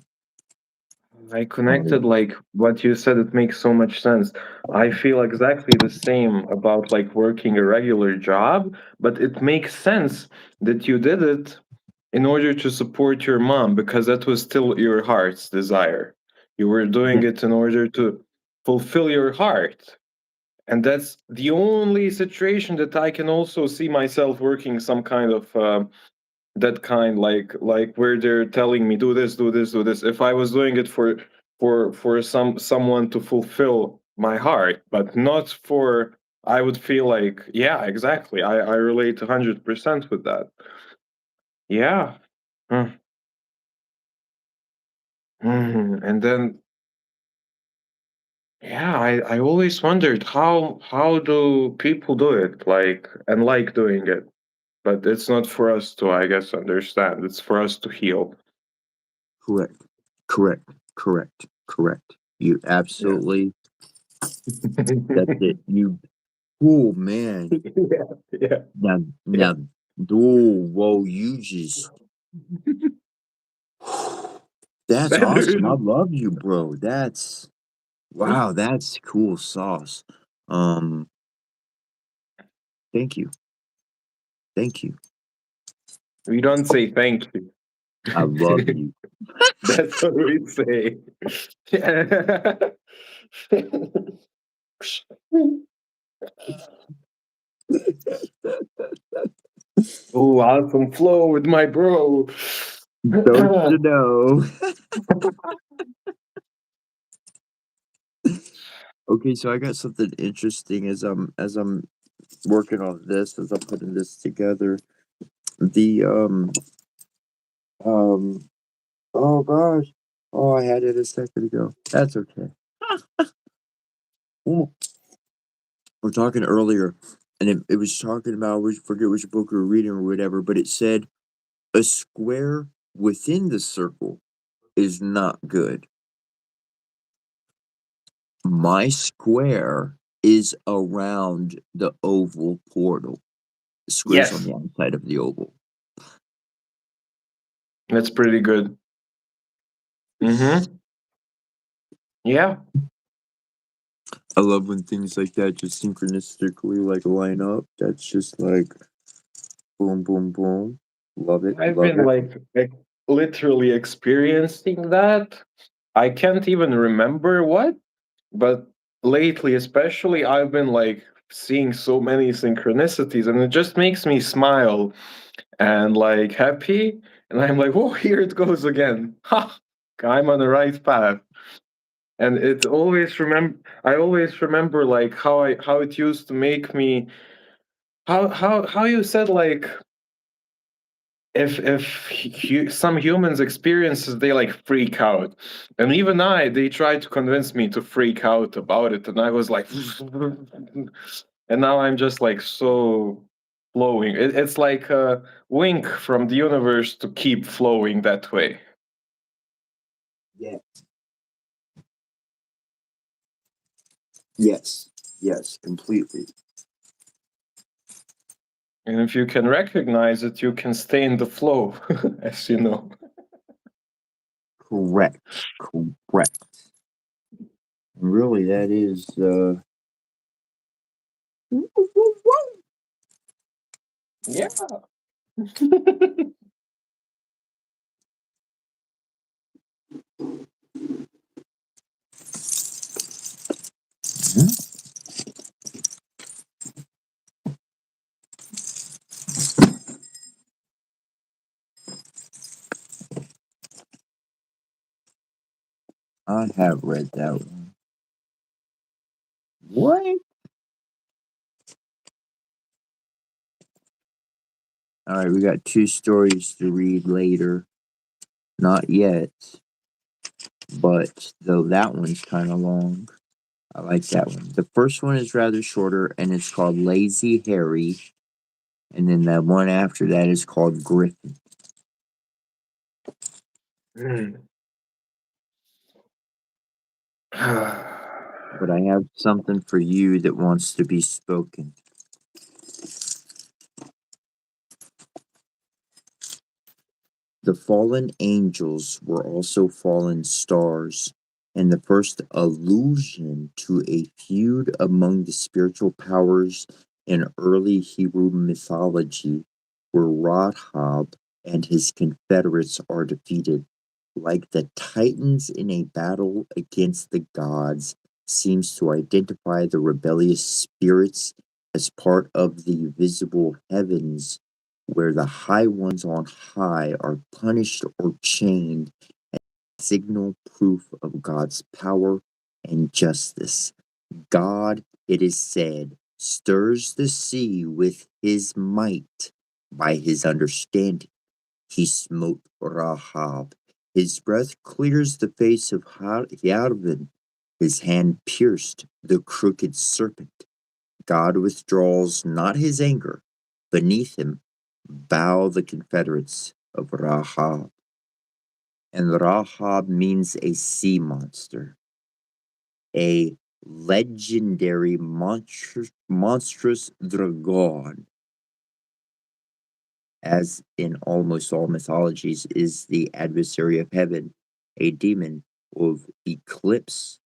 I connected like what you said, it makes so much sense. I feel exactly the same about like working a regular job, but it makes sense that you did it in order to support your mom because that was still your heart's desire. You were doing Yeah, it in order to fulfill your heart. And that's the only situation that I can also see myself working some kind of that kind like where they're telling me do this. If I was doing it for someone to fulfill my heart, but not for, I would feel like, yeah, exactly. I relate 100% with that. Yeah. Mm. And then yeah, I always wondered how do people do it, like, and like doing it. But it's not for us to, I guess, understand. It's for us to heal. correct, correct, correct. You Yeah. absolutely. That's it. You. Oh man. Yeah, yeah, Now, yeah. now. Oh, whoa! You just. That's awesome. I Feathers. love you, bro. That's wow. That's cool sauce. Um. Thank you. Thank you. We don't say thank you. I love you. That's what we say. Oh, awesome flow with my bro. Don't you know? Okay, so I got something interesting as I'm working on this, as I'm putting this together. The um oh gosh. Oh, I had it a second ago. That's okay. Ooh. We're talking earlier, and it was talking about, we forget which book we were reading or whatever, but it said a square within the circle is not good. My square is around the oval portal. The square's on Yes, the outside of the oval. that's pretty good. Mm-hmm. Yeah. I love when things like that just synchronistically like line up. That's just like boom, boom, boom. Love it, I've love been it. like literally experiencing that. I can't even remember what, but lately especially I've been like seeing so many synchronicities and it just makes me smile and like happy, and I'm like, oh, here it goes again. Ha! I'm on the right path. And it always remember, I always remember like how it used to make me, how you said like, if some humans experiences, they like freak out, and even they tried to convince me to freak out about it, and I was like and now I'm just like so flowing. It's like a wink from the universe to keep flowing that way. Yeah. Yes. Yes, completely. And if you can recognize it, you can stay in the flow, as you know. Correct. Correct. Really, that is Yeah. I have read that one. What? All right, we got 2 stories to read later. Not yet, but though that one's kind of long. I like that one. The first one is rather shorter and it's called Lazy Harry. And then the one after that is called Griffin. But I have something for you that wants to be spoken. The fallen angels were also fallen stars, and the first allusion to a feud among the spiritual powers in early Hebrew mythology, where Rahab and his confederates are defeated. Like the titans in a battle against the gods, seems to identify the rebellious spirits as part of the visible heavens, where the high ones on high are punished or chained, as signal proof of God's power and justice. God, it is said, stirs the sea with his might. By his understanding, he smote Rahab. His breath clears the face of Yarvin. His hand pierced the crooked serpent. God withdraws not his anger. Beneath him bow the confederates of Rahab. And Rahab means a sea monster, a legendary monstrous dragon, as in almost all mythologies, is the adversary of heaven, a demon of eclipse,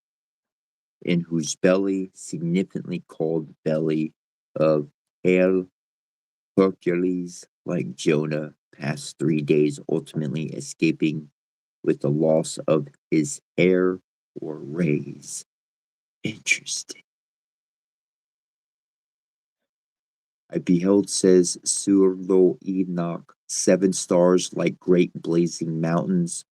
in whose belly, significantly called belly of hell, Hercules, like Jonah, passed 3 days, ultimately escaping with the loss of his hair or rays. Interesting. I beheld, says Surlo Enoch, 7 stars like great blazing mountains,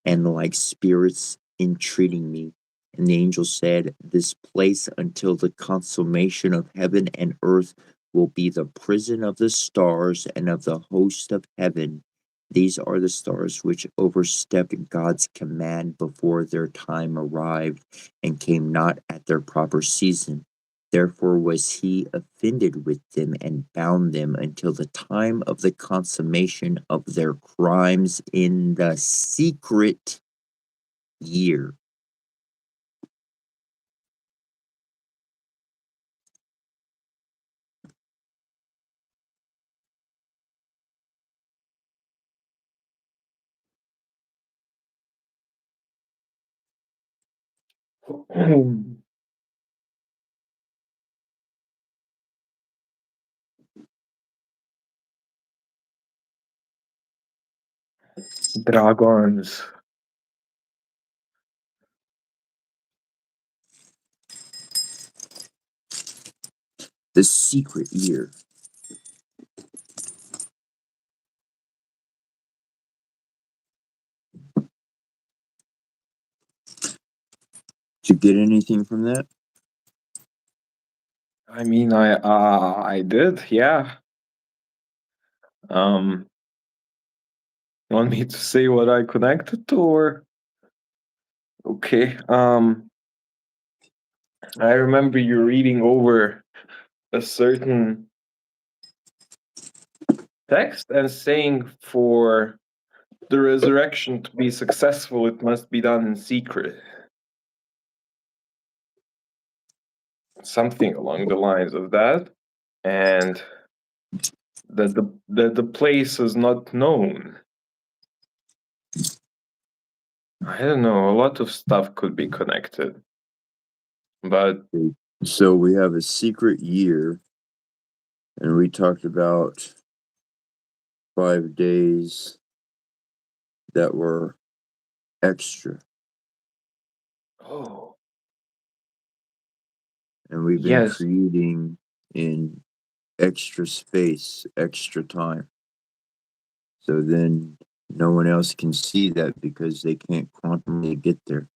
and like spirits entreating me. And the angel said, this place until the consummation of heaven and earth will be the prison of the stars and of the host of heaven. These are the stars which overstepped God's command before their time arrived and came not at their proper season. Therefore was he offended with them and bound them until the time of the consummation of their crimes in the secret year. Dragons. The secret year. Did you get anything from that? I mean, I did, yeah. You want me to say what I connected to, or okay? I remember you reading over a certain text and saying for the resurrection to be successful, it must be done in secret. Something along the lines of that, and that the place is not known. I don't know. A lot of stuff could be connected, but So we have a secret year, and we talked about 5 days that were extra, oh and we've been yes, creating in extra space, extra time. So then no one else can see that because they can't quantumly get there.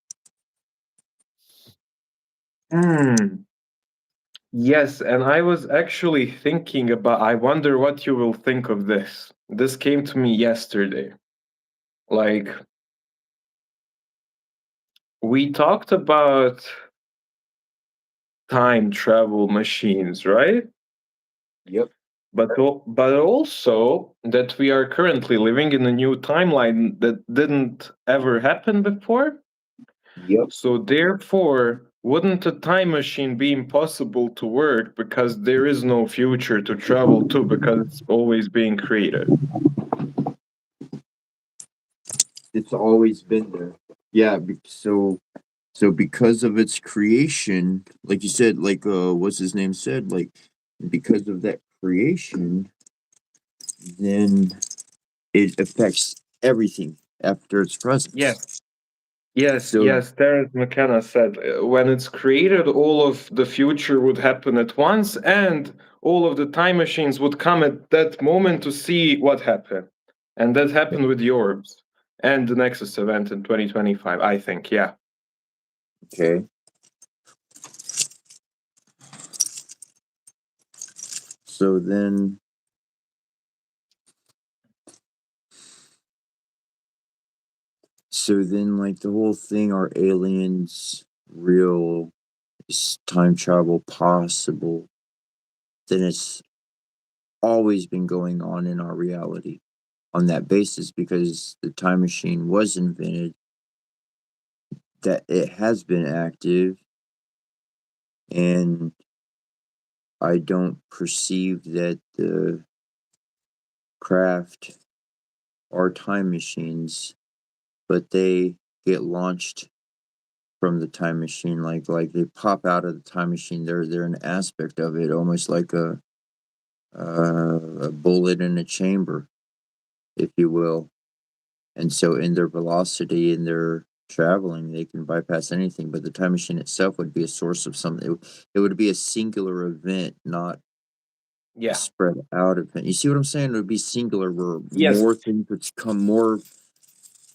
Yes, and I was actually thinking about, I wonder what you will think of this. This came to me yesterday. Like, we talked about time travel machines, right? Yep. But also that we are currently living in a new timeline that didn't ever happen before. Yep. So therefore, wouldn't a time machine be impossible to work because there is no future to travel to because it's always being created? It's always been there. Yeah. So because of its creation, like you said, like what's his name said, like because of that creation, then it affects everything after its presence. Yes. Yes, So yes. Terence McKenna said when it's created, all of the future would happen at once, and all of the time machines would come at that moment to see what happened. And that happened with the orbs and the Nexus event in 2025, I think. Yeah. okay. So then like the whole thing, are aliens real? Is time travel possible? Then it's always been going on in our reality on that basis, because the time machine was invented, that it has been active, and I don't perceive that the craft are time machines, but they get launched from the time machine, like they pop out of the time machine. They're an aspect of it, almost like a bullet in a chamber, if you will. And so in their velocity, in their traveling, they can bypass anything. But the time machine itself would be a source of something. It would be a singular event, not a Yeah. spread out event. You see what I'm saying? It would be singular, where Yes. more things would come out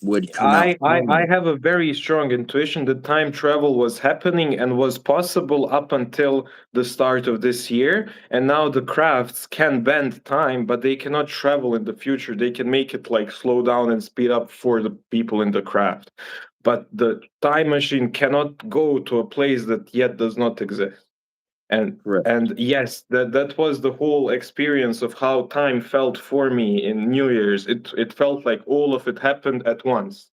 I from have a very strong intuition that time travel was happening and was possible up until the start of this year. And now the crafts can bend time, but they cannot travel in the future. They can make it like slow down and speed up for the people in the craft. But the time machine cannot go to a place that yet does not exist. and correct. and yes, that was the whole experience of how time felt for me in New Year's. It felt like all of it happened at once,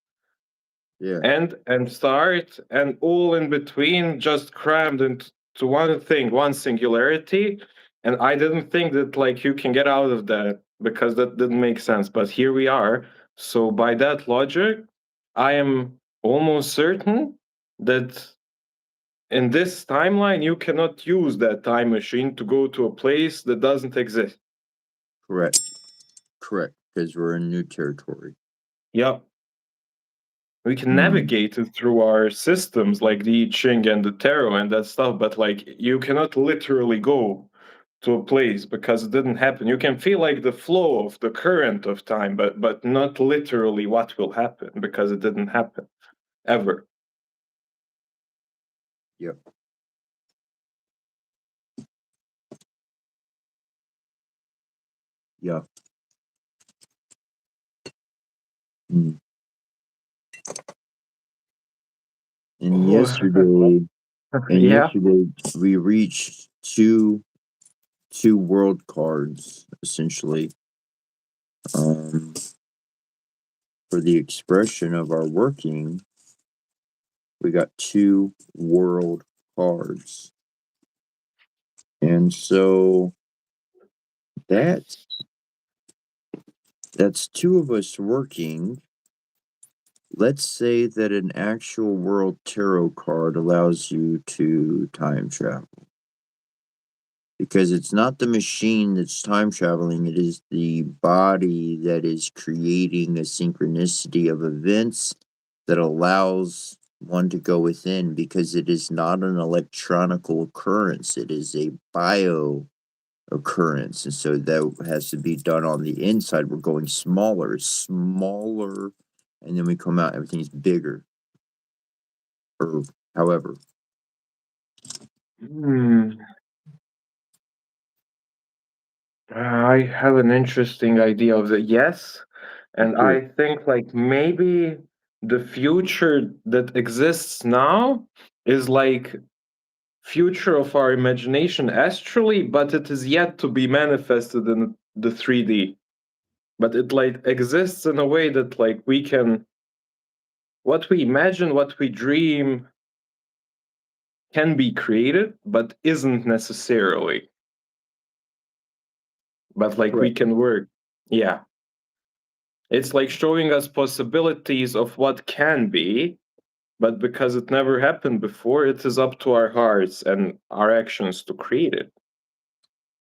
Yeah, and start and all in between just crammed into one thing, one singularity. And I didn't think that like you can get out of that because that didn't make sense, but here we are. So by that logic, I am almost certain that in this timeline, you cannot use that time machine to go to a place that doesn't exist. correct. Correct. Because we're in new territory. Yep. We can Hmm. navigate it through our systems like the I Ching and the Tarot and that stuff, but like you cannot literally go to a place because it didn't happen. You can feel like the flow of the current of time, but not literally what will happen because it didn't happen ever. Yep. Yep. Mm. And Oh, yeah. yesterday we reached two world cards, essentially, um, for the expression of our working. We got two world cards, and so that's two of us working. Let's say that an actual world tarot card allows you to time travel, because it's not the machine that's time traveling, it is the body that is creating a synchronicity of events that allows one to go within, because it is not an electronical occurrence, it is a bio occurrence. And so that has to be done on the inside. We're going smaller, and then we come out, everything's bigger, or however. Hmm. I have an interesting idea of the yes, and Sure. I think like maybe the future that exists now is like future of our imagination astrally, but it is yet to be manifested in the 3D. But it like exists in a way that like we can what we imagine, what we dream can be created, but isn't necessarily. But like we Correct. can work. Yeah. It's like showing us possibilities of what can be, but because it never happened before, it is up to our hearts and our actions to create it.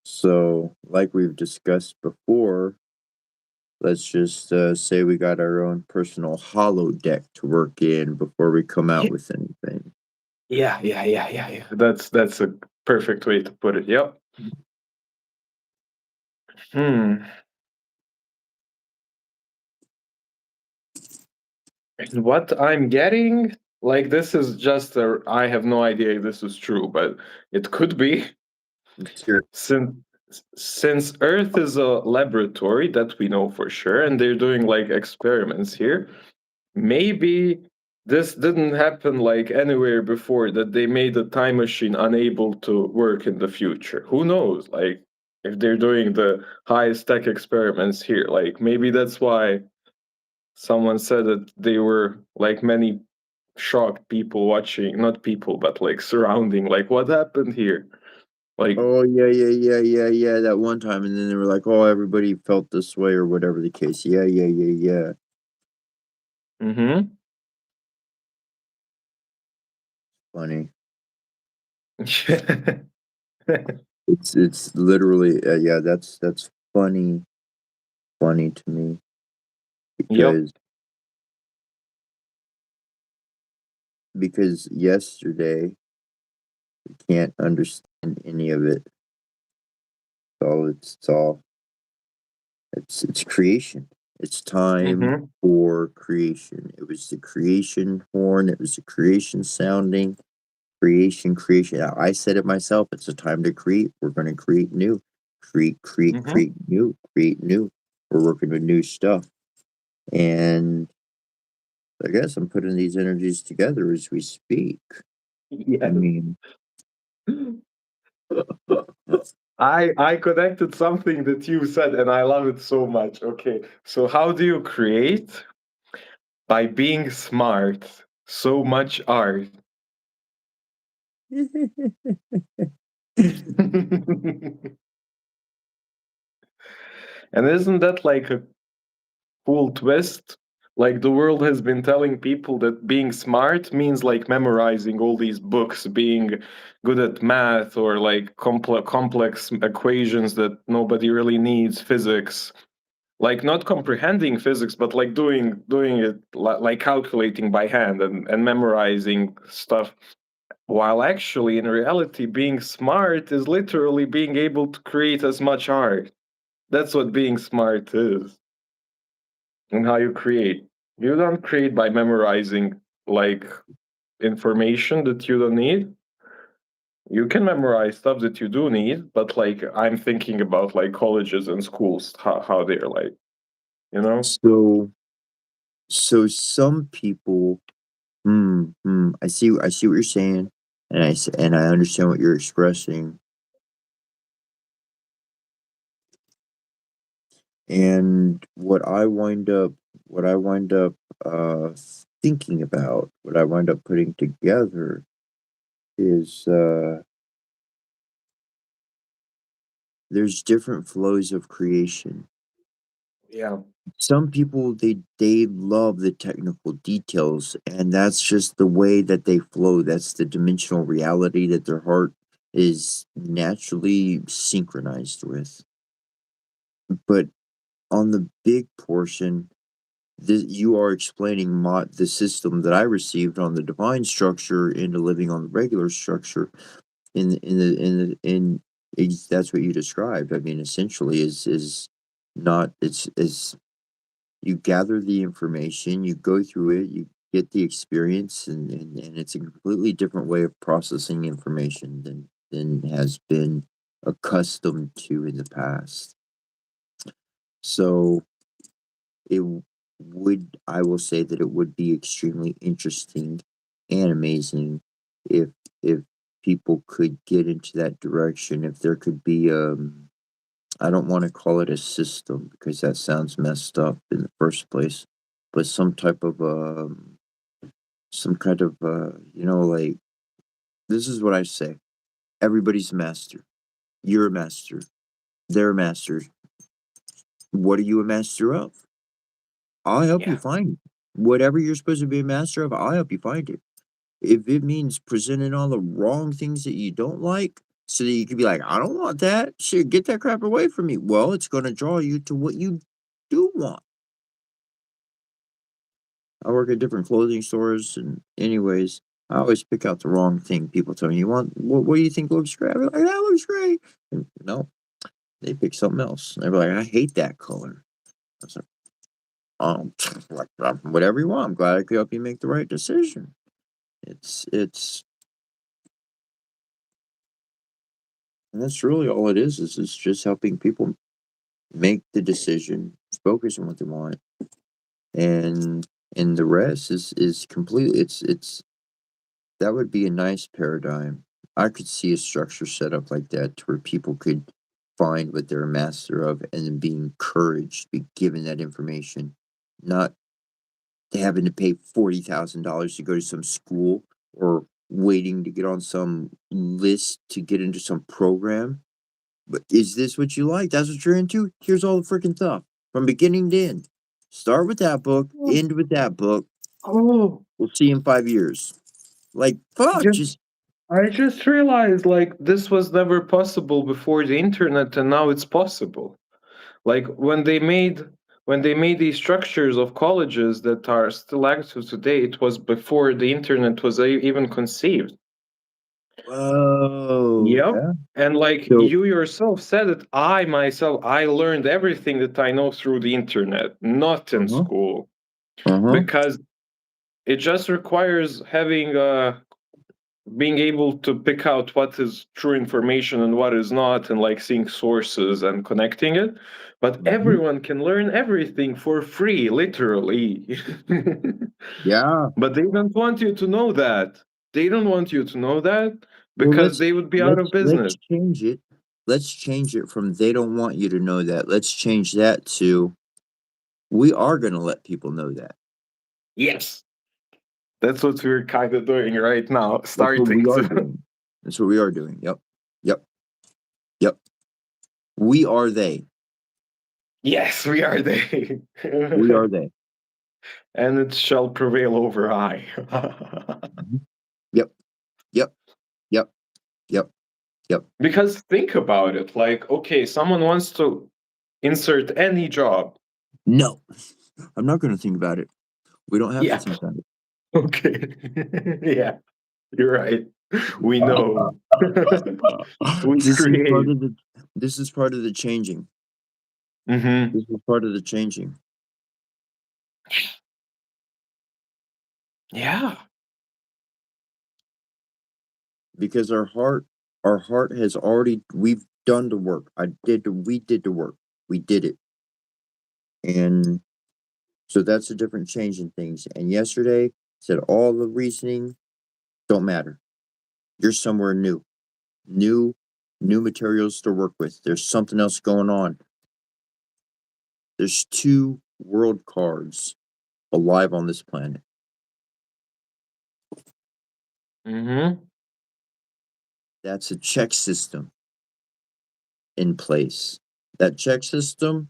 So, like we've discussed before, let's just say we got our own personal holodeck to work in before we come out Yeah, with anything. yeah. That's a perfect way to put it. Yep. Hmm. And what I'm getting, like this is just a I have no idea if this is true, but it could be. Let's hear it. since since Earth is a laboratory that we know for sure, and they're doing like experiments here, maybe this didn't happen like anywhere before that they made a time machine unable to work in the future. Who knows? Like if they're doing the highest tech experiments here, like maybe that's why someone said that they were like many shocked people watching, not people, but like surrounding, like what happened here? Like, Oh yeah. That one time, and then they were like, "Oh, everybody felt this way," or whatever the case. Yeah. mm-hmm. Funny. It's literally yeah. That's funny to me Yep. because yesterday you can't understand any of it. It's creation. It's time Mm-hmm. for creation. It was the creation horn. It was the creation sounding. Creation. I said it myself. It's a time to create. We're going to create new. Mm-hmm. Create new. We're working with new stuff. And I guess I'm putting these energies together as we speak. I Yes. mean, I connected something that you said and I love it so much. Okay. So how do you create? By being smart. So much art. And isn't that like a cool twist? Like the world has been telling people that being smart means like memorizing all these books, being good at math or like complex equations that nobody really needs, physics. Like not comprehending physics, but like doing it like calculating by hand and memorizing stuff. While actually, in reality, being smart is literally being able to create as much art. That's what being smart is and how you create. You don't create by memorizing like information that you don't need. You can memorize stuff that you do need, but like I'm thinking about like colleges and schools, how they're like, you know? so some people I see what you're saying, and and I understand what you're expressing. And what I wind up thinking about, what I wind up putting together is there's different flows of creation. Yeah. Some people they love the technical details, and that's just the way that they flow. That's the dimensional reality that their heart is naturally synchronized with. But on the big portion, you are explaining the system that I received on the divine structure into living on the regular structure. That's what you described. I mean, essentially, is not it's is you gather the information, you go through it, you get the experience, and it's a completely different way of processing information than has been accustomed to in the past. So I will say that it would be extremely interesting and amazing if people could get into that direction, if there could be, I don't want to call it a system because that sounds messed up in the first place, but some kind of, like, this is what I say. Everybody's a master. You're a master. They're a master. What are you a master of? I'll help you Yeah. find whatever you're supposed to be a master of. I'll help you find it. If it means presenting all the wrong things that you don't like, so that you can be like, I don't want that. Shit, get that crap away from me. Well, it's going to draw you to what you do want. I work at different clothing stores, and anyways, I always pick out the wrong thing. People tell me, "You want what do you think looks great?" I'm like, "That looks great." And no, they pick something else. They're like, "I hate that color." I was like, like, whatever you want. I'm glad I could help you make the right decision. It's and that's really all it is it's just helping people make the decision, focus on what they want, and the rest is completely it's that would be a nice paradigm. I could see a structure set up like that to where people could find what they're a master of and then be encouraged to be given that information, not having to pay $40,000 to go to some school or waiting to get on some list to get into some program. But is this what you like? That's what you're into? Here's all the freaking stuff from beginning to end. Start with that book, Oh, end with that book. oh, We'll see you in 5 years. Like, fuck, just just I just realized like this was never possible before the internet, and now it's possible. Like when they made these structures of colleges that are still active today, it was before the internet was even conceived. whoa, Yep. yeah. And like So, you yourself said it, I myself, I learned everything that I know through the internet, not in uh-huh, school, uh-huh. because it just requires having being able to pick out what is true information and what is not, and like seeing sources and connecting it. But Mhm. everyone can learn everything for free, literally. Yeah. But they don't want you to know that. They don't want you to know that Well, because they would be out of let's business. change it. Let's change it from they don't want you to know that. Let's change that to we are going to let people know that. Yes. That's what we're kind of doing right now, That's what starting we are to. doing. That's what we are doing. Yep. Yep. Yep. We are they. Yes, we are they. We are they. And it shall prevail over I. Mhm. Yep. Yep. Yep. Yep. Yep. Because think about it, like, okay, someone wants to insert any job. No. I'm not going to think about it. We don't have to Yeah. think about it. Okay. Yeah, you're right. We know. We This is part create. of the this is part of the changing. Hmm. This is part of the changing Yeah. because our heart has already we've done the work. We did the work. We did it. And so that's a different change in things. And yesterday said all the reasoning don't matter. You're somewhere new. New new materials to work with. There's something else going on. There's two world cards alive on this planet. Hmm. That's a check system in place. That check system,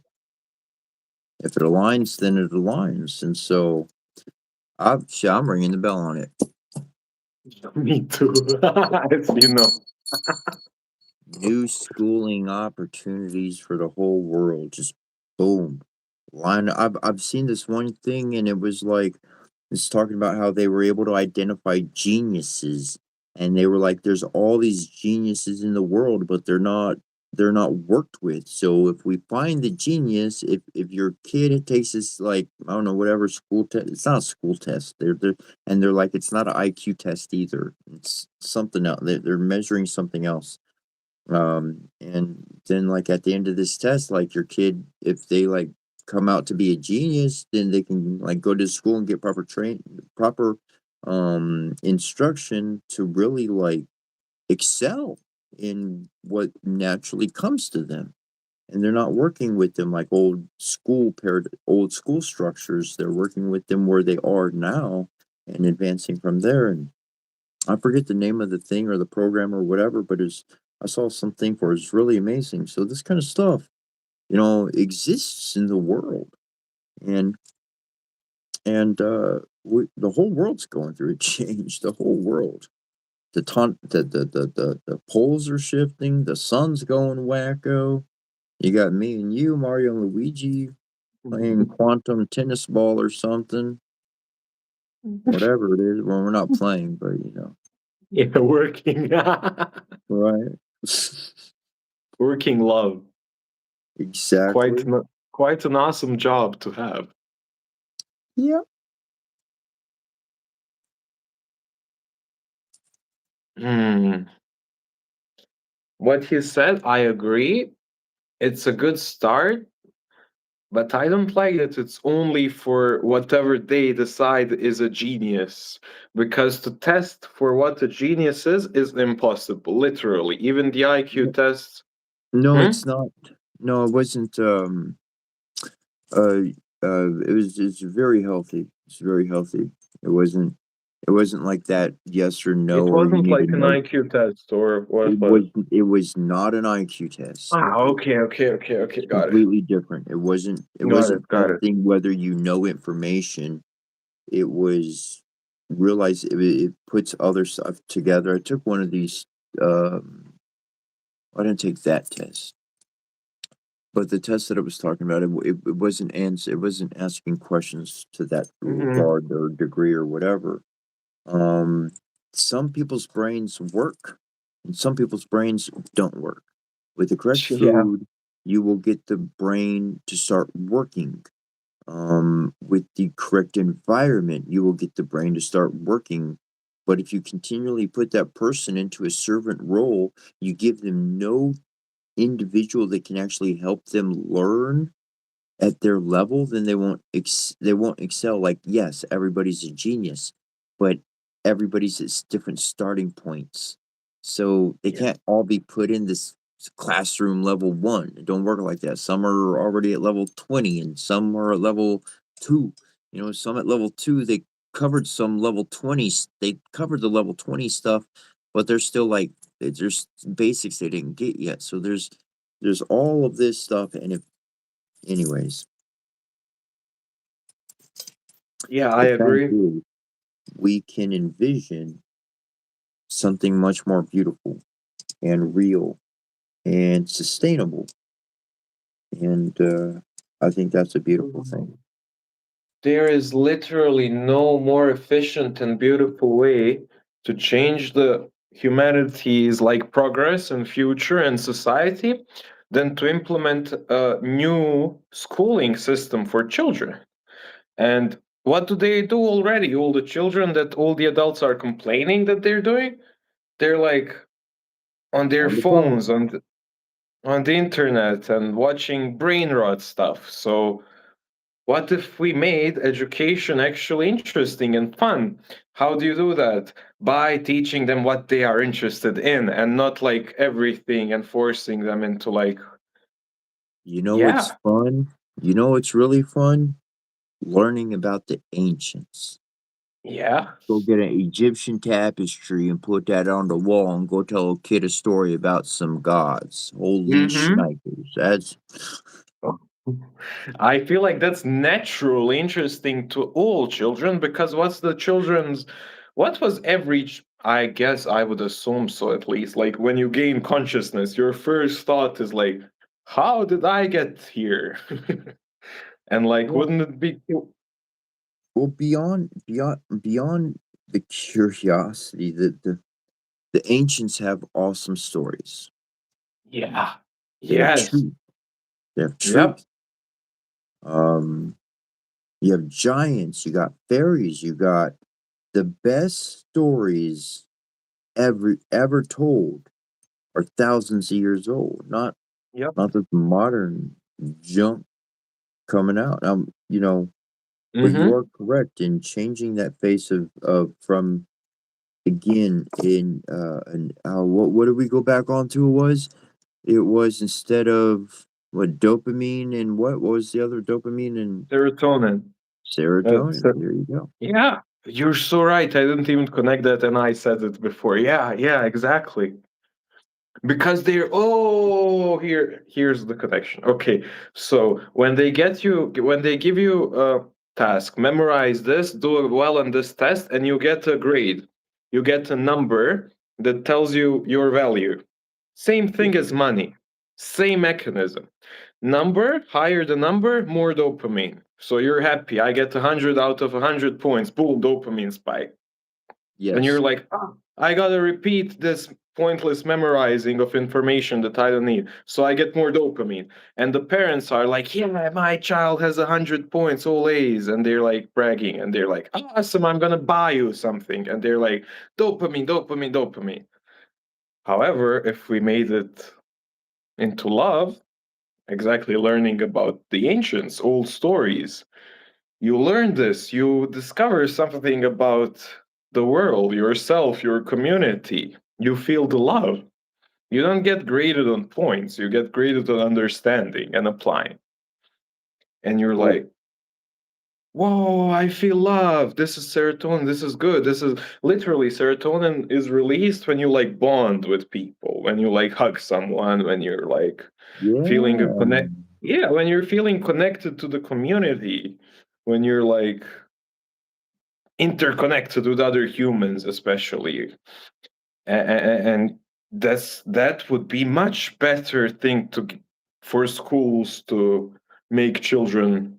if it aligns, then it aligns. And so I'm ringing the bell on it. Me too. As you know. New schooling opportunities for the whole world. Just boom. Line I've seen this one thing and it was like it's talking about how they were able to identify geniuses and they were like there's all these geniuses in the world but they're not worked with. So if we find the genius, if your kid takes this like I don't know whatever school test, it's not a school test. They're like it's not an IQ test either. It's something else. They're measuring something else. And then like at the end of this test, like your kid, if they like come out to be a genius, then they can like go to school and get proper instruction to really like excel in what naturally comes to them. And they're not working with them like old school structures. They're working with them where they are now and advancing from there. And I forget the name of the thing or the program or whatever, but I saw something for it's really amazing. So this kind of stuff, exists in the world, and the whole world's going through a change. The whole world, the poles are shifting. The sun's going wacko. You got me and you, Mario and Luigi, playing quantum tennis ball or something, whatever it is. Well, we're not playing, but Yeah, working. right? Working love. Exactly. Quite an awesome job to have. Yep. Hmm. What he said, I agree. It's a good start, but I don't like that it's only for whatever they decide is a genius. Because to test for what a genius is impossible, literally. Even the IQ tests. No, Hmm? it's not. No, it wasn't. Uh, it's very healthy. It's very healthy. It wasn't. It wasn't like that. Yes or no, It or you wasn't need to like an know. IQ test or It what was. was. It was not an IQ test. Ah, okay. Got it. Completely different. It wasn't. It Got it. wasn't Got it. testing whether you know information. It was realize it puts other stuff together. I took one of these. Um, I didn't take that test. But the test that I was talking about, it wasn't it wasn't asking questions to that Hmm. regard or degree or whatever. Um, some people's brains work, and some people's brains don't work. With the correct Yeah. food, you will get the brain to start working. With the correct environment, you will get the brain to start working. But if you continually put that person into a servant role, you give them no individual that can actually help them learn at their level, then they won't excel. Like, yes, everybody's a genius, but everybody's at different starting points. So they Yeah. can't all be put in this classroom level one. It don't work like that. Some are already at level 20 and some are at level two. Some at level two, they covered some level 20s. They covered the level 20 stuff, but they're still like there's basics they didn't get yet. So there's all of this stuff, and if anyways, Yeah, I the fact agree. is, we can envision something much more beautiful and real and sustainable. And I think that's a beautiful thing. There is literally no more efficient and beautiful way to change the humanity's like progress and future and society than to implement a new schooling system for children. And what do they do already? All the children that all the adults are complaining that they're doing, they're like on their On the phone. phones, on the internet and watching brain rot stuff. So what if we made education actually interesting and fun? How do you do that? By teaching them what they are interested in and not like everything and forcing them into like, You know what's yeah, fun? You know what's really fun? Learning about the ancients. yeah. Go get an Egyptian tapestry and put that on the wall and go tell a kid a story about some gods. Holy Mm-hmm. snipers. That's I feel like that's naturally interesting to all children because what was I guess I would assume so at least, like when you gain consciousness, your first thought is like, how did I get here? And like, yeah. wouldn't it be cool? Well, beyond the curiosity, the ancients have awesome stories. Yeah. They have Yes. truth. They have Yep. truth. Um, you have giants. You got fairies. You got the best stories ever told. are thousands of years old, not Yep. this modern junk coming out. But you Mm-hmm. are correct in changing that face of from again in and what did we go back on to? It was instead of what dopamine and what was the other dopamine and Serotonin. serotonin. So, There you go. yeah, you're so right. I didn't even connect that, and I said it before. Yeah, yeah, exactly. Because here's the connection. Okay, so when they give you a task, memorize this, do well on this test, and you get a grade. You get a number that tells you your value. Same Yeah. thing as money. Same mechanism. Number, higher the number, more dopamine. So you're happy. I get 100 out of 100 points. Boom, dopamine spike. And you're Yes. like, I gotta repeat this pointless memorizing of information that I don't need. So I get more dopamine. And the parents are like, yeah, my child has 100 points, all A's. And they're like bragging and they're like, awesome, I'm gonna buy you something. And they're like, dopamine, dopamine, dopamine. However, if we made it into love, exactly learning about the ancients, old stories, you learn this, you discover something about the world, yourself, your community. You feel the love. You don't get graded on points, you get graded on understanding and applying. And you're Oh, like, whoa, I feel love. This is serotonin. This is good. This is literally serotonin is released when you like bond with people, when you like hug someone, when you're like feeling a yeah. connect. Yeah, when you're feeling connected to the community, when you're like interconnected with other humans, especially, and that would be much better thing for schools to make children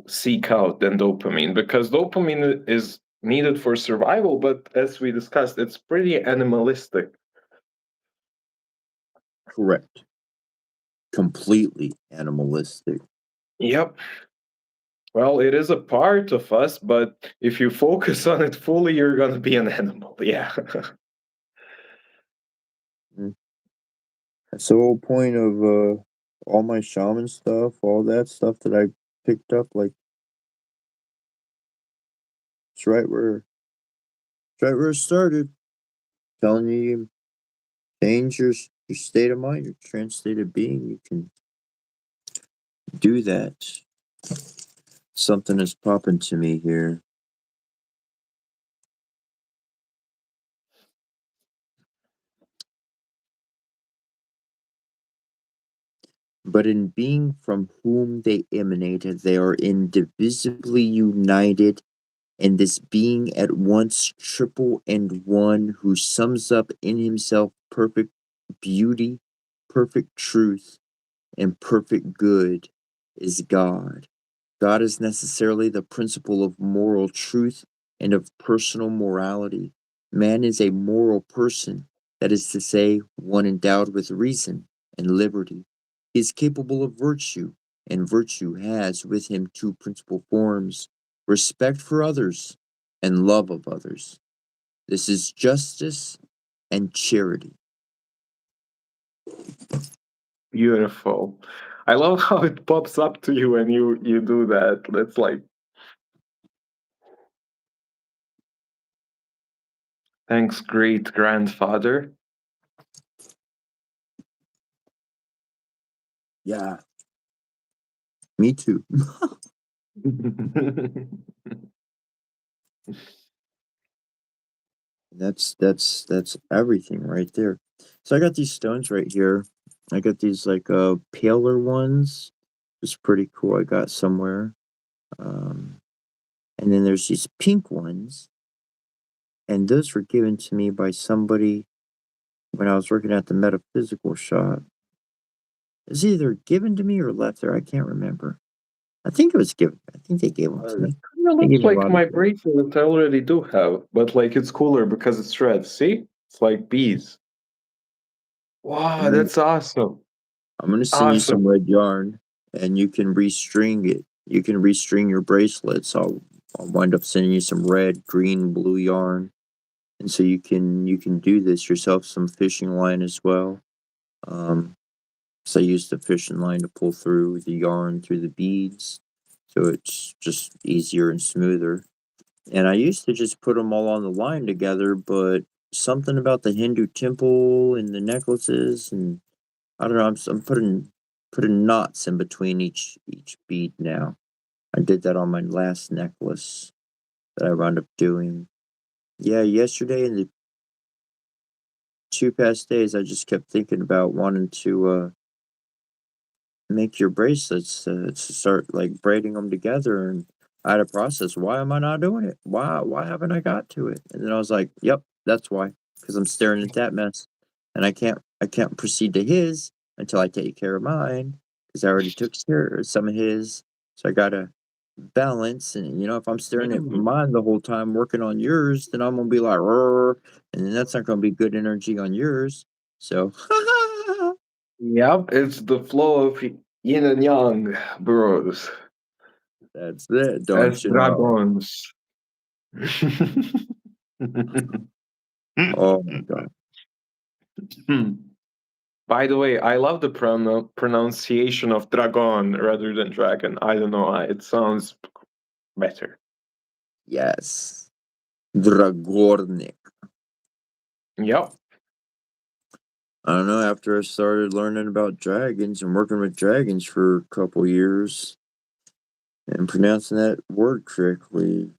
seek out than dopamine, because dopamine is needed for survival, but as we discussed, it's pretty animalistic. Correct. Completely animalistic. Yep. Well, it is a part of us, but if you focus on it fully, you're gonna be an animal. Yeah. Mm. That's the whole point of all my shaman stuff, all that stuff that I picked up. Like it's right where it started. Telling you, change your state of mind, your trance state of being. You can do that. Something is popping to me here. But in being from whom they emanated, they are indivisibly united, and this being at once triple and one, who sums up in himself perfect beauty, perfect truth, and perfect good, is God. God is necessarily the principle of moral truth and of personal morality. Man is a moral person, that is to say, one endowed with reason and liberty. He is capable of virtue, and virtue has with him two principal forms: respect for others and love of others. This is justice and charity. Beautiful. I love how it pops up to you when you do that. That's like, thanks, great grandfather. Yeah, me too. That's everything right there. So I got these stones right here. I got these like paler ones. It's pretty cool. I got somewhere. Um, and then there's these pink ones, and those were given to me by somebody when I was working at the metaphysical shop. It's either given to me or left there. I can't remember. I think it was given. I think they gave them to It me. kind of They gave looks me a like lot of my stuff. bracelet I already do have, but like it's cooler because it's red. See? It's like bees. Wow, And that's awesome. I'm gonna send you some Awesome. red yarn, and you can restring it. You can restring your bracelets. I'll wind up sending you some red, green, blue yarn, and so you can do this yourself. Some fishing line as well. So I use the fishing line to pull through the yarn through the beads, so it's just easier and smoother. And I used to just put them all on the line together, but something about the Hindu temple and the necklaces, and I don't know. I'm putting knots in between each bead now. I did that on my last necklace that I wound up doing. Yeah, yesterday and the 2 past days, I just kept thinking about wanting to, make your bracelets, to start, like, braiding them together, and I had a process, "Why am I not doing it? Why haven't I got to it?" And then I was like, "Yep, that's why, because 'cause I'm staring at that mess, and I can't proceed to his until I take care of mine, because I already took care of some of his, so I gotta balance, and, if I'm staring at Mm. mine the whole time working on yours, then I'm gonna be like, "Rrr," and then that's not gonna be good energy on yours, so Yep, it's the flow of yin and yang, bros, that's it, as don't you know? dragons. Oh my god. By the way, I love the pronunciation of dragon rather than dragon. I don't know why. It sounds better. Yes. Dragornik. Yep. I don't know, after I started learning about dragons and working with dragons for a couple years and pronouncing that word correctly.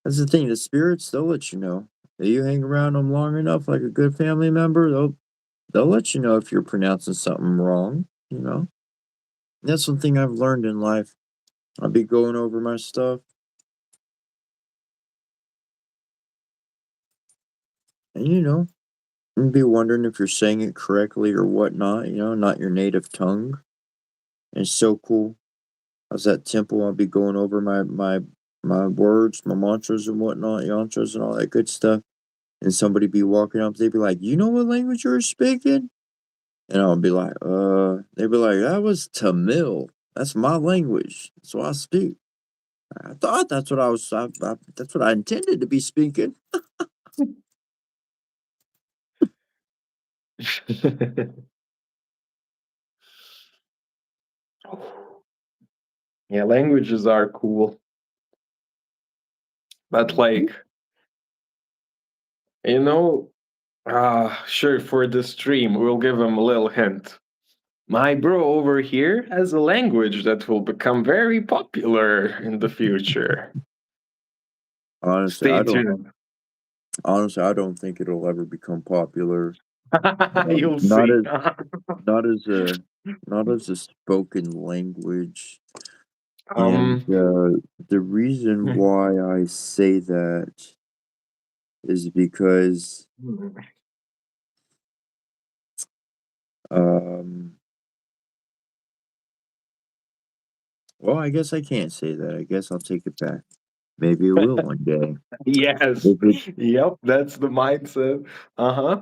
That's the thing, the spirits, they'll let you know. If you hang around them long enough like a good family member, they'll let you know if you're pronouncing something wrong. That's one thing I've learned in life. I'll be going over my stuff and you'll be wondering if you're saying it correctly or whatnot, not your native tongue. And it's so cool. I was at temple, I'll be going over my words, my mantras and whatnot, yantras and all that good stuff. And somebody be walking up, they'd be like, "You know what language you're speaking?" And I'll be like, they'd be like, "That was Tamil. That's my language. That's what I speak." I thought that's what that's what I intended to be speaking. Yeah, languages are cool. But Mhm. like, you know, sure, for the stream, we'll give him a little hint. My bro over here has a language that will become very popular in the future. Honestly, Stay I don't tuned. honestly, I don't think it'll ever become popular. You'll Not see. as not as a not as a spoken language. And, um, the reason why I say that is because, um well, I guess I can't say that. I guess I'll take it back. Maybe it will one day. yes. If it Yep, that's the mindset. Uh huh.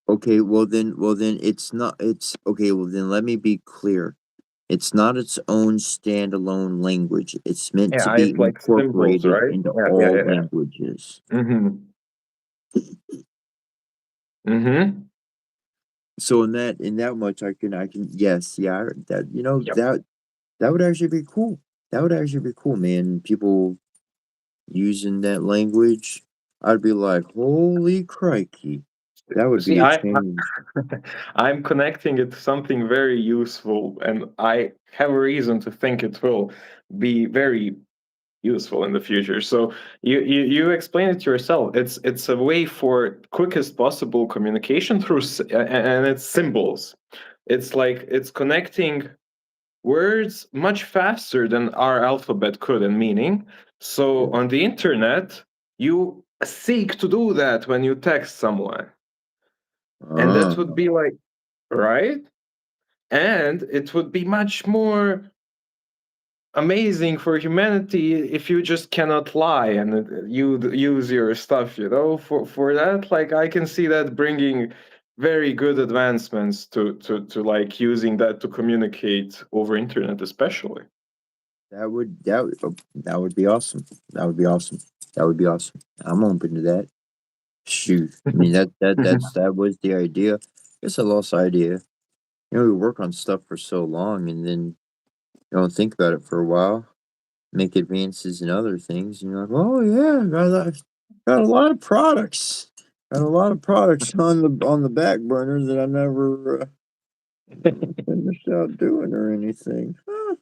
Okay, well then it's okay, well then let me be clear. It's not its own standalone language. It's meant to Yeah, be it's like symbols, incorporated right? into Yeah, yeah, all yeah, yeah. languages. Mm-hmm. Mm-hmm. So in that much I can yes, yeah, that Yep. that would actually be cool. That would actually be cool, man. People using that language, I'd be like, "Holy crikey." That would See, be a change. I'm connecting it to something very useful, and I have a reason to think it will be very useful in the future. So you explain it yourself. It's a way for quickest possible communication through and it's symbols. It's like it's connecting words much faster than our alphabet could in meaning. So Yeah. on the internet, you seek to do that when you text someone, and Ah, that would be like right, and it would be much more amazing for humanity if you just cannot lie and you use your stuff, for that. Like, I can see that bringing very good advancements to like using that to communicate over internet especially. that would be awesome. That would be awesome. That would be awesome. I'm open to that. Shoot, I mean that was the idea. I guess I lost the idea. We work on stuff for so long, and then you don't think about it for a while. Make advances in other things, and you're like, oh yeah, got a lot of products. Got a lot of products on the back burner that I never finished out doing or anything. Huh.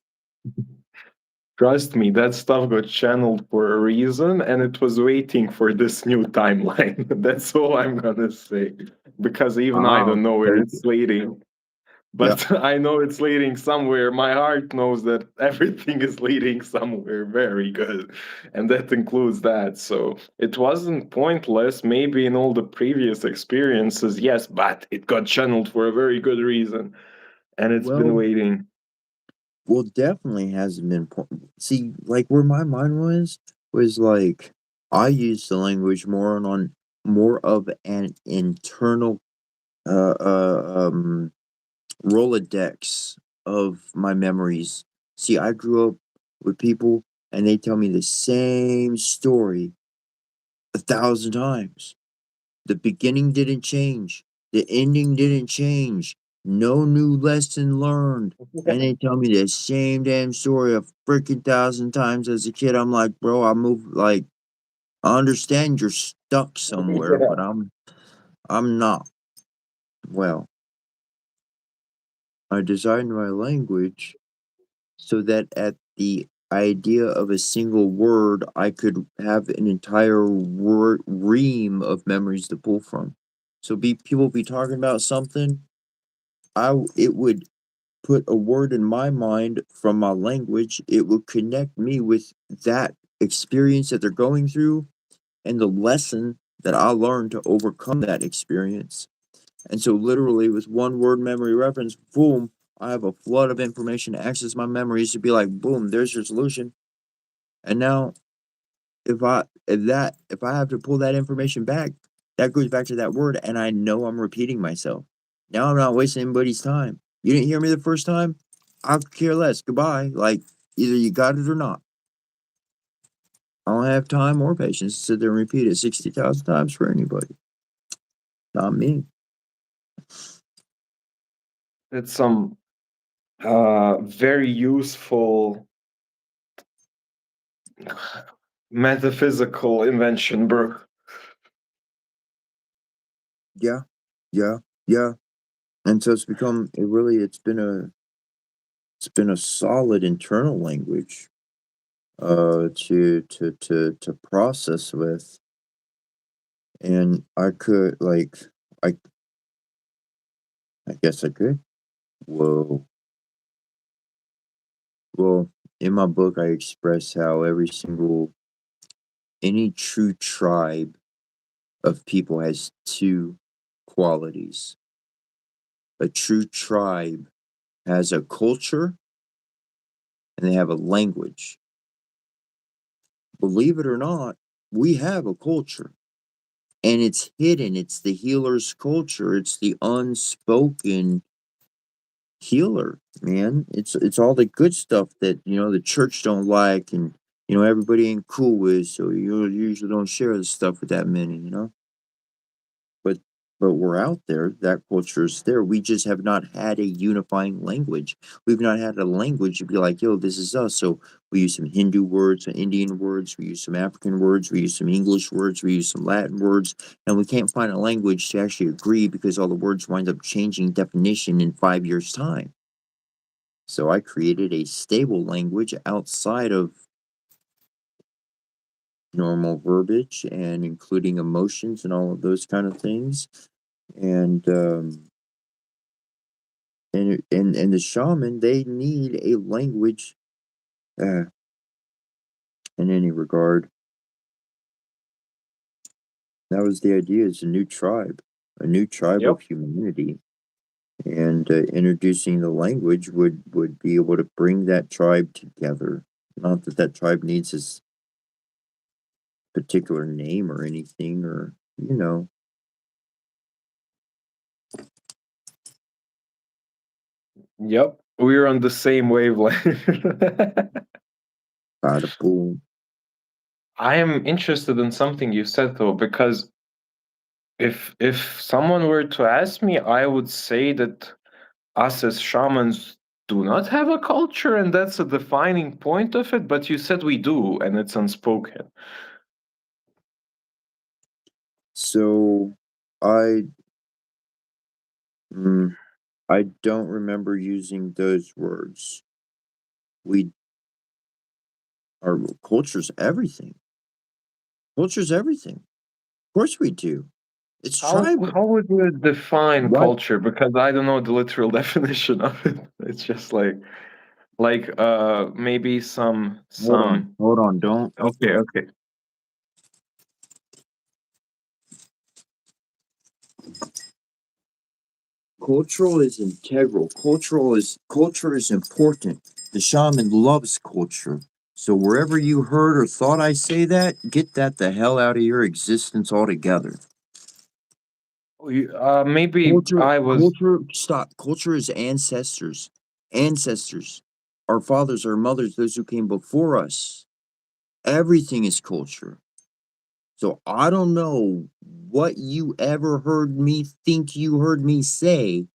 Trust me, that stuff got channeled for a reason, and it was waiting for this new timeline. That's all I'm gonna say. Because even I don't know where Take it's it. leading, Yeah. but I know it's leading somewhere. My heart knows that everything is leading somewhere very good, and that includes that. So it wasn't pointless, maybe in all the previous experiences, yes, but it got channeled for a very good reason, and it's been Well, waiting. definitely hasn't been. See, like where my mind was like I used the language more of an internal uh, uh um Rolodex of my memories. See, I grew up with people and they tell me the same story 1,000 times. The beginning didn't change. The ending didn't change. No new lesson learned. And they tell me the same damn story a freaking 1,000 times as a kid. I'm like, bro, I understand you're stuck somewhere, but I'm not. Well, I designed my language so that at the idea of a single word, I could have an entire ream of memories to pull from. So people be talking about something, it would put a word in my mind from my language. It would connect me with that experience that they're going through and the lesson that I learned to overcome that experience. And so, literally, with one word memory reference, boom, I have a flood of information to access my memories to be like, boom, there's your solution. And now, if I have to pull that information back, that goes back to that word, and I know I'm repeating myself. Now I'm not wasting anybody's time. You didn't hear me the first time? I could care less. Goodbye. Like either you got it or not. I don't have time or patience to sit there and repeat it 60,000 times for anybody. Not me. It's some very useful metaphysical invention, bro. Yeah, yeah, yeah. And so it's been a solid internal language to process with. And I I guess I could. Whoa. Well, in my book I express how any true tribe of people has two qualities. A true tribe has a culture and they have a language. Believe it or not, we have a culture and it's hidden. It's the healer's culture. It's the unspoken healer, man. It's all the good stuff that the church don't like, and everybody ain't cool with. So you usually don't share the stuff with that many. But we're out there. That culture is there. We just have not had a unifying language. We've not had a language to be like, yo, this is us. So we use some Hindu words, some Indian words, we use some African words, we use some English words, we use some Latin words, and we can't find a language to actually agree because all the words wind up changing definition in 5 years' time. So I created a stable language outside of normal verbiage and including emotions and all of those kind of things. And and the shaman, they need a language uh, in any regard. That was the idea. It's a new tribe Yep. of humanity. And introducing the language would be able to bring that tribe together. Not that that tribe needs this particular name or anything, or. Yep. We're on the same wavelength. Bada boom. I am interested in something you said though, because If someone were to ask me, I would say that us as shamans do not have a culture, and that's a defining point of it. But you said we do, and it's unspoken. So I mm, I don't remember using those words. We Our culture's everything. Culture's everything. Of course we do. It's tribal. How would you define What? culture? Because I don't know the literal definition of it. It's just like maybe some. Hold on. Don't. Okay, okay. Cultural is integral. Culture is important. The shaman loves culture. So wherever you heard or thought I say that, get that the hell out of your existence altogether. Maybe Culture, I was. culture, stop. Culture is ancestors. Ancestors. Our fathers, our mothers, those who came before us. Everything is culture. So I don't know what you ever heard me think you heard me say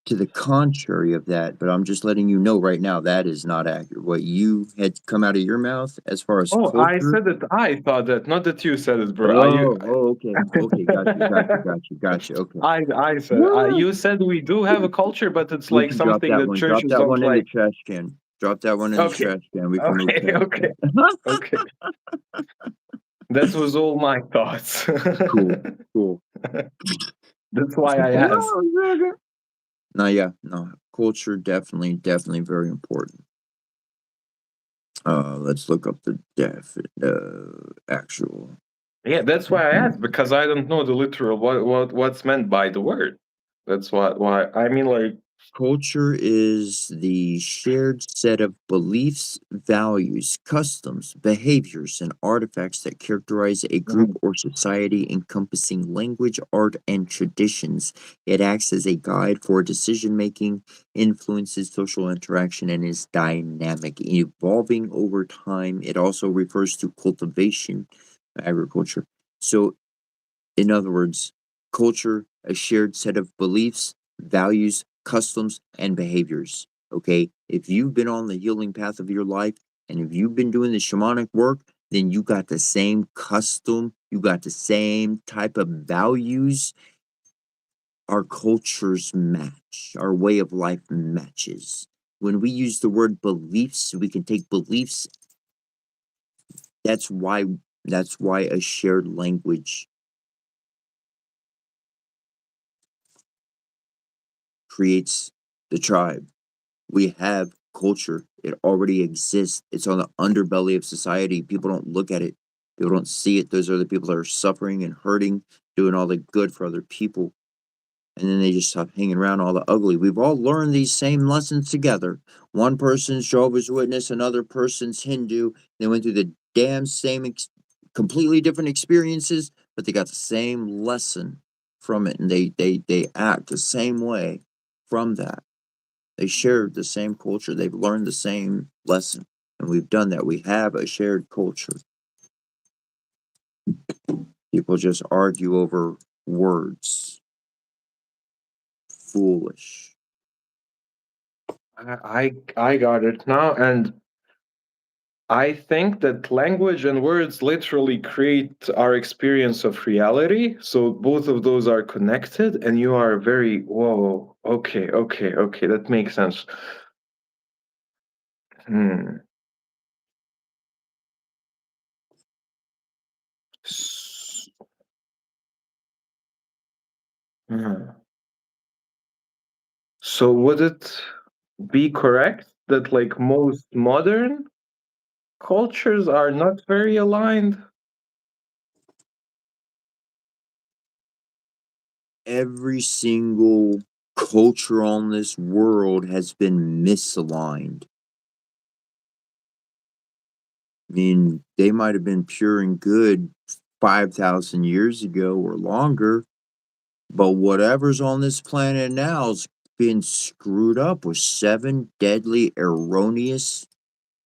to the contrary of that, but I'm just letting you know right now that is not accurate. What you had come out of your mouth as far as Oh, I culture. said it. I thought that, not that you said it, bro. Okay. Okay, got you. Okay. I said. Yeah. You said we do have a culture, but it's We like can drop something that that one. Drop churches that don't one in the like. trash can. Drop that one in the Okay, trash can. We can move okay, past okay, that. okay. That was all my thoughts. Cool. Cool. That's why I asked. No, yeah, no. Culture definitely very important. Let's look up the actual. Yeah, that's why I asked, because I don't know the literal what's meant by the word. That's why I mean, like. Culture is the shared set of beliefs, values, customs, behaviors, and artifacts that characterize a group Mhm. or society, encompassing language, art, and traditions. It acts as a guide for decision making, influences social interaction, and is dynamic, evolving over time. It also refers to cultivation, agriculture. So, in other words, culture, a shared set of beliefs, values, customs, and behaviors. Okay. If you've been on the healing path of your life and if you've been doing the shamanic work, then you got the same custom, you got the same type of values. Our cultures match, our way of life matches. When we use the word beliefs, we can take beliefs. That's why that's why a shared language creates the tribe. We have culture. It already exists. It's on the underbelly of society. People don't look at it. People don't see it. Those are the people that are suffering and hurting, doing all the good for other people. And then they just stop hanging around all the ugly. We've all learned these same lessons together. One person's Jehovah's Witness, another person's Hindu. They went through the damn same, completely different experiences, but they got the same lesson from it, and they act the same way from that. They share the same culture. They've learned the same lesson. And we've done that. We have a shared culture. People just argue over words. Foolish. I got it now, and I think that language and words literally create our experience of reality. So both of those are connected, and you are very, whoa, okay, okay, okay, that makes sense. Hmm. S- hmm. So would it be correct that like most modern cultures are not very aligned? Every single culture on this world has been misaligned. I mean, they might have been pure and good 5,000 years ago or longer, but whatever's on this planet now has been screwed up with seven deadly erroneous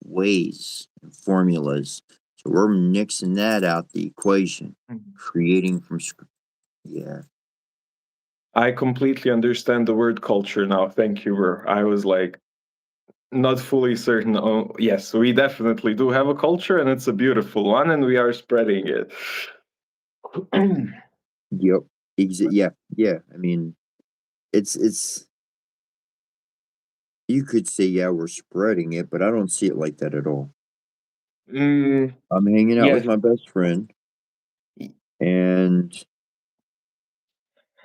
ways and formulas. So We're nixing that out the equation. Creating from scratch. Yeah. I completely understand the word culture now. Thank you, bro. I was like not fully certain. Oh, yes, we definitely do have a culture, and it's a beautiful one, and we are spreading it. Yep. Yeah. Yeah. I mean, it's. You could say, yeah, we're spreading it, but I don't see it like that at all. Mm, I'm hanging out with yes. my best friend, and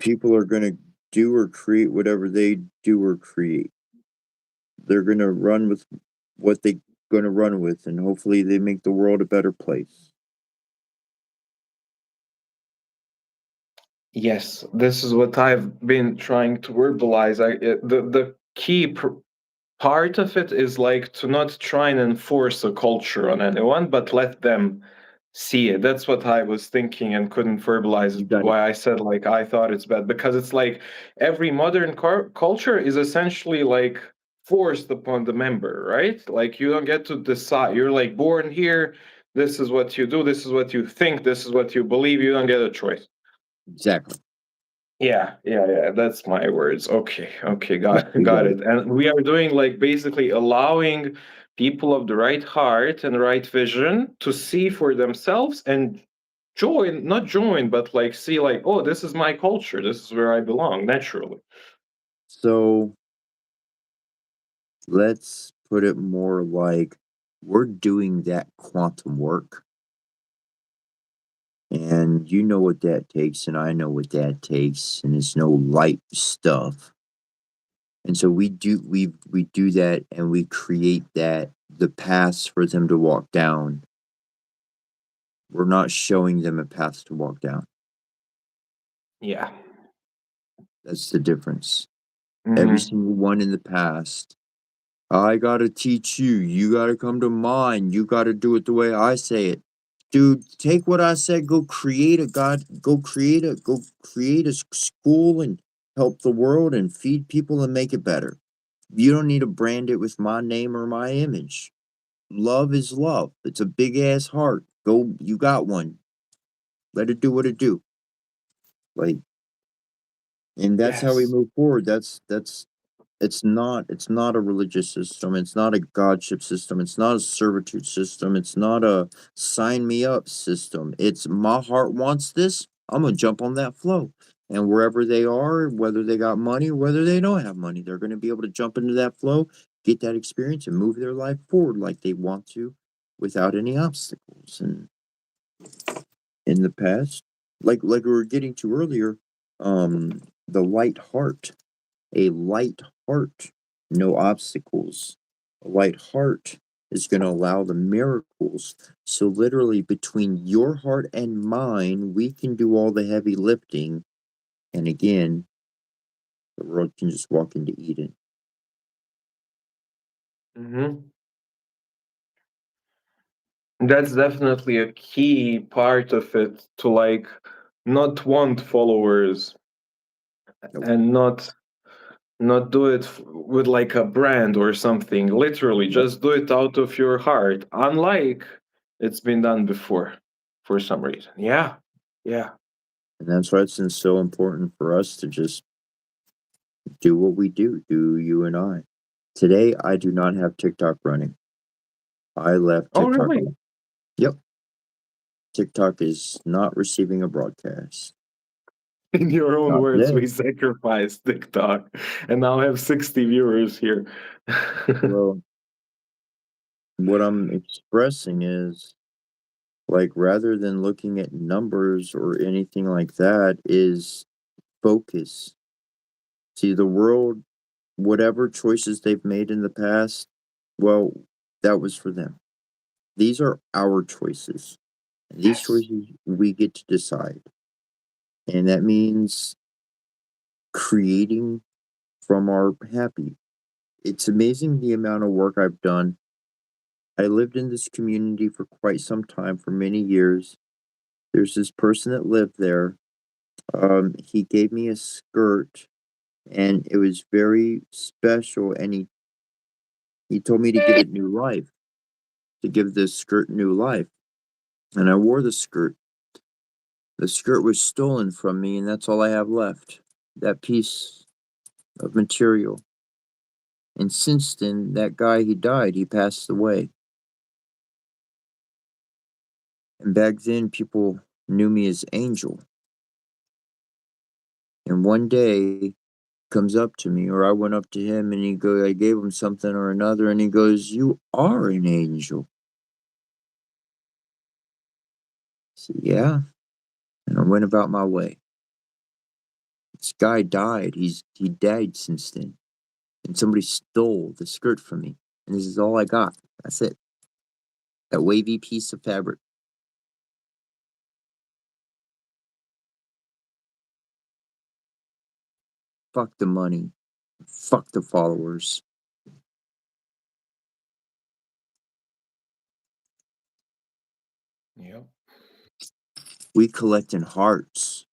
people are gonna do or create whatever they do or create. They're gonna run with what they gonna run with, and hopefully they make the world a better place. Yes, this is what I've been trying to verbalize. The key part of it is like to not try and enforce a culture on anyone, but let them see it. That's what I was thinking and couldn't verbalize You it. got it. Why I said like I thought it's bad because it's like every modern culture is essentially like forced upon the member, right? Like you don't get to decide. You're like born here. This is what you do. This is what you think. This is what you believe. You don't get a choice. Exactly. Yeah. That's my words. Okay, Yeah, you got got it. it. And we are doing like basically allowing people of the right heart and right vision to see for themselves and join, not join, but like see like, oh, this is my culture. This is where I belong naturally. So let's put it more like we're doing that quantum work, and you know what that takes, and I know what that takes, and it's no light stuff. And so we do that, and we create that the paths for them to walk down. We're not showing them a path to walk down. Yeah. That's the difference. Every Hmm. single one in the past, I gotta teach you. You gotta come to mine. You gotta do it the way I say it. Dude, take what I said, go create a school and help the world and feed people and make it better. You don't need to brand it with my name or my image. Love is love. It's a big ass heart. Go, you got one. Let it do what it do. Like, and that's how we Yes. move forward. That's it's not a religious system. It's not a godship system. It's not a servitude system. It's not a sign me up system. It's my heart wants this. I'm gonna jump on that flow. And wherever they are, whether they got money or whether they don't have money, they're gonna be able to jump into that flow, get that experience, and move their life forward like they want to without any obstacles. And in the past, like we were getting to earlier, the light heart, a light heart, no obstacles. A light heart is going to allow the miracles. So literally between your heart and mine, we can do all the heavy lifting, and again, the world can just walk into Eden. Hmm. That's definitely a key part of it to like not want followers Nope. and not do it with like a brand or something. Literally Yep. just do it out of your heart, unlike it's been done before for some reason. Yeah. And that's why it's so important for us to just do what we do you and I. Today, I do not have TikTok running. I left Oh TikTok really? on. Yep. TikTok is not receiving a broadcast. In your own Not words, today. we sacrificed TikTok and now have 60 viewers here. Well, what I'm expressing is like rather than looking at numbers or anything like that is focus. See the world, whatever choices they've made in the past, well, that was for them. These are our choices. And these Yes. choices we get to decide. And that means creating from our happy. It's amazing the amount of work I've done. I lived in this community for quite some time, for many years. There's this person that lived there. He gave me a skirt, and it was very special. And he told me to give it new life, to give this skirt new life. and I wore the skirt. The skirt was stolen from me, and that's all I have left. That piece of material. And since then, that guy, he died. He passed away. And back then, people knew me as Angel. And one day, comes up to me, or I went up to him, and I gave him something or another, and he goes, "You are an angel." I said, "Yeah," and I went about my way. This guy died. He died since then, and somebody stole the skirt from me, and this is all I got. That's it. That wavy piece of fabric. Fuck the money. Fuck the followers. Yep. We collecting hearts,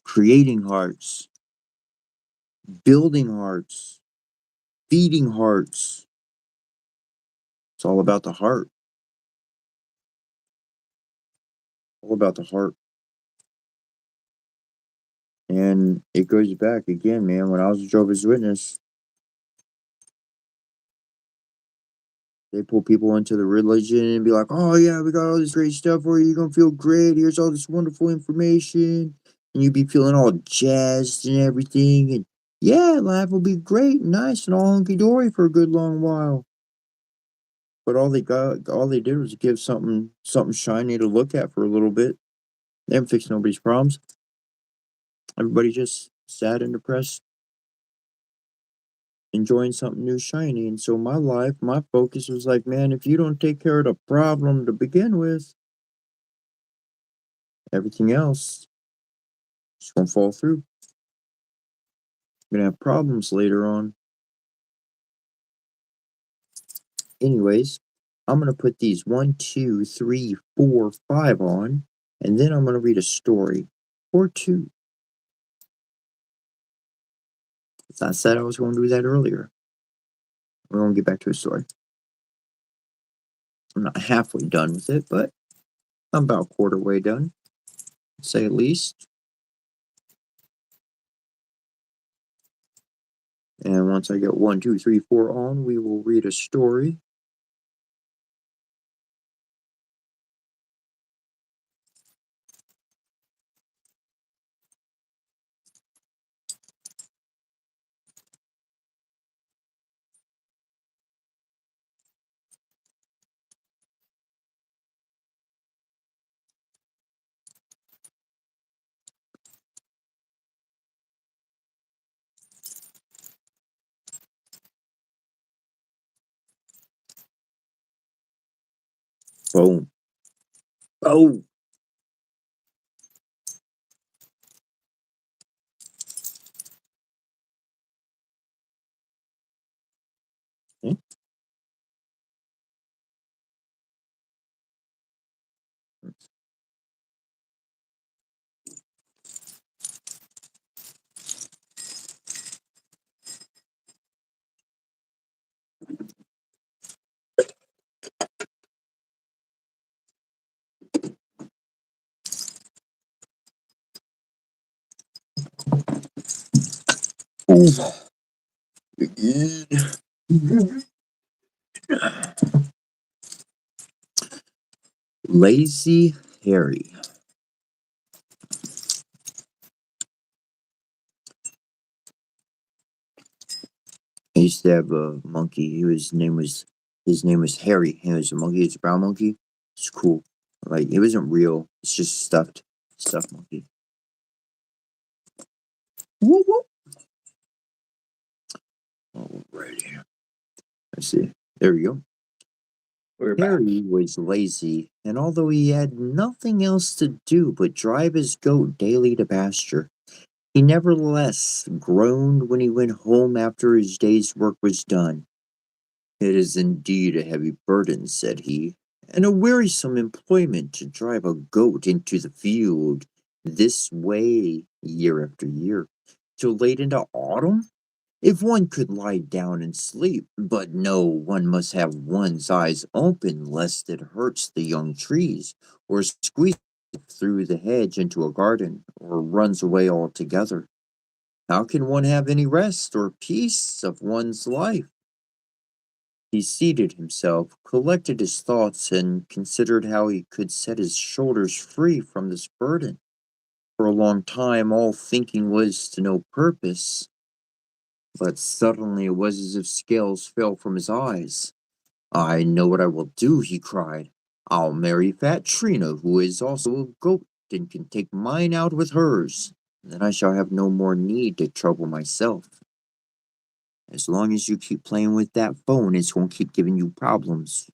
creating hearts, building hearts, feeding hearts. It's all about the heart. All about the heart. And it goes back again, man. When I was a Jehovah's Witness, they pull people into the religion and be like, "Oh yeah, we got all this great stuff for you. You're gonna feel great. Here's all this wonderful information," and you be feeling all jazzed and everything. And yeah, life will be great, and nice, and all hunky dory for a good long while. But all they did was give something shiny to look at for a little bit. They didn't fix nobody's problems. Everybody just sad and depressed, enjoying something new shiny. And so my life, my focus was like, man, if you don't take care of the problem to begin with, everything else is gonna fall through. You're gonna have problems later on. Anyways, I'm gonna put these 1, 2, 3, 4, 5 on, and then I'm gonna read a story or two. As I said I was going to do that earlier. We're gonna get back to a story. I'm not halfway done with it, but I'm about quarter way done, to say at least. And once I get 1, 2, 3, 4 on, we will read a story. Boom. Oh, okay. Ooh. Begin. Lazy Harry. I used to have a monkey. His name was Harry. He was a monkey. It's a brown monkey. It's cool. Like it wasn't real. It's just stuffed monkey. Whoop, whoop. Alrighty. Let's see. There we go. We're back. Harry was lazy, and although he had nothing else to do but drive his goat daily to pasture, he nevertheless groaned when he went home after his day's work was done. "It is indeed a heavy burden," said he, "and a wearisome employment to drive a goat into the field this way year after year, till late into autumn. If one could lie down and sleep, but no, one must have one's eyes open lest it hurts the young trees, or squeezes through the hedge into a garden, or runs away altogether. How can one have any rest or peace of one's life? He seated himself, collected his thoughts, and considered how he could set his shoulders free from this burden. For a long time, all thinking was to no purpose, but suddenly it was as if scales fell from his eyes. I know what I will do, he cried. I'll marry Fat Trina, who is also a goat, and can take mine out with hers. Then I shall have no more need to trouble myself. As long as you keep playing with that phone, it's going to keep giving you problems.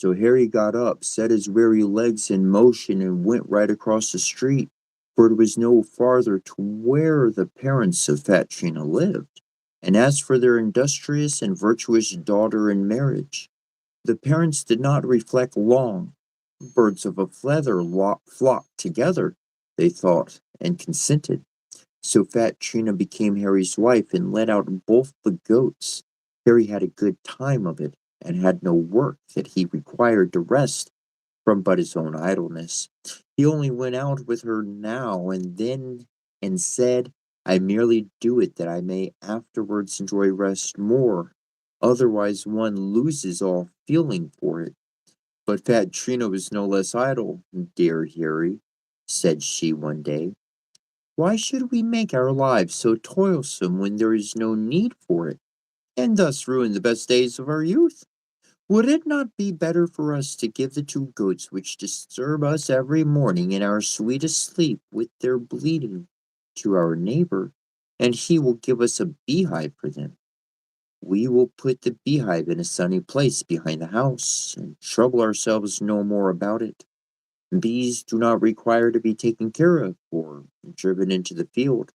So Harry got up, set his weary legs in motion, and went right across the street, for it was no farther to where the parents of Fat Trina lived, and asked for their industrious and virtuous daughter in marriage. The parents did not reflect long. Birds of a feather flocked together, they thought, and consented. So Fat Trina became Harry's wife and let out both the goats. Harry had a good time of it, and had no work that he required to rest from but his own idleness. He only went out with her now and then, and said, I merely do it that I may afterwards enjoy rest more. Otherwise one loses all feeling for it. But Fat Trina was no less idle, dear Harry, said she one day. Why should we make our lives so toilsome when there is no need for it, and thus ruin the best days of our youth? Would it not be better for us to give the two goats which disturb us every morning in our sweetest sleep with their bleating to our neighbor, and he will give us a beehive for them? We will put the beehive in a sunny place behind the house, and trouble ourselves no more about it. Bees do not require to be taken care of or driven into the field.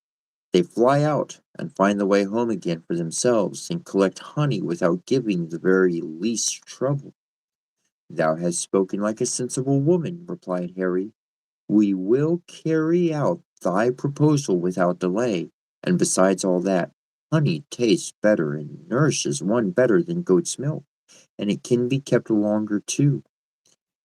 They fly out and find the way home again for themselves and collect honey without giving the very least trouble. Thou hast spoken like a sensible woman, replied Harry. We will carry out thy proposal without delay, and besides all that, honey tastes better and nourishes one better than goat's milk, and it can be kept longer too.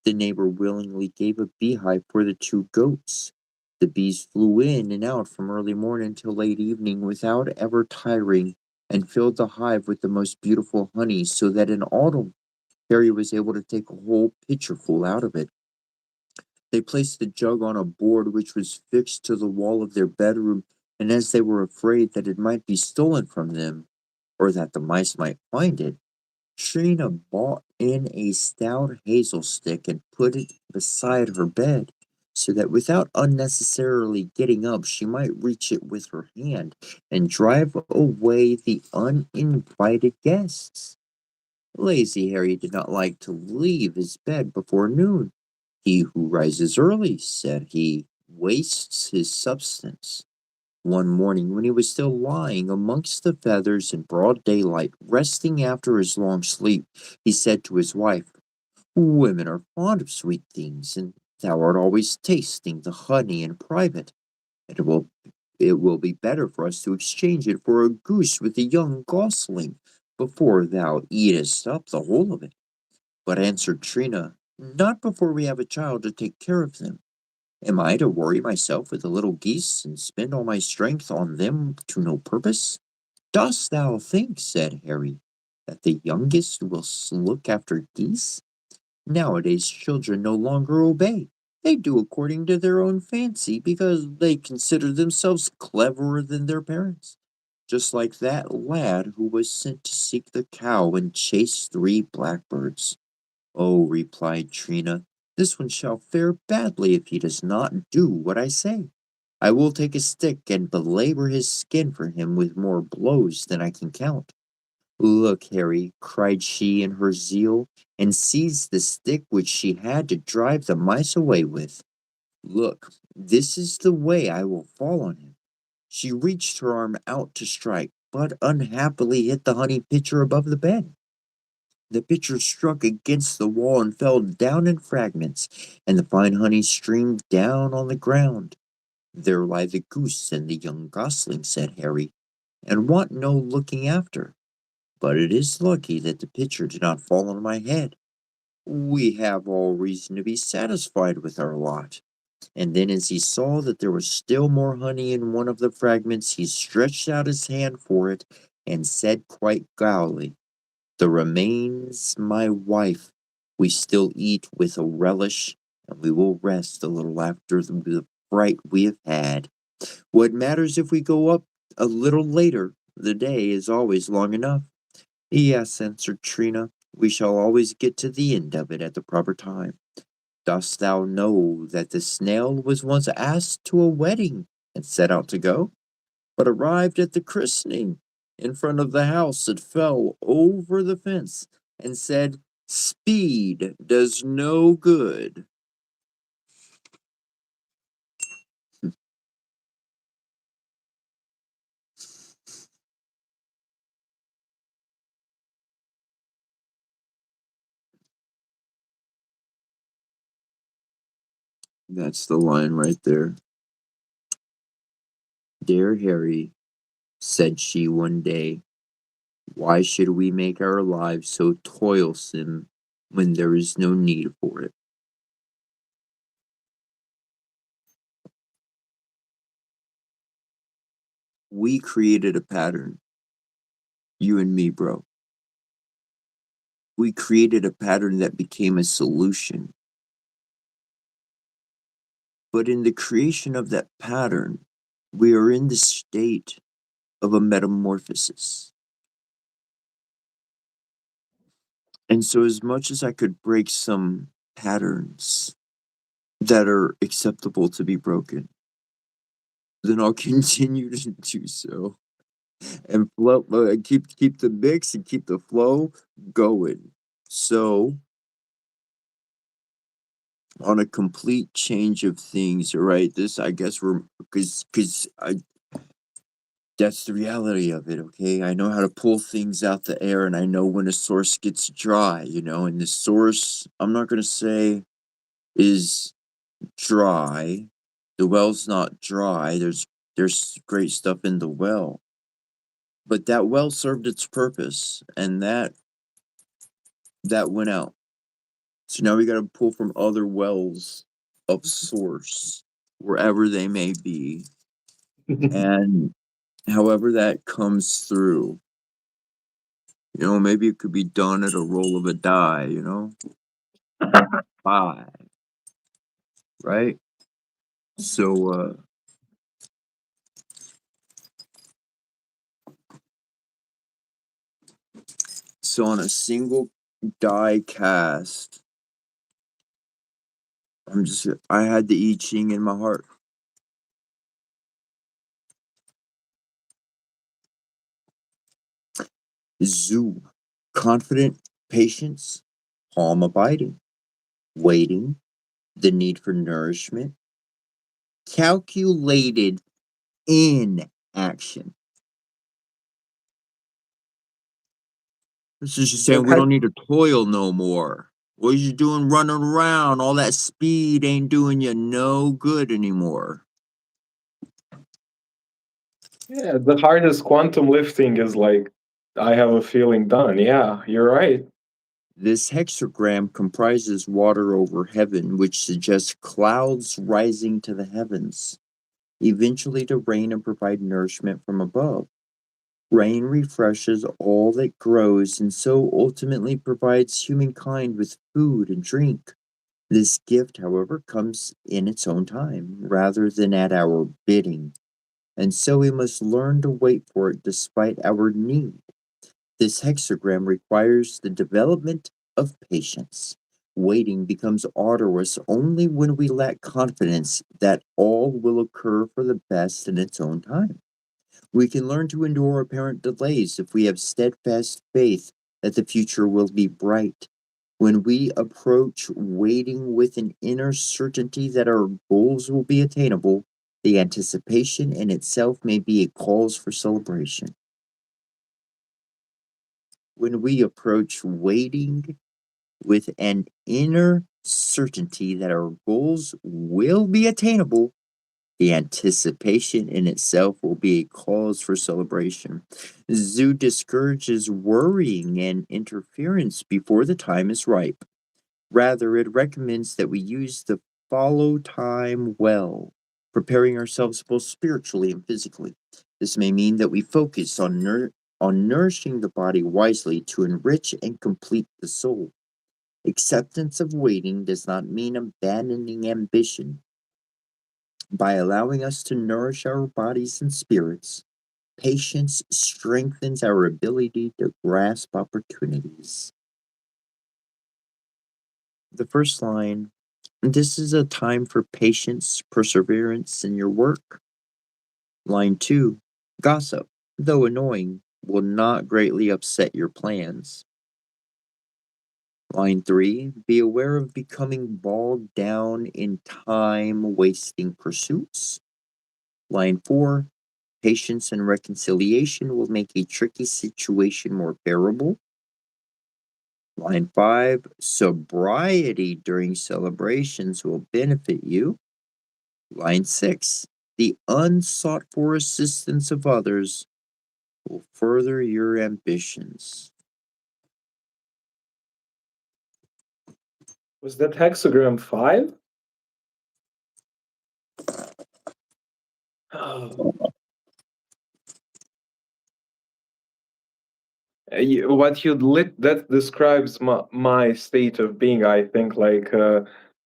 The neighbor willingly gave a beehive for the two goats. The bees flew in and out from early morning till late evening without ever tiring, and filled the hive with the most beautiful honey, so that in autumn Harry was able to take a whole pitcherful out of it. They placed the jug on a board which was fixed to the wall of their bedroom, and as they were afraid that it might be stolen from them, or that the mice might find it, Trina brought in a stout hazel stick and put it beside her bed, so that without unnecessarily getting up she might reach it with her hand and drive away the uninvited guests. Lazy Harry did not like to leave his bed before noon. He who rises early, said he, wastes his substance. One morning, when he was still lying amongst the feathers in broad daylight, resting after his long sleep, he said to his wife, Women are fond of sweet things, and thou art always tasting the honey in private. It will it will be better for us to exchange it for a goose with a young gosling, before thou eatest up the whole of it. But answered Trina, Not before we have a child to take care of them. Am I to worry myself with the little geese and spend all my strength on them to no purpose? Dost thou think, said Harry, that the youngest will look after geese? Nowadays children no longer obey. They do according to their own fancy because they consider themselves cleverer than their parents. Just like that lad who was sent to seek the cow and chase three blackbirds. Oh, replied Trina, this one shall fare badly if he does not do what I say. I will take a stick and belabor his skin for him with more blows than I can count. Look, Harry, cried she in her zeal, and seized the stick which she had to drive the mice away with. Look, this is the way I will fall on him. She reached her arm out to strike, but unhappily hit the honey pitcher above the bed. The pitcher struck against the wall and fell down in fragments, and the fine honey streamed down on the ground. "There lie the goose and the young gosling," said Harry, "and want no looking after. But it is lucky that the pitcher did not fall on my head. We have all reason to be satisfied with our lot." And then, as he saw that there was still more honey in one of the fragments, he stretched out his hand for it and said quite gallantly, "The remains, my wife, we still eat with a relish, and we will rest a little after the fright we have had. What matters if we go up a little later? The day is always long enough." "Yes," answered Trina, "we shall always get to the end of it at the proper time. Dost thou know that the snail was once asked to a wedding and set out to go, but arrived at the christening in front of the house it fell over the fence and said, 'Speed does no good.'" That's the line right there. "Dear Harry," said she one day, "why should we make our lives so toilsome when there is no need for it?" We created a pattern, you and me, bro. We created a pattern that became a solution. But in the creation of that pattern, we are in the state of a metamorphosis. And so, as much as I could break some patterns that are acceptable to be broken, then I'll continue to do so and keep the mix and keep the flow going. So, on a complete change of things, right? This, I guess, we're because I that's the reality of it, okay? I know how to pull things out the air, and I know when a source gets dry, and the source, I'm not gonna say is dry. The well's not dry. There's great stuff in the well. But that well served its purpose, and that went out. So now we gotta pull from other wells of source, wherever they may be, and however that comes through. Maybe it could be done at a roll of a die. Bye, right? So on a single die cast, I had the I Ching in my heart. Zoo, confident patience, calm abiding, waiting, the need for nourishment, calculated in action. This is just saying That we had don't need to toil no more. What you doing running around? All that speed ain't doing you no good anymore. Yeah, the hardest quantum lifting is like, I have a feeling done. Yeah, you're right. This hexagram comprises water over heaven, which suggests clouds rising to the heavens, eventually to rain and provide nourishment from above. Rain refreshes all that grows and so ultimately provides humankind with food and drink. This gift, however, comes in its own time, rather than at our bidding, and so we must learn to wait for it despite our need. This hexagram requires the development of patience. Waiting becomes arduous only when we lack confidence that all will occur for the best in its own time. We can learn to endure apparent delays if we have steadfast faith that the future will be bright. When we approach waiting with an inner certainty that our goals will be attainable, the anticipation in itself may be a cause for celebration. When we approach waiting with an inner certainty that our goals will be attainable, the anticipation in itself will be a cause for celebration. Zoo discourages worrying and interference before the time is ripe. Rather, it recommends that we use the follow time well, preparing ourselves both spiritually and physically. This may mean that we focus on nourishing the body wisely to enrich and complete the soul. Acceptance of waiting does not mean abandoning ambition. By allowing us to nourish our bodies and spirits, patience strengthens our ability to grasp opportunities. The first line, this is a time for patience, perseverance in your work. Line 2, gossip, though annoying, will not greatly upset your plans. Line 3, be aware of becoming bogged down in time-wasting pursuits. Line 4, patience and reconciliation will make a tricky situation more bearable. Line 5, sobriety during celebrations will benefit you. Line 6, the unsought for assistance of others will further your ambitions. Was that hexagram 5? What you lit that describes my state of being. I think like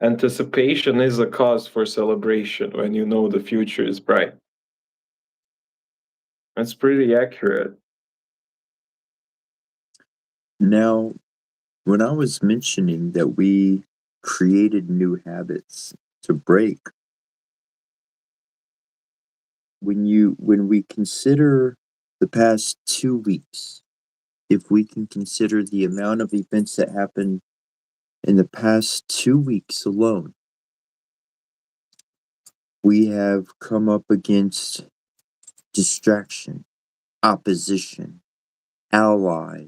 anticipation is a cause for celebration when you know the future is bright. That's pretty accurate. Now, when I was mentioning that we created new habits to break, when we consider the past 2 weeks, if we can consider the amount of events that happened in the past 2 weeks alone, we have come up against distraction, opposition, ally,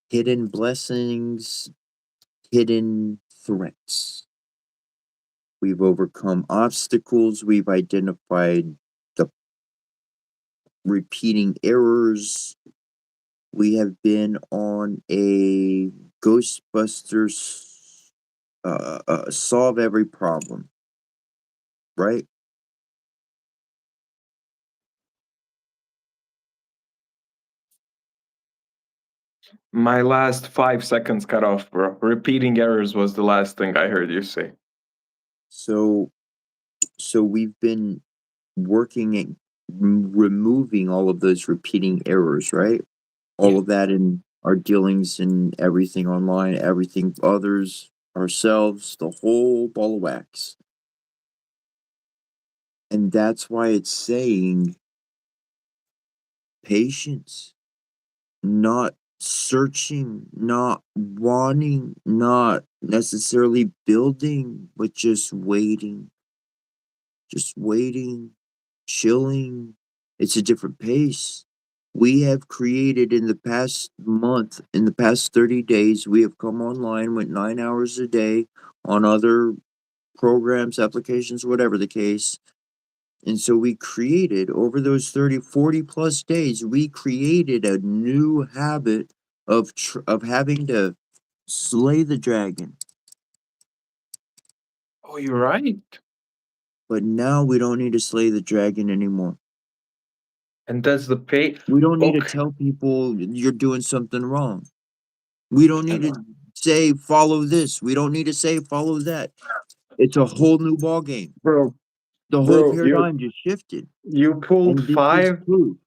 hidden blessings, hidden threats. We've overcome obstacles, we've identified the repeating errors. We have been on a Ghostbusters solve every problem, right? My last 5 seconds cut off, bro. Repeating errors was the last thing I heard you say. So we've been working at removing all of those repeating errors, right? All of that in our dealings and everything online, everything others, ourselves, the whole ball of wax. And that's why it's saying patience, not searching, not wanting, not necessarily building, but just waiting, chilling. It's a different pace. We have created in the past month, in the past 30 days, we have come online, went 9 hours a day on other programs, applications, whatever the case. And so we created over those 30, 40 plus days, we created a new habit of having to slay the dragon. Oh, you're right. But now we don't need to slay the dragon anymore. And that's the pay. We don't need to Okay. tell people you're doing something wrong. We don't need to say follow this. We don't need to say follow that. It's a whole new ball game. Bro, The whole paradigm just shifted. you pulled And this is 5. proof.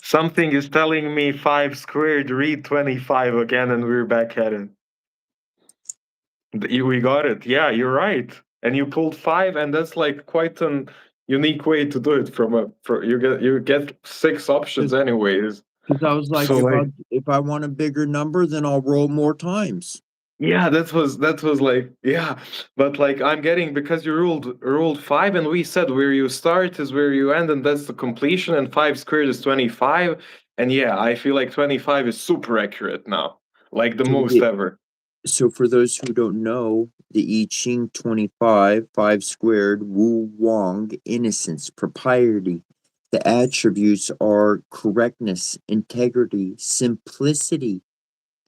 Something is telling me 5 squared, read 25 again, and we're back at it. We got it. Yeah, you're right. And you pulled 5, and that's like quite an unique way to do it. You get 6 options anyways. Because I was like, So like, if I want a bigger number, then I'll roll more times. Yeah, that was like, yeah, but like I'm getting, because you ruled five, and we said where you start is where you end, and that's the completion, and five squared is 25, and yeah, I feel like 25 is super accurate now, like the So most ever. So for those who don't know, the I Ching 25, 5 squared, Wu Wang, innocence, propriety. The attributes are correctness, integrity, simplicity,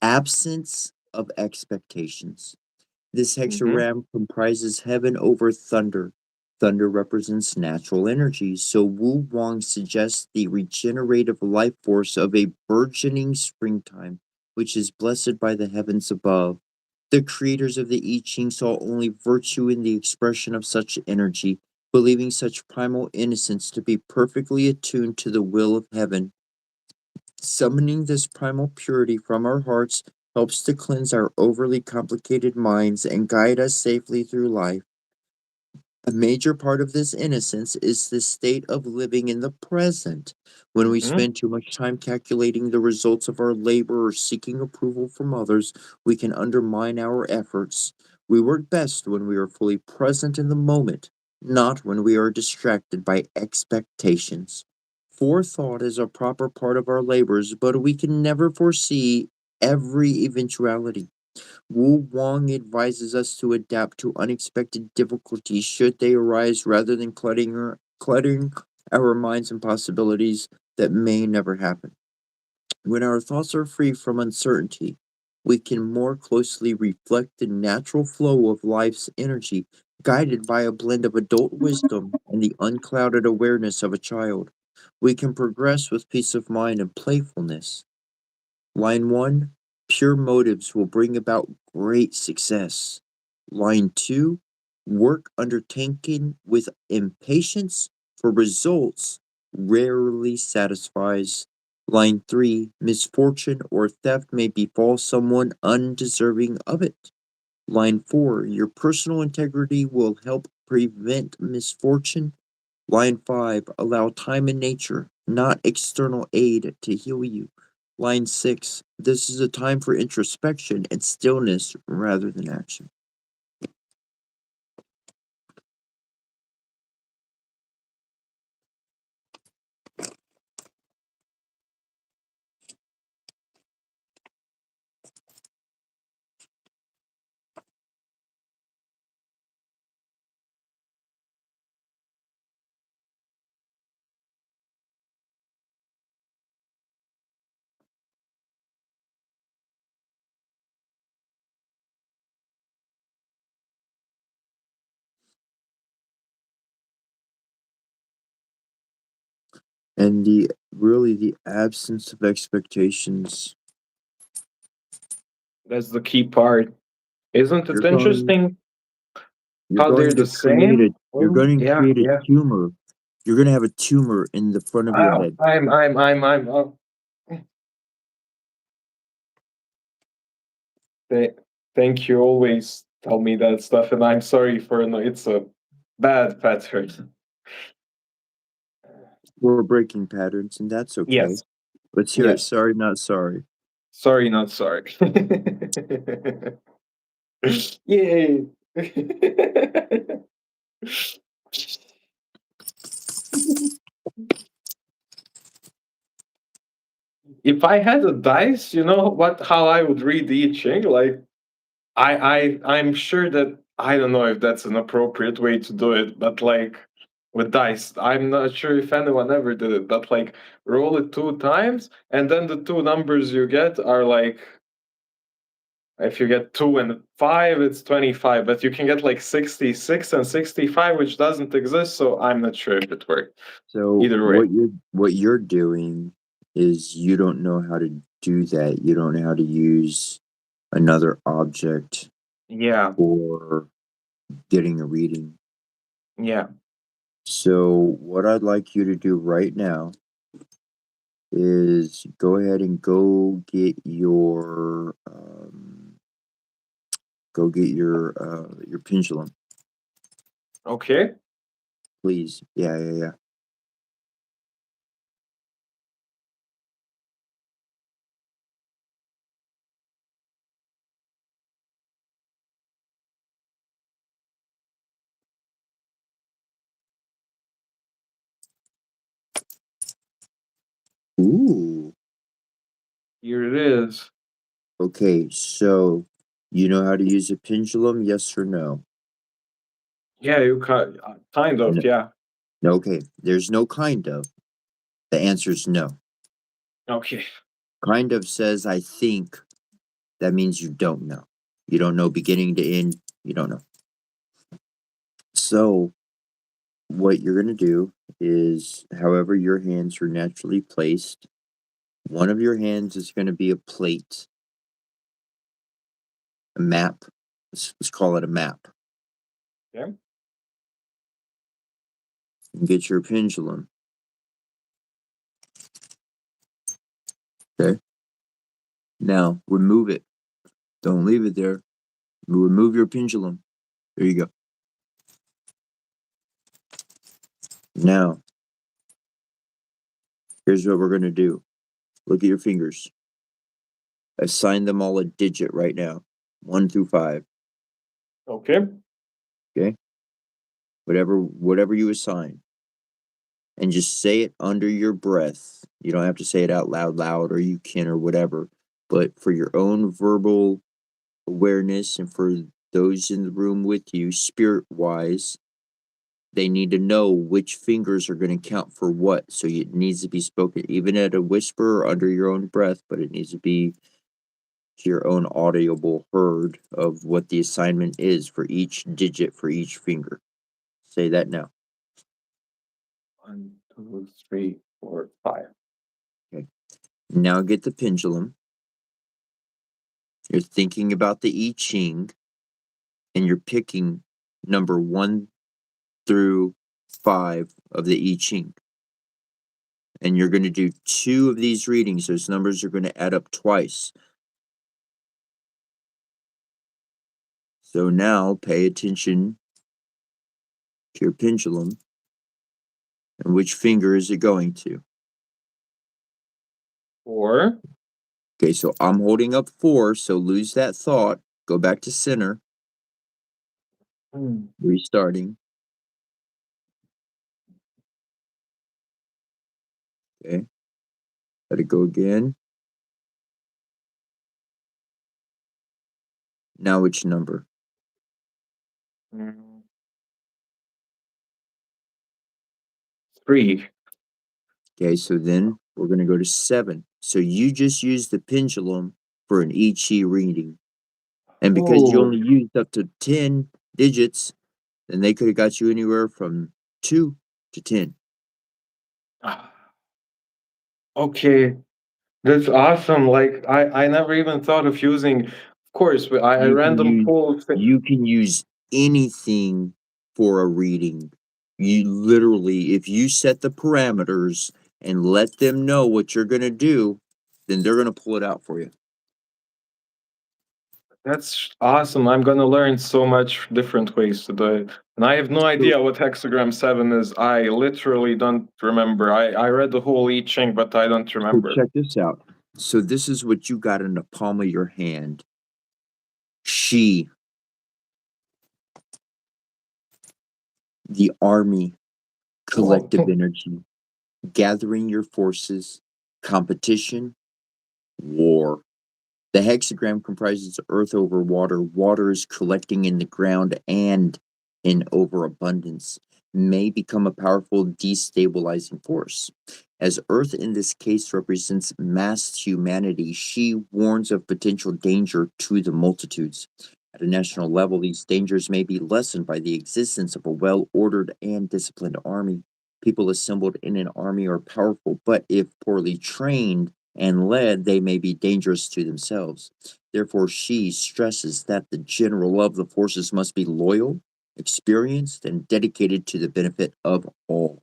absence of expectations. This Hmm. hexagram comprises heaven over thunder. Thunder represents natural energy, so Wu Wang suggests the regenerative life force of a burgeoning springtime, which is blessed by the heavens above. The creators of the I Ching saw only virtue in the expression of such energy, believing such primal innocence to be perfectly attuned to the will of heaven. Summoning this primal purity from our hearts helps to cleanse our overly complicated minds and guide us safely through life. A major part of this innocence is the state of living in the present. When we Hmm. spend too much time calculating the results of our labor or seeking approval from others, we can undermine our efforts. We work best when we are fully present in the moment, not when we are distracted by expectations. Forethought is a proper part of our labors, but we can never foresee every eventuality. Wu Wang advises us to adapt to unexpected difficulties should they arise rather than cluttering our minds and possibilities that may never happen. When our thoughts are free from uncertainty, we can more closely reflect the natural flow of life's energy, guided by a blend of adult wisdom and the unclouded awareness of a child. We can progress with peace of mind and playfulness. Line 1, pure motives will bring about great success. Line 2, work undertaken with impatience for results rarely satisfies. Line 3, misfortune or theft may befall someone undeserving of it. Line 4, your personal integrity will help prevent misfortune. Line 5, allow time and nature, not external aid, to heal you. Line 6, this is a time for introspection and stillness rather than action. And the absence of expectations. That's the key part. Isn't it You're going interesting you're how they're going to the create same? a you're going to Yeah, create a yeah. tumor. You're going to have a tumor in the front of your Oh, head. th- thank you. Always tell me that stuff, and I'm sorry for no. It's a bad pattern. We're breaking patterns, and that's okay. Yes, Let's hear it. yes. Sorry, not sorry. Sorry, not sorry. Yay! If I had a dice, you know what? How I would read the I Ching? Like, I'm sure that I don't know if that's an appropriate way to do it, but like with dice, I'm not sure if anyone ever did it. But like, roll it two times, and then the two numbers you get are like, if you get 2 and 5, it's 25. But you can get like 66 and 65, which doesn't exist. So I'm not sure if it worked. So Either way, what you're doing is you don't know how to do that. You don't know how to use another object yeah, for getting a reading. yeah. So what I'd like you to do right now is go ahead and go get your pendulum, Okay. please. Yeah, yeah, yeah. Ooh. Here it is. Okay, so you know how to use a pendulum, yes or no? Yeah, kind of, No. yeah. Okay, there's no kind of. The answer is no. Okay. Kind of says I think. That means you don't know. You don't know beginning to end. You don't know. So what you're going to do is, however your hands are naturally placed, one of your hands is going to be a plate, a map. Let's call it a map. Yeah. And get your pendulum. Okay. Now remove it. Don't leave it there. Remove your pendulum. There you go. Now, here's what we're going to do. Look at your fingers. Assign them all a digit right now, 1 through 5. Okay. Okay. Whatever you assign, and just say it under your breath. You don't have to say it out loud, or you can, or whatever. But for your own verbal awareness and for those in the room with you, spirit wise, they need to know which fingers are going to count for what. So it needs to be spoken, even at a whisper or under your own breath, but it needs to be to your own audible heard of what the assignment is for each digit for each finger. Say that now. 1, 2, 3, 4, 5. Okay. Now get the pendulum. You're thinking about the I Ching, and you're picking number 1 through 5 of the I Ching. And you're going to do 2 of these readings. Those numbers are going to add up twice. So now pay attention to your pendulum, and which finger is it going to? 4. Okay, so I'm holding up 4, so lose that thought. Go back to center. Restarting. Okay. Let it go again. Now which number? 3. Okay, so then we're going to go to 7. So you just used the pendulum for an I Ching reading. And because you Oh. only used up to 10 digits, then they could have got you anywhere from 2 to 10. Ah, okay. That's awesome. Like I never even thought of using. Of course, I You can random use pull. you can use anything for a reading. You literally, if you set the parameters and let them know what you're going to do, then they're going to pull it out for you. That's awesome. I'm gonna learn so much different ways to do it. And I have no So, idea what hexagram 7 is. I literally don't remember. I read the whole I Ching, but I don't so remember. check this out. So this is what you got in the palm of your hand. She, the army, Oh, collective energy, gathering your forces, competition, war. The hexagram comprises earth over water. Water is collecting in the ground and in overabundance, may become a powerful destabilizing force. As Earth in this case represents mass humanity, she warns of potential danger to the multitudes. At a national level, these dangers may be lessened by the existence of a well ordered and disciplined army. People assembled in an army are powerful, but if poorly trained and led, they may be dangerous to themselves. Therefore, she stresses that the general of the forces must be loyal, experienced, and dedicated to the benefit of all.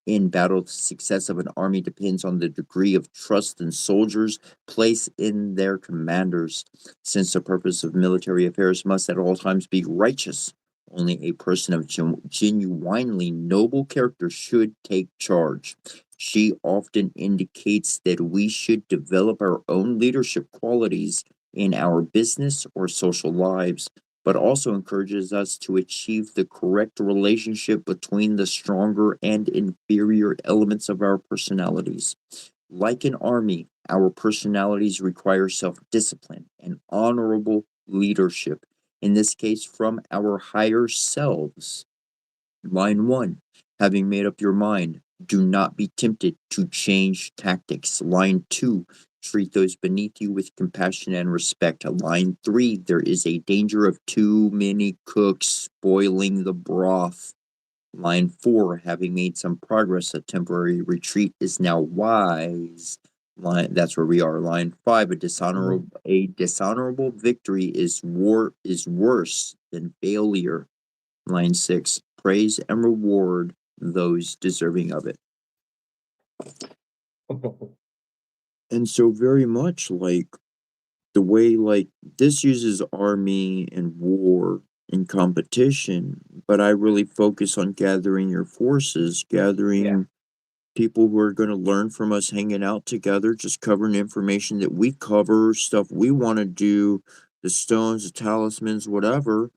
In battle, the success of an army depends on the degree of trust the soldiers place in their commanders. Since the purpose of military affairs must at all times be righteous, only a person of genuinely noble character should take charge. She often indicates that we should develop our own leadership qualities in our business or social lives, but also encourages us to achieve the correct relationship between the stronger and inferior elements of our personalities. Like an army, our personalities require self-discipline and honorable leadership, in this case from our higher selves. Line 1. Having made up your mind, do not be tempted to change tactics. Line 2. Treat those beneath you with compassion and respect. Line 3. There is a danger of too many cooks spoiling the broth. Line 4. Having made some progress, a temporary retreat is now wise. That's where we are. Line 5. A dishonorable victory is worse than failure. Line 6. Praise and reward those deserving of it. And so very much like the way like this uses army and war and competition, but I really focus on gathering your forces, gathering people who are going to learn from us, hanging out together, just covering information that we cover, stuff we want to do, the stones, the talismans, whatever.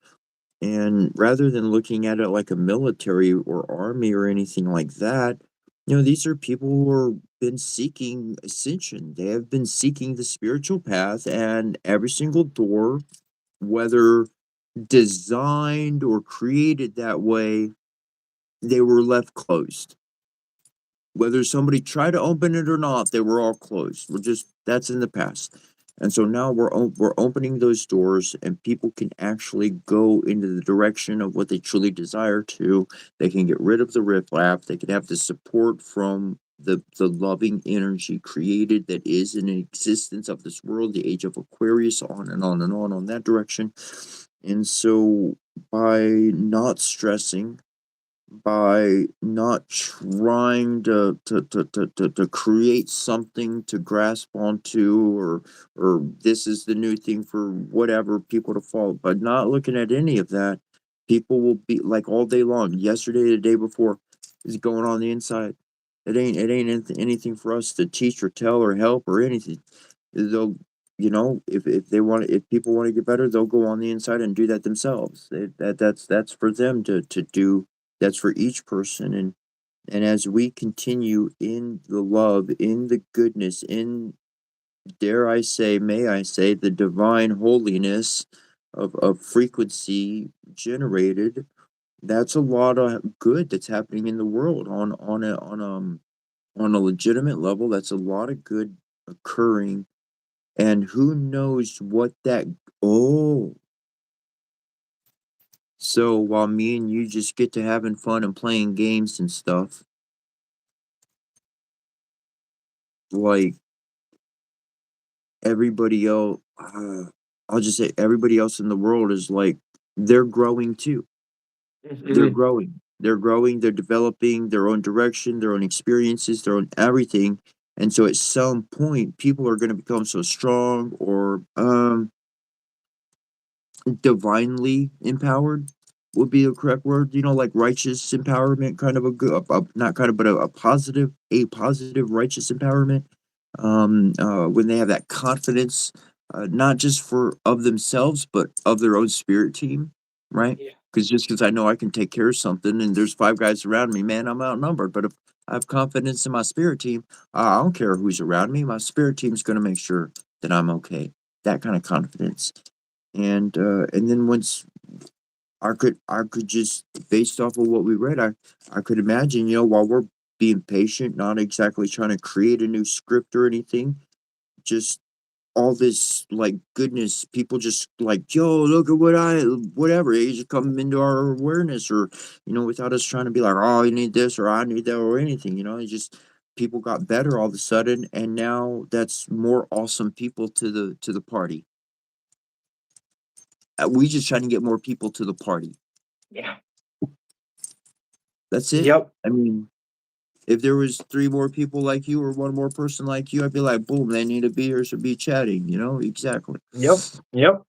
And rather than looking at it like a military or army or anything like that, these are people who are been seeking ascension. They have been seeking the spiritual path, and every single door, whether designed or created that way, they were left closed. Whether somebody tried to open it or not, they were all closed. That's in the past. And so now we're opening those doors, and people can actually go into the direction of what they truly desire to. They can get rid of the riffraff. They can have the support from the loving energy created that is in existence of this world, the age of Aquarius, on and on and on that direction. And so by not stressing, by not trying to create something to grasp onto, or this is the new thing for whatever people to follow, but not looking at any of that, people will be like all day long, yesterday, the day before, is going on the inside. It ain't anything for us to teach or tell or help or anything. They'll, if they want, if people want to get better, they'll go on the inside and do that themselves. That's for them to do. That's for each person. And as we continue in the love, in the goodness, in, dare I say, may I say, the divine holiness of frequency generated, that's a lot of good that's happening in the world on a legitimate level. That's a lot of good occurring, and who knows what that. Oh, so while me and you just get to having fun and playing games and stuff, like everybody else, I'll just say everybody else in the world is like, they're growing too. They're Mhm. growing. They're growing. They're developing their own direction, their own experiences, their own everything. And so at some point, people are going to become so strong or divinely empowered would be the correct word, like righteous empowerment, kind of a good, not kind of, but a positive righteous empowerment. When they have that confidence, not just for of themselves, but of their own spirit team, right? Yeah. Because just because I know I can take care of something and there's 5 guys around me, man, I'm outnumbered. But if I have confidence in my spirit team, I don't care who's around me. My spirit team's going to make sure that I'm okay. That kind of confidence. And then once I could just, based off of what we read, I could imagine, while we're being patient, not exactly trying to create a new script or anything, just all this like goodness, people just like, yo, look at whatever, it just come into our awareness, or without us trying to be like, oh, you need this or I need that or anything, it's just people got better all of a sudden, and now that's more awesome people to the party. We just trying to get more people to the party. Yeah. That's it. Yep. I mean, if there was 3 more people like you or 1 more person like you, I'd be like, boom, they need to be here to be chatting, Exactly. Yep. Yep.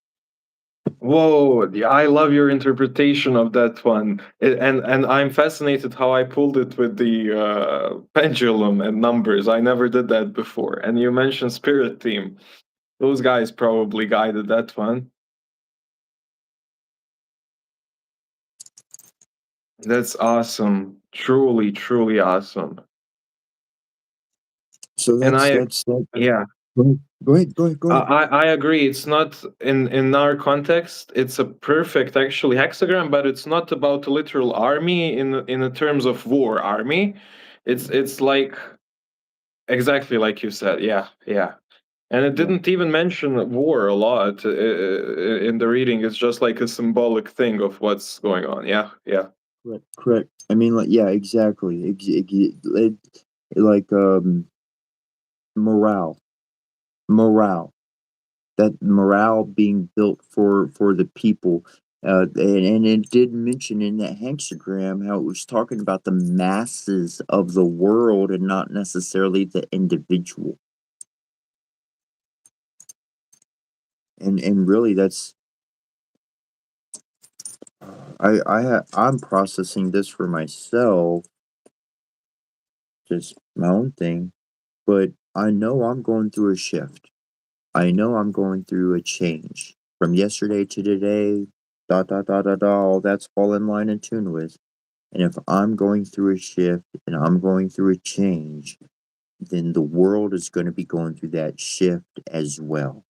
Whoa, I love your interpretation of that one. And I'm fascinated how I pulled it with the pendulum and numbers. I never did that before. And you mentioned Spirit Team. Those guys probably guided that one. That's awesome. Truly, truly awesome. So And that's that. yeah, Go ahead. I agree. It's not in our context. It's a perfect actually hexagram, but it's not about a literal army in the terms of war army. It's like exactly like you said. Yeah, yeah. And it Yeah, didn't even mention war a lot in the reading. It's just like a symbolic thing of what's going on. Yeah, yeah. correct. I mean, like, yeah, exactly. Like morale, morale. That morale being built for the people. And it did mention in that hexagram how it was talking about the masses of the world and not necessarily the individual. And really, that's I'm processing this for myself, just my own thing. But I know I'm going through a shift. I know I'm going through a change from yesterday to today. Dot dot dot dot dot. All that's fall in line and tune with. And if I'm going through a shift and I'm going through a change, then the world is going to be going through that shift as well.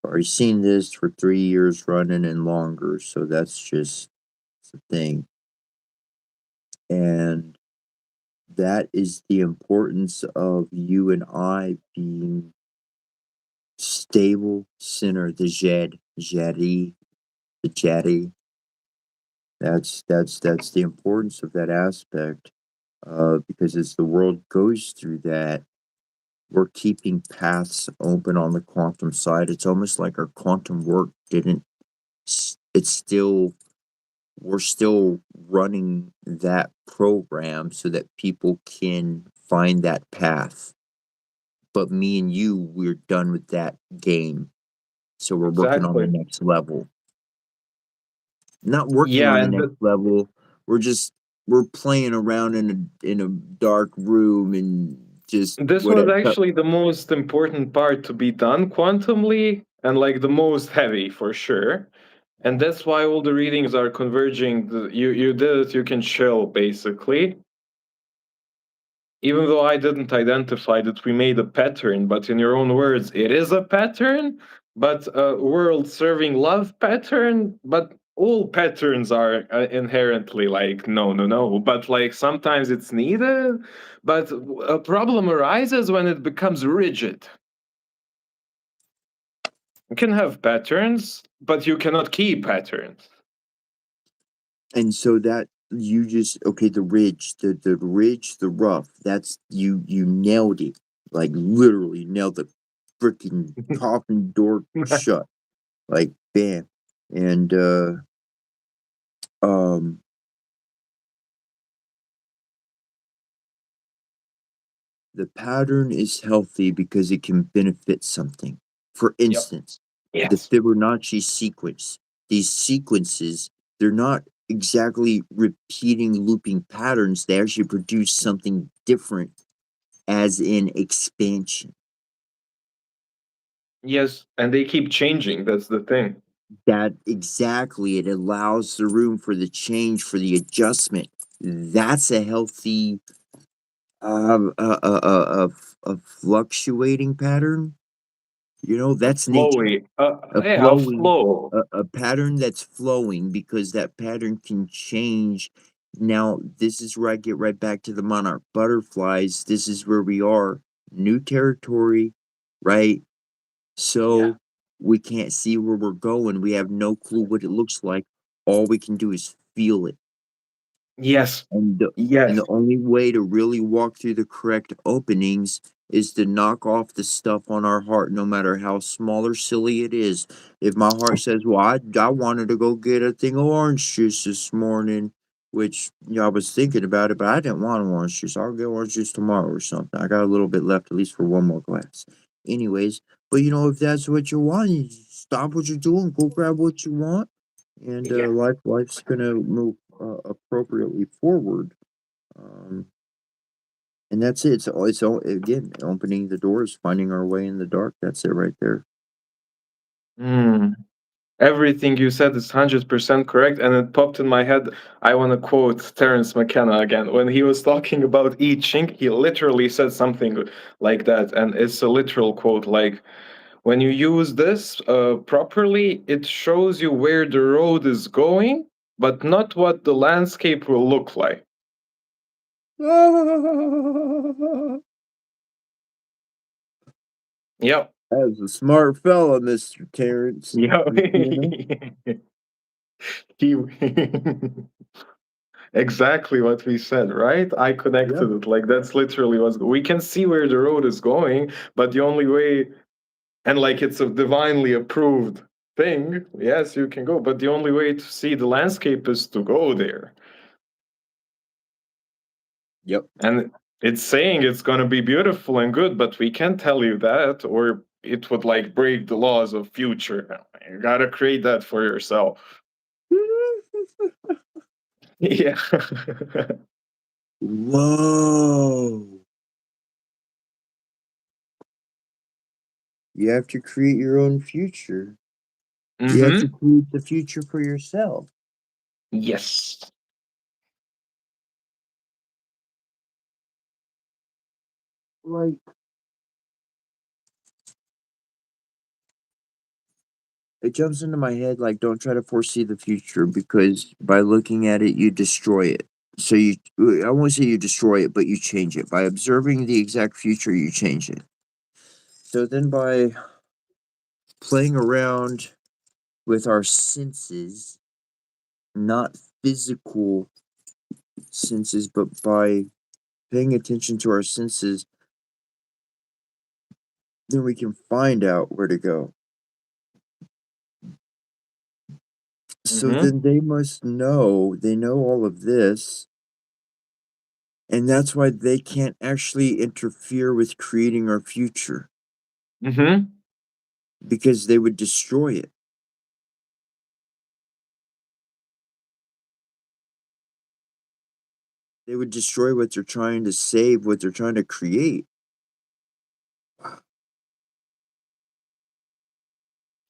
I've already seen this for 3 years running and longer, so that's just the thing. And that is the importance of you and I being stable center, the Jedi, the Jedi. That's the importance of that aspect. Because as the world goes through that, we're keeping paths open on the quantum side. It's almost like our quantum work didn't. It's still we're still running that program so that people can find that path. But me and you, we're done with that game. So we're working on the Exactly. next level. Not working Yeah, on the and next level. We're just we're playing around in a dark room and just this was whatever. actually the most important part to be done quantumly and like the most heavy for sure. And that's why all the readings are converging. You did it, you can chill basically. Even though I didn't identify that we made a pattern, but in your own words, it is a pattern, but a world serving love pattern. But all patterns are inherently like, no, no, no. But like sometimes it's needed, but a problem arises when it becomes rigid. You can have patterns, but you cannot keep patterns. And so that you just okay, the ridge, the rough, that's you nailed it. Like literally nailed the freaking coffin door shut. Like bam. And um the pattern is healthy because it can benefit something. For Yep. instance, the Yes. Fibonacci sequence. These sequences, they're not exactly repeating looping patterns, they actually produce something different as in expansion. Yes, and they keep changing. That's the thing. That exactly, it allows the room for the change, for the adjustment. That's a healthy, a fluctuating pattern. You know, that's nature. Flowy. A Yeah, flowing, flow. a pattern that's flowing because that pattern can change. Now, this is where I get right back to the monarch butterflies. This is where we are. New territory, right? Yeah. So we can't see where we're going. We have no clue what it looks like. All we can do is feel it. Yes. And Yes. the only way to really walk through the correct openings is to knock off the stuff on our heart, no matter how small or silly it is. If my heart says, "Well, I wanted to go get a thing of orange juice this morning," which I was thinking about it, but I didn't want orange juice. I'll get orange juice tomorrow or something. I got a little bit left, at least for one more glass. Anyways, but if that's what you want, you stop what you're doing, go grab what you want, and Yeah. life's gonna move appropriately forward. Um, and that's it. It's all again opening the doors, finding our way in the dark. That's it right there. Mm. Everything you said is 100% correct, and it popped in my head. I want to quote Terence McKenna again. When he was talking about I Ching, he literally said something like that, and it's a literal quote. Like, when you use this properly, it shows you where the road is going, but not what the landscape will look like. Yep. That was a smart fella, Mr. Terrence. Yep. he exactly what we said, right? I connected Yep. it. Like that's literally what's we can see where the road is going, but the only way, and like it's a divinely approved thing. Yes, you can go, but the only way to see the landscape is to go there. Yep. And it's saying it's going to be beautiful and good, but we can't tell you that, or it would like break the laws of future. You got to create that for yourself. Yeah. Whoa. You have to create your own future. You have to Mm-hmm. create the future for yourself. Yes. Like, it jumps into my head like, don't try to foresee the future because by looking at it, you destroy it. So I won't say you destroy it, but you change it. By observing the exact future, you change it. So then by playing around with our senses, not physical senses, but by paying attention to our senses, then we can find out where to go. So Mm-hmm. then they must know, they know all of this, and that's why they can't actually interfere with creating our future Mm-hmm. because they would destroy it. They would destroy what they're trying to save, what they're trying to create. It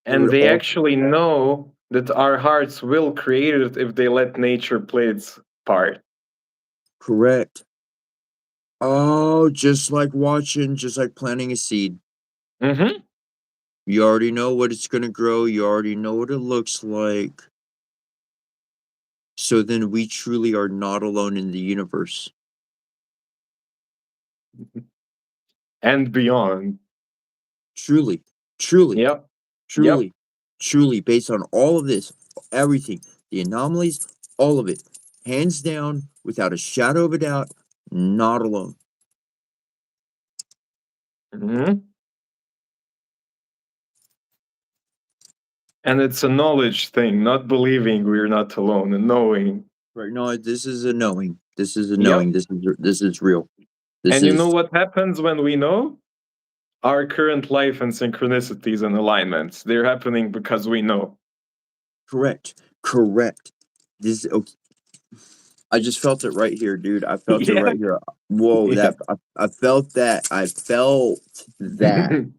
And would they all actually know that our hearts will create it if they let nature play its part. correct. Oh, just like watching, just like planting a seed. Mm-hmm. You already know what it's going to grow. You already know what it looks like. So then we truly are not alone in the universe. And beyond. Truly, truly, Yep. Yep. truly, truly, based on all of this, everything, the anomalies, all of it, hands down, without a shadow of a doubt, not alone. Mm-hmm. And it's a knowledge thing, not believing we're not alone and knowing. Right? No, this is a knowing. This is a Yep. knowing. This is real. This And you know is what happens when we know? Our current life and synchronicities and alignments. They're happening because we know. correct. Correct. This okay. I just felt it right here, dude. I felt it Yeah. right here. Whoa, Yeah. that I felt that. I felt that.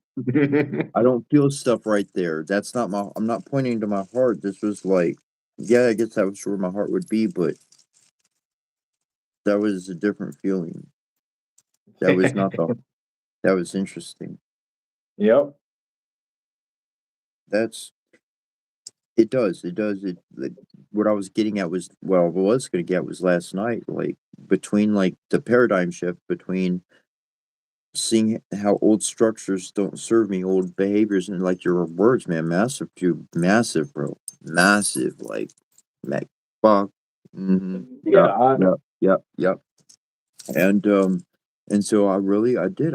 I don't feel stuff right there. That's not my I'm not pointing to my heart. This was like, yeah, I guess that was where my heart would be, but that was a different feeling. That was not the that was interesting. Yep. That's it does. It like, what I was getting at was well, what I was gonna get was last night, like between like the paradigm shift between seeing how old structures don't serve me, old behaviors, and like your words, man, massive, dude, massive, bro, massive, like, Mac, fuck, yep, Yeah. yep, yep, yep, and and so I did,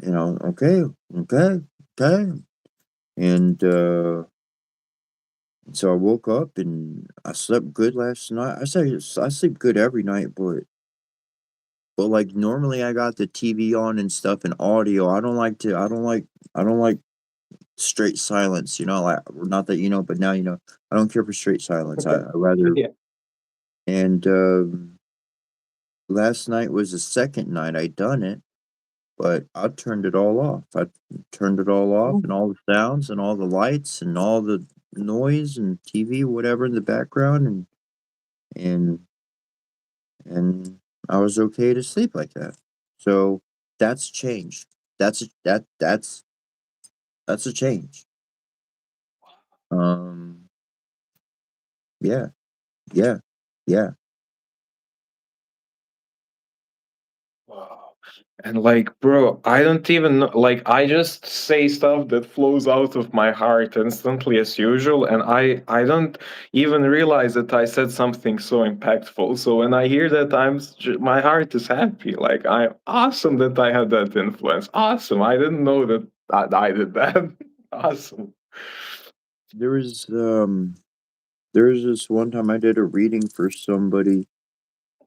you know, okay, okay, okay, and so I woke up and I slept good last night. I sleep good every night, but like normally I got the TV on and stuff and audio. I don't like straight silence, you know, like not that you know, but now you know. I don't care for straight silence. I rather Yeah. and last night was the second night I done it, but I turned it all off. I turned it all off and all the sounds and all the lights and all the noise and TV, whatever in the background, and and I was okay to sleep like that. So that's change. That's a change. Um, yeah, yeah, yeah. Wow. And like, bro, I don't even know, like, I just say stuff that flows out of my heart instantly as usual, and I don't even realize that I said something so impactful. So when I hear that, my heart is happy. Like, I'm awesome that I had that influence. Awesome. I didn't know that I did that. Awesome. There was there was this one time I did a reading for somebody,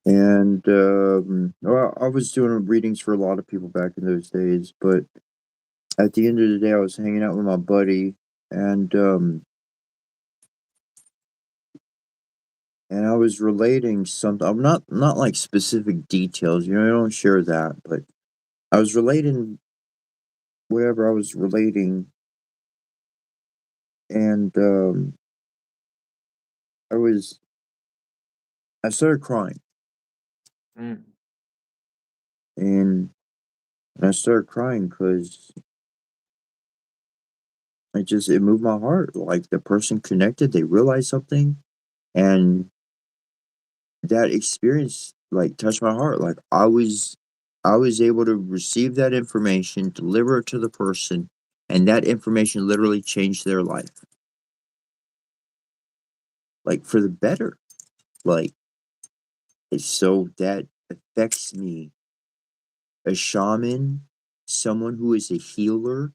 and well, I was doing readings for a lot of people back in those days, but at the end of the day, I was hanging out with my buddy, and and I was relating something. I'm not like specific details, you know. I don't share that, but I was relating whatever I was relating, and I was I started crying, Mm. and I started crying because it moved my heart. Like the person connected, they realized something, and that experience like touched my heart. Like I was able to receive that information, deliver it to the person, and that information literally changed their life, like for the better. Like so that affects me. A shaman, someone who is a healer,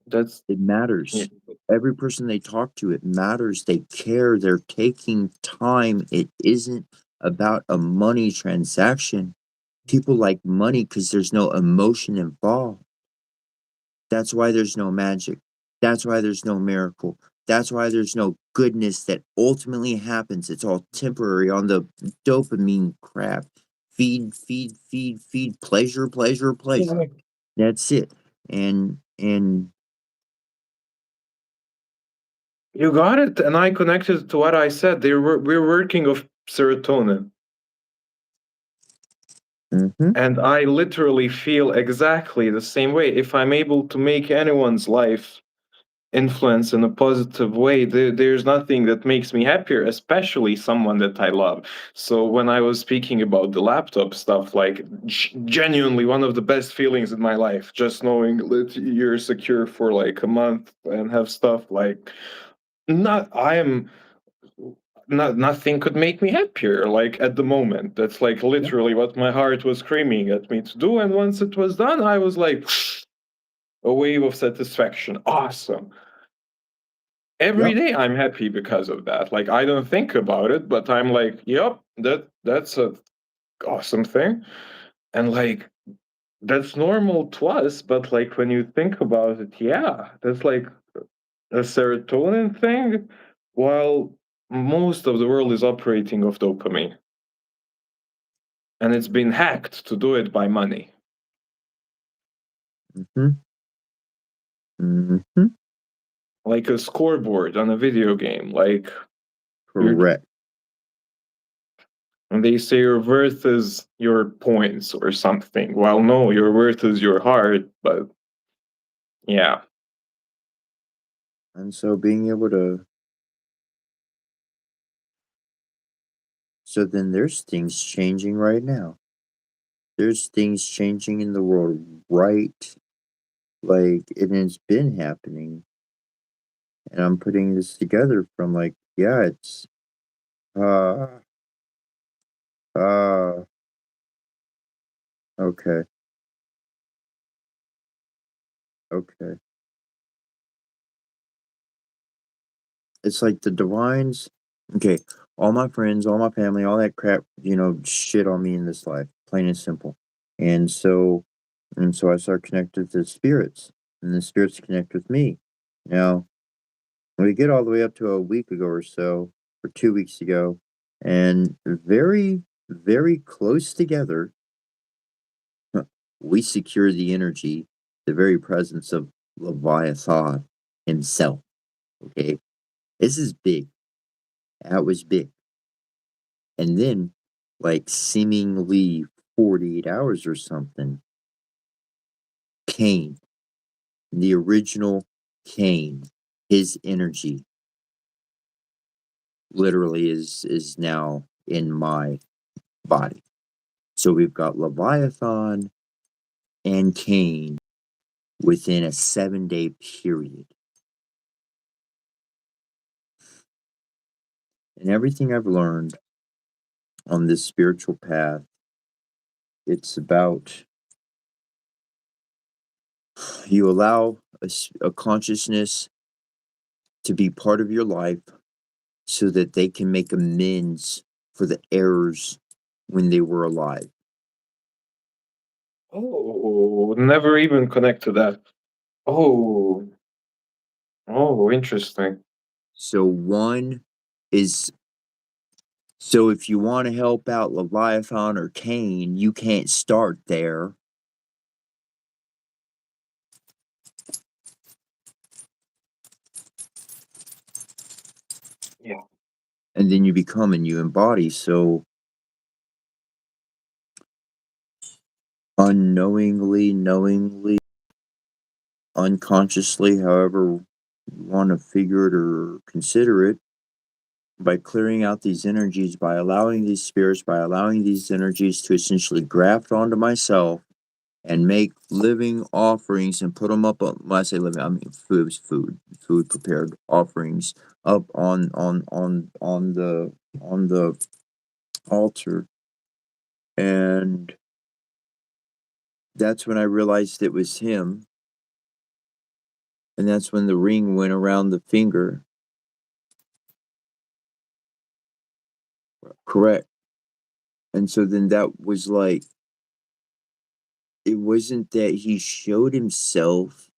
That's it yeah. matters. Every person they talk to, it matters. They care. They're taking time. It isn't about a money transaction. People like money because there's no emotion involved. That's why there's no magic. That's why there's no miracle. That's why there's no goodness that ultimately happens. It's all temporary on the dopamine crap. Feed, feed, feed, feed, pleasure, pleasure, pleasure. That's it. And You got it, and I connected to what I said. We're working of serotonin. mhm, And I literally feel exactly the same way. If I'm able to make anyone's life influence in a positive way, there's nothing that makes me happier, especially someone that I love. So when I was speaking about the laptop stuff, like genuinely one of the best feelings in my life, just knowing that you're secure for like a month and have stuff like not I am nothing could make me happier like at the moment. That's like yeah, literally what my heart was screaming at me to do, and once it was done I was like a wave of satisfaction. Awesome. Every yep, day I'm happy because of that. Like I don't think about it, but I'm like, yep, that's a awesome thing. And like that's normal to us, but like when you think about it, yeah, that's like a serotonin thing, while most of the world is operating off dopamine. And it's been hacked to do it by money. mhm, mhm, Like a scoreboard on a video game. Like you're correct. and they say your worth is your points or something. Well, no, your worth is your heart, but yeah. And so being able to so then there's things changing right now. There's things changing in the world right like and it's been happening. And I'm putting this together from like, yeah, it's uh uh okay, okay. It's like the divines okay, all my friends, all my family, all that crap, you know, shit on me in this life, plain and simple. And so and so I start connected to the spirits, and the spirits connect with me. Now, we get all the way up to a week ago or so, or 2 weeks ago, and very, very close together, we secure the energy, the very presence of Leviathan. himself. Okay, this is big. That was big. And then, like seemingly 48 hours or something, Cain, the original Cain, his energy literally is now in my body. So we've got Leviathan and Cain within a 7-day period. And everything I've learned on this spiritual path, it's about you allow a consciousness to be part of your life so that they can make amends for the errors when they were alive. Oh, never even connect to that. Oh, oh, interesting. So one is so if you want to help out Leviathan or Cain, you can't start there. Yeah. And then you become and you embody. So unknowingly, knowingly, unconsciously, however you want to figure it or consider it, by clearing out these energies, by allowing these spirits, by allowing these energies to essentially graft onto myself and make living offerings and put them up on, when I say living, I mean food prepared offerings up on the altar. And that's when I realized it was him. And that's when the ring went around the finger. Correct. And so then that was like, it wasn't that he showed himself.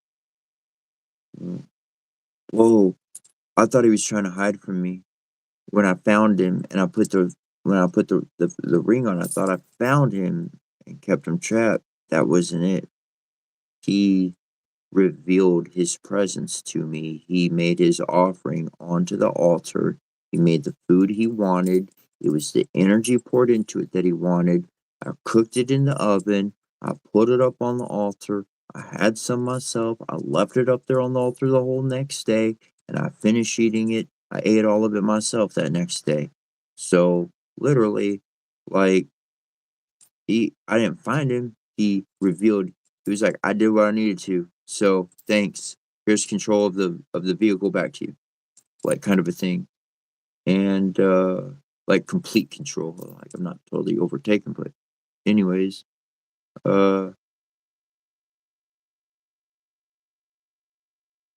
Whoa, I thought he was trying to hide from me. When I found him and I put the ring on, I thought I found him and kept him trapped. That wasn't it. He revealed his presence to me. He made his offering onto the altar. He made the food he wanted. It was the energy poured into it that he wanted. I cooked it in the oven. I put it up on the altar. I had some myself. I left it up there on the altar the whole next day, and I finished eating it. I ate all of it myself that next day. So, literally, like, I didn't find him. He revealed, he was like, I did what I needed to. So thanks. Here's control of the vehicle back to you. Like kind of a thing. And like complete control. Like I'm not totally overtaken, but anyways, uh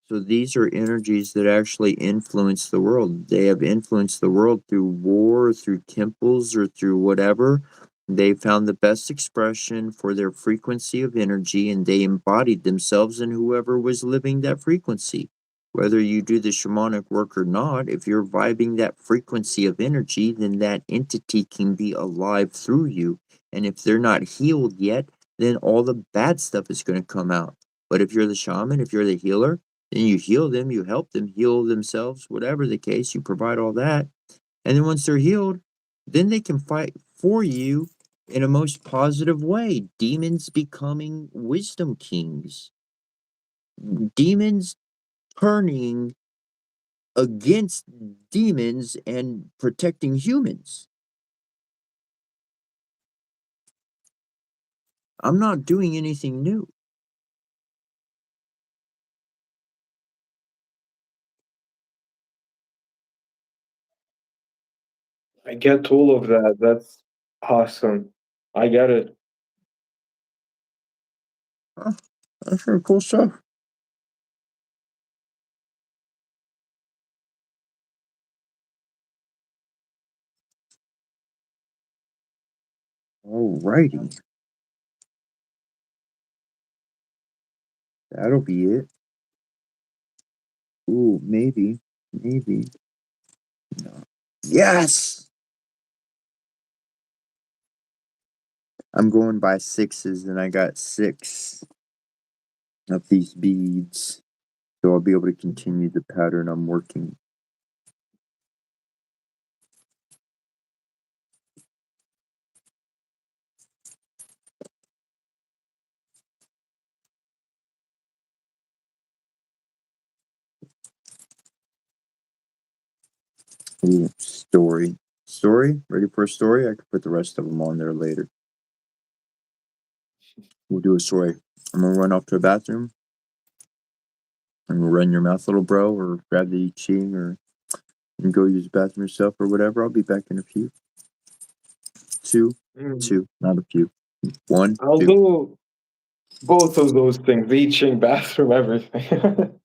so these are energies that actually influence the world. They have influenced the world through war, through temples, or through whatever. They found the best expression for their frequency of energy and they embodied themselves in whoever was living that frequency. Whether you do the shamanic work or not, if you're vibing that frequency of energy, then that entity can be alive through you. And if they're not healed yet, then all the bad stuff is going to come out. But if you're the shaman, if you're the healer, then you heal them, you help them heal themselves, whatever the case, you provide all that. And then once they're healed, then they can fight for you in a most positive way. Demons becoming wisdom kings, demons turning against demons and protecting humans. I'm not doing anything new. I get all of that. That's awesome. I get it. Huh, that's pretty cool stuff. Alrighty, that'll be it. Ooh, maybe. No. Yes! I'm going by sixes, and I got 6 of these beads. So I'll be able to continue the pattern I'm working. Ooh, story. Story? Ready for a story? I could put the rest of them on there later. We'll do a story. I'm gonna run off to the bathroom and run your mouth, little bro, or grab the I Ching, or and go use the bathroom yourself or whatever. I'll be back in a few. Two, not a few. One, I'll two. do both of those things, reaching, bathroom, everything.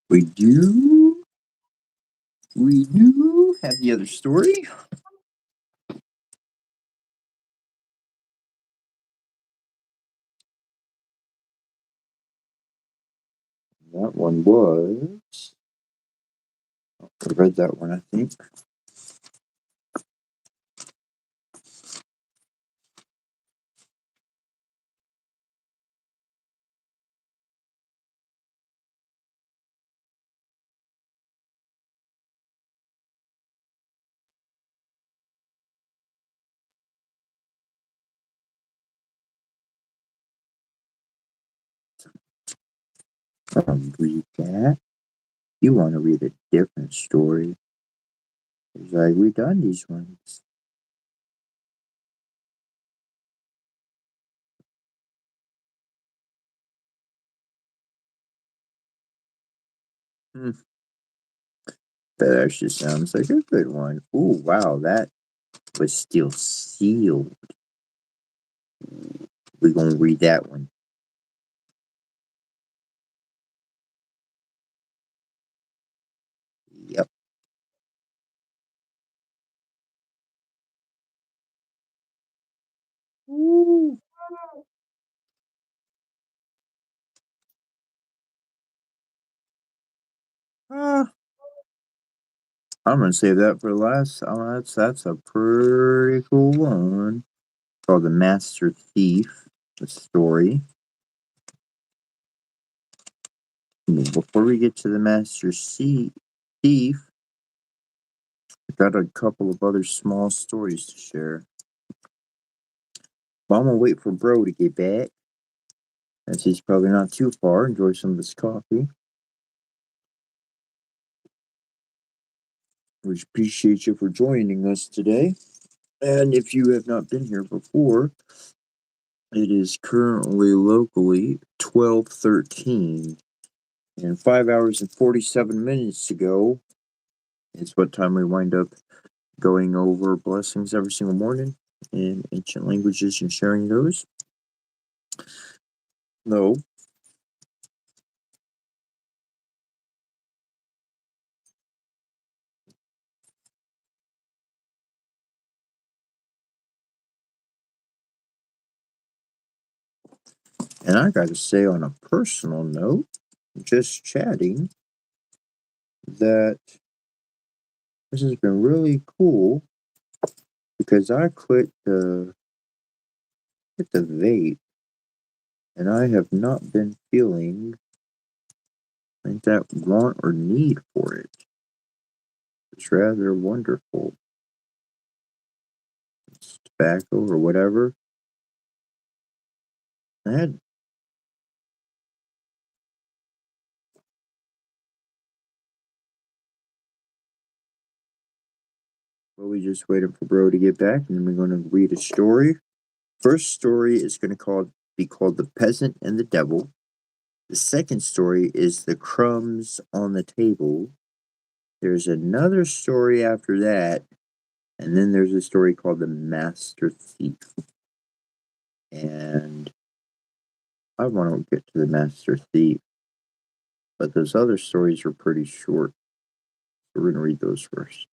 We do have the other story. That one was. I read that one, I think. Read that. You want to read a different story? It's like we done these ones. That actually sounds like a good one. Ooh, wow, that was still sealed. We're gonna read that one. Yep. Ooh. Ah, I'm gonna save that for last. Oh, that's a pretty cool one. Called The Master Thief. The story. Before we get to the Master Thief, I got a couple of other small stories to share. But I'm gonna wait for Bro to get back, as he's probably not too far. Enjoy some of his coffee. We appreciate you for joining us today. And if you have not been here before, it is currently locally 12:13, and 5 hours and 47 minutes ago is what time we wind up going over blessings every single morning in ancient languages and sharing those. No. And I gotta say, on a personal note, just chatting, that this has been really cool because I quit the vape, and I have not been feeling like that want or need for it. It's rather wonderful. It's tobacco or whatever. I had Well, we just waiting for bro to get back, and then we're going to read a story. First story is going to be called The Peasant and the Devil. The second story is The Crumbs on the Table. There's another story after that, and then there's a story called The Master Thief. And I want to get to The Master Thief, but those other stories are pretty short. So we're going to read those first.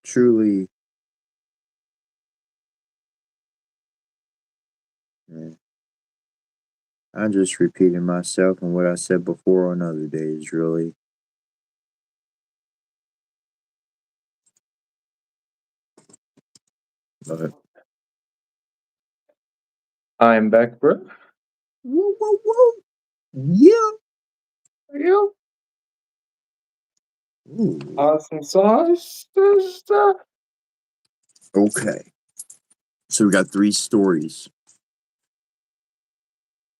Truly, I'm just repeating myself and what I said before on other days, really. But I'm back, bro. whoa, whoa, whoa. Yeah. You Ooh. awesome sauce. Okay. So we got 3 stories.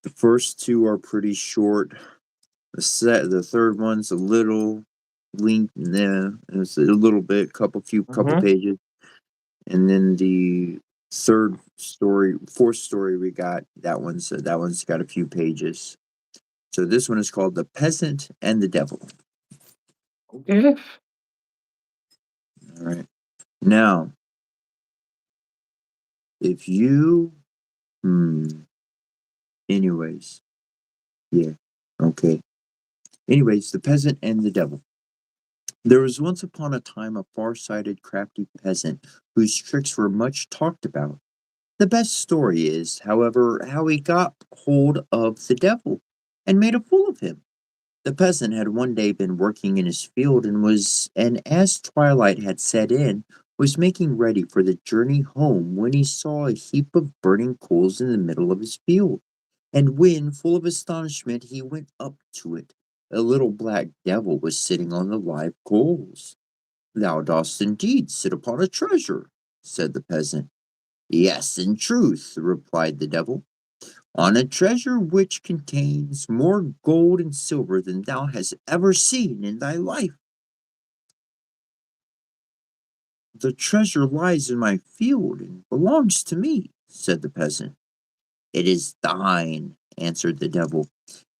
The first 2 are pretty short. The third one's a little length, it's a little bit, couple Mm-hmm. pages, and then the fourth story we got that one's got a few pages. So this one is called The Peasant and the Devil. Okay. All right. Now, if you, anyways, yeah, okay. Anyways, The Peasant and the Devil. There was once upon a time a far-sighted, crafty peasant whose tricks were much talked about. The best story is, however, how he got hold of the devil and made a fool of him. The peasant had one day been working in his field and as twilight had set in, was making ready for the journey home when he saw a heap of burning coals in the middle of his field. And when, full of astonishment, he went up to it, a little black devil was sitting on the live coals. "Thou dost indeed sit upon a treasure," said the peasant. "Yes, in truth," replied the devil, "on a treasure which contains more gold and silver than thou hast ever seen in thy life." "The treasure lies in my field and belongs to me," said the peasant. "It is thine," answered the devil,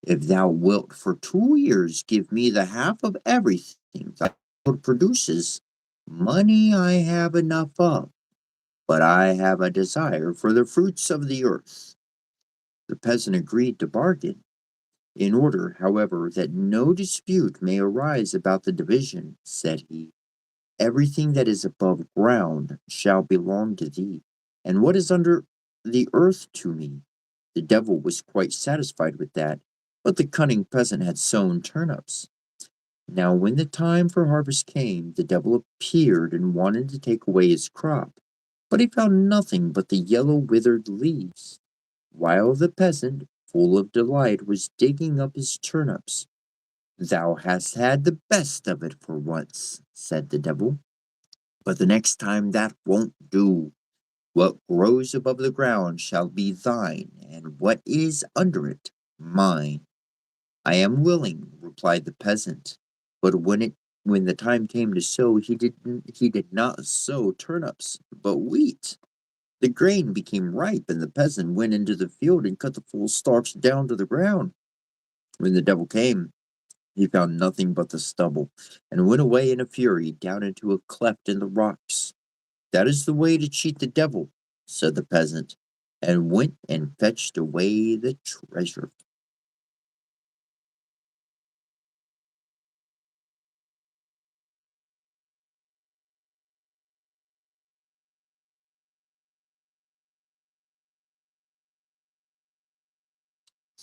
"if thou wilt for 2 years give me the half of everything thy field produces. Money I have enough of, but I have a desire for the fruits of the earth." The peasant agreed to bargain. "In order, however, that no dispute may arise about the division," said he, "everything that is above ground shall belong to thee, and what is under the earth to me." The devil was quite satisfied with that, but the cunning peasant had sown turnips. Now, when the time for harvest came, the devil appeared and wanted to take away his crop, but he found nothing but the yellow withered leaves. While the peasant, full of delight, was digging up his turnips, "Thou hast had the best of it for once," said the devil, "but the next time that won't do. What grows above the ground shall be thine, and what is under it, mine." "I am willing," replied the peasant, but when the time came to sow, he did not sow turnips, but wheat. The grain became ripe, and the peasant went into the field and cut the full stalks down to the ground. When the devil came, he found nothing but the stubble, and went away in a fury down into a cleft in the rocks. "That is the way to cheat the devil," said the peasant, and went and fetched away the treasure.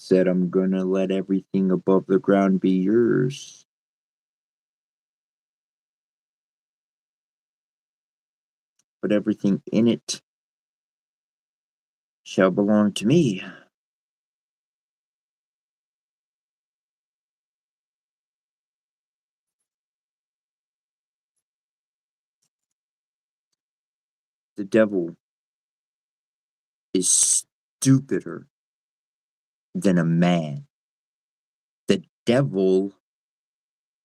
said I'm gonna let everything above the ground be yours. But everything in it shall belong to me. The devil is stupider than a man. The devil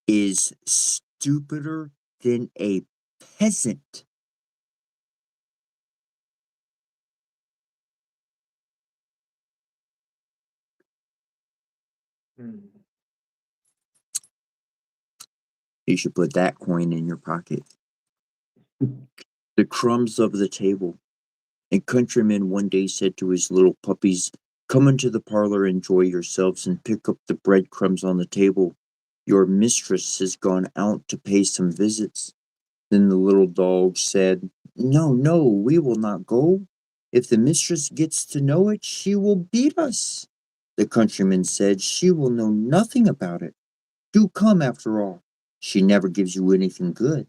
is stupider than a peasant. You should put that coin in your pocket. The crumbs of the table. A countryman one day said to his little puppies, "Come into the parlor, enjoy yourselves, and pick up the breadcrumbs on the table. Your mistress has gone out to pay some visits." Then the little dogs said, "No, no, we will not go. If the mistress gets to know it, she will beat us." The countryman said, "She will know nothing about it. Do come, after all. She never gives you anything good."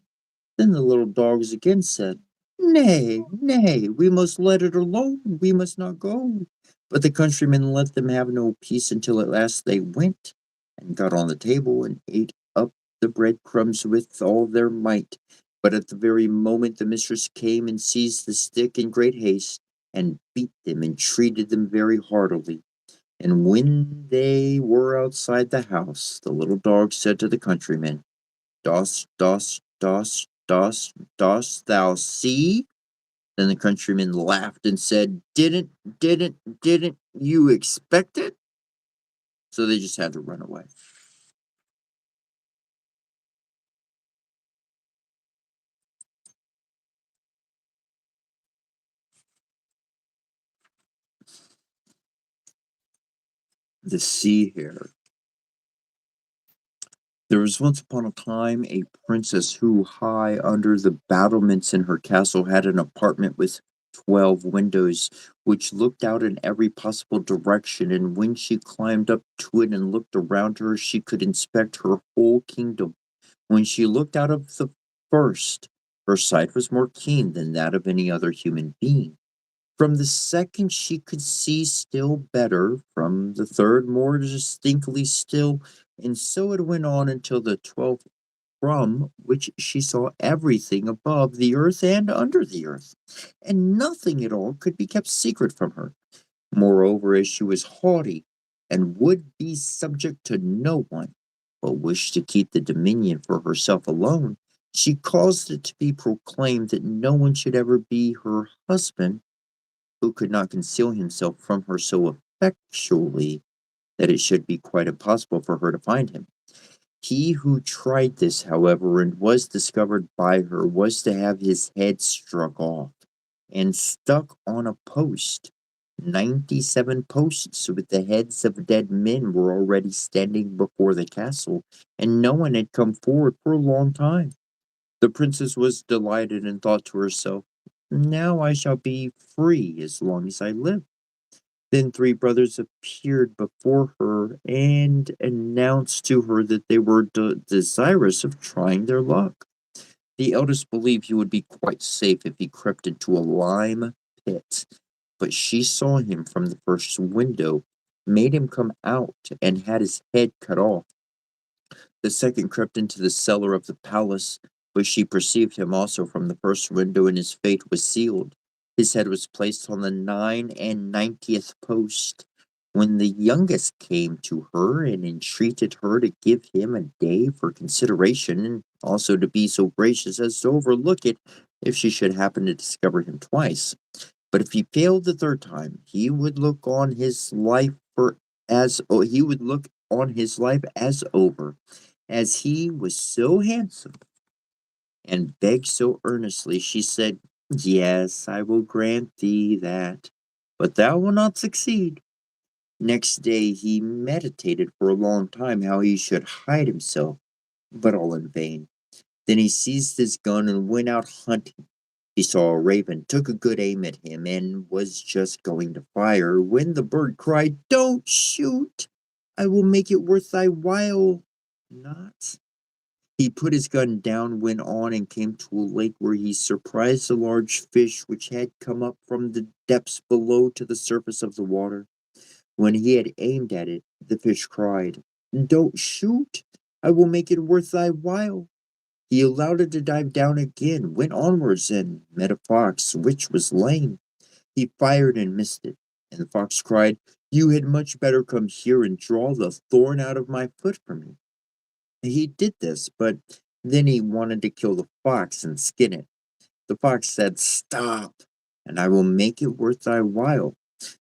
Then the little dogs again said, "Nay, nay, we must let it alone. We must not go." But the countryman let them have no peace until at last they went and got on the table and ate up the breadcrumbs with all their might. But at the very moment the mistress came and seized the stick in great haste and beat them and treated them very heartily. And when they were outside the house, the little dog said to the countryman, "Dost thou see?" Then the countryman laughed and said, didn't you expect it?" So they just had to run away. The sea hare. There was once upon a time a princess who, high under the battlements in her castle, had an apartment with 12 windows, which looked out in every possible direction, and when she climbed up to it and looked around her, she could inspect her whole kingdom. When she looked out of the first, her sight was more keen than that of any other human being. From the second she could see still better, from the third more distinctly still, and so it went on until the 12th, from which she saw everything above the earth and under the earth, and nothing at all could be kept secret from her. Moreover, as she was haughty and would be subject to no one, but wished to keep the dominion for herself alone, she caused it to be proclaimed that no one should ever be her husband who could not conceal himself from her so effectually that it should be quite impossible for her to find him. He who tried this, however, and was discovered by her, was to have his head struck off and stuck on a post. 97 posts with the heads of dead men were already standing before the castle, and no one had come forward for a long time. The princess was delighted and thought to herself, "Now I shall be free as long as I live." Then three brothers appeared before her and announced to her that they were desirous of trying their luck. The eldest believed he would be quite safe if he crept into a lime pit, but she saw him from the first window, made him come out, and had his head cut off. The second crept into the cellar of the palace, but she perceived him also from the first window, and his fate was sealed. His head was placed on the 99th post. When the youngest came to her and entreated her to give him a day for consideration, and also to be so gracious as to overlook it if she should happen to discover him twice. But if he failed the third time, he would look on his life as over, as he was so handsome and begged so earnestly. She said, "Yes, I will grant thee that, but thou wilt not succeed." Next day he meditated for a long time how he should hide himself, but all in vain. Then he seized his gun and went out hunting. He saw a raven, took a good aim at him, and was just going to fire when the bird cried, "Don't shoot! I will make it worth thy while not." He put his gun down, went on, and came to a lake where he surprised a large fish which had come up from the depths below to the surface of the water. When he had aimed at it, the fish cried, "Don't shoot! I will make it worth thy while." He allowed it to dive down again, went onwards, and met a fox, which was lame. He fired and missed it, and the fox cried, "You had much better come here and draw the thorn out of my foot for me." He did this, but then he wanted to kill the fox and skin it. The fox said, "Stop, and I will make it worth thy while."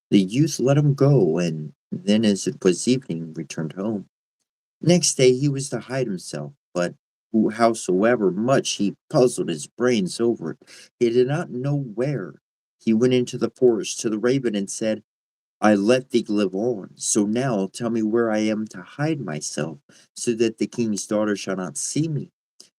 The youth let him go, and then, as it was evening, returned home. Next day he was to hide himself, but howsoever much he puzzled his brains over it, he did not know where. He went into the forest to the raven and said, "I let thee live on, so now tell me where I am to hide myself, so that the king's daughter shall not see me."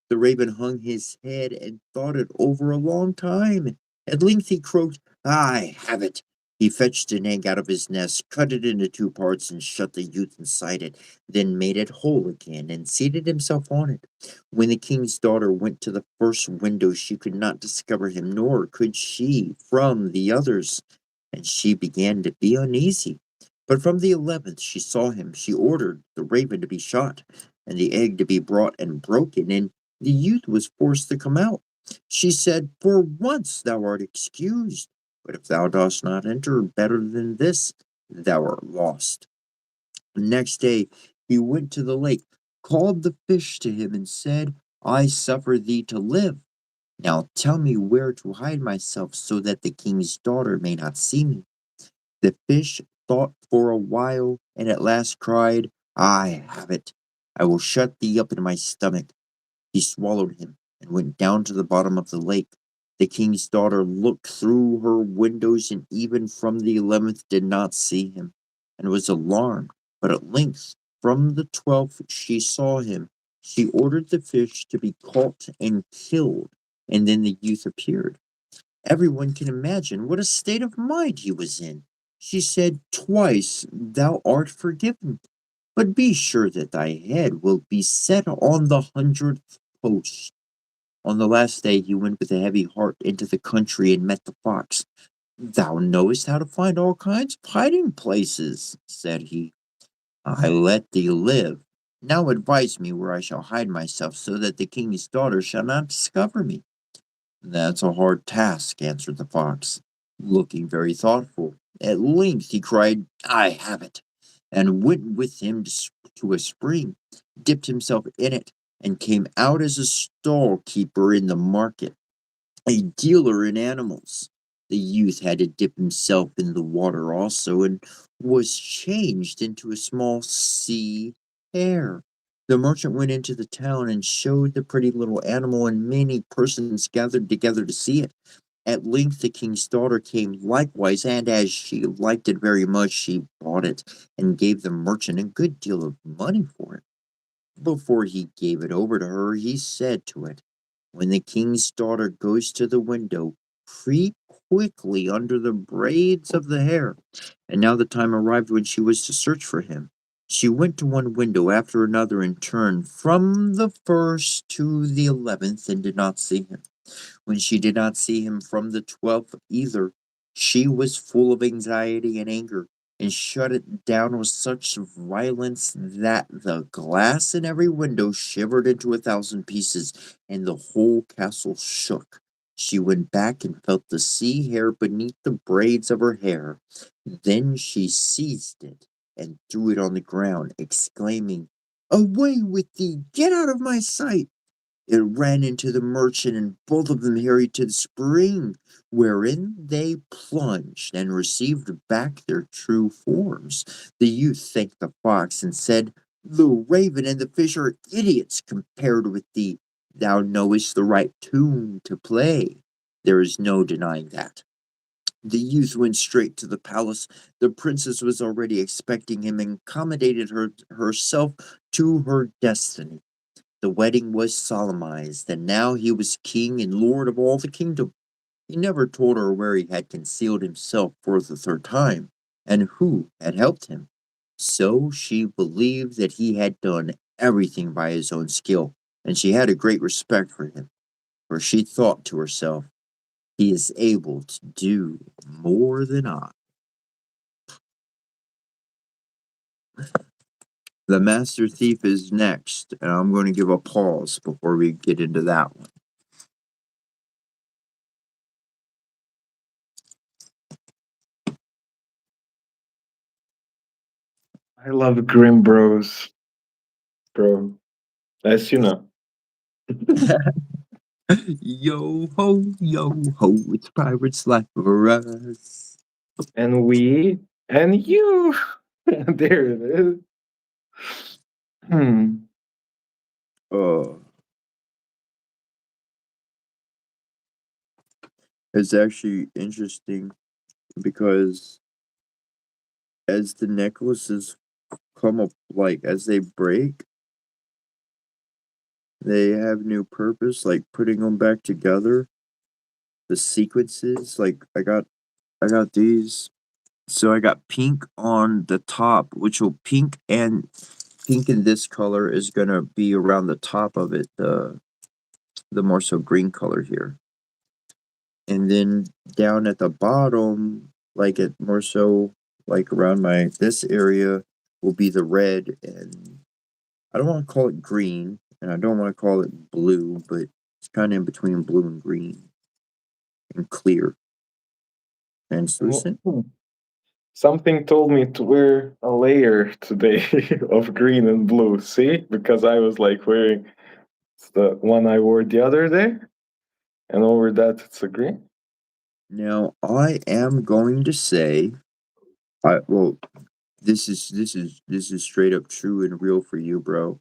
The raven hung his head and thought it over a long time. At length he croaked, "I have it." He fetched an egg out of his nest, cut it into two parts, and shut the youth inside it, then made it whole again, and seated himself on it. When the king's daughter went to the first window, she could not discover him, nor could she from the others, and she began to be uneasy. But from the 11th she saw him. She ordered the raven to be shot, and the egg to be brought and broken, and the youth was forced to come out. She said, "For once thou art excused, but if thou dost not enter better than this, thou art lost." Next day he went to the lake, called the fish to him, and said, "I suffer thee to live. Now tell me where to hide myself, so that the king's daughter may not see me." The fish thought for a while, and at last cried, "I have it. I will shut thee up in my stomach." He swallowed him and went down to the bottom of the lake. The king's daughter looked through her windows, and even from the 11th did not see him, and was alarmed. But at length, from the 12th, she saw him. She ordered the fish to be caught and killed, and then the youth appeared. Everyone can imagine what a state of mind he was in. She said twice, "Thou art forgiven, but be sure that thy head will be set on the 100th post." On the last day he went with a heavy heart into the country and met the fox. "Thou knowest how to find all kinds of hiding places," said he. "I let thee live. Now advise me where I shall hide myself, so that the king's daughter shall not discover me." "That's a hard task," answered the fox, looking very thoughtful. At length he cried, "I have it," and went with him to a spring, dipped himself in it, and came out as a stall keeper in the market, a dealer in animals. The youth had to dip himself in the water also, and was changed into a small sea hare. The merchant went into the town and showed the pretty little animal, and many persons gathered together to see it. At length the king's daughter came likewise, and as she liked it very much, she bought it, and gave the merchant a good deal of money for it. Before he gave it over to her, he said to it, "When the king's daughter goes to the window, creep quickly under the braids of the hair." And now the time arrived when she was to search for him. She went to one window after another in turn, from the first to the 11th, and did not see him. When she did not see him from the 12th either, she was full of anxiety and anger, and shut it down with such violence that the glass in every window shivered into 1,000 pieces, and the whole castle shook. She went back and felt the sea hare beneath the braids of her hair. Then she seized it and threw it on the ground, exclaiming, "Away with thee! Get out of my sight!" It ran into the merchant, and both of them hurried to the spring, wherein they plunged and received back their true forms. The youth thanked the fox and said, "The raven and the fish are idiots compared with thee. Thou knowest the right tune to play. There is no denying that." The youth went straight to the palace. The princess was already expecting him, and accommodated herself to her destiny. The wedding was solemnized, and now he was king and lord of all the kingdom. He never told her where he had concealed himself for the third time, and who had helped him. So she believed that he had done everything by his own skill, and she had a great respect for him, for she thought to herself, he is able to do more than I. The Master Thief is next, and I'm going to give a pause before we get into that one. I love Grim Bros, bro. As you know. Yo ho, it's Pirates Life for us. And we and you. There it is. Hmm. Uh, it's actually interesting because as the necklaces come up, like as they break, they have new purpose, like putting them back together. The sequences, like I got these. So I got pink on the top, which will pink in this color is gonna be around the top of it, the more so green color here. And then down at the bottom, like it more so like around my this area will be the red, and I don't want to call it green and I don't want to call it blue, but it's kind of in between blue and green and clear, translucent. Something told me to wear a layer today of green and blue. See? Because I was like wearing the one I wore the other day, and over that it's a green. Now I am going to say, I well, this is straight up true and real for you, bro.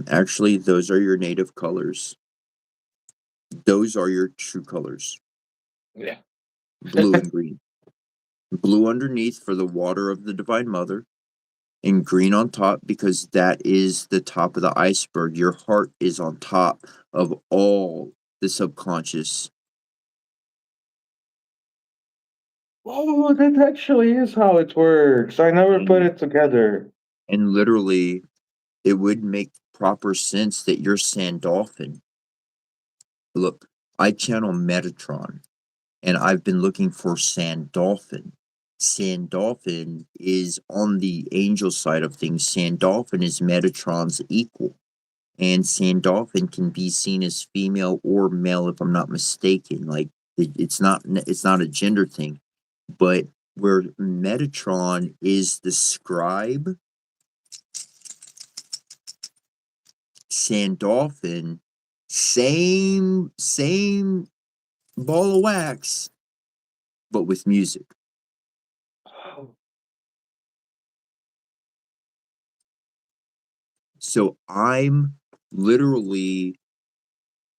Actually, those are your native colors. Those are your true colors, Yeah. blue and green. Blue underneath for the water of the Divine Mother, and green on top because that is the top of the iceberg. Your heart is on top of all the subconscious. Oh, that actually is how it works. I never put And, it together. and literally, it would make proper sense that you're Sandolphin. Look, I channel Metatron, and I've been looking for Sandolphin. Sandolphin is on the angel side of things. Sandolphin is Metatron's equal. And Sandolphin can be seen as female or male if I'm not mistaken. Like it's not a gender thing, but where Metatron is the scribe, Sandolphin, same ball of wax, but with music. Oh, So literally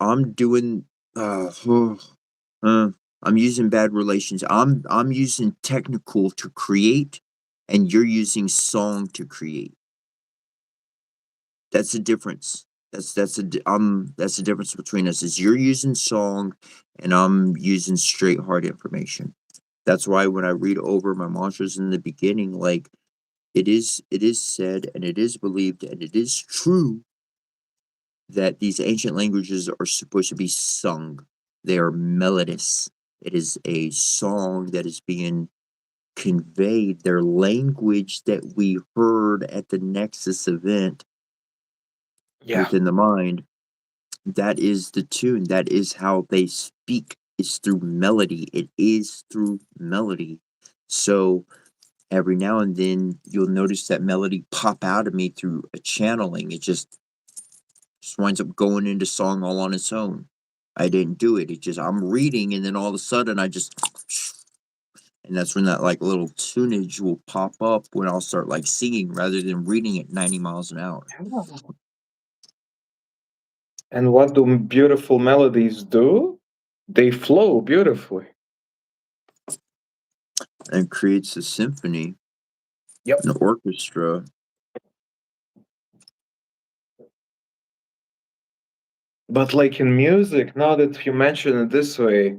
I'm doing uh, I'm using bad relations. I'm using technical to create, and you're using song to create. That's the difference. That's the difference between us is you're using song and I'm using straight hard information. That's why when I read over my mantras in the beginning, like it is said and it is believed and it is true that these ancient languages are supposed to be sung. They are melodious. It is a song that is being conveyed. Their language that we heard at the Nexus event yeah. within the mind, that is the tune. That is how they speak. It's through melody. It is through melody. So every now and then you'll notice that melody pop out of me through a channeling. It just winds up going into song all on its own. I didn't do it. It just I'm reading and then all of a sudden I just and that's when that like little tunage will pop up when I'll start like singing rather than reading at 90 miles an hour. And what do beautiful melodies do? They flow beautifully. And creates a symphony, Yep. an orchestra. But like in music, now that you mention it this way,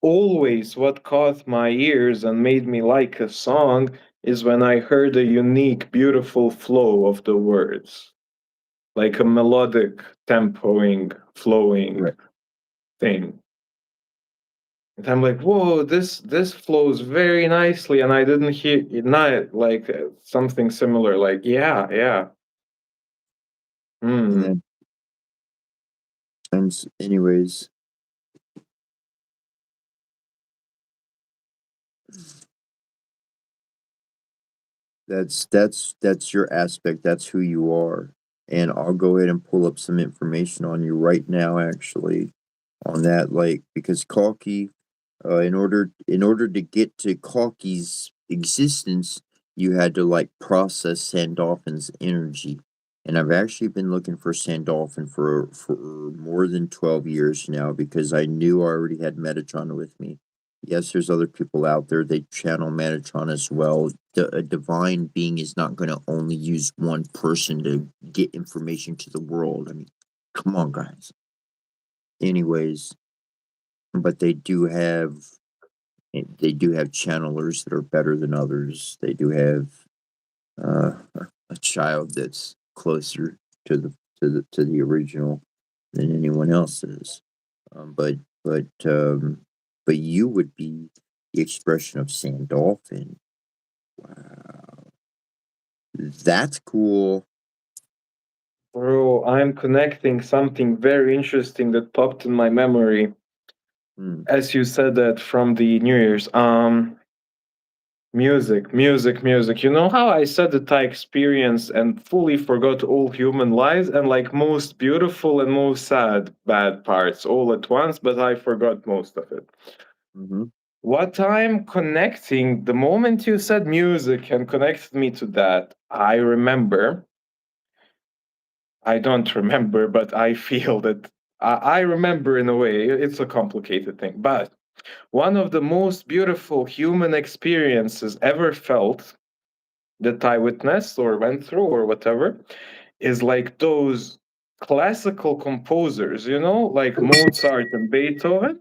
always what caught my ears and made me like a song is when I heard a unique, beautiful flow of the words, like a melodic, tempoing, flowing Right. thing. And I'm like, whoa, this flows very nicely, and I didn't hear not like something similar. Like, yeah, yeah. And Hmm. then, and anyways, that's your aspect. That's who you are. And I'll go ahead and pull up some information on you right now, actually, on that. Like because Kalki, in order to get to Kalki's existence, you had to like process Sandalphin's energy. And I've actually been looking for Sandalphin for more than 12 years now because I knew I already had Metatron with me. Yes, there's other people out there. They channel Metatron as well. A divine being is not going to only use one person to get information to the world. I mean, come on, guys. Anyways, but they do have channelers that are better than others. They do have uh, a child that's closer to the original than anyone else is. Um, but but um, but you would be the expression of Sandolphin. Wow, that's cool. Bro, I'm connecting something very interesting that popped in my memory Hmm. as you said that from the New Year's. Music, music, music. You know how I said that I experienced and fully forgot all human lives and like most beautiful and most sad bad parts all at once, but I forgot most of it. Mm-hmm. What I'm connecting, the moment you said music and connected me to that, I remember. I don't remember, but I feel that I remember in a way. It's a complicated thing, but one of the most beautiful human experiences ever felt that I witnessed or went through or whatever is like those classical composers, like Mozart and Beethoven.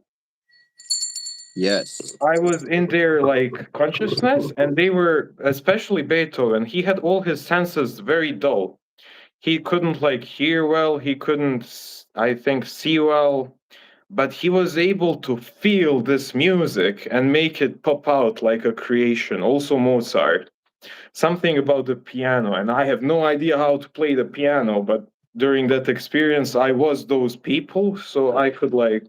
Yes. I was in their like consciousness, and they were, especially Beethoven, he had all his senses very dull. He couldn't like hear well, he couldn't, I think, see well, but he was able to feel this music and make it pop out like a creation. Also, Mozart. Something about the piano, and I have no idea how to play the piano, but during that experience, I was those people, so I could like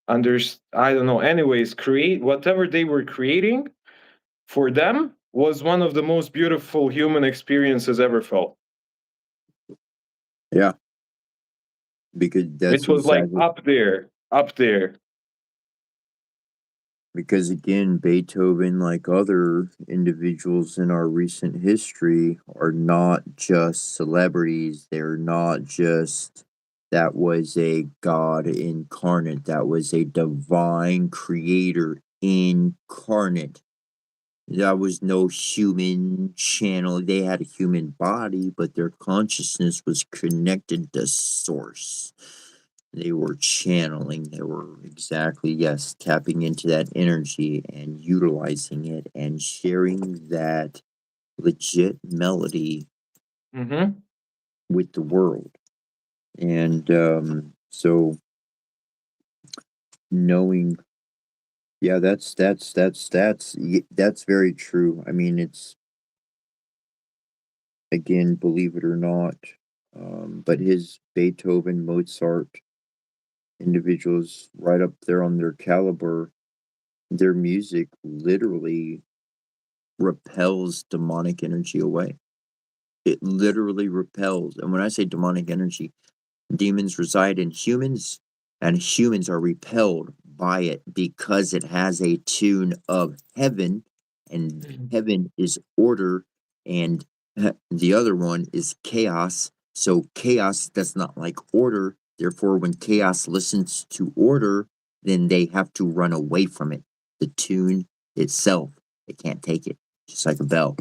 I don't know. Anyways, create whatever they were creating for them was one of the most beautiful human experiences ever felt. Yeah, because that's It was like exactly. up there, up there. Because again, Beethoven, like other individuals in our recent history, are not just celebrities. They're not just, that was a God incarnate, that was a divine creator incarnate. That was no human channel. They had a human body, but their consciousness was connected to source. They were channeling, they were exactly, yes, tapping into that energy and utilizing it and sharing that legit melody Hmm. with the world. And so knowing, yeah, that's very true. I mean, it's, again, believe it or not, but his Beethoven, Mozart, individuals right up there on their caliber, their music literally repels demonic energy away. It literally repels. And when I say demonic energy, demons reside in humans, and humans are repelled by it because it has a tune of heaven, and heaven is order, and the other one is chaos. So chaos does not like order. Therefore, when chaos listens to order, then they have to run away from it. The tune itself, they can't take it. Just like a bell.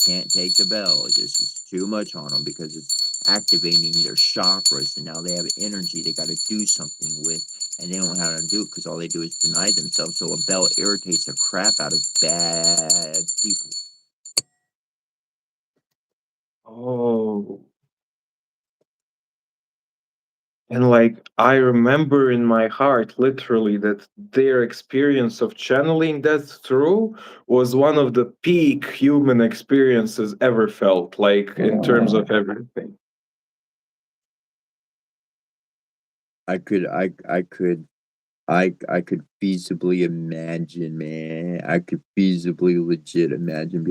Can't take the bell. This is too much on them because it's activating their chakras, and now they have energy they got to do something with, and they don't know how to do it because all they do is deny themselves. So a bell irritates the crap out of bad people. Oh. And like I remember in my heart literally that their experience of channeling that through was one of the peak human experiences ever felt, like in terms of everything. I could feasibly imagine, man. I could feasibly legit imagine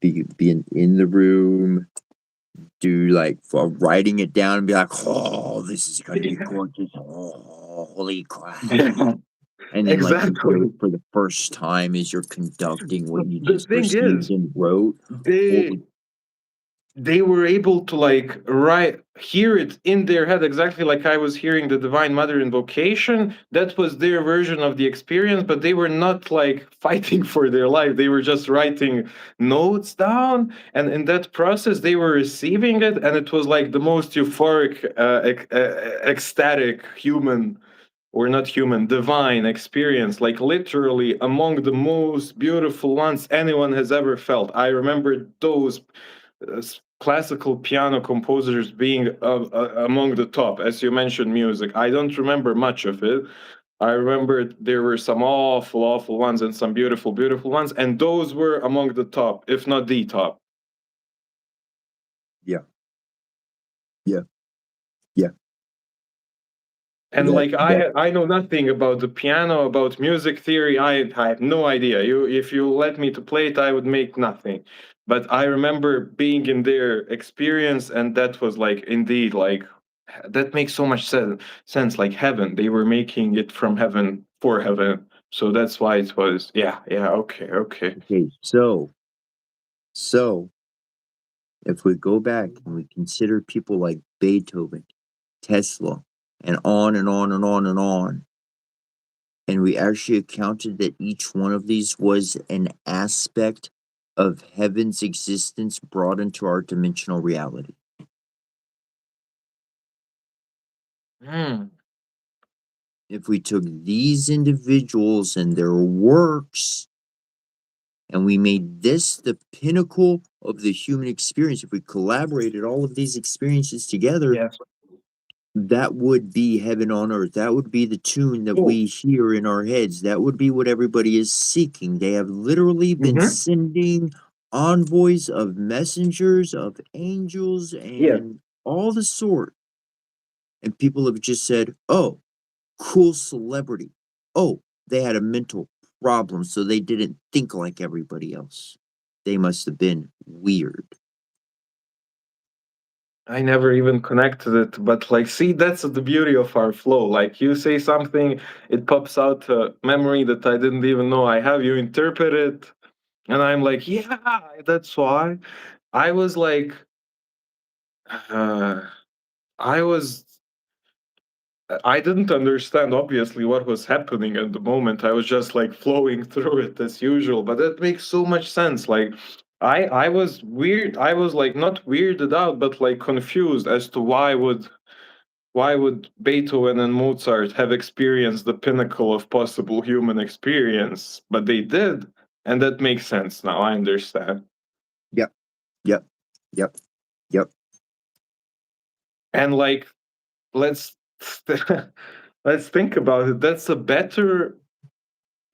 being in the room, do like for writing it down and be like, oh, this is gonna be gorgeous. Oh, holy crap. Yeah, And then like you hear exactly. it for the first time as you're conducting what But you the just thing perceived is, and wrote. they Holy they were able to like hear it in their head exactly like I was hearing the Divine Mother invocation. That was their version of the experience, but they were not like fighting for their life. They were just writing notes down, and in that process they were receiving it, and it was like the most euphoric ecstatic human, or not human, divine experience, like literally among the most beautiful ones anyone has ever felt. I remember those classical piano composers being among the top. As you mentioned, music, I don't remember much of it. I remember there were some awful, awful ones and some beautiful, beautiful ones, and those were among the top, if not the top. yeah, yeah, yeah. And That like that I know nothing about the piano, about music theory. I have no idea. You, if you let me to play it, I would make nothing. But I remember being in their experience, and that was like indeed like that makes so much sense. Like heaven, they were making it from heaven for heaven. So that's why it was. Yeah, yeah. Okay, okay. okay, so if we go back and we consider people like Beethoven, Tesla, and on and on and on and on, and we actually accounted that each one of these was an aspect of heaven's existence brought into our dimensional reality. Hmm. If we took these individuals and their works and we made this the pinnacle of the human experience, if we collaborated all of these experiences together, Yes. that would be heaven on earth. That would be the tune that Oh. we hear in our heads. That would be what everybody is seeking. They have literally been Mm-hmm. sending envoys of messengers, of angels, Yes. and all the sort. And people have just said, oh, cool celebrity. Oh, they had a mental problem, so they didn't think like everybody else. They must have been weird. I never even connected it, but like, see, that's the beauty of our flow. Like, you say something, it pops out a memory that I didn't even know I have. You interpret it, and I'm like, yeah, that's why. I was like, uh, I was, I didn't understand obviously what was happening at the moment. I was just like flowing through it as usual, but that makes so much sense. Like, I was weird. I was like not weirded out, but like confused as to why would Beethoven and Mozart have experienced the pinnacle of possible human experience? But they did, and that makes sense now. I understand. Yep, yep, yep, yep. And like, let's let's think about it. That's a better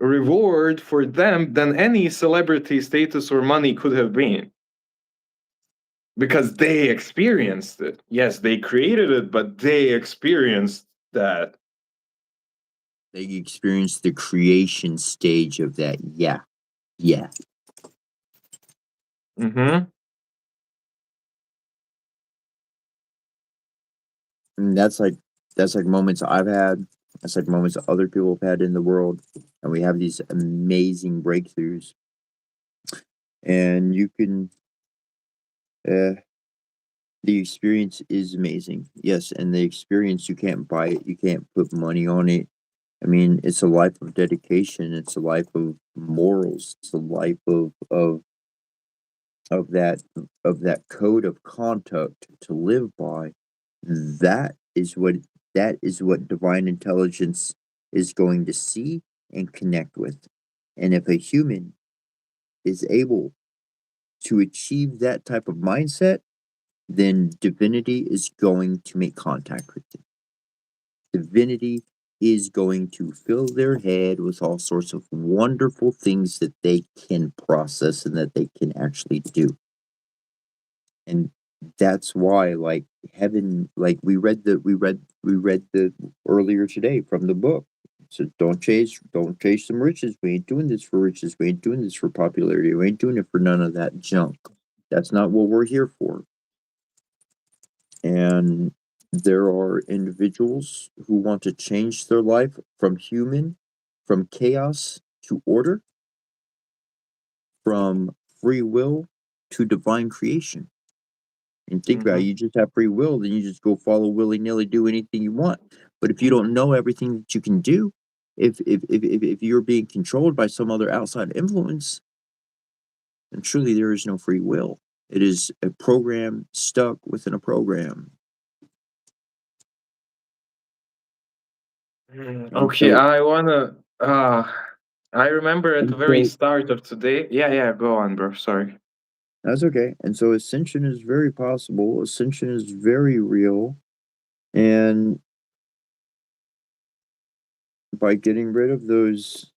reward for them than any celebrity status or money could have been, because they experienced it. Yes, they created it, but they experienced that. They experienced the creation stage of that. Yeah, yeah. Hmm. And that's like moments I've had. That's like moments other people have had in the world, and we have these amazing breakthroughs. And you can, uh, the experience is amazing. Yes, and the experience you can't buy it. You can't put money on it. I mean, it's a life of dedication. It's a life of morals. It's a life of that of that code of conduct to live by. That is what That is what divine intelligence is going to see and connect with. And if a human is able to achieve that type of mindset, then divinity is going to make contact with them. Divinity is going to fill their head with all sorts of wonderful things that they can process and that they can actually do. And that's why, like, heaven, like we read the earlier today from the book. So don't chase some riches. We ain't doing this for riches. We ain't doing this for popularity. We ain't doing it for none of that junk. That's not what we're here for. And there are individuals who want to change their life from chaos to order, from free will to divine creation. And think about it, you just have free will, then you just go follow willy-nilly, do anything you want. But if you don't know everything that you can do, if you're being controlled by some other outside influence, then truly there is no free will. It is a program stuck within a program. Okay, I remember at the and very so start of today. Yeah, go on, bro. Sorry. that's okay. And so ascension is very possible. Ascension is very real. And by getting rid of those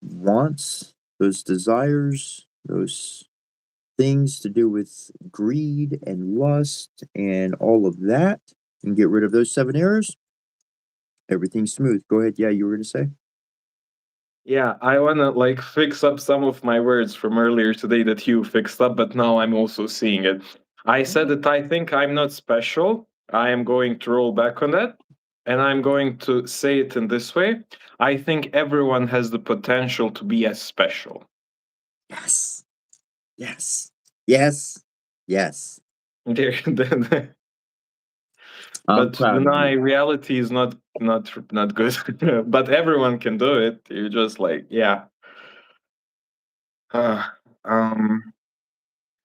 wants, those desires, those things to do with greed and lust and all of that, and get rid of those 7 errors, everything's smooth. Go ahead. Yeah, you were going to say? Yeah, I wanna like fix up some of my words from earlier today that you fixed up, but now I'm also seeing it. I said that I think I'm not special. I am going to roll back on that, and I'm going to say it in this way. I think everyone has the potential to be as special. Yes. Yes. Yes. Yes. I'm But to proud of deny you. reality is not good. But everyone can do it. You're just like, yeah. Uh, um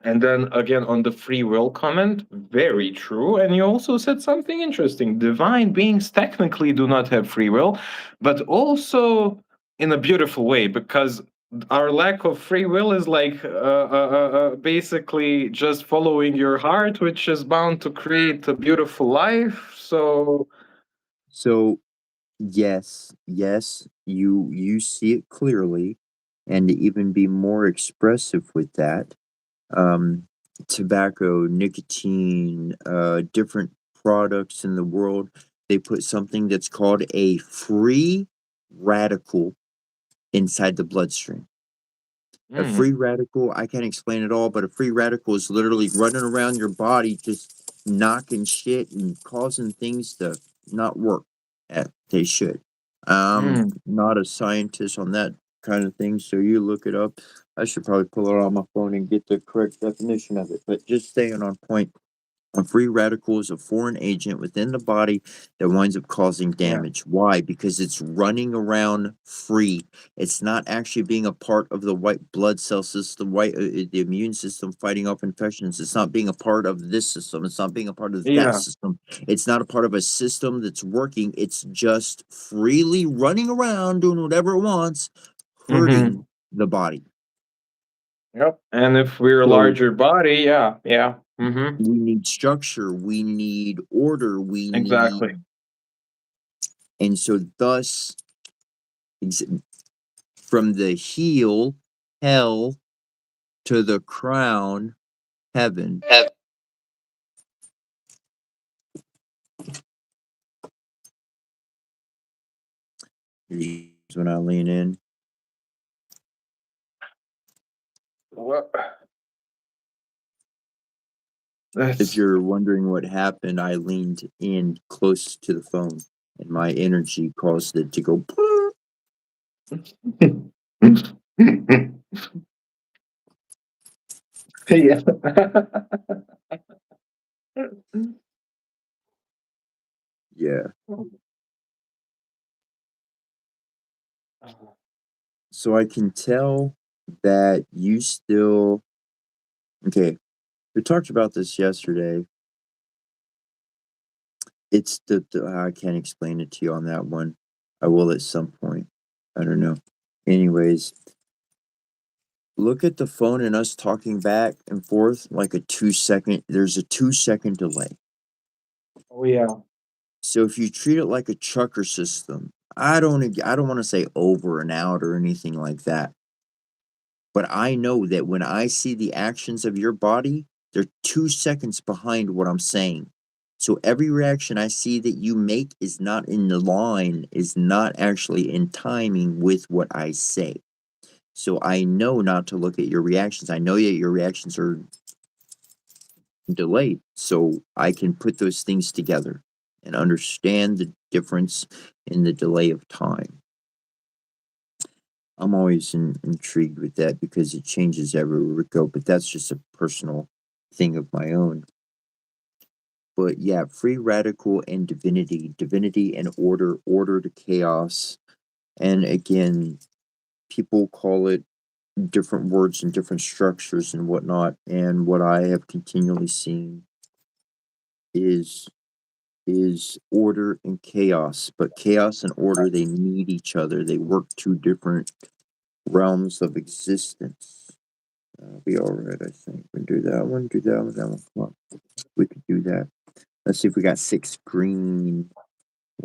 And then again on the free will comment, very true. And you also said something interesting. Divine beings technically do not have free will, but also in a beautiful way, because our lack of free will is like basically just following your heart, which is bound to create a beautiful life. So, So, yes, you see it clearly, and to even be more expressive with that, um, tobacco, nicotine, different products in the world, they put something that's called a free radical inside the bloodstream. A free mm, radical, I can't explain it all, but a free radical is literally running around your body, just knocking shit and causing things to not work at they should. mm. Not a scientist on that kind of thing, so you look it up. I should probably pull it on my phone and get the correct definition of it, but just staying on point. A free radical is a foreign agent within the body that winds up causing Yeah. damage. Why? Because it's running around free. It's not actually being a part of the white blood cell system, the immune system fighting off infections. It's not being a part of this system. It's not being a part of that Yeah. system. It's not a part of a system that's working. It's just freely running around doing whatever it wants, Mm-hmm. hurting the body. Yep. And if we're a So larger body, yeah. Mm-hmm. we need structure, we need order, we need, Exactly. and so thus from the heel, hell, to the crown, heaven. When I lean in. What? If That's you're wondering what happened, I leaned in close to the phone, and my energy caused it to go. yeah. Yeah. So I can tell that you still. Okay. We talked about this yesterday. It's I can't explain it to you on that one. I will at some point. I don't know. Anyways, look at the phone and us talking back and forth like a 2 second. There's a 2 second delay. Oh yeah. So if you treat it like a chucker system, I don't want to say over and out or anything like that. But I know that when I see the actions of your body, they're 2 seconds behind what I'm saying. So every reaction I see that you make is not in the line, is not actually in timing with what I say. So I know not to look at your reactions. I know that your reactions are delayed. So I can put those things together and understand the difference in the delay of time. I'm always intrigued with that because it changes everywhere we go, but that's just a personal thing of my own. But yeah, free radical and divinity and order to chaos. And again, people call it different words and different structures and whatnot. And what I have continually seen is order and chaos. But chaos and order, they need each other. They work two different realms of existence. Be all right, I think. We do that one, do that one, that one. Come on. We could do that. Let's see if we got 6 green.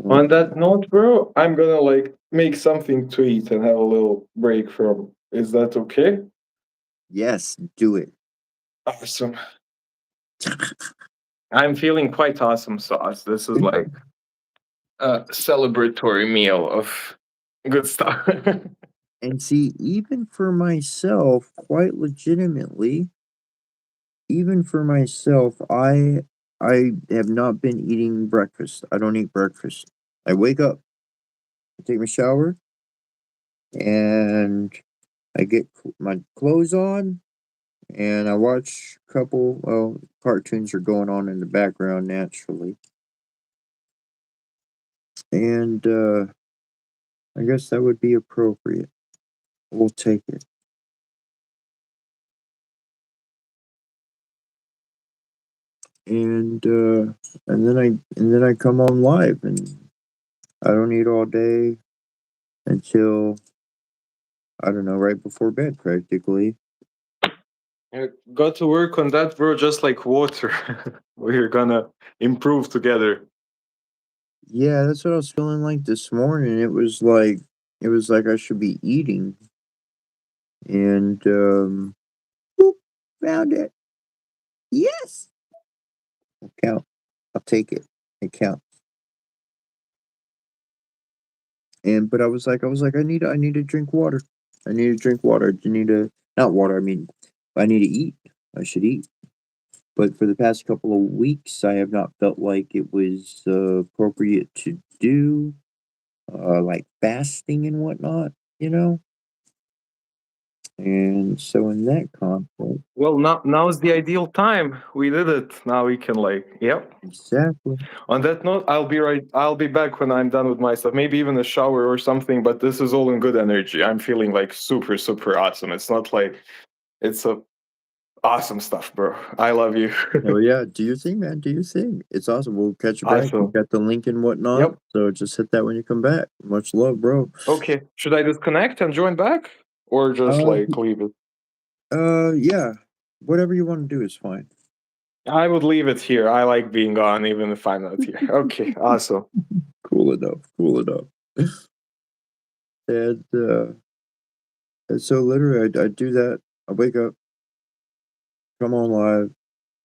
On that note, bro, I'm gonna like make something to eat and have a little break from. Is that okay? Yes, do it. Awesome. I'm feeling quite awesome sauce. This is like a celebratory meal of good stuff. And see, even for myself, quite legitimately, even for myself, I have not been eating breakfast. I don't eat breakfast. I wake up, I take my shower, and I get my clothes on, and I watch a couple, well, cartoons are going on in the background naturally. And I guess that would be appropriate. We'll take it. And then I come on live and I don't eat all day until I don't know, right before bed practically. Got to work on that, bro, just like water. We're gonna improve together. Yeah, that's what I was feeling like this morning. It was like I should be eating and boop, found it. Yes. I'll count. I'll take it. It counts. And but I need to drink water. I need to drink water. I need to not water, I mean I need to eat. I should eat. But for the past couple of weeks, I have not felt like it was appropriate to do, like fasting and whatnot, you know? And so in that context, Well, now's the ideal time. We did it. Now we can like, yep. exactly. On that note, I'll be back when I'm done with my stuff. Maybe even a shower or something. But this is all in good energy. I'm feeling like super super awesome. It's not like it's a awesome stuff, bro. I love you. Oh yeah, do your thing, man. Do your thing. It's awesome. We'll catch you back. You Awesome. got the link and whatnot. Yep. So just hit that when you come back. Much love, bro. Okay. Should I disconnect and join back, or just Uh, like leave it? yeah. Whatever you want to do is fine. I would leave it here. I like being gone, even if I'm not here. Okay. Awesome. Cool enough. Cool enough. And so literally, I do that. I wake up, come on live,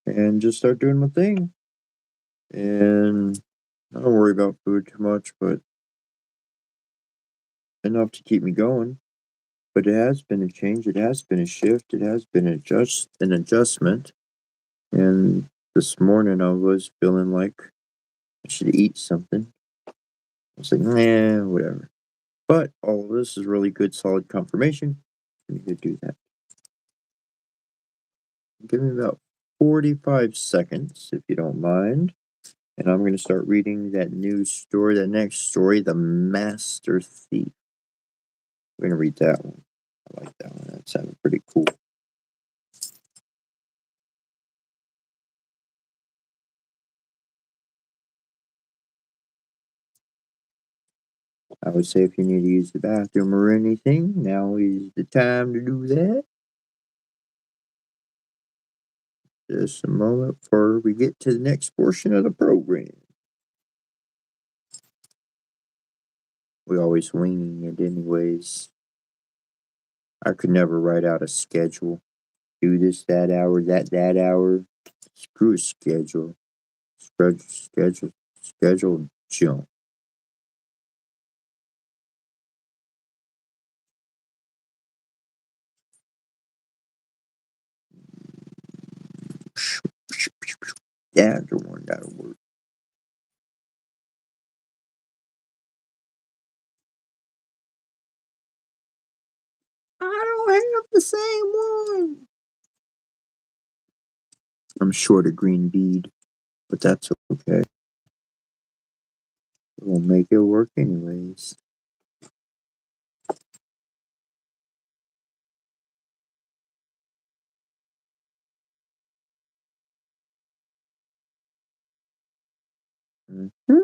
and just start doing my thing. And I don't worry about food too much, but enough to keep me going. But it has been a change. It has been a shift. It has been an adjustment. And this morning, I was feeling like I should eat something. I was like, nah, whatever. But all of this is really good, solid confirmation. I need to do that. Give me about 45 seconds, if you don't mind. And I'm going to start reading that new story, that next story, The Master Thief. We're going to read that one. I like that one. That sounded pretty cool. would say if you need to use the bathroom or anything, now is the time to do that. Just a moment before we get to the next portion of the program. We always winging it anyways. I could never write out a schedule. Do this that hour, that hour. Screw a schedule. Schedule junk. That's the one that'll work. I don't have the same one. I'm short a green bead, but that's okay. We'll make it work anyways. Mm-hmm.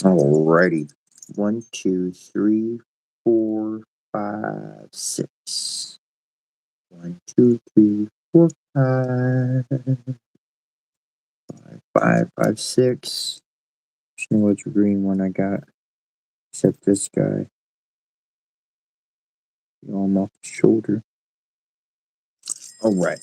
Alrighty. 1, 2, 3, 4, 5, 6. 1, 2, 3, 4, 5. 5, 5, 6. Just know which green one I got. Except this guy. You know, I'm off the shoulder. Alright.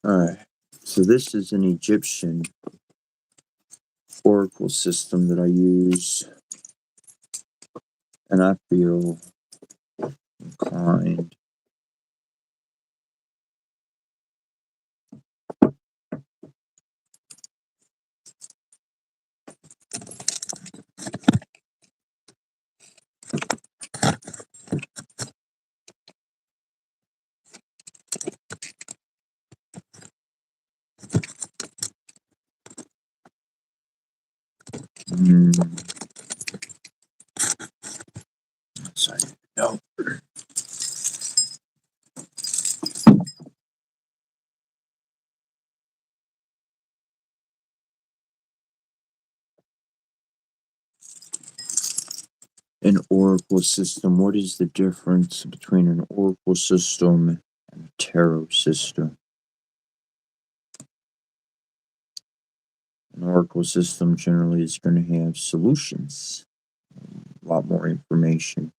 Alright. So this is an Egyptian oracle system that I use. And I feel inclined sorry. No. An oracle system. What is the difference between an oracle system and a tarot system? An oracle system generally is going to have solutions, a lot more information.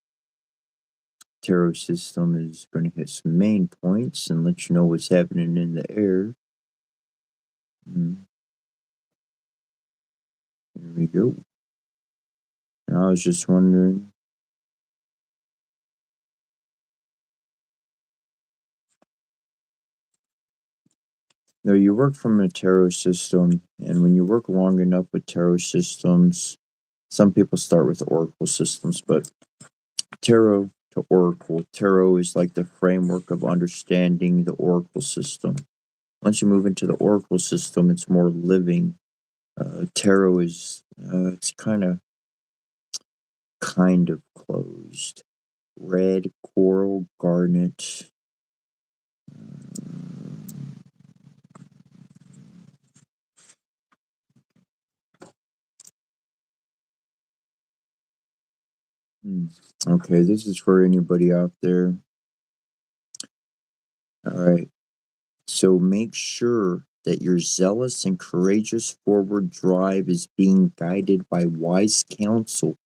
Tarot system is going to hit some main points and let you know what's happening in the air. There we go. And I was just wondering. No, you work from a tarot system, and when you work long enough with tarot systems, some people start with oracle systems, but tarot to oracle, tarot is like the framework of understanding the oracle system. Once you move into the oracle system, it's more living. Tarot is it's kind of closed. Red, coral, garnet. Okay, this is for anybody out there. All right. So make sure that your zealous and courageous forward drive is being guided by wise counsel,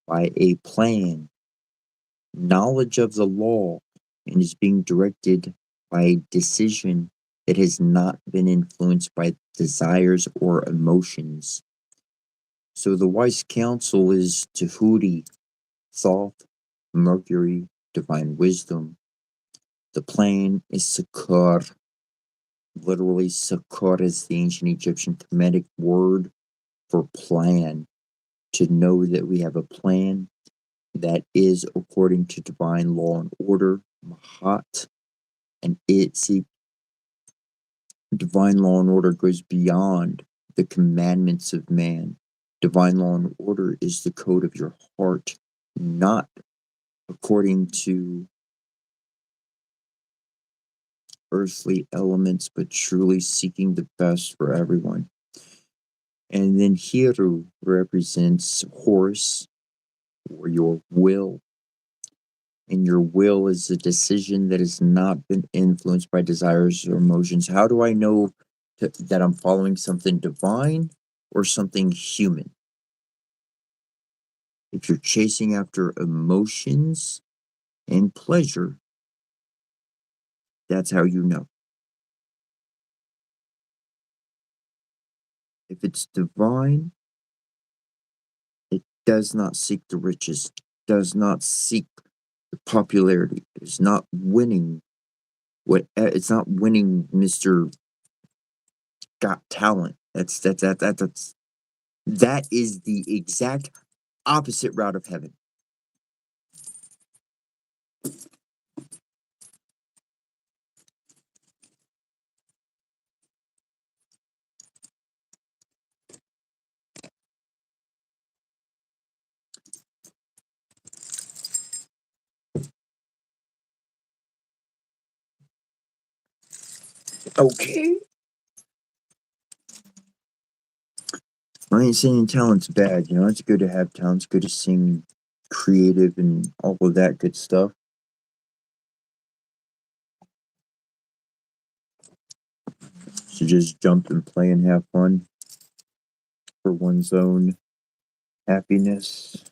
by a plan, knowledge of the law and is being directed by a decision that has not been influenced by desires or emotions. So the wise counsel is Tahuti, Thoth, Mercury, divine wisdom. The plan is Sakar. Literally, Sakar is the ancient Egyptian Kemetic word for plan. To know that we have a plan that is according to divine law and order, Mahat, and divine law and order goes beyond the commandments of man. Divine law and order is the code of your heart, not according to earthly elements, but truly seeking the best for everyone. And then Hiru represents Horus, or your will. And your will is a decision that has not been influenced by desires or emotions. How do I know that I'm following something divine or something human? If you're chasing after emotions and pleasure, that's how you know. If it's divine, it does not seek the riches, does not seek the popularity. It's not winning it's not winning Mr. Got Talent. That is the exact opposite route of heaven. Okay. I ain't saying talent's bad, it's good to have talent, it's good to sing creative and all of that good stuff. So just jump and play and have fun for one's own happiness.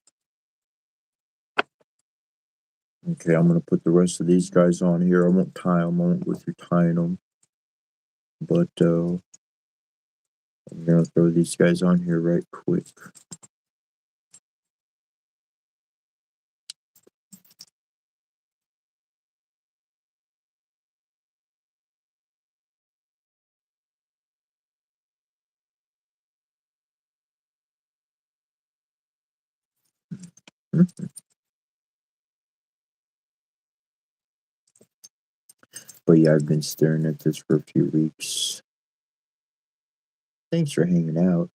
Okay, I'm gonna put the rest of these guys on here. I won't tie them, I won't go through tying them. But I'm gonna throw these guys on here right quick. But yeah, I've been staring at this for a few weeks. Thanks for hanging out.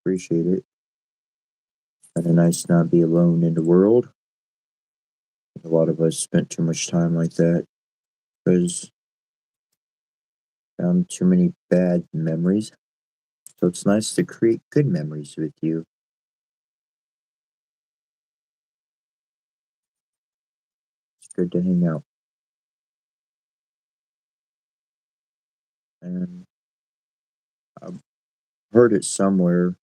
Appreciate it. Kinda nice not be alone in the world. A lot of us spent too much time like that because found too many bad memories. So it's nice to create good memories with you. It's good to hang out. And I've heard it somewhere.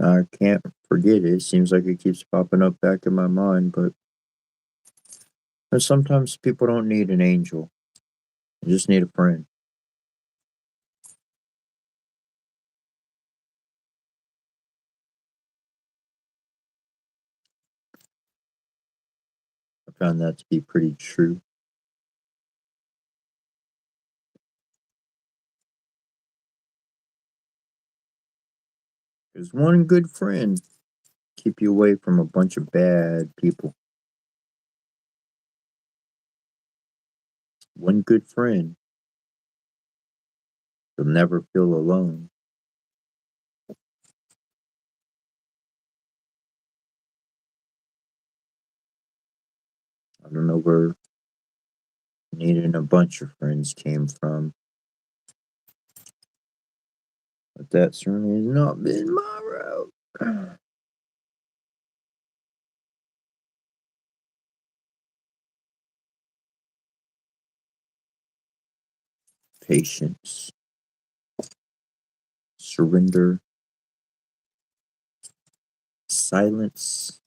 I can't forget it. It seems like it keeps popping up back in my mind, but sometimes people don't need an angel. They just need a friend. I found that to be pretty true. Because one good friend keep you away from a bunch of bad people. One good friend, you'll never feel alone. I don't know where needing a bunch of friends came from, but that certainly has not been my route. Patience, surrender, silence,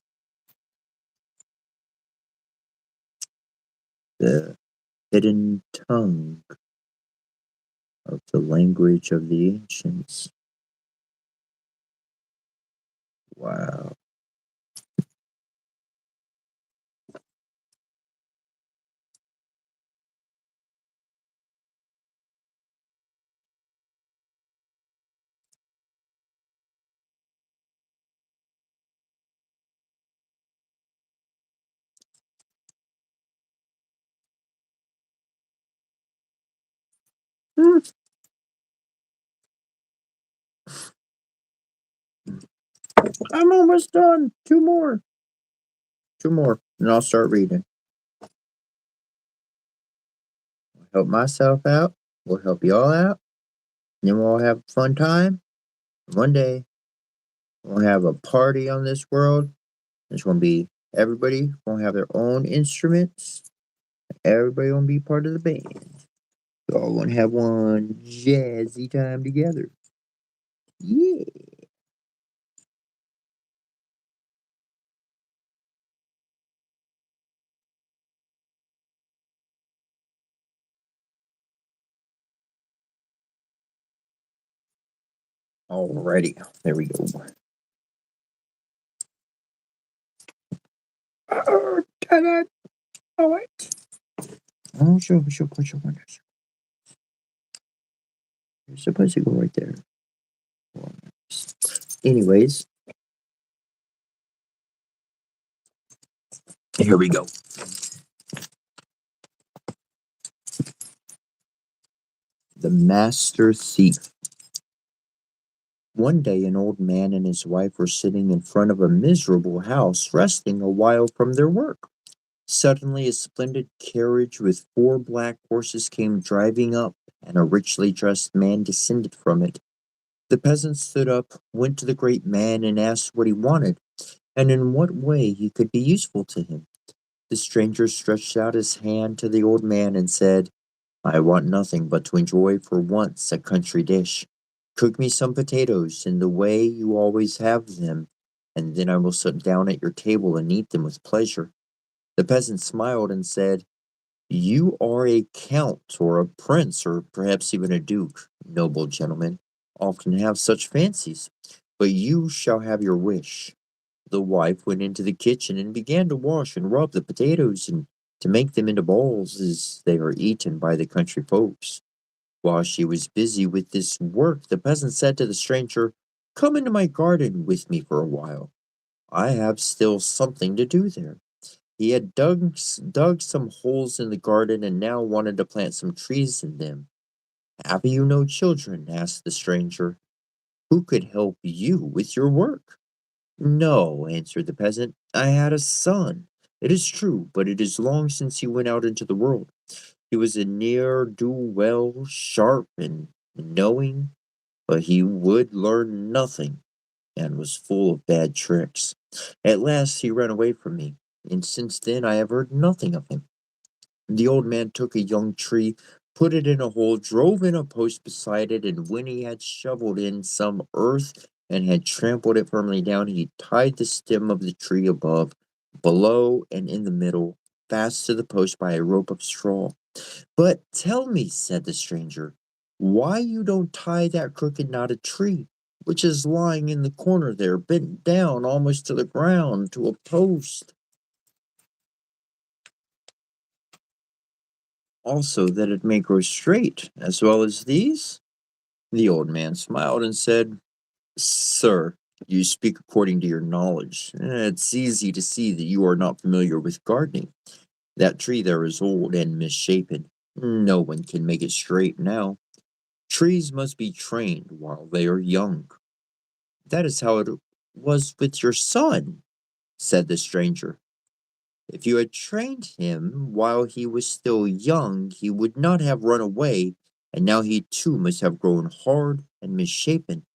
the hidden tongue of the language of the ancients. Wow. I'm almost done. Two more. Two more. And I'll start reading. I'll help myself out. We'll help you all out. And then we'll all have a fun time. One day, we'll have a party on this world. It's going to be everybody going to have their own instruments. Everybody going to be part of the band. We're all going to have one jazzy time together. Yeah. Alrighty. There we go. Oh, ta-da. Oh, wait. Oh, sure. You're supposed to go right there. Anyways, here we go. The Master Thief. One day, an old man and his wife were sitting in front of a miserable house, resting a while from their work. Suddenly, a splendid carriage with 4 black horses came driving up, and a richly dressed man descended from it. The peasant stood up, went to the great man, and asked what he wanted, and in what way he could be useful to him. The stranger stretched out his hand to the old man and said, I want nothing but to enjoy for once a country dish. Cook me some potatoes in the way you always have them, and then I will sit down at your table and eat them with pleasure. The peasant smiled and said, You are a count or a prince or perhaps even a duke. Noble gentlemen often have such fancies, but you shall have your wish. The wife went into the kitchen and began to wash and rub the potatoes and to make them into balls as they are eaten by the country folks. While she was busy with this work, the peasant said to the stranger, Come into my garden with me for a while. I have still something to do there. He had dug some holes in the garden and now wanted to plant some trees in them. Have you no children? Asked the stranger. Who could help you with your work? No, answered the peasant. I had a son. It is true, but it is long since he went out into the world. He was a ne'er-do-well, sharp and knowing, but he would learn nothing and was full of bad tricks. At last he ran away from me, and since then I have heard nothing of him. The old man took a young tree, put it in a hole, drove in a post beside it, and when he had shoveled in some earth and had trampled it firmly down, he tied the stem of the tree above, below, and in the middle, fast to the post by a rope of straw. But tell me, said the stranger, why you don't tie that crooked knotted tree, which is lying in the corner there, bent down almost to the ground, to a post? Also that it may grow straight, as well as these? The old man smiled and said, Sir, you speak according to your knowledge. It's easy to see that you are not familiar with gardening. That tree there is old and misshapen. No one can make it straight now. Trees must be trained while they are young. That is how it was with your son, said the stranger. If you had trained him while he was still young, he would not have run away, and now he too must have grown hard and misshapen.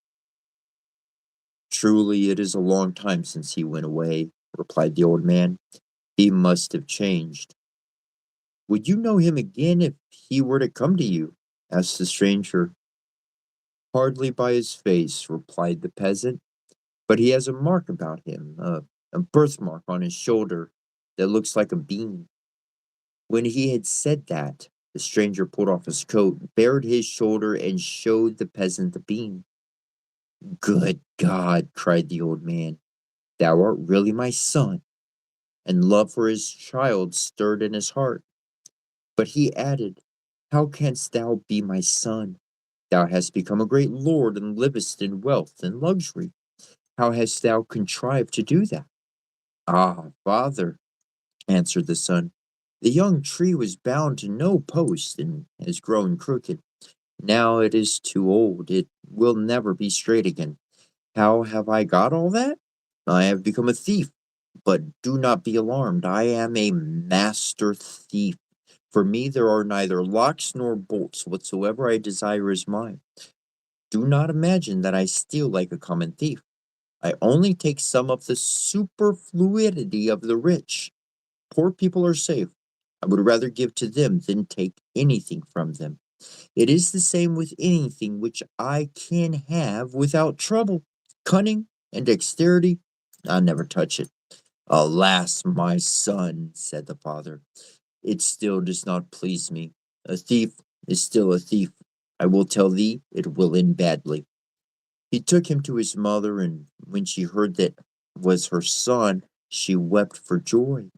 Truly, it is a long time since he went away, replied the old man. He must have changed. Would you know him again if he were to come to you? Asked the stranger. Hardly by his face, replied the peasant, but he has a mark about him, a birthmark on his shoulder that looks like a bean. When he had said that, the stranger pulled off his coat, bared his shoulder, and showed the peasant the bean. "Good God!" cried the old man, "thou art really my son." And love for his child stirred in his heart. But he added, "How canst thou be my son? Thou hast become a great lord and livest in wealth and luxury. How hast thou contrived to do that?" "Ah, father," answered the son, "the young tree was bound to no post and has grown crooked. Now it is too old. It will never be straight again. How have I got all that? I have become a thief. But do not be alarmed. I am a master thief. For me there are neither locks nor bolts. Whatsoever I desire is mine. Do not imagine that I steal like a common thief. I only take some of the superfluity of the rich. Poor people are safe. I would rather give to them than take anything from them. It is the same with anything which I can have without trouble. Cunning and dexterity, I never touch it." "Alas, my son," said the father, "it still does not please me. A thief is still a thief. I will tell thee, it will end badly." He took him to his mother, and when she heard that was her son, she wept for joy.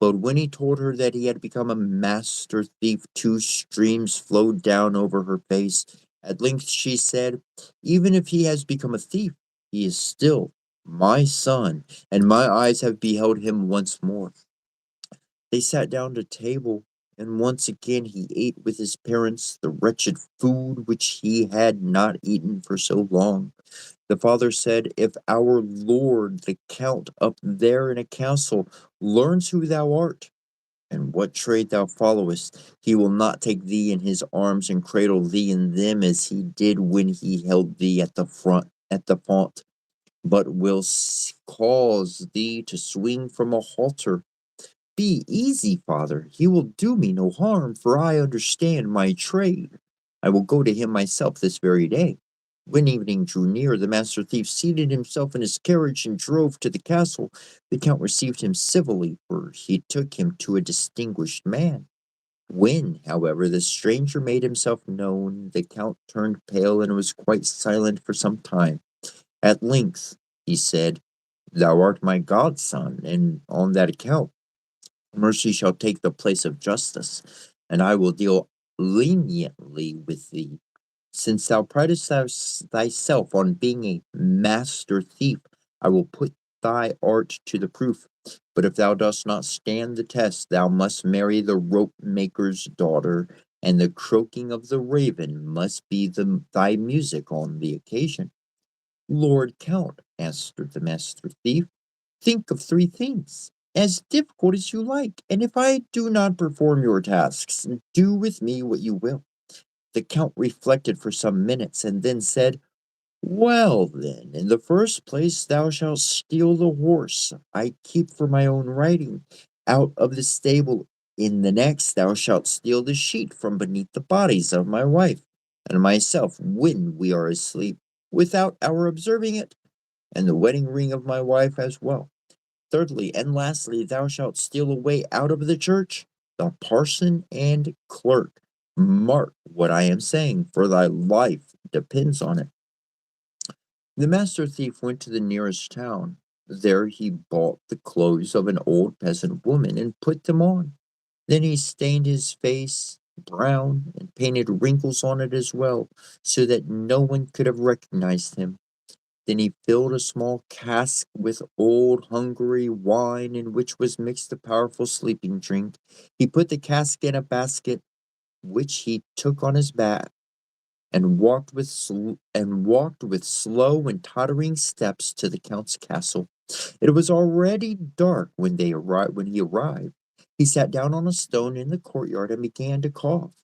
But when he told her that he had become a master thief, two streams flowed down over her face. At length she said, "Even if he has become a thief, he is still my son, and my eyes have beheld him once more." They sat down to table, and once again he ate with his parents the wretched food which he had not eaten for so long. The father said, "If our lord, the count up there in a castle, learns who thou art, and what trade thou followest, he will not take thee in his arms and cradle thee in them as he did when he held thee at the font, but will cause thee to swing from a halter. Be easy, father, he will do me no harm, for I understand my trade. I will go to him myself this very day." When evening drew near, the master thief seated himself in his carriage and drove to the castle. The count received him civilly, for he took him to a distinguished man. When, however, the stranger made himself known, the count turned pale and was quite silent for some time. At length he said, "Thou art my godson, and on that account mercy shall take the place of justice, and I will deal leniently with thee. Since thou pridest thyself on being a master thief, I will put thy art to the proof. But if thou dost not stand the test, thou must marry the rope maker's daughter, and the croaking of the raven must be thy music on the occasion." "Lord Count," answered the master thief, "think of three things, as difficult as you like, and if I do not perform your tasks, do with me what you will." The count reflected for some minutes, and then said, "Well, then, in the first place, thou shalt steal the horse I keep for my own riding out of the stable. In the next, thou shalt steal the sheet from beneath the bodies of my wife and myself when we are asleep, without our observing it, and the wedding ring of my wife as well. Thirdly and lastly, thou shalt steal away out of the church the parson and clerk. Mark what I am saying, for thy life depends on it." The master thief went to the nearest town. There he bought the clothes of an old peasant woman and put them on. Then he stained his face brown and painted wrinkles on it as well, so that no one could have recognized him. Then he filled a small cask with old Hungary wine, in which was mixed a powerful sleeping drink. He put the cask in a basket, which he took on his back, and walked with slow and tottering steps to the count's castle. It was already dark when he arrived. He sat down on a stone in the courtyard and began to cough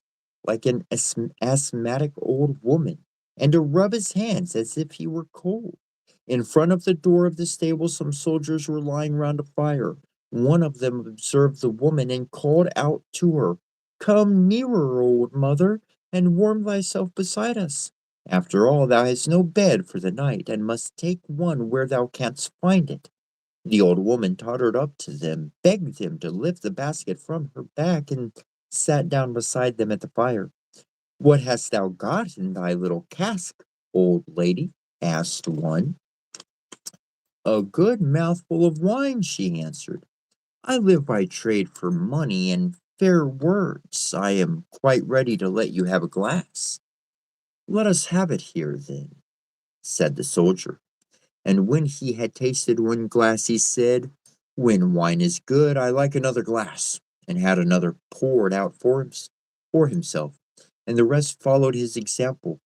like an asthmatic old woman, and to rub his hands as if he were cold. In front of the door of the stable some soldiers were lying round a fire. One of them observed the woman and called out to her, "Come nearer, old mother, and warm thyself beside us. After all, thou hast no bed for the night, and must take one where thou canst find it." The old woman tottered up to them, begged them to lift the basket from her back, and sat down beside them at the fire. "What hast thou got in thy little cask, old lady?" asked one. "A good mouthful of wine," she answered. "I live by trade for money and fair words. I am quite ready to let you have a glass." "Let us have it here, then," said the soldier. And when he had tasted one glass, he said, "When wine is good, I like another glass," and had another poured out for himself, and the rest followed his example.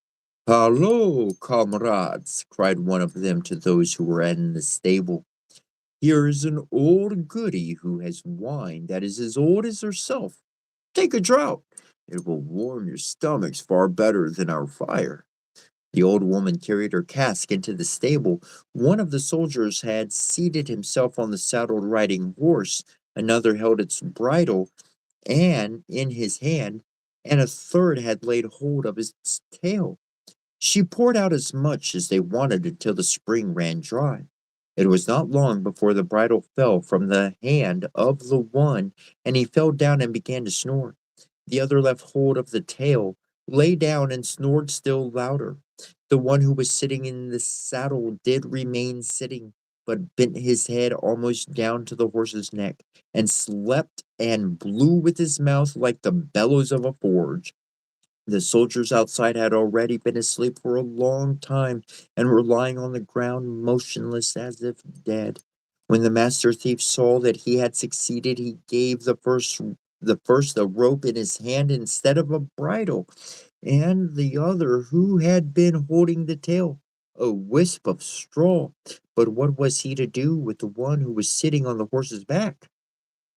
"Hallo, comrades!" cried one of them to those who were in the stable. "Here is an old goody who has wine that is as old as herself. Take a draught. It will warm your stomachs far better than our fire." The old woman carried her cask into the stable. One of the soldiers had seated himself on the saddled riding horse, another held its bridle and in his hand, and a third had laid hold of its tail. She poured out as much as they wanted until the spring ran dry. It was not long before the bridle fell from the hand of the one, and he fell down and began to snore. The other left hold of the tail, lay down, and snored still louder. The one who was sitting in the saddle did remain sitting, but bent his head almost down to the horse's neck, and slept and blew with his mouth like the bellows of a forge. The soldiers outside had already been asleep for a long time, and were lying on the ground motionless as if dead. When the master thief saw that he had succeeded, he gave the first a rope in his hand instead of a bridle, and the other, who had been holding the tail, a wisp of straw. But what was he to do with the one who was sitting on the horse's back?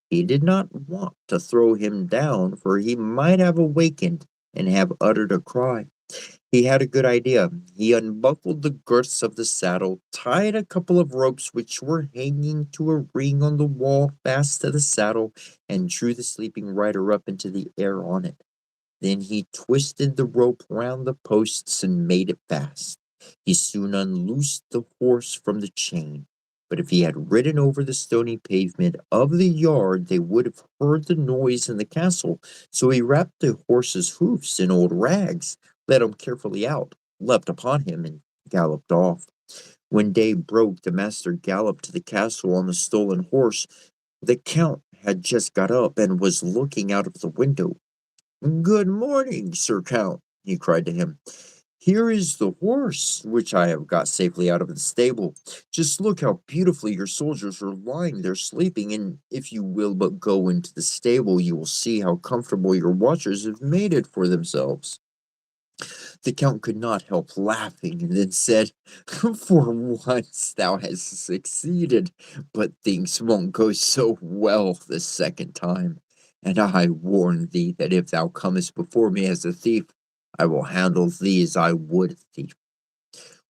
He did not want to throw him down, for he might have awakened and have uttered a cry. He had a good idea. He unbuckled the girths of the saddle, tied a couple of ropes which were hanging to a ring on the wall fast to the saddle, and drew the sleeping rider up into the air on it. Then he twisted the rope round the posts and made it fast. He soon unloosed the horse from the chain, but if he had ridden over the stony pavement of the yard, they would have heard the noise in the castle. So he wrapped the horse's hoofs in old rags, let him carefully out, leapt upon him, and galloped off. When day broke, the master galloped to the castle on the stolen horse. The count had just got up and was looking out of the window. "Good morning, Sir Count," he cried to him. "Here is the horse which I have got safely out of the stable. Just look how beautifully your soldiers are lying there sleeping, and if you will but go into the stable, you will see how comfortable your watchers have made it for themselves." The Count could not help laughing, and then said, "For once thou hast succeeded, but things won't go so well the second time. And I warn thee that if thou comest before me as a thief, I will handle thee as I would a thief."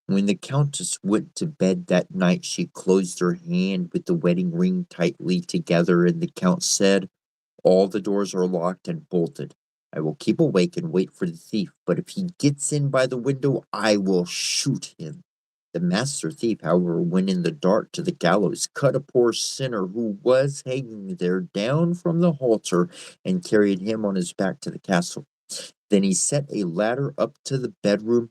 When the Countess went to bed that night, she closed her hand with the wedding ring tightly together, and the Count said, "All the doors are locked and bolted. I will keep awake and wait for the thief, but if he gets in by the window, I will shoot him." The master thief, however, went in the dark to the gallows, cut a poor sinner who was hanging there down from the halter, and carried him on his back to the castle. Then he set a ladder up to the bedroom,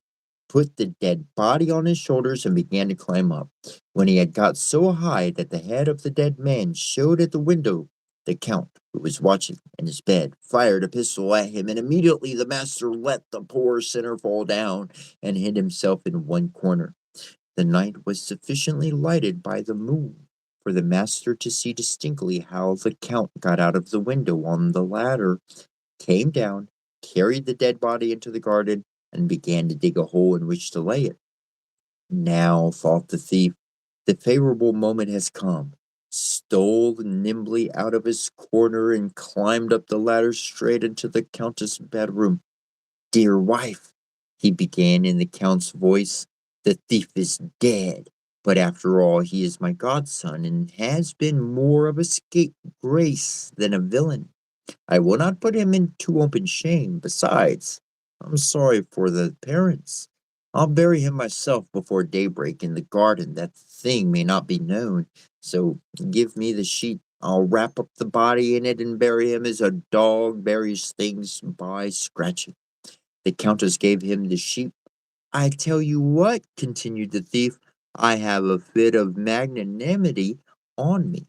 put the dead body on his shoulders, and began to climb up. When he had got so high that the head of the dead man showed at the window, the Count, who was watching in his bed, fired a pistol at him, and immediately the master let the poor sinner fall down and hid himself in one corner. The night was sufficiently lighted by the moon for the master to see distinctly how the Count got out of the window on the ladder, came down, carried the dead body into the garden, and began to dig a hole in which to lay it. "Now," thought the thief, "the favorable moment has come," stole nimbly out of his corner, and climbed up the ladder straight into the Countess' bedroom. "Dear wife," he began in the Count's voice, "the thief is dead, but after all he is my godson, and has been more of a scapegrace than a villain. I will not put him into open shame. Besides, I'm sorry for the parents. I'll bury him myself before daybreak in the garden, that the thing may not be known. So give me the sheet. I'll wrap up the body in it and bury him as a dog buries things by scratching. The countess gave him the sheet. I tell you what, continued the thief, I have a fit of magnanimity on me.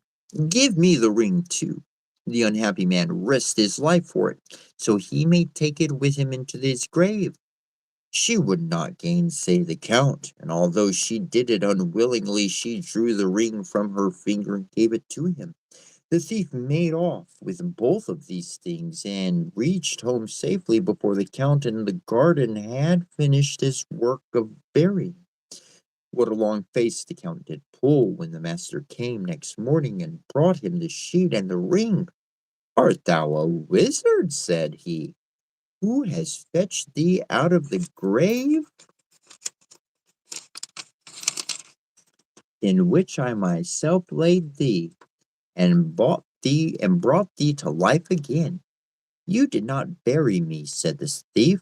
Give me the ring too. The unhappy man risked his life for it, so he may take it with him into his grave. She would not gainsay the count, and although she did it unwillingly, she drew the ring from her finger and gave it to him. The thief made off with both of these things and reached home safely before the count in the garden had finished his work of burying. What a long face the count did pull when the master came next morning and brought him the sheet and the ring. Art thou a wizard? Said he. Who has fetched thee out of the grave in which I myself laid thee, and brought thee to life again? You did not bury me, said the thief,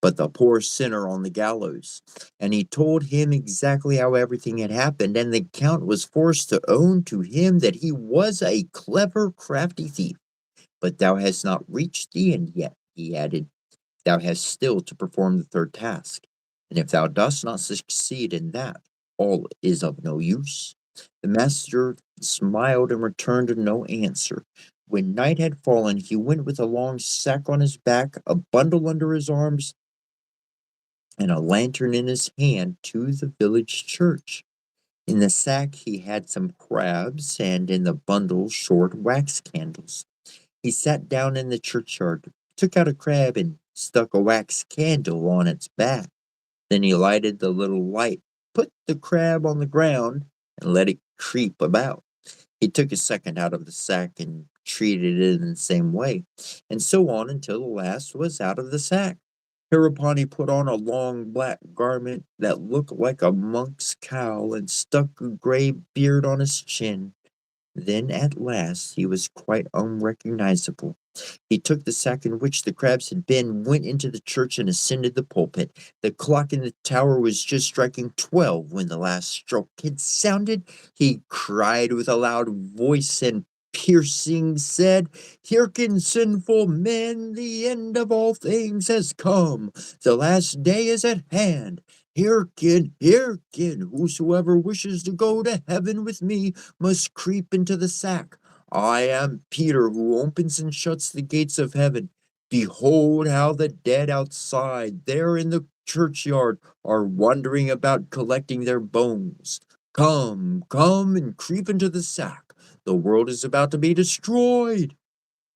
but the poor sinner on the gallows. And he told him exactly how everything had happened, and the count was forced to own to him that he was a clever, crafty thief. But thou hast not reached the end yet, he added. Thou hast still to perform the third task, and if thou dost not succeed in that, all is of no use. The master smiled and returned no answer. When night had fallen, he went with a long sack on his back, a bundle under his arms, and a lantern in his hand to the village church. In the sack he had some crabs, and in the bundle short wax candles. He sat down in the churchyard, took out a crab, and stuck a wax candle on its back. Then he lighted the little light, put the crab on the ground, and let it creep about. He took a second out of the sack and treated it in the same way, and so on until the last was out of the sack. Hereupon he put on a long black garment that looked like a monk's cowl and stuck a gray beard on his chin. Then at last he was quite unrecognizable. He took the sack in which the crabs had been, went into the church, and ascended the pulpit. The clock in the tower was just striking 12 when the last stroke had sounded. He cried with a loud voice and piercing said, Hearken, sinful men, the end of all things has come. The last day is at hand. Hearken, hearken, whosoever wishes to go to heaven with me must creep into the sack. I am Peter, who opens and shuts the gates of heaven. Behold how the dead outside, there in the churchyard, are wandering about collecting their bones. Come, come, and creep into the sack. The world is about to be destroyed.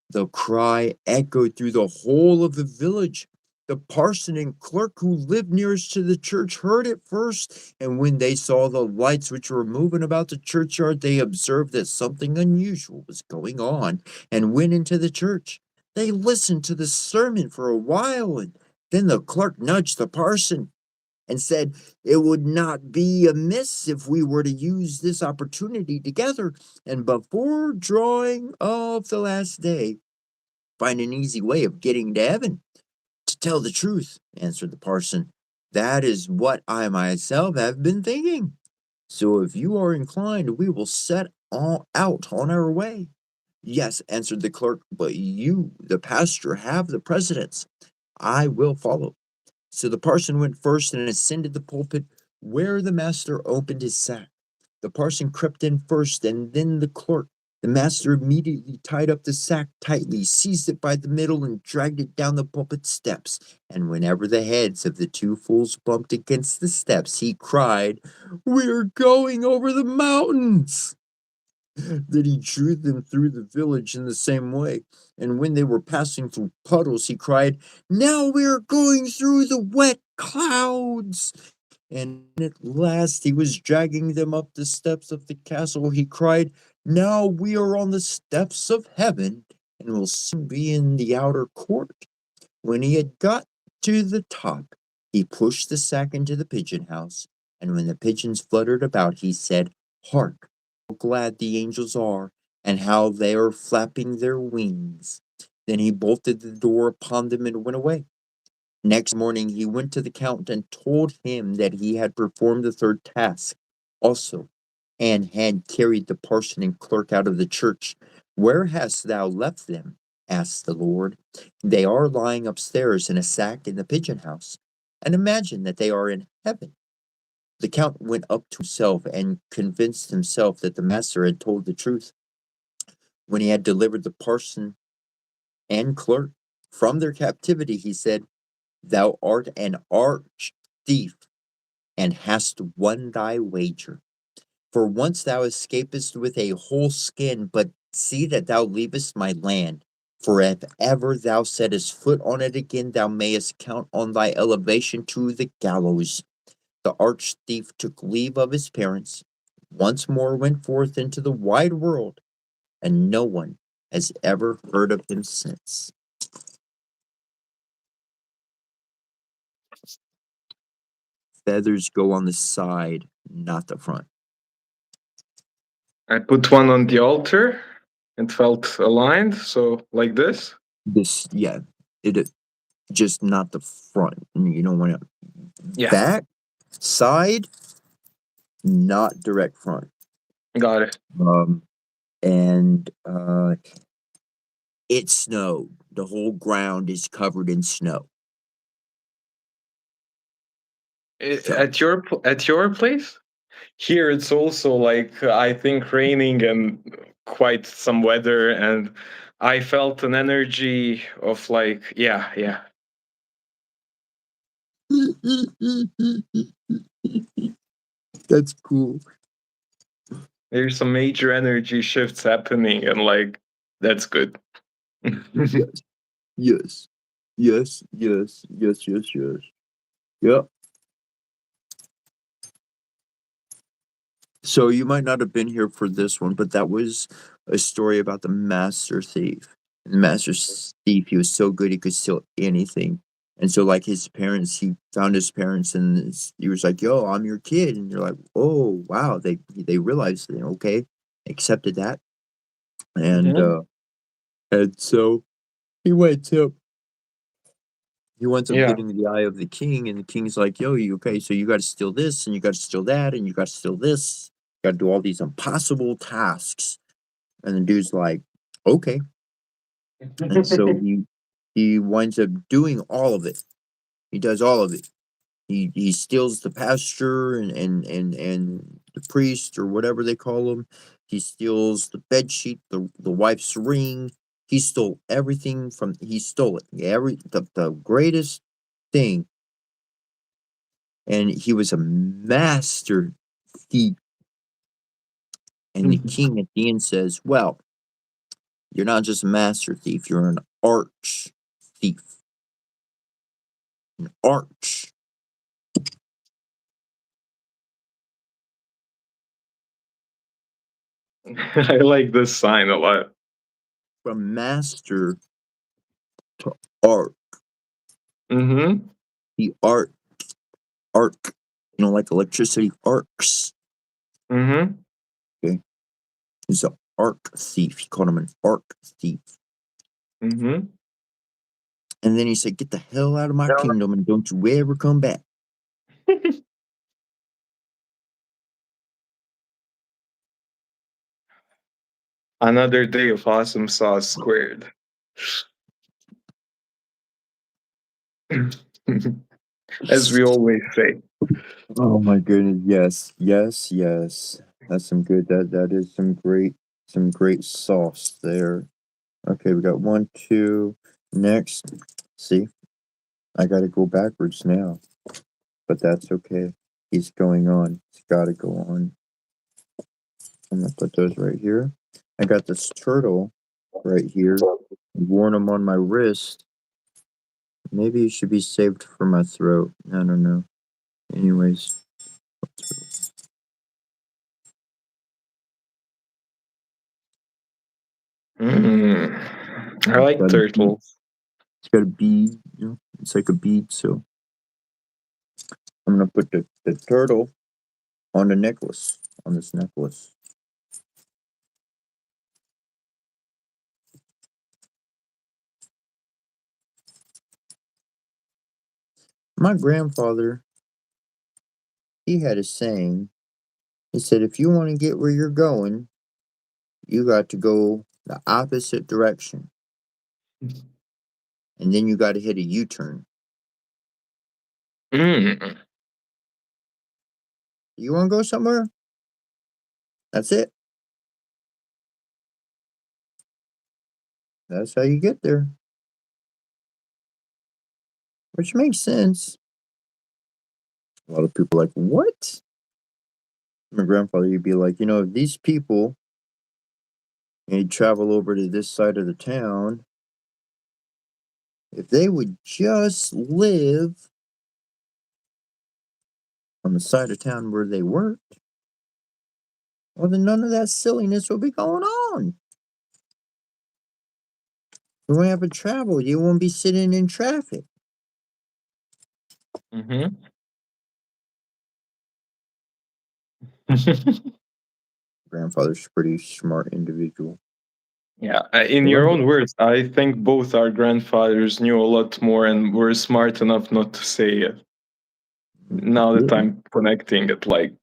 The cry echoed through the whole of the village. The parson and clerk who lived nearest to the church heard it first, and when they saw the lights which were moving about the churchyard, they observed that something unusual was going on, and went into the church. They listened to the sermon for a while, and then the clerk nudged the parson and said, It would not be amiss if we were to use this opportunity together, and before drawing of the last day, find an easy way of getting to heaven. To tell the truth, answered the parson, that is what I myself have been thinking. So if you are inclined, we will set out on our way. Yes, answered the clerk, but you, the pastor, have the precedence. I will follow. So the parson went first and ascended the pulpit, where the master opened his sack. The parson crept in first, and then the clerk. The master immediately tied up the sack tightly, seized it by the middle, and dragged it down the pulpit steps. And whenever the heads of the two fools bumped against the steps, he cried, We're going over the mountains! Then he drew them through the village in the same way, and when they were passing through puddles, he cried, Now we are going through the wet clouds! And at last he was dragging them up the steps of the castle. He cried, Now we are on the steps of heaven, and will soon be in the outer court. When he had got to the top, he pushed the sack into the pigeon house, and when the pigeons fluttered about, he said, Hark! How glad the angels are, and how they are flapping their wings. Then he bolted the door upon them and went away. Next morning he went to the count and told him that he had performed the third task. Also, and had carried the parson and clerk out of the church. Where hast thou left them? Asked the Lord. They are lying upstairs in a sack in the pigeon house, and imagine that they are in heaven. The count went up to himself and convinced himself that the master had told the truth. When he had delivered the parson and clerk from their captivity, he said, Thou art an arch thief, and hast won thy wager. For once thou escapest with a whole skin, but see that thou leavest my land. For if ever thou settest foot on it again, thou mayest count on thy elevation to the gallows. The arch thief took leave of his parents, once more went forth into the wide world, and no one has ever heard of him since. Feathers go on the side, not the front. I put one on the altar. It felt aligned, so like this. This, yeah, it just not the front. You don't want to Yeah. back, side, not direct front. Got it. And it snowed. The whole ground is covered in snow. So, At your place? Here it's also like I think raining and quite some weather, and I felt an energy of like yeah. that's cool. There's some major energy shifts happening, and like that's good. Yes. Yes. Yes. Yes. Yes. Yes. Yep. So you might not have been here for this one, but that was a story about the master thief. And the master thief, he was so good he could steal anything. And so, like his parents, he found his parents, and he was like, "Yo, I'm your kid," and you're like, "Oh, wow!" They realized, okay, accepted that, and Mhm. so he went up. He winds up Yeah. getting the eye of the king, and the king's like, "Yo, you okay? So you got to steal this, and you got to steal that, and you got to steal this. You got to do all these impossible tasks." And the dude's like, "Okay." And so he winds up doing all of it. He does all of it. He steals the pasture and the priest or whatever they call him. He steals the bed sheet, the wife's ring. He stole everything from. He stole it. The greatest thing, and he was a master thief. And the king at the end says, "Well, you're not just a master thief. You're an arch thief. An arch." I like this sign a lot. From master to arc. Mm-hmm. The arc, like electricity arcs. Mm-hmm. Okay, he's an arc thief. He called him an arc thief. Mm-hmm. And then he said, "Get the hell out of my kingdom and don't you ever come back." Another day of awesome sauce squared. As we always say. Oh my goodness! Yes, yes, yes. That's some good. That is some great sauce there. Okay, we got 1, 2. Next, see, I got to go backwards now, but that's okay. He's going on. He's got to go on. I'm gonna put those right here. I got this turtle right here. Worn them on my wrist. Maybe it should be saved for my throat. I don't know. Anyways, I like got a bead. turtles. It's got a bead. It's like a bead. So I'm gonna put the turtle on the necklace. On this necklace. My grandfather, he had a saying. He said, if you want to get where you're going, you got to go the opposite direction. And then you got to hit a U-turn. Mm. You want to go somewhere? That's it. That's how you get there. Which makes sense. A lot of people are like, what? My grandfather, he'd be like, if these people, he'd travel over to this side of the town, if they would just live on the side of town where they worked, well, then none of that silliness would be going on. You won't have to travel. You won't be sitting in traffic. Mm-hmm. Grandfather's a pretty smart individual. Yeah, in your own words, I think both our grandfathers knew a lot more and were smart enough not to say it. Now that I'm connecting it, like,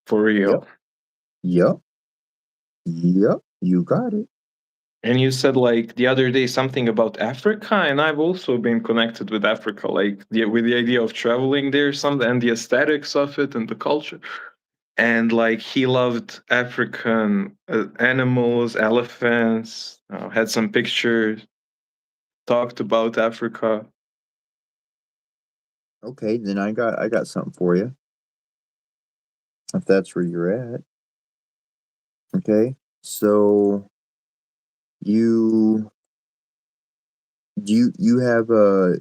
for real. Yep. You got it. And you said, like, the other day something about Africa, and I've also been connected with Africa, like, with the idea of traveling there, and the aesthetics of it and the culture. And, like, he loved African animals, elephants, had some pictures, talked about Africa. Okay, then I got something for you. If that's where you're at. Okay. So you have a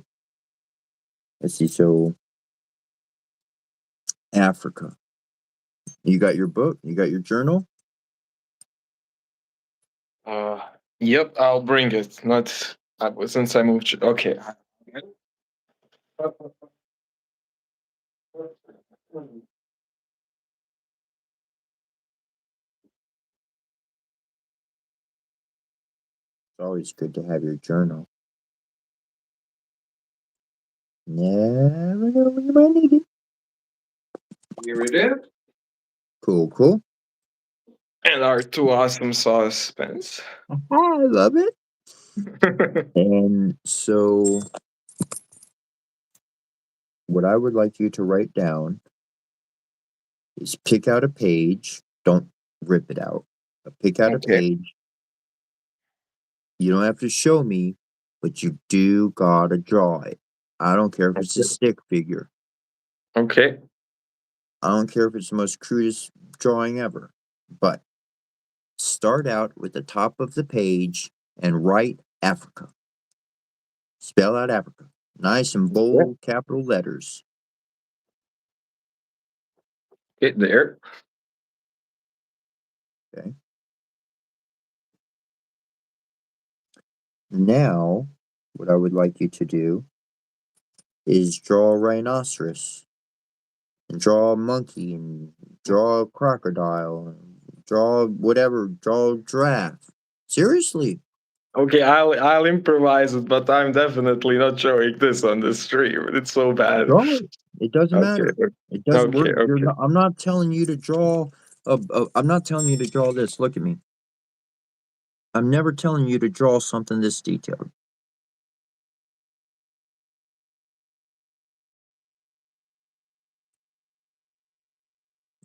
let's see, so Africa. You got your book, you got your journal? Uh, yep, I'll bring it. Not since I moved. Okay. It's always good to have your journal. Never know when you might need it. Here it is. Cool. And our two awesome sauce pens. I love it. And so what I would like you to write down is pick out a page. Don't rip it out. But pick out a Okay. page. You don't have to show me, but you do gotta draw it. I don't care if it's a stick figure. Okay. I don't care if it's the most crudest drawing ever. But start out with the top of the page and write Africa. Spell out Africa. Nice and bold capital letters. Get there. Okay. Now, what I would like you to do is draw a rhinoceros, and draw a monkey, and draw a crocodile, and draw whatever, draw a giraffe. Seriously. Okay, I'll improvise it, but I'm definitely not showing this on the stream. It's so bad. Draw it. It doesn't Okay. matter. It doesn't Okay. work. Okay. I'm not telling you to draw. I'm not telling you to draw this. Look at me. I'm never telling you to draw something this detailed.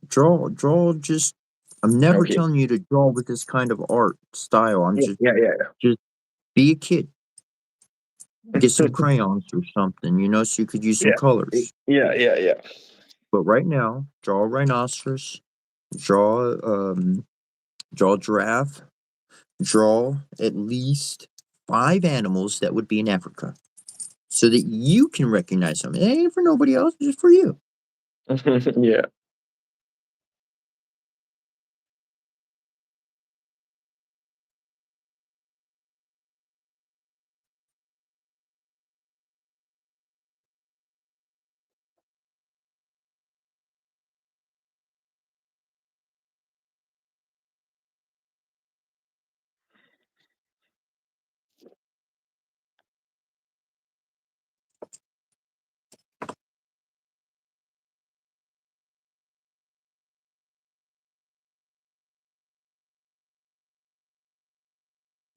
Draw. Just. I'm never Okay. telling you to draw with this kind of art style. I'm Yeah. just be a kid. Get some crayons or something, so you could use some Yeah. colors. Yeah. But right now, draw a rhinoceros, draw a giraffe, draw at least 5 animals that would be in Africa, so that you can recognize them. It ain't for nobody else, it's just for you. Yeah.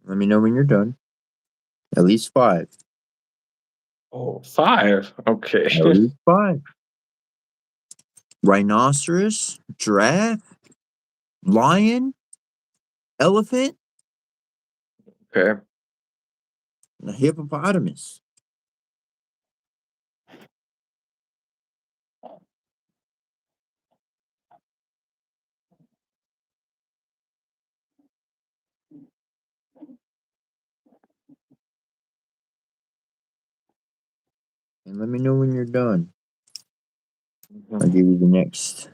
Let me know when you're done. At least 5. Oh, 5. Okay. At least 5. Rhinoceros, giraffe, lion, elephant, Okay. and a hippopotamus. And let me know when you're done. I'll give you the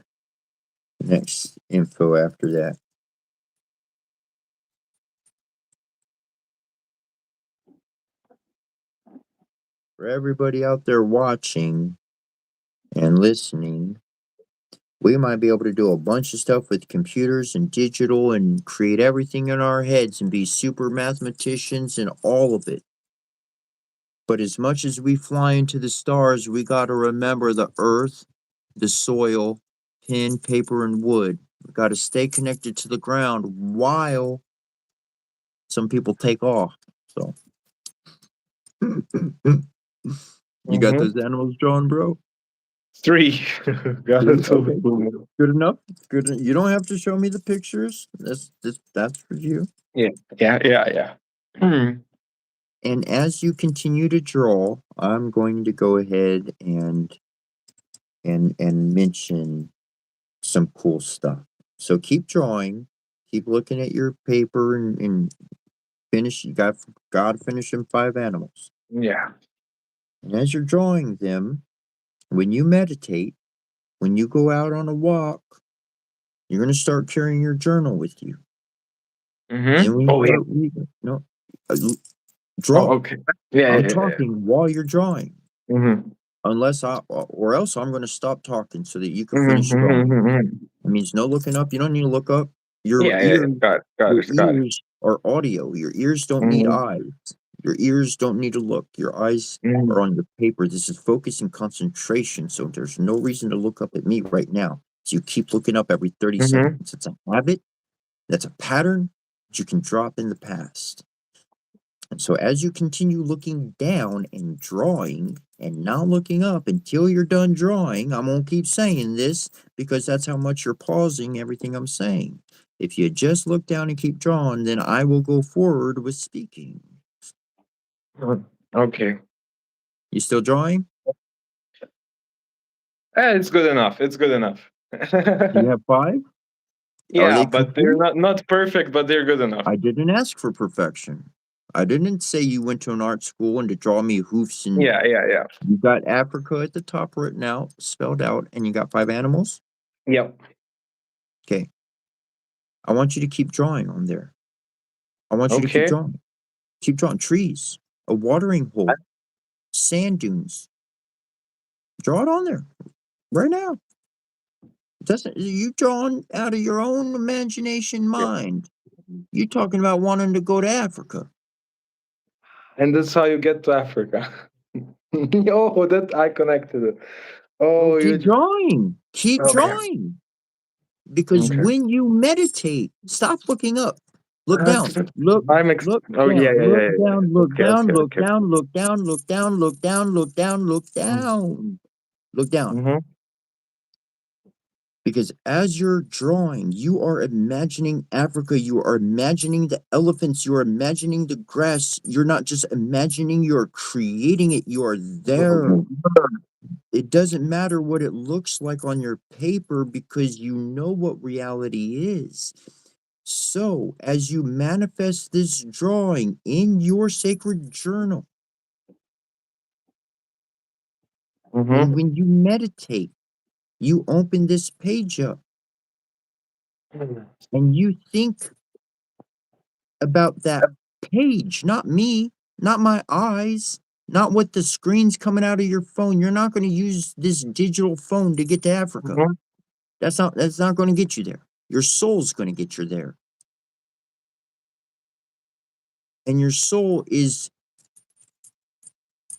next info after that. For everybody out there watching and listening, we might be able to do a bunch of stuff with computers and digital and create everything in our heads and be super mathematicians and all of it. But as much as we fly into the stars, we got to remember the earth, the soil, pen, paper, and wood. We got to stay connected to the ground while some people take off. So, you got Mhm. those animals drawn, bro? 3. Got it. Okay. Good enough. Good. You don't have to show me the pictures. That's for you. Yeah. Hmm. And as you continue to draw, I'm going to go ahead and mention some cool stuff. So keep drawing, keep looking at your paper and finish. You got to finish them 5 animals. Yeah. And as you're drawing them, when you meditate, when you go out on a walk, you're going to start carrying your journal with you. And when you Oh, yeah. start reading, no, Oh, draw. okay. Yeah. I'm talking while you're drawing. Mm-hmm. Or else I'm going to stop talking so that you can finish drawing. It means no looking up. You don't need to look up. Your Yeah. ears, Got your it. Got it. ears are audio. Your ears don't need eyes. Your ears don't need to look. Your eyes are on the paper. This is focus and concentration. So there's no reason to look up at me right now. So you keep looking up every 30 seconds. It's a habit. That's a pattern that you can drop in the past. And so as you continue looking down and drawing and not looking up until you're done drawing, I'm going to keep saying this because that's how much you're pausing everything I'm saying. If you just look down and keep drawing, then I will go forward with speaking. Okay. You still drawing? It's good enough. It's good enough. You have 5? Yeah, they but they're complete? not perfect, but they're good enough. I didn't ask for perfection. I didn't say you went to an art school and to draw me hoofs and Yeah. you got Africa at the top written out, spelled out, and you got 5 animals? Yep. Okay. I want you to keep drawing on there. I want you to keep Okay. drawing. Keep drawing trees, a watering hole, sand dunes. Draw it on there right now. Doesn't you drawing out of your own imagination Yeah. mind? You talking about wanting to go to Africa. And that's how you get to Africa. Oh, that I connected it. Oh, Keep drawing. Keep Okay. drawing. Because Okay. when you meditate, stop looking up. Look down. Look I'm look oh down. yeah. Look down. Look Okay. down. Look Okay. down. Look down. Look down. Look down. Look down. Look down. Look down. Mm-hmm. Because as you're drawing, you are imagining Africa, you are imagining the elephants, you are imagining the grass. You're not just imagining, you're creating it, you are there. It doesn't matter what it looks like on your paper because you know what reality is. So, as you manifest this drawing in your sacred journal, Mm-hmm. when you meditate, you open this page up and you think about that page, not me, not my eyes, not what the screen's coming out of your phone. You're not going to use this digital phone to get to Africa. Mm-hmm. That's not going to get you there. Your soul's going to get you there. And your soul is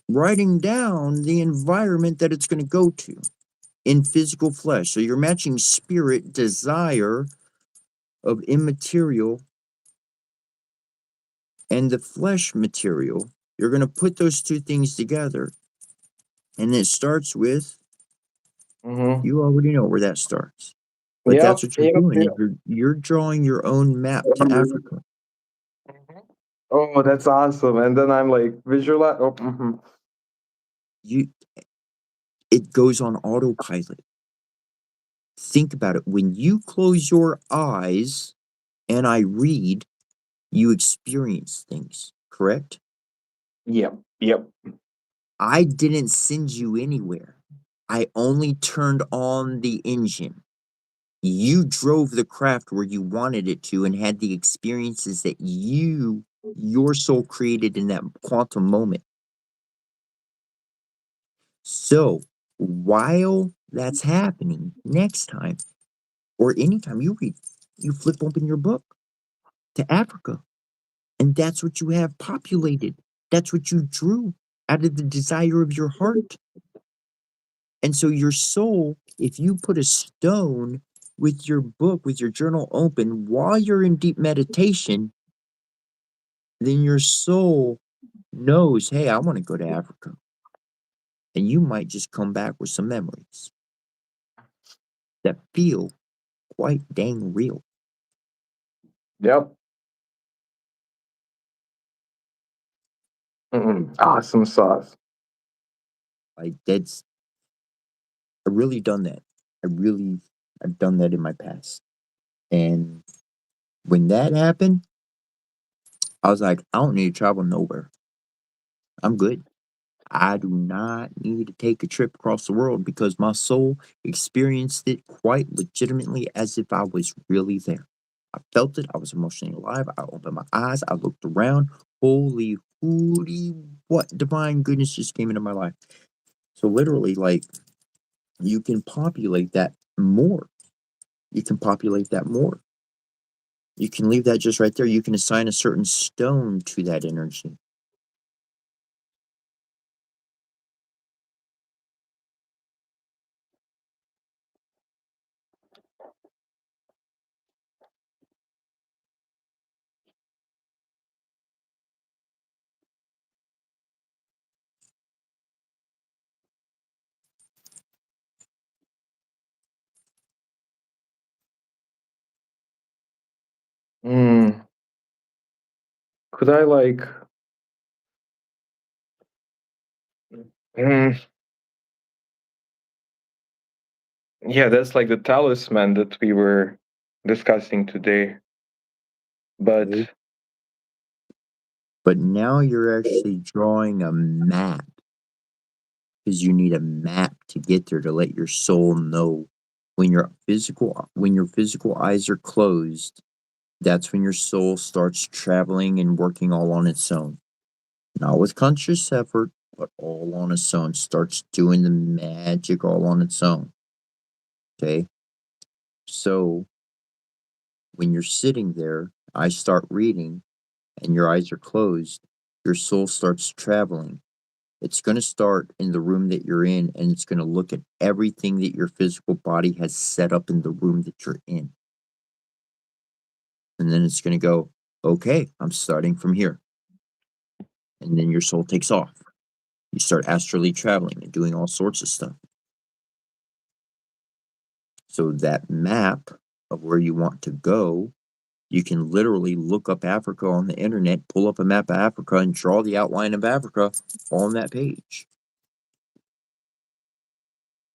writing down the environment that it's going to go to in physical flesh. So you're matching spirit, desire of immaterial and the flesh material. You're going to put those two things together. And it starts with, Mm-hmm. you already know where that starts. But that's what you're doing. You're drawing your own map to Africa. Mhm. Oh, that's awesome. And then I'm like visualize. Oh, mhm. It goes on autopilot. Think about it. When you close your eyes and I read, you experience things, correct? Yep. Yep. I didn't send you anywhere. I only turned on the engine. You drove the craft where you wanted it to and had the experiences that your soul created in that quantum moment. So while that's happening, next time or anytime you read, you flip open your book to Africa. And that's what you have populated. That's what you drew out of the desire of your heart. And so your soul, if you put a stone with your book, with your journal open while you're in deep meditation, then your soul knows, hey, I want to go to Africa. And you might just come back with some memories that feel quite dang real. Yep. Awesome sauce. Like I've really done that. I've done that in my past. And when that happened, I was like, I don't need to travel nowhere. I'm good. I do not need to take a trip across the world because my soul experienced it quite legitimately as if I was really there. I felt it. I was emotionally alive. I opened my eyes. I looked around. Holy hooty, what divine goodness just came into my life. So literally, like, you can populate that more. You can populate that more. You can leave that just right there. You can assign a certain stone to that energy. Mm. Could I like? Mm. Yeah, that's like the talisman that we were discussing today. But Okay? But now you're actually drawing a map because you need a map to get there to let your soul know when your physical eyes are closed. That's when your soul starts traveling and working all on its own, not with conscious effort, but all on its own. Starts doing the magic all on its own. Okay, so when you're sitting there, I start reading, and your eyes are closed. Your soul starts traveling. It's going to start in the room that you're in, and it's going to look at everything that your physical body has set up in the room that you're in. And then it's going to go, okay, I'm starting from here. And then your soul takes off. You start astrally traveling and doing all sorts of stuff. So that map of where you want to go, you can literally look up Africa on the internet, pull up a map of Africa, and draw the outline of Africa on that page.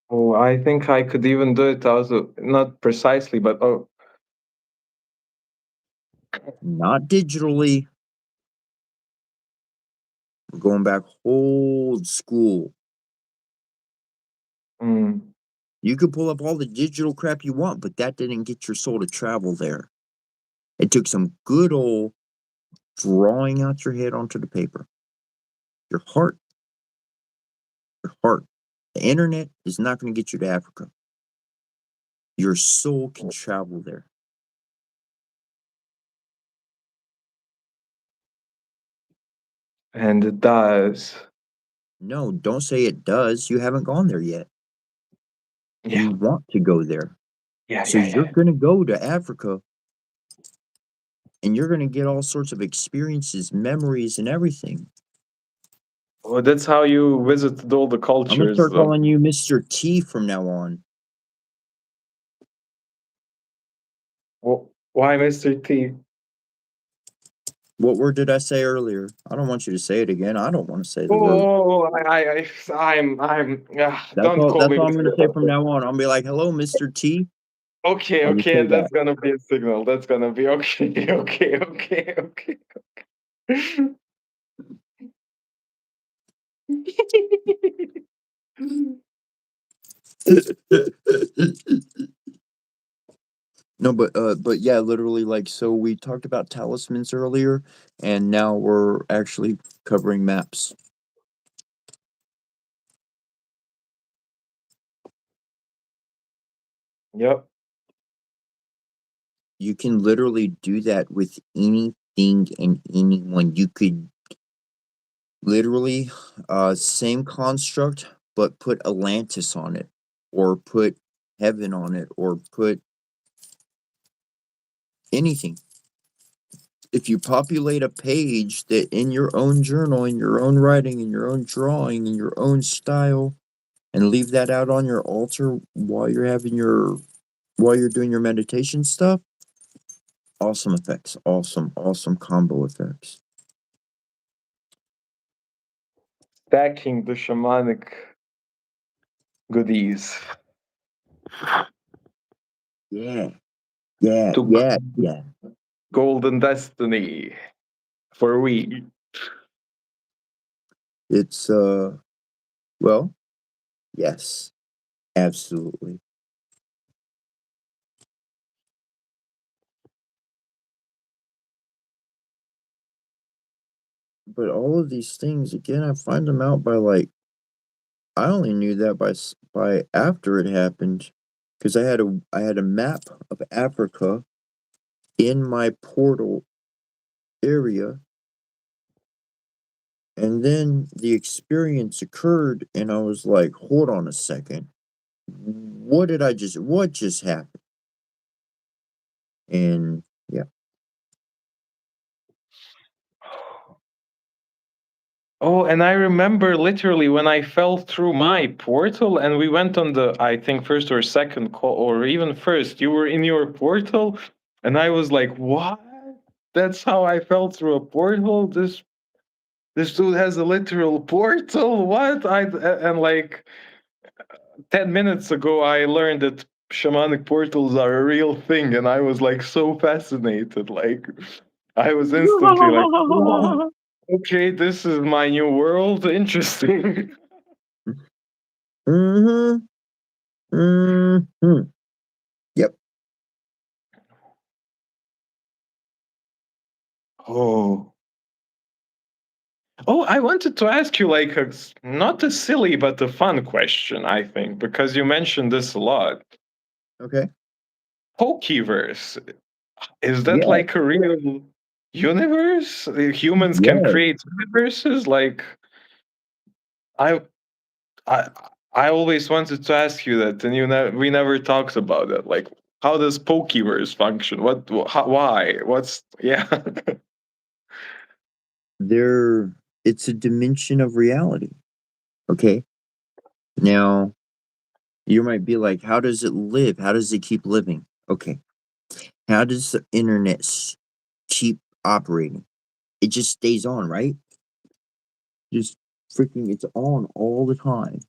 oh, I think I could even do it also, not precisely, but oh, Not digitally. We're going back old school. mm. You could pull up all the digital crap you want, but that didn't get your soul to travel there. It took some good old drawing out your head onto the paper. Your heart. Your heart. The internet is not going to get you to Africa. Your soul can travel there. And it does. No, don't say it does. You haven't gone there yet. Yeah, You want to go there. yeah, So yeah, you're yeah. going to go to Africa and you're gonna get all sorts of experiences, memories, and everything. Oh, that's how you visited all the I'm gonna cultures. start calling you Mr. T from now on. Why Mr. T? What word did I say earlier? I don't want you to say it again. I don't want to say the word. I'm. That's Don't all. call That's me all I'm gonna say Mr. from now on. I'll be like, "Hello, Mr. T." Okay, I'll just okay, say and that's that. gonna be a signal. That's gonna be okay, okay. No, but yeah, literally, like, so we talked about talismans earlier, and now we're actually covering maps. Yep. You can literally do that with anything and anyone. You could literally, same construct, but put Atlantis on it, or put heaven on it, or put anything. If you populate a page that in your own journal, in your own writing, in your own drawing, in your own style, and leave that out on your altar while you're doing your meditation stuff, awesome effects. Awesome combo effects. Stacking the shamanic goodies. Yeah. To Yeah. golden destiny for we. It's well, yes. Absolutely. But all of these things, again, I find them out by like I only knew that by after it happened, because I had a map of Africa in my portal area, and then the experience occurred, and I was like, hold on a second, what just happened? And yeah. Oh, and I remember literally when I fell through my portal and we went on the, I think, first or second call, or even first, you were in your portal, and I was like, what? That's how I fell through a portal? This dude has a literal portal? What? And like 10 minutes ago, I learned that shamanic portals are a real thing, and I was like so fascinated. Like, I was instantly like, "Whoa, okay, this is my new world. Interesting." Mm-hmm. Mm-hmm. Yep. Oh. Oh, I wanted to ask you like not a silly but a fun question, I think, because you mentioned this a lot. Okay. Pokeverse, is that Yeah. like a real universe? Humans can Yeah. create universes? Like I I I always wanted to ask you that, and we never talked about it. Like, how does Pokeverse function? Why? What's yeah? It's a dimension of reality. Okay. Now, you might be like, how does it live? How does it keep living? Okay. How does the internet keep operating? It just stays on, right? Just freaking, it's on all the time.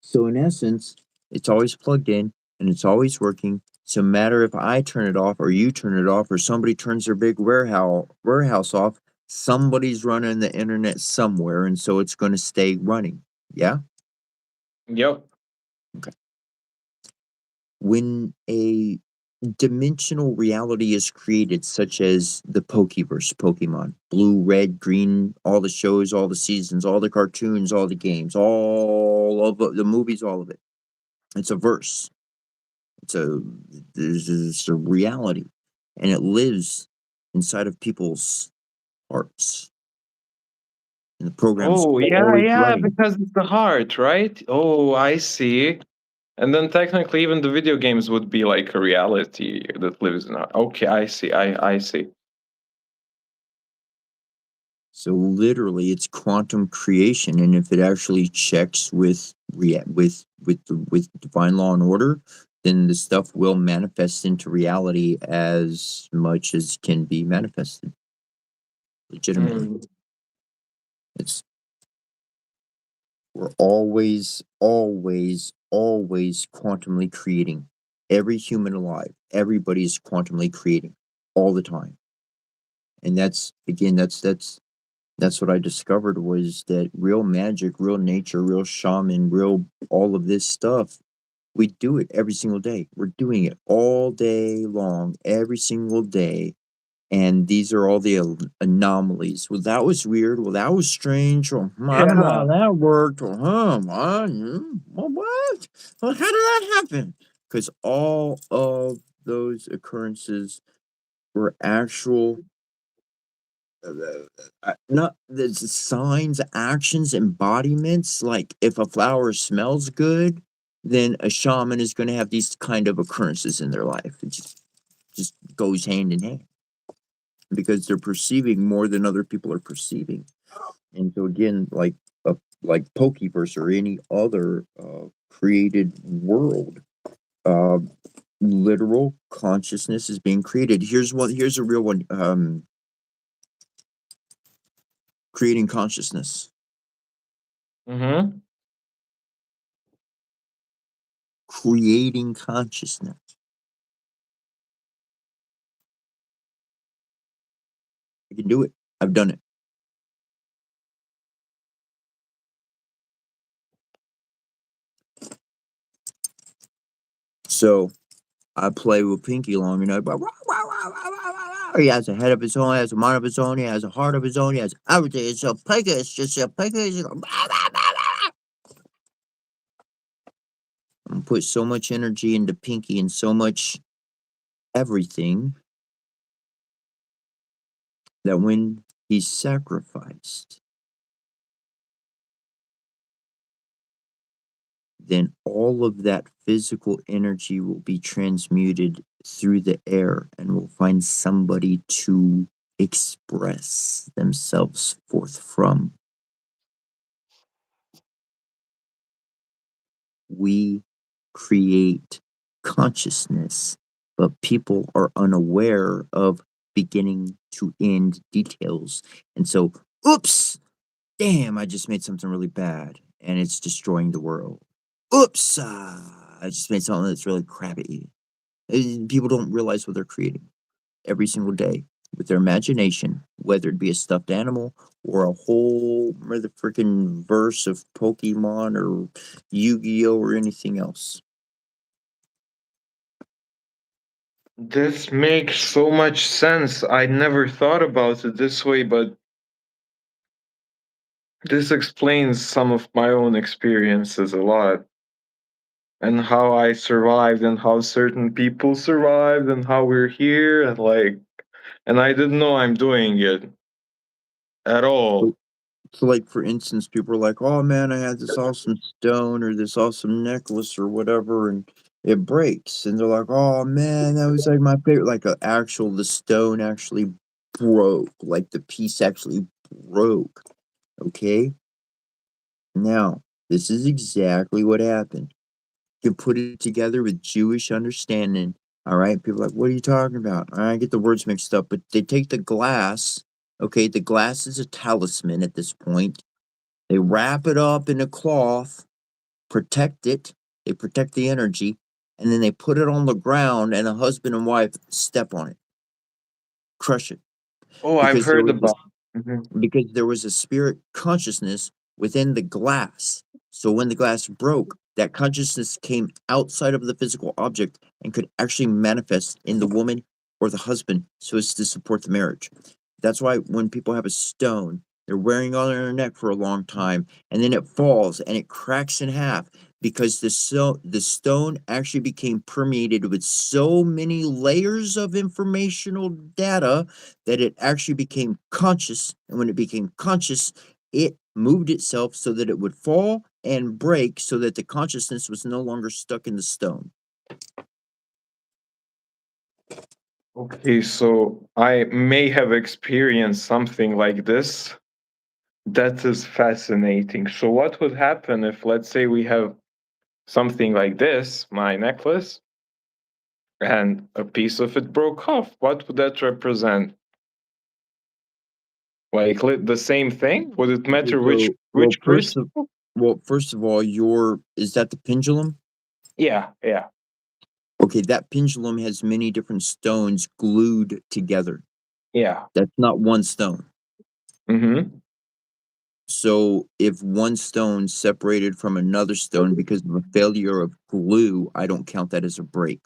So, in essence, it's always plugged in and it's always working. So, no matter if I turn it off or you turn it off or somebody turns their big warehouse off, somebody's running the internet somewhere, and so it's going to stay running. Yeah. Yep. Okay. When a dimensional reality is created, such as the Pokeverse, Pokemon, blue, red, green, all the shows, all the seasons, all the cartoons, all the games, all of the movies, all of it. It's a verse. It's a reality, and it lives inside of people's hearts. And the program's Oh, yeah, always yeah, running. because it's the heart, right? Oh, I see. And then technically, even the video games would be like a reality that lives in our. Okay, I see. I see. So literally, it's quantum creation, and if it actually checks with divine law and order, then the stuff will manifest into reality as much as can be manifested. Legitimately, Mm. it's we're always quantumly creating. Every human alive, everybody is quantumly creating all the time, and that's again, that's what I discovered was that real magic, real nature, real shaman, real all of this stuff, we do it every single day. We're doing it all day long, every single day. And these are all the anomalies. Well, that was weird. Well, that was strange. Well, I don't know how that worked. Well, what? Well, how did that happen? Because all of those occurrences were actual not the signs, actions, embodiments. Like if a flower smells good, then a shaman is going to have these kind of occurrences in their life. It just goes hand in hand because they're perceiving more than other people are perceiving. And so again, like Pokeverse or any other created world, uh, literal consciousness is being created. Here's a real one. Creating consciousness. Mm-hmm. Creating consciousness. I can do it. I've done it. So I play with Pinky long enough. He has a head of his own, he has a mind of his own, he has a heart of his own, he has everything. It's a Pinky. It's just a Pinky. I'm put so much energy into Pinky and so much everything that when he's sacrificed, then all of that physical energy will be transmuted through the air and will find somebody to express themselves forth from. We create consciousness, but people are unaware of beginning to end details. And so, oops, damn, I just made something really bad and it's destroying the world. Oops, I just made something that's really crappy. People don't realize what they're creating every single day with their imagination, whether it be a stuffed animal or a whole freaking verse of Pokemon or Yu-Gi-Oh or anything else. This makes so much sense. I never thought about it this way, but this explains some of my own experiences a lot. And how I survived and how certain people survived and how we're here and I didn't know I'm doing it at all. So like for instance, people are like, "Oh man, I had this awesome stone or this awesome necklace or whatever, and it breaks." And they're like, "Oh man, that was like my favorite." Like the stone actually broke, like the piece actually broke. Okay. Now, this is exactly what happened. You put it together with Jewish understanding. All right, people are like, what are you talking about? I get the words mixed up, but they take the glass. Okay, the glass is a talisman at this point. They wrap it up in a cloth, protect it. They protect the energy, and then they put it on the ground, and a husband and wife step on it, crush it, Oh, I've because there heard was about. Mhm. a spirit consciousness within the glass. So when the glass broke, that consciousness came outside of the physical object and could actually manifest in the woman or the husband so as to support the marriage. That's why when people have a stone, they're wearing on their neck for a long time, and then it falls and it cracks in half because the stone actually became permeated with so many layers of informational data that it actually became conscious. And when it became conscious, it moved itself so that it would fall and break so that the consciousness was no longer stuck in the stone. Okay, so I may have experienced something like this. That is fascinating. So what would happen if, let's say, we have something like this, my necklace, and a piece of it broke off? What would that represent? Like the same thing? Would it matter So, which crystal? first of all, is that the pendulum? Yeah, yeah. Okay, that pendulum has many different stones glued together. Yeah. That's not one stone. Mm-hmm. So if one stone separated from another stone because of a failure of glue, I don't count that as a break.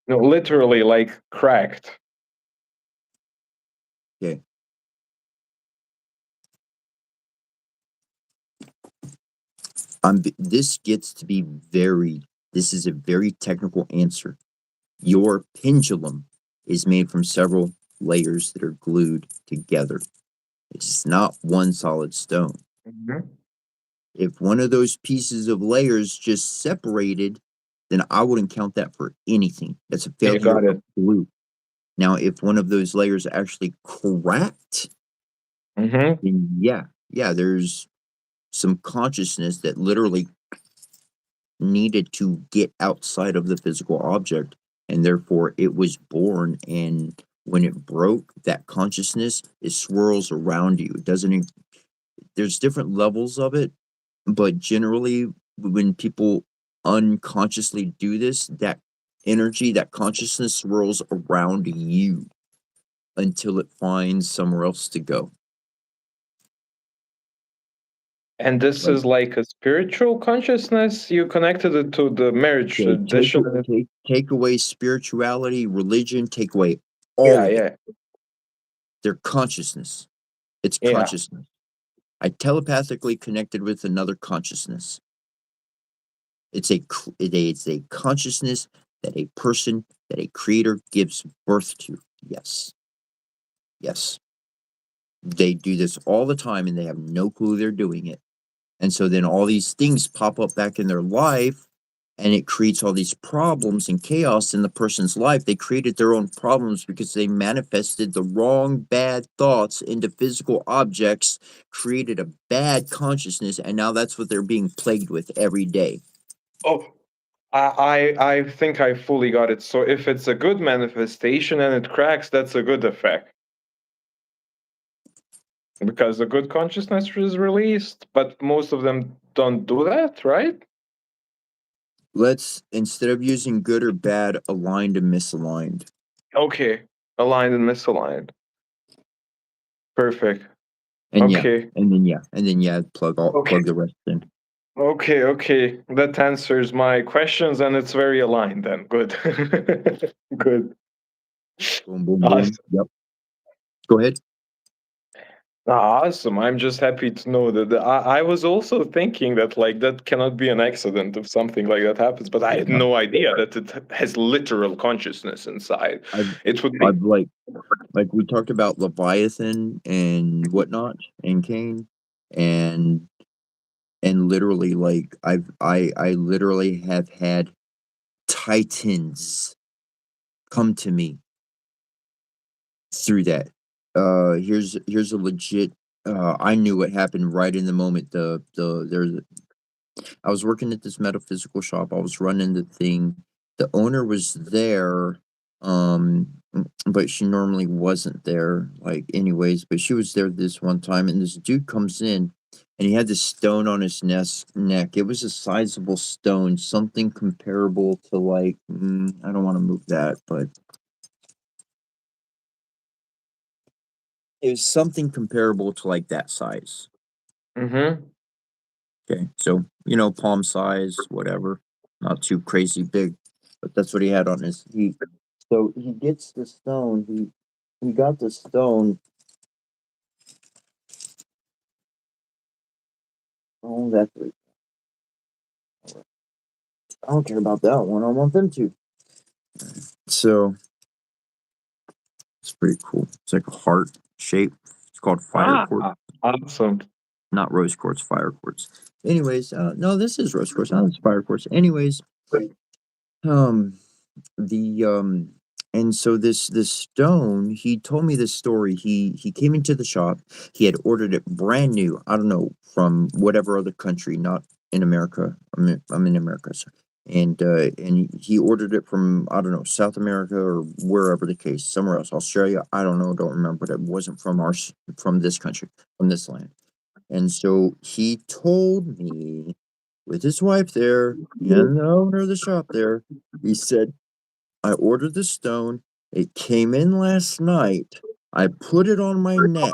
No, literally like cracked. Okay. This gets to be this is a very technical answer. Your pendulum is made from several layers that are glued together. It's not one solid stone. Mm-hmm. If one of those pieces of layers just separated, then I wouldn't count that for anything. That's a Yeah, failure got of it. glue. Now, if one of those layers actually cracked, Mm-hmm. then yeah, there's some consciousness that literally needed to get outside of the physical object, and therefore it was born. And when it broke, that consciousness, it swirls around you. It doesn't. There's different levels of it, but generally, when people unconsciously do this, that energy, that consciousness swirls around you until it finds somewhere else to go. And this Like, is like a spiritual consciousness. You connected it to the marriage okay, tradition. take away spirituality, religion, take away Yeah, all of it. yeah, Their consciousness. It's yeah. consciousness. I telepathically connected with another consciousness. It is a consciousness that a person, that a creator gives birth to. Yes. Yes. They do this all the time and they have no clue they're doing it. And so then all these things pop up back in their life and it creates all these problems and chaos in the person's life. They created their own problems because they manifested the wrong bad thoughts into physical objects, created a bad consciousness, and now that's what they're being plagued with every day. Oh, I think I fully got it. So if it's a good manifestation and it cracks, that's a good effect. Because a good consciousness is released, but most of them don't do that, right? Let's, instead of using good or bad, aligned and misaligned. Okay. Aligned and misaligned. Perfect. And Okay. plug Okay. the rest in. Okay, okay. That answers my questions and it's very aligned then. Good. Good. Boom, boom, boom. Awesome. Yep. Go ahead. Awesome. I'm just happy to know that I was also thinking that like that cannot be an accident if something like that happens, but I had no idea that it has literal consciousness inside. It would be I've like we talked about Leviathan and whatnot and Cain and literally like I literally have had titans come to me through that. Here's a legit I knew what happened right in the moment. I was working at this metaphysical shop. I was running the thing. The owner was there, but she normally wasn't there, like, anyways. But she was there this one time, and this dude comes in, and he had this stone on his neck. It was a sizable stone, something comparable to, like, I don't want to move that, but it was something comparable to, like, that size. mm-hmm. Okay, so, palm size, whatever, not too crazy big, but that's what he had on his feet. So he gets the stone. He got the stone. Oh, that's right. I don't care about that one. I want them to. So it's pretty cool. It's like a heart shape. It's called fire quartz. Awesome. not rose quartz, fire quartz. Anyways, no, this is rose quartz. No, it's fire quartz. Anyways, the and so this stone, he told me this story. He came into the shop. He had ordered it brand new. I don't know, from whatever other country, not in America. I'm in America, so. And he ordered it from, I don't know, South America or wherever the case, somewhere else, Australia. I don't know, don't remember, but it wasn't from this country, from this land. And so he told me, with his wife there and the owner of the shop there, he said, I ordered the stone. It came in last night. I put it on my neck.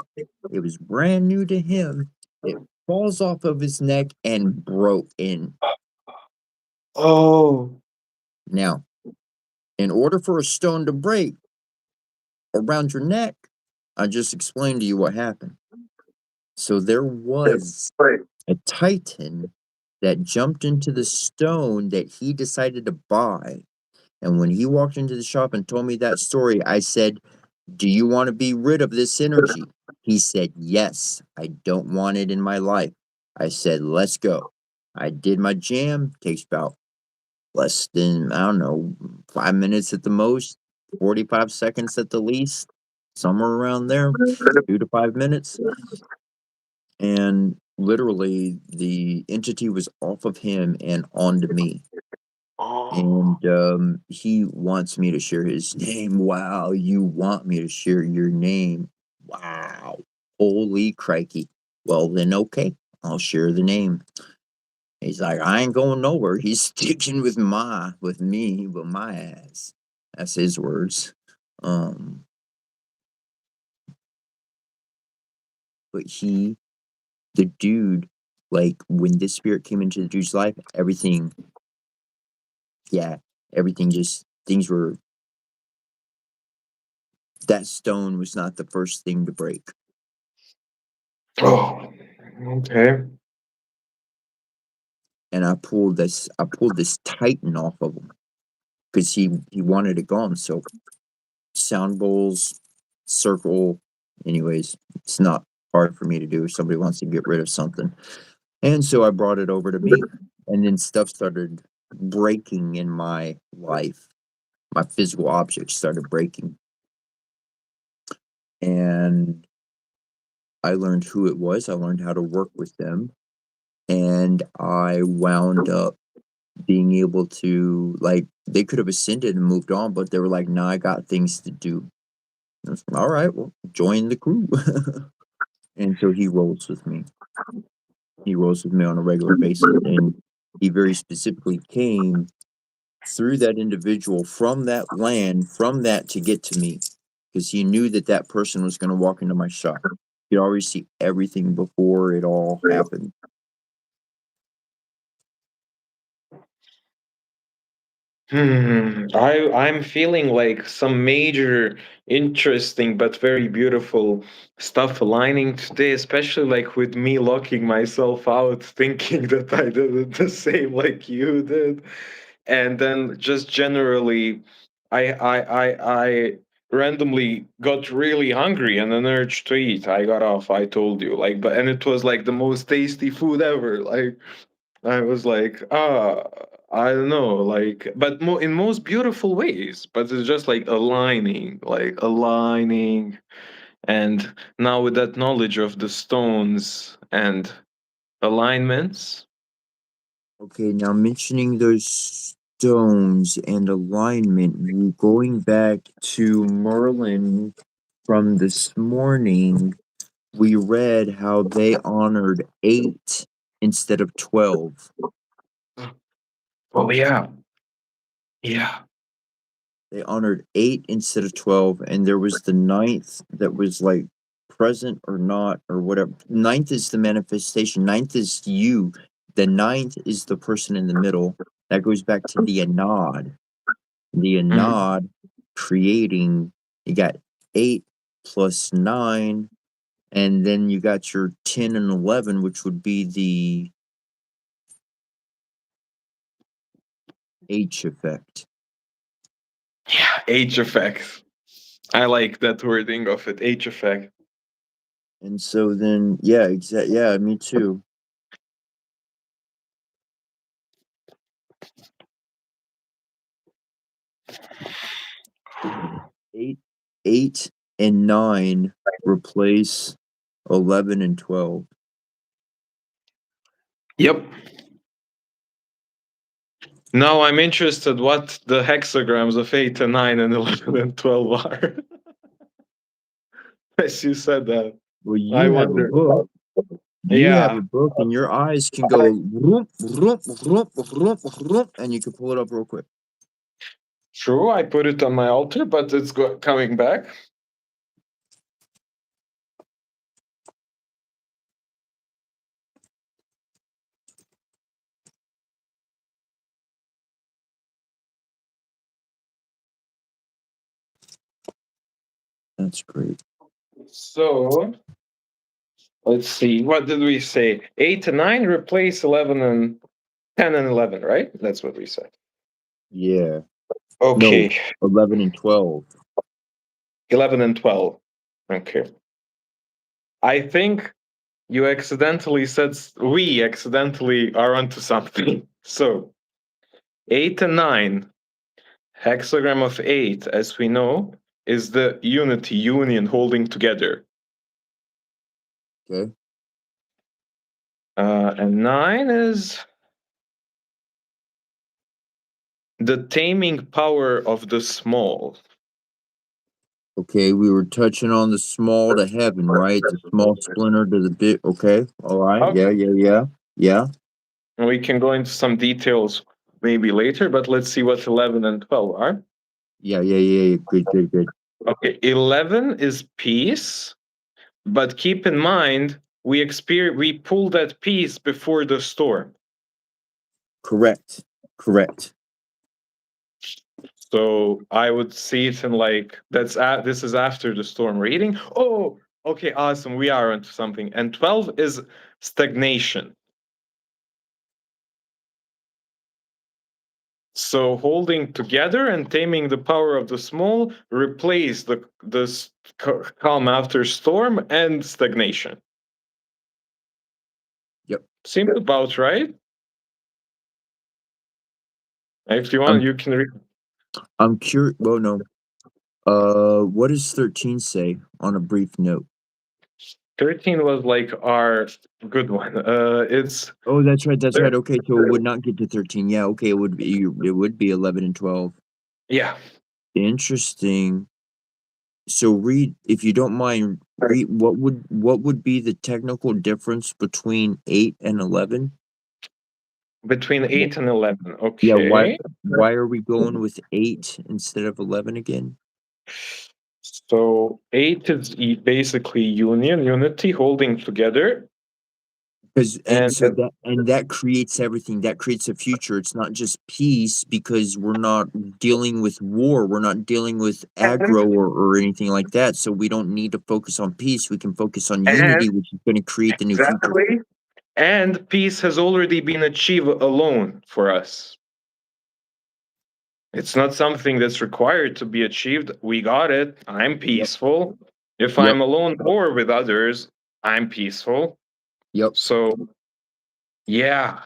It was brand new to him. It falls off of his neck and broke in. Oh. Now, in order for a stone to break around your neck, I just explained to you what happened. So there was Right. a titan that jumped into the stone that he decided to buy. And when he walked into the shop and told me that story, I said, do you want to be rid of this energy? He said, yes, I don't want it in my life. I said, let's go. I did my jam. Takes about less than, I don't know, 5 minutes at the most, 45 seconds at the least, somewhere around there, 2 to 5 minutes. And literally, the entity was off of him and onto me. Oh. And he wants me to share his name. Wow, you want me to share your name? Wow, holy crikey. Well, then, okay, I'll share the name. He's like, I ain't going nowhere. He's sticking with me, with my ass. That's his words. Um, but the dude, like, when this spirit came into the dude's life, everything just, things were, that stone was not the first thing to break. Oh. Okay. And I pulled this titan off of him because he wanted it gone. So sound bowls, circle. Anyways, it's not hard for me to do if somebody wants to get rid of something. And so I brought it over to me, and then stuff started breaking in my life. My physical objects started breaking. And I learned who it was. I learned how to work with them. And I wound up being able to, like, they could have ascended and moved on, but they were like, nah, I got things to do. I was, all right, well, join the crew. And so he rolls with me. He rolls with me on a regular basis. And he very specifically came through that individual from that land, from that to get to me, because he knew that that person was going to walk into my shop. He'd already see everything before it all happened. I'm feeling like some major interesting but very beautiful stuff aligning today, especially like with me locking myself out, thinking that I did it the same like you did. And then just generally I randomly got really hungry and an urge to eat. I got off, I told you. Like, but and it was like the most tasty food ever. Like I was like, I don't know, like, but in most beautiful ways. But it's just like aligning, and now with that knowledge of the stones and alignments. Okay, now mentioning those stones and alignment, going back to Merlin from this morning, we read how they honored 8 instead of 12. Oh yeah, yeah. They honored 8 instead of 12, and there was the 9th that was like present or not or whatever. 9th is the manifestation. 9th is you. The 9th is the person in the middle. That goes back to the Anad. The Mhm. Anad creating, you got 8 plus 9, and then you got your 10 and 11, which would be the H effect. Yeah, H effect. I like that wording of it, H effect. And so then, yeah, exactly. Yeah, me too. 8 and 9 replace 11 and 12. Yep. Now I'm interested what the hexagrams of 8 and 9 and 11 and 12 are. As you said that. Well, you I have wonder. a book. You have Yeah. a book, and your eyes can go whoop, whoop, whoop, whoop, whoop, and you can pull it up real quick. True, I put it on my altar, but it's coming back. That's great. So let's see. What did we say? 8 and 9 replace 11 and 10 and 11, right? That's what we said. Yeah. Okay. No, 11 and 12. 11 and 12. Okay. I think we accidentally are onto something. So 8 and 9, hexagram of 8, as we know, is the union holding together. Okay. And 9 is the taming power of the small. Okay, we were touching on the small to heaven, right? The small splinter to the big. Okay, all right. Okay. Yeah. And we can go into some details maybe later, but let's see what 11 and 12 are. Yeah. Good. Okay, 11 is peace, but keep in mind we pull that peace before the storm. Correct. So I would see it in like this is after the storm reading. Oh, okay, awesome. We are onto something. And 12 is stagnation. So holding together and taming the power of the small replace the calm after storm and stagnation. Yep. Seems about right. If you want, you can read. I'm curious. Well, no. What does 13 say on a brief note? 13 was like our good one. It's Oh, that's right. Okay, so it would not get to 13. Yeah, okay, it would be 11 and 12. yeah. Interesting. So read, if you don't mind, read what would be the technical difference between 8 and 11? Between 8 and 11. Yeah, Okay. why are we going with 8 instead of 11 again? So 8 is basically unity, holding together. Because And that creates everything. That creates a future. It's not just peace because we're not dealing with war. We're not dealing with aggro or anything like that. So we don't need to focus on peace. We can focus on unity, which is going to create the new future. exactly. And peace has already been achieved alone for us. It's not something that's required to be achieved. We got it. I'm peaceful. If Yep. I'm alone or with others, I'm peaceful. Yep. So, yeah.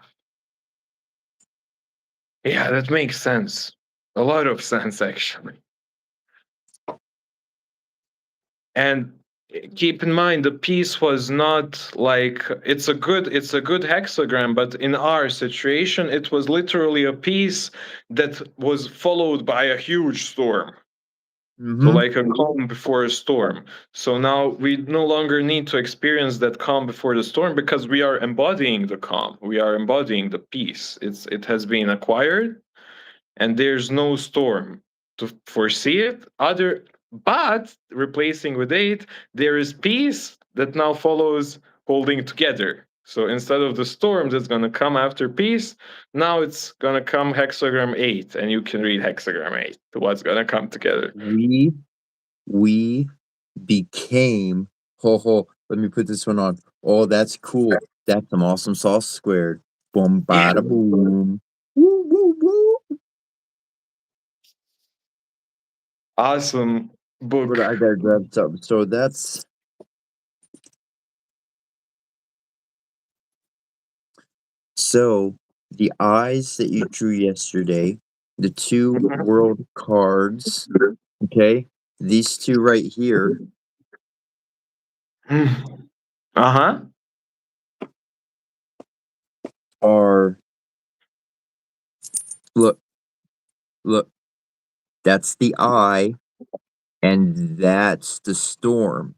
Yeah, that makes sense. A lot of sense, actually. And keep in mind the piece was not like it's a good hexagram, but in our situation it was literally a piece that was followed by a huge storm. So like a calm before a storm. So now we no longer need to experience that calm before the storm because we are embodying the calm. We are embodying the peace. It has been acquired, and there's no storm to foresee it. But replacing with 8, there is peace that now follows holding together. So instead of the storm that's going to come after peace, now it's going to come hexagram 8, and you can read hexagram 8 to what's going to come together. We became let me put this one on. Oh, that's cool. That's some awesome sauce squared. Boom, bada boom. Woo, woo, woo. Awesome book. But I gotta grab something. So that's So the eyes that you drew yesterday, the two Mhm. world cards, okay, these two right here Uh-huh. are look, look, that's the eye, and that's the storm.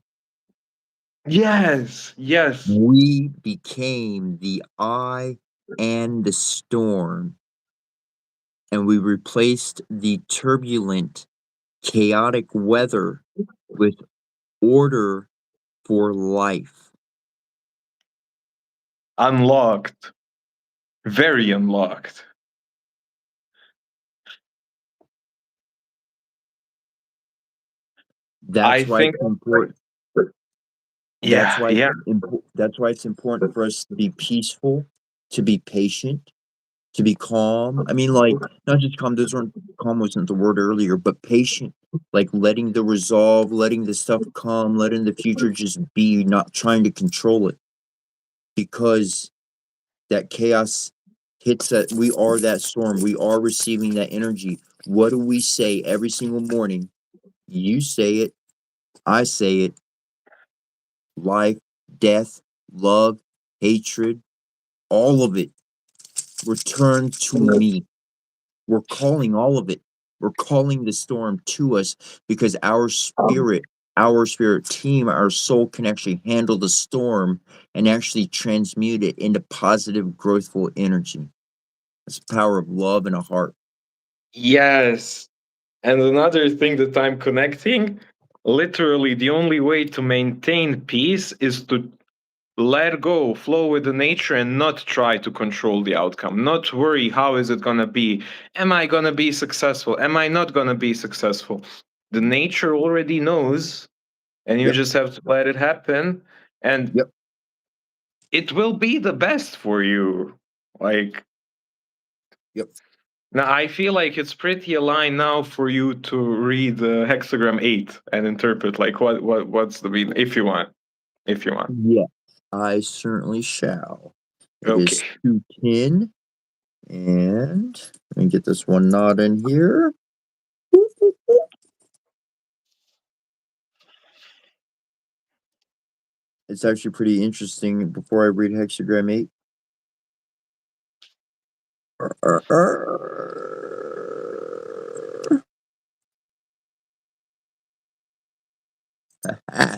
Yes, yes. We became the eye and the storm, and we replaced the turbulent, chaotic weather with order for life. Unlocked. Very unlocked. That's I why think it's important. That's yeah, why yeah. that's why it's important for us to be peaceful, to be patient, to be calm. I mean, like, not just calm. Those weren't calm wasn't the word earlier, but patient. Like letting the resolve, letting the stuff come, letting the future just be, not trying to control it. Because that chaos hits that we are that storm. We are receiving that energy. What do we say every single morning? You say it, I say it. Life, death, love, hatred, all of it. Return to me. We're calling all of it. We're calling the storm to us because our spirit team, our soul can actually handle the storm and actually transmute it into positive, growthful energy. It's the power of love in a heart. Yes. And another thing that I'm connecting, literally the only way to maintain peace is to let go, flow with the nature and not try to control the outcome. Not worry how is it going to be? Am I going to be successful? Am I not going to be successful? The nature already knows and you Yep. just have to let it happen and Yep. it will be the best for you. Like Yep. now, I feel like it's pretty aligned now for you to read Hexagram 8 and interpret like what's the meaning if you want. If you want. Yeah. I certainly shall. It Okay. is 2:10, and let me get this one knot in here. It's actually pretty interesting. Before I read hexagram 8,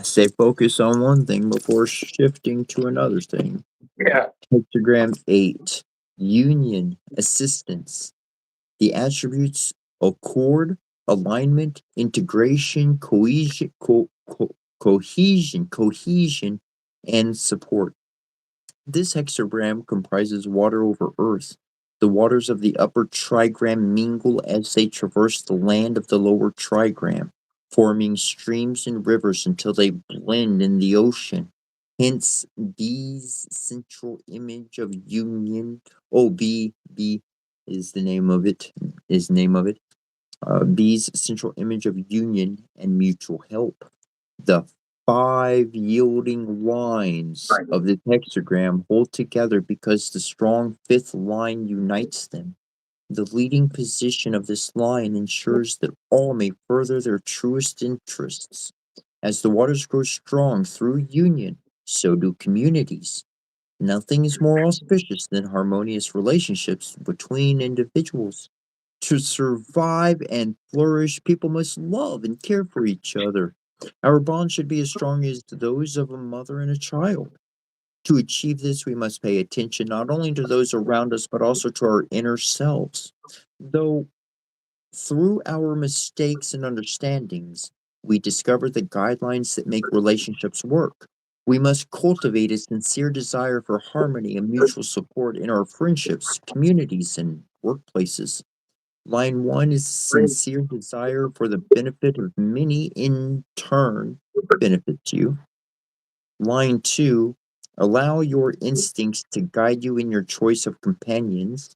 stay focused on one thing before shifting to another thing. Yeah. Hexagram 8, union, assistance. The attributes: accord, alignment, integration, cohesion, and support. This hexagram comprises water over earth. The waters of the upper trigram mingle as they traverse the land of the lower trigram, forming streams and rivers until they blend in the ocean. Hence, B's central image of union. Oh, B is the name of it. B's central image of union and mutual help. The 5 yielding lines of the hexagram hold together because the strong 5th line unites them. The leading position of this line ensures that all may further their truest interests. As the waters grow strong through union, so do communities. Nothing is more auspicious than harmonious relationships between individuals. To survive and flourish, people must love and care for each other. Our bond should be as strong as those of a mother and a child. To achieve this, we must pay attention not only to those around us, but also to our inner selves. Though through our mistakes and understandings, we discover the guidelines that make relationships work. We must cultivate a sincere desire for harmony and mutual support in our friendships, communities, and workplaces. Line 1 is sincere desire for the benefit of many, in turn benefits you. Line 2, allow your instincts to guide you in your choice of companions.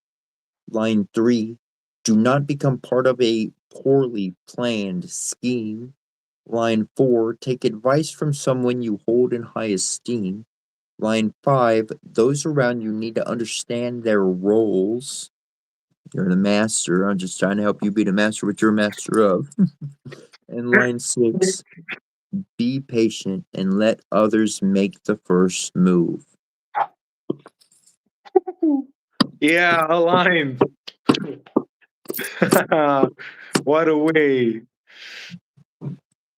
Line 3, do not become part of a poorly planned scheme. Line 4, take advice from someone you hold in high esteem. Line 5, those around you need to understand their roles. You're the master. I'm just trying to help you be the master what you're master of. And line 6, be patient and let others make the first move. Yeah, aligned. What a way.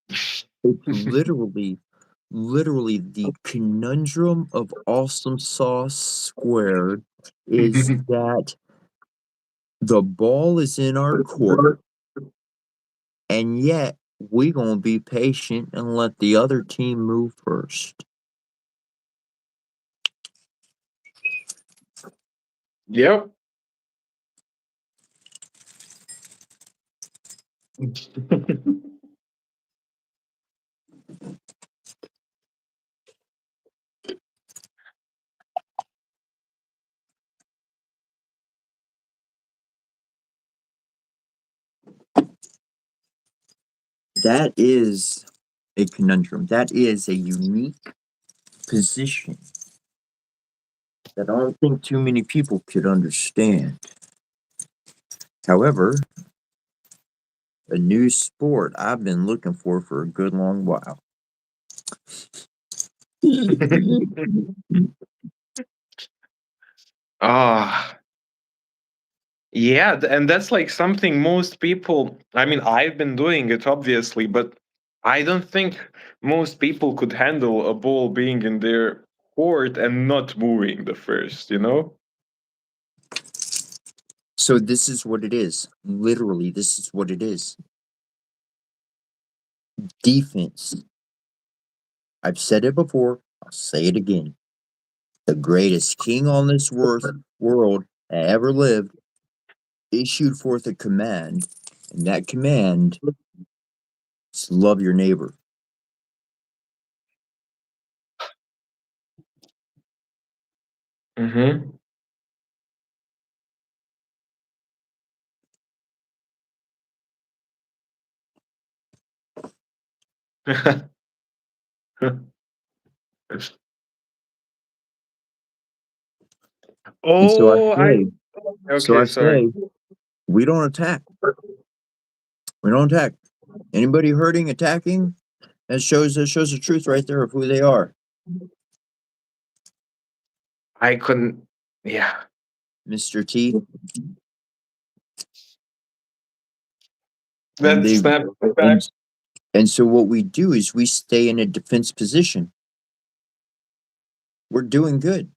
It's literally the conundrum of awesome sauce squared is that the ball is in our court, and yet we gonna be patient and let the other team move first. Yep. That is a conundrum. That is a unique position that I don't think too many people could understand. However, a new sport I've been looking for a good long while. Ah, yeah, and that's like something most people, I mean, I've been doing it obviously, but I don't think most people could handle a ball being in their court and not moving the first, you know? So this is what it is. Literally, this is what it is. Defense. I've said it before. I'll say it again. The greatest king on this world that ever lived issued forth a command, and that command is love your neighbor. Mm-hmm. And Oh, so okay, I sorry. say, we don't attack. We don't attack. Anybody hurting, attacking, that shows the truth right there of who they are. I couldn't, yeah. Mr. T. And That's they that. and so what we do is we stay in a defense position. We're doing good.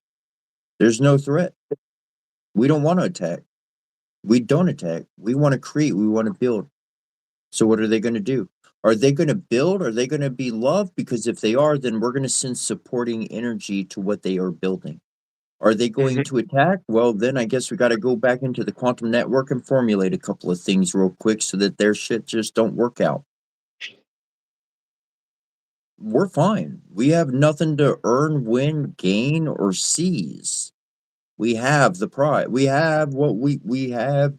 There's no threat. We don't want to attack. We don't attack. We want to create. We want to build. So what are they going to do? Are they going to build? Are they going to be loved? Because if they are, then we're going to send supporting energy to what they are building. Are they going to attack? Well, then I guess we got to go back into the quantum network and formulate a couple of things real quick so that their shit just don't work out. We're fine. We have nothing to earn, win, gain, or seize. We have the pride. We have what we have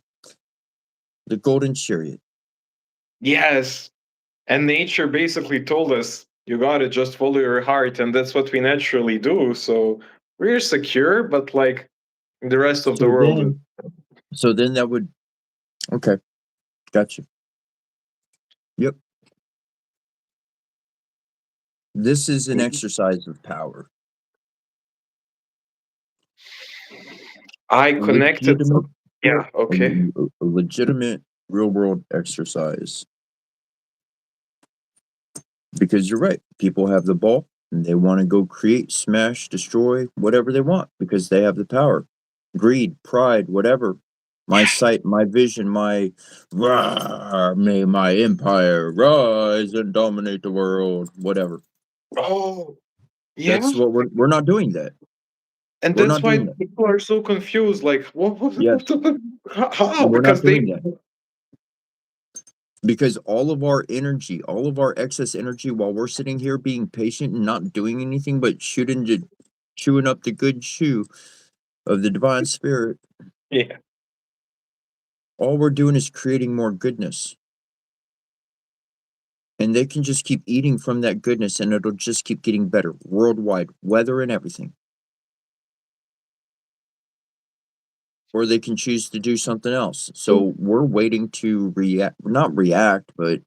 the golden chariot. Yes. And nature basically told us you gotta just follow your heart, and that's what we naturally do. So we're secure, but like the rest of the So world is. then that would okay. Gotcha. Yep. This is an exercise of power. I connected. Legitimate, Yeah, okay. a legitimate real world exercise. Because you're right. People have the ball and they want to go create, smash, destroy, whatever they want because they have the power. Greed, pride, whatever. My sight, my vision, may my empire rise and dominate the world, whatever. Oh, yeah. That's what we're not doing that. And We're that's not why doing that. people are so confused. Like, Yes, how? we're not Because they. doing that. Because all of our energy, all of our excess energy, while we're sitting here being patient and not doing anything but chewing up the good chew of the divine spirit, Yeah. all we're doing is creating more goodness. And they can just keep eating from that goodness and it'll just keep getting better worldwide, weather and everything. Or they can choose to do something else. So we're waiting to not react, but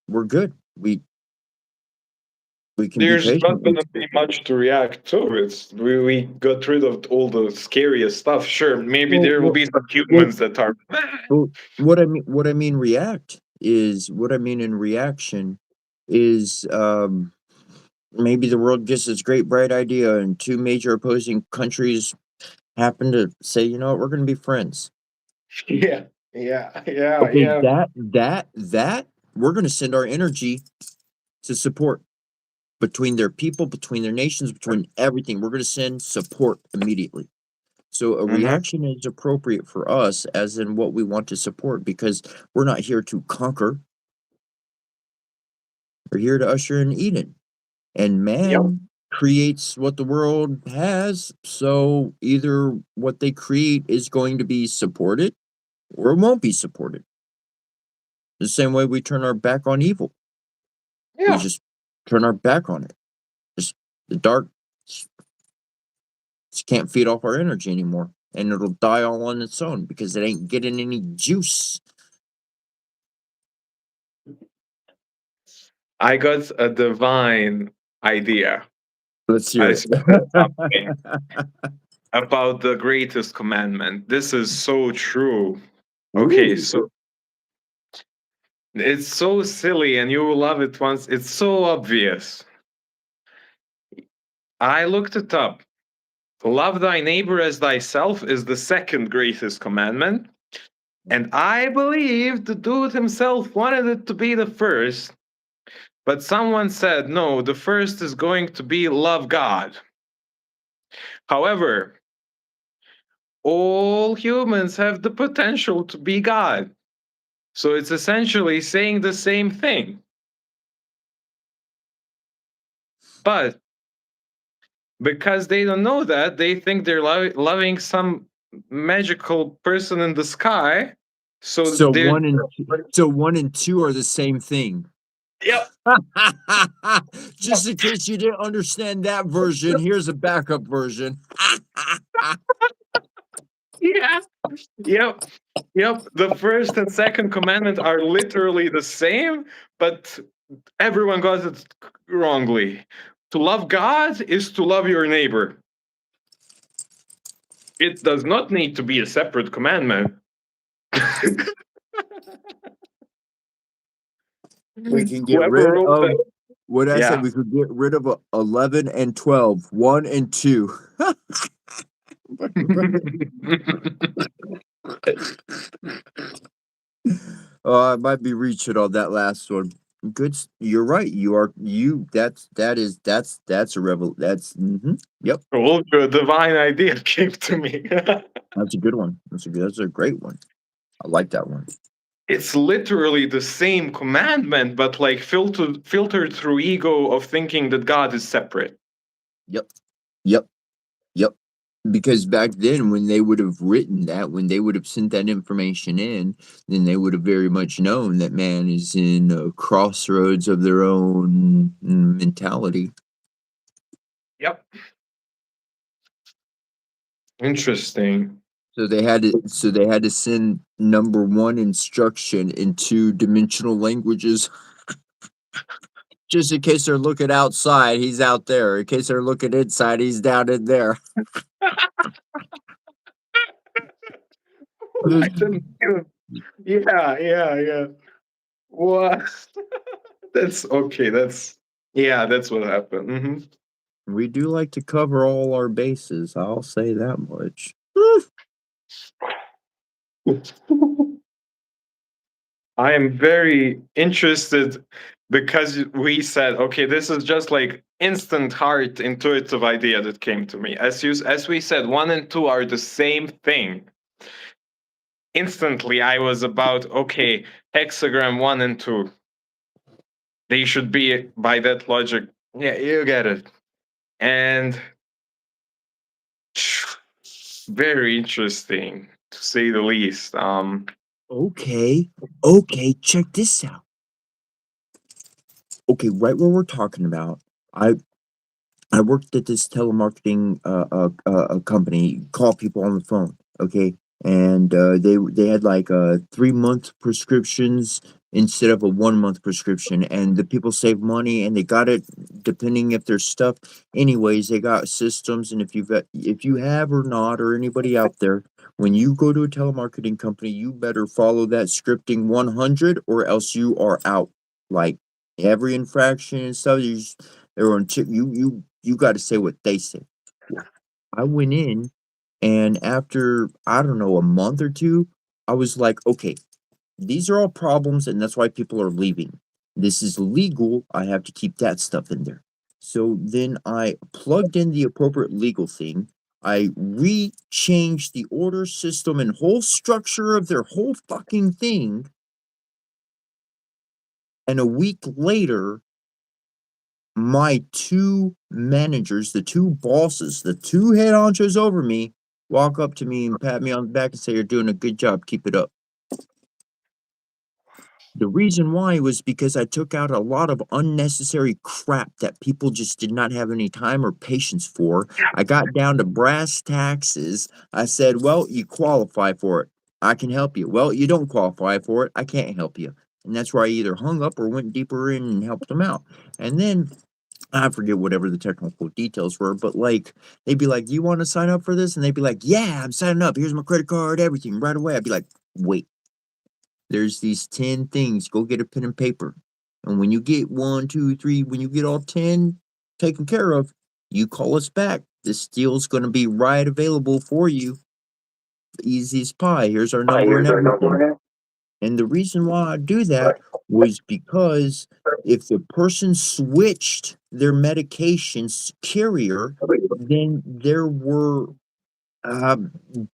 we're good. We can be There's patient. not gonna be much to react to. We got rid of all the scariest stuff. Sure, maybe there will be some humans that are. Well, what I mean react is what I mean in reaction is maybe the world gets this great bright idea and two major opposing countries happen to say, you know what, we're gonna be friends. Yeah, yeah, yeah, Okay, yeah. that we're gonna send our energy to support between their people, between their nations, between everything. We're gonna send support immediately. So a Mhm. reaction is appropriate for us as in what we want to support because we're not here to conquer. We're here to usher in Eden. And Yep. man creates what the world has. So either what they create is going to be supported or it won't be supported. The same way we turn our back on evil. We Yeah. just turn our back on it. Just the dark just can't feed off our energy anymore. And it'll die all on its own because it ain't getting any juice. I got a divine idea. Let's hear I it. said something about the greatest commandment. This is so true. Okay, Ooh. so it's so silly and you will love it once. It's so obvious. I looked it up. Love thy neighbor as thyself is the second greatest commandment. And I believe the dude himself wanted it to be the first. But someone said, no, the first is going to be love God. However, all humans have the potential to be God. So it's essentially saying the same thing. But because they don't know that, they think they're loving some magical person in the sky. So So they're. one and two are the same thing. Yep. Just in case you didn't understand that version, here's a backup version. Yeah. Yep. Yep. The first and second commandment are literally the same, but everyone got it wrongly. To love God is to love your neighbor. It does not need to be a separate commandment. We can get Whoever rid wrote of that, what I said. yeah. We could get rid of 11 and 12, 1 and 2. I might be reaching on that last one. Good. You're right. That's a rebel. Yep. Ultra divine idea came to me. That's a good one. That's a great one. I like that one. It's literally the same commandment, but like filtered through ego of thinking that God is separate. Yep. Yep. Yep. Because back then, when they would have written that, when they would have sent that information in, then they would have very much known that man is in a crossroads of their own mentality. Yep. Interesting. So they had to send number one instruction in two-dimensional languages. Just in case they're looking outside, he's out there. In case they're looking inside, he's down in there. I didn't even- Yeah, yeah, yeah. What? That's okay. That's what happened. We do like to cover all our bases. I'll say that much. I am very interested because we said, okay, this is just like instant heart intuitive idea that came to me. As we said, 1 and 2 are the same thing. Instantly, I was about, okay, hexagram 1 and 2. They should be by that logic. Yeah, you get it. And very interesting to say the least. Okay, check this out. okay, right where we're talking about, I I worked at this telemarketing company, call people on the phone, okay? And they had like 3 month prescriptions instead of a 1 month prescription, and the people saved money and they got it depending if there's stuff. Anyways, they got systems, and if you have or not, or anybody out there, when you go to a telemarketing company, you better follow that scripting 100 or else you are out. Like every infraction and stuff, they're on you got to say what they say. I went in, and after I don't know a month or two, I was like, okay, these are all problems, and that's why people are leaving. This is legal. I have to keep that stuff in there. So then I plugged in the appropriate legal thing. I re-changed the order system and whole structure of their whole fucking thing. And a week later, my two managers, the two bosses, the two head honchos over me, walk up to me and pat me on the back and say, "You're doing a good job. Keep it up." The reason why was because I took out a lot of unnecessary crap that people just did not have any time or patience for. I got down to brass taxes. I said, "Well, you qualify for it. I can help you. Well, you don't qualify for it. I can't help you." And that's where I either hung up or went deeper in and helped them out. And then I forget whatever the technical details were, but like they'd be like, "Do you want to sign up for this?" And they'd be like, "Yeah, I'm signing up. Here's my credit card, everything right away." I'd be like, "Wait, there's these 10 things. Go get a pen and paper. And when you get one, two, three, when you get all 10 taken care of, you call us back. This deal's going to be right available for you. Easy as pie. Here's our number and everything." And the reason why I do that was because if the person switched their medications carrier, then there were um,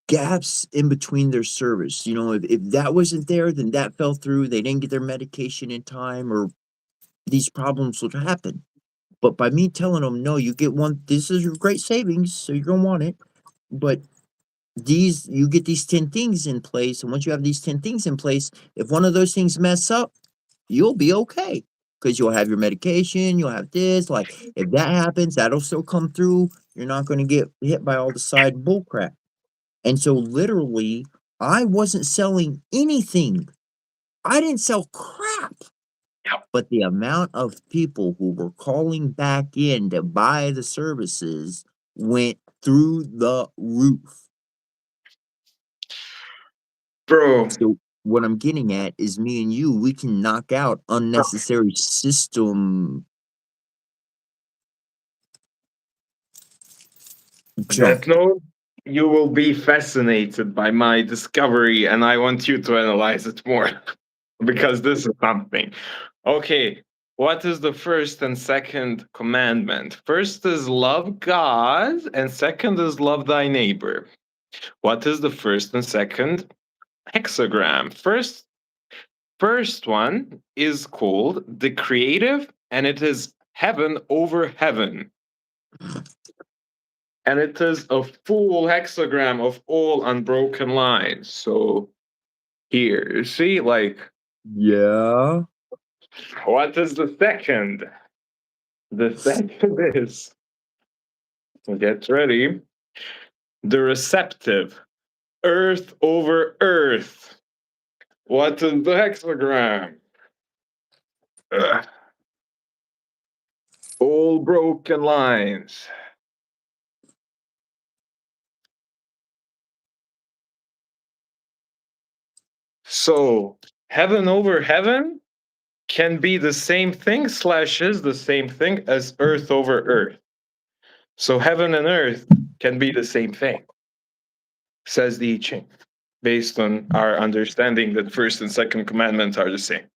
gaps in between their service. You know, if that wasn't there, then that fell through. They didn't get their medication in time, or these problems would happen. But by me telling them, no, you get one, this is your great savings, so you're gonna want it. But you get these 10 things in place, and once you have these 10 things in place, if one of those things mess up, you'll be okay because you'll have your medication, you'll have this. Like, if that happens, that'll still come through. You're not going to get hit by all the side bullcrap. And so, literally, I wasn't selling anything. I didn't sell crap. But the amount of people who were calling back in to buy the services went through the roof. Bro, So what I'm getting at is me and you, we can knock out unnecessary system that junk. note, you will be fascinated by my discovery, and I want you to analyze it more because this is something. Okay, what is the first and second commandment? First is love God, and second is love thy neighbor. What is the first and second hexagram? First one is called the creative, and it is heaven over heaven. And it is a full hexagram of all unbroken lines. So here, you see, like, Yeah. what is the second? The second is, get ready, the receptive, earth over earth. What is the hexagram? Ugh. All broken lines. So heaven over heaven can be the same thing slash is the same thing as earth over earth. So heaven and earth can be the same thing, says the I Ching, based on our understanding that first and second commandments are the same.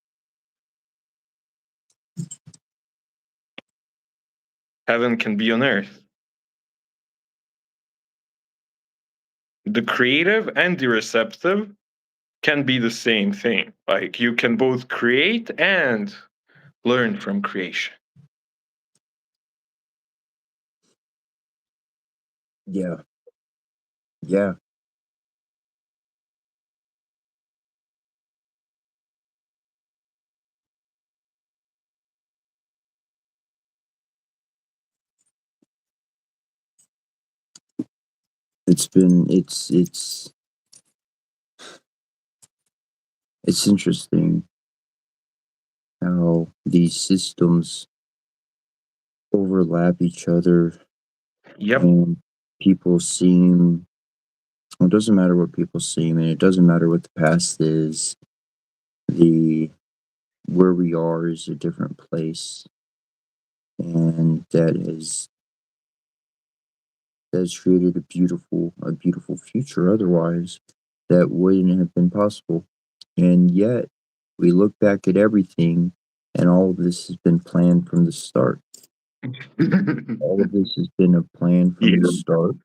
Heaven can be on earth. The creative and the receptive can be the same thing. Like you can both create and learn from creation. Yeah. Yeah. it's interesting how these systems overlap each other, Yep. and people seem, well, it doesn't matter what people seem, and it doesn't matter what the past is. Where we are is a different place, and that has created a beautiful future otherwise that wouldn't have been possible. And yet we look back at everything, and all of this has been planned from the start. All of this has been a plan from the Yeah. start.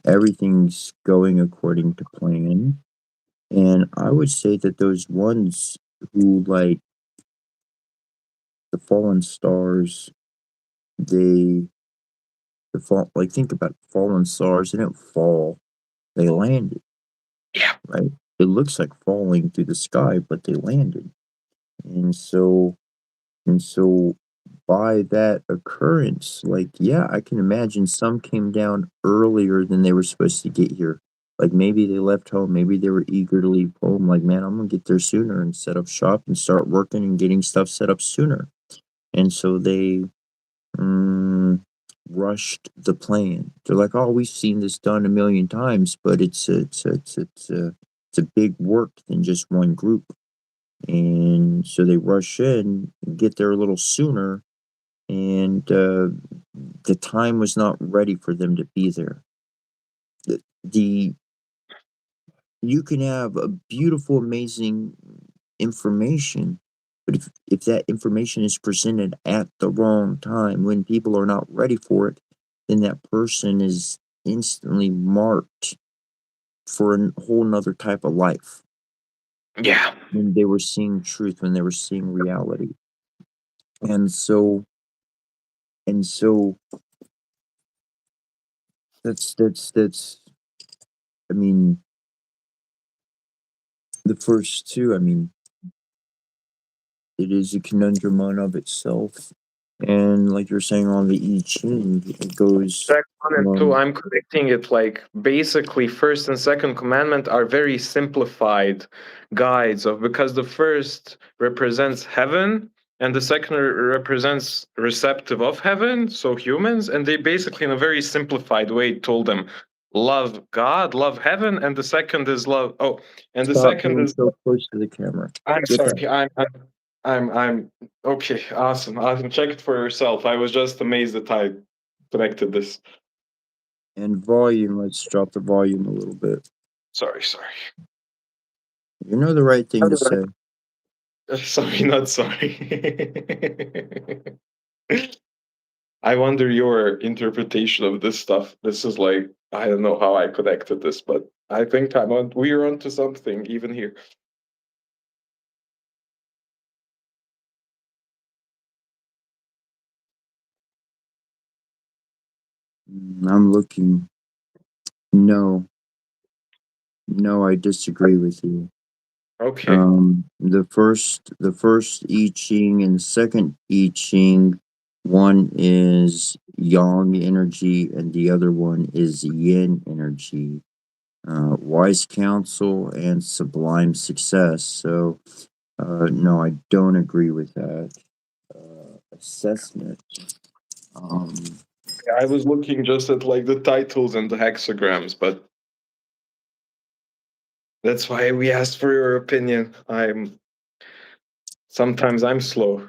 Everything's going according to plan. And I would say that those ones who, like the fallen stars, they like, think about fallen stars. They didn't fall; they landed. Yeah. Right? It looks like falling through the sky, but they landed. And so by that occurrence, like, yeah, I can imagine some came down earlier than they were supposed to get here. Like, maybe they left home, maybe they were eager to leave home, like, man, I'm gonna get there sooner and set up shop and start working and getting stuff set up sooner. And so they mm, rushed the plan. They're like, "Oh, we've seen this done a million times, but it's a big work than just one group." And so they rush in and get there a little sooner, and the time was not ready for them to be there. The You can have a beautiful, amazing information, but if that information is presented at the wrong time when people are not ready for it, then that person is instantly marked for a whole nother type of life. Yeah. When they were seeing truth, when they were seeing reality. And so that's I mean, the first two, I mean, it is a conundrum on of itself. And like you're saying on the I Ching, it goes Track 1 and 2, I'm connecting it like basically first and second commandment are very simplified guides of, because the first represents heaven and the second represents receptive of heaven, so humans, and they basically in a very simplified way told them love God, love heaven, and the second is love. Oh, and the Stop second being is so close to the camera. I'm Get that. sorry. I'm okay. Awesome. Awesome. Check it for yourself. I was just amazed that I connected this. And volume, let's drop the volume a little bit. Sorry. Sorry. You know the right thing to say. Sorry. Not sorry. I wonder your interpretation of this stuff. This is like I don't know how I connected this, but I think we're onto something even here. I'm looking. No, no, I disagree with you. Okay. The first I Ching and the second I Ching, one is Yang energy and the other one is Yin energy. Wise counsel and sublime success. So, no, I don't agree with that assessment. Um, I was looking just at like the titles and the hexagrams, but that's why we asked for your opinion. Sometimes I'm slow.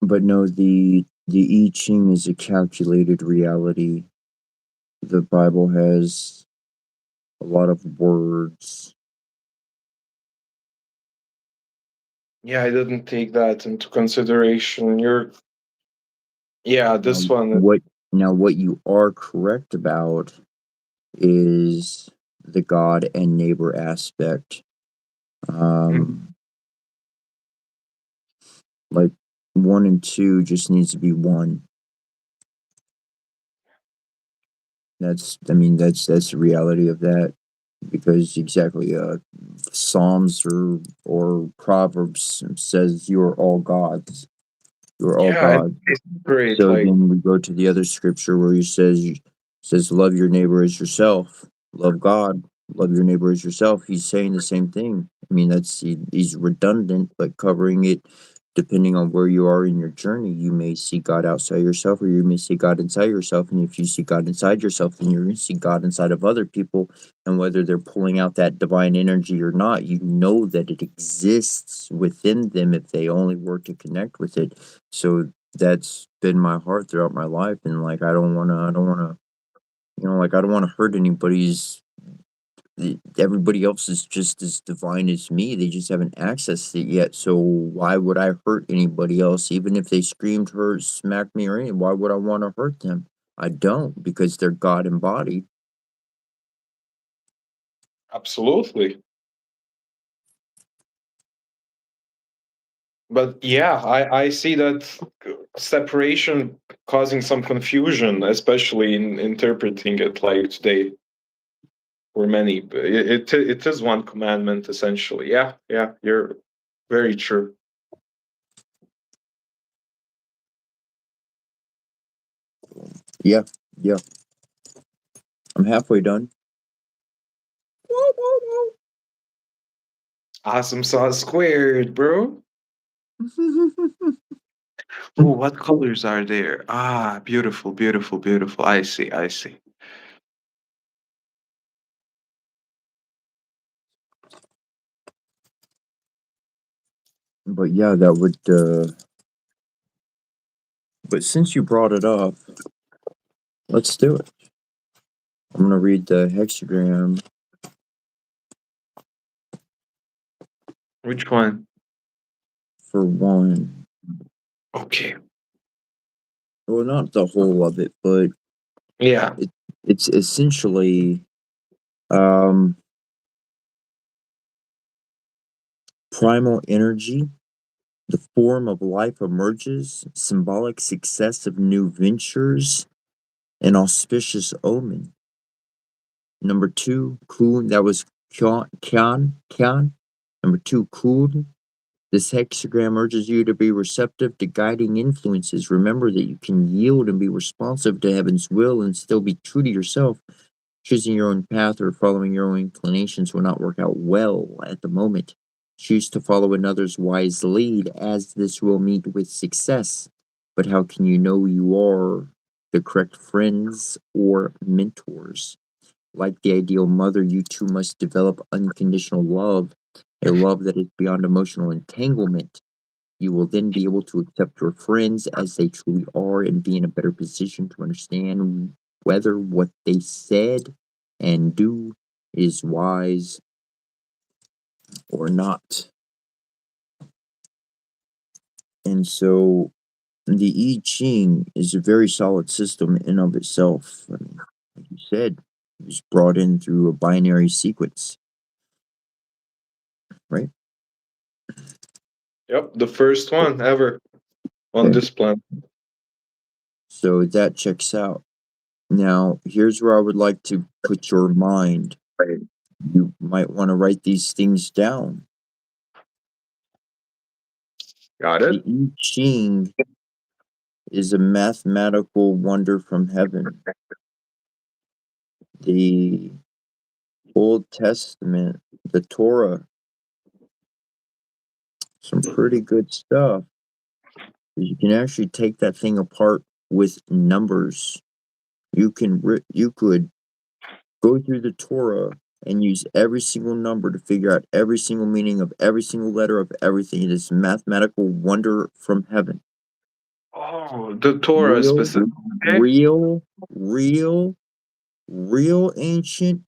but no, the I Ching is a calculated reality. The Bible has a lot of words. Yeah, I didn't take that into consideration. Yeah, Now, this one. what you are correct about is the God and neighbor aspect. Mhm. Um, Like 1 and 2 just needs to be 1. That's the reality of that, because exactly, Psalms or Proverbs says you are all gods. You are all Yeah, gods. it's great. So Like, then we go to the other scripture where he says love your neighbor as yourself. Love God, love your neighbor as yourself. He's saying the same thing. I mean, he's redundant, but covering it depending on where you are in your journey. You may see God outside yourself, or you may see God inside yourself. And if you see God inside yourself, then you're going to see God inside of other people. And whether they're pulling out that divine energy or not, you know that it exists within them if they only were to connect with it. So that's been my heart throughout my life, and like I don't want to like I don't want to hurt anybody's. Everybody else is just as divine as me. They just haven't accessed it yet. So why would I hurt anybody else? Even if they screamed, hurt, smacked me, or anything, why would I want to hurt them? I don't, because they're God embodied. absolutely. But yeah, I see that separation causing some confusion, especially in interpreting it like today for many. But it is one commandment essentially. Yeah, yeah, you're very true. Yeah, yeah. I'm halfway done. Awesome sauce squared, bro. Oh, what colors are there? Ah, beautiful, beautiful, beautiful. I see, I see. But yeah, that would. But since you brought it up, let's do it. I'm gonna read the hexagram Which one? for 1. Okay. Well, not the whole of it, but Yeah. it's essentially um, primal energy. The form of life emerges, symbolic success of new ventures, an auspicious omen. Number 2, Kun. That was Kyan. Number 2, Kun. This hexagram urges you to be receptive to guiding influences. Remember that you can yield and be responsive to heaven's will and still be true to yourself. Choosing your own path or following your own inclinations will not work out well at the moment. Choose to follow another's wise lead, as this will meet with success. But how can you know you are the correct friends or mentors? Like the ideal mother, you too must develop unconditional love, a love that is beyond emotional entanglement. You will then be able to accept your friends as they truly are and be in a better position to understand whether what they said and do is wise or not. And so the I Ching is a very solid system in of itself. I mean, like you said, it was brought in through a binary sequence, right? Yep. The first one ever on Okay. this planet. So that checks out. Now, here's where I would like to put your mind. You might want to write these things down. Got The it? I Ching is a mathematical wonder from heaven. The Old Testament, the Torah, some pretty good stuff. You can actually take that thing apart with numbers. You could go through the Torah and use every single number to figure out every single meaning of every single letter of everything. It is mathematical wonder from heaven. Oh, the Torah Real, specifically. real, real, real ancient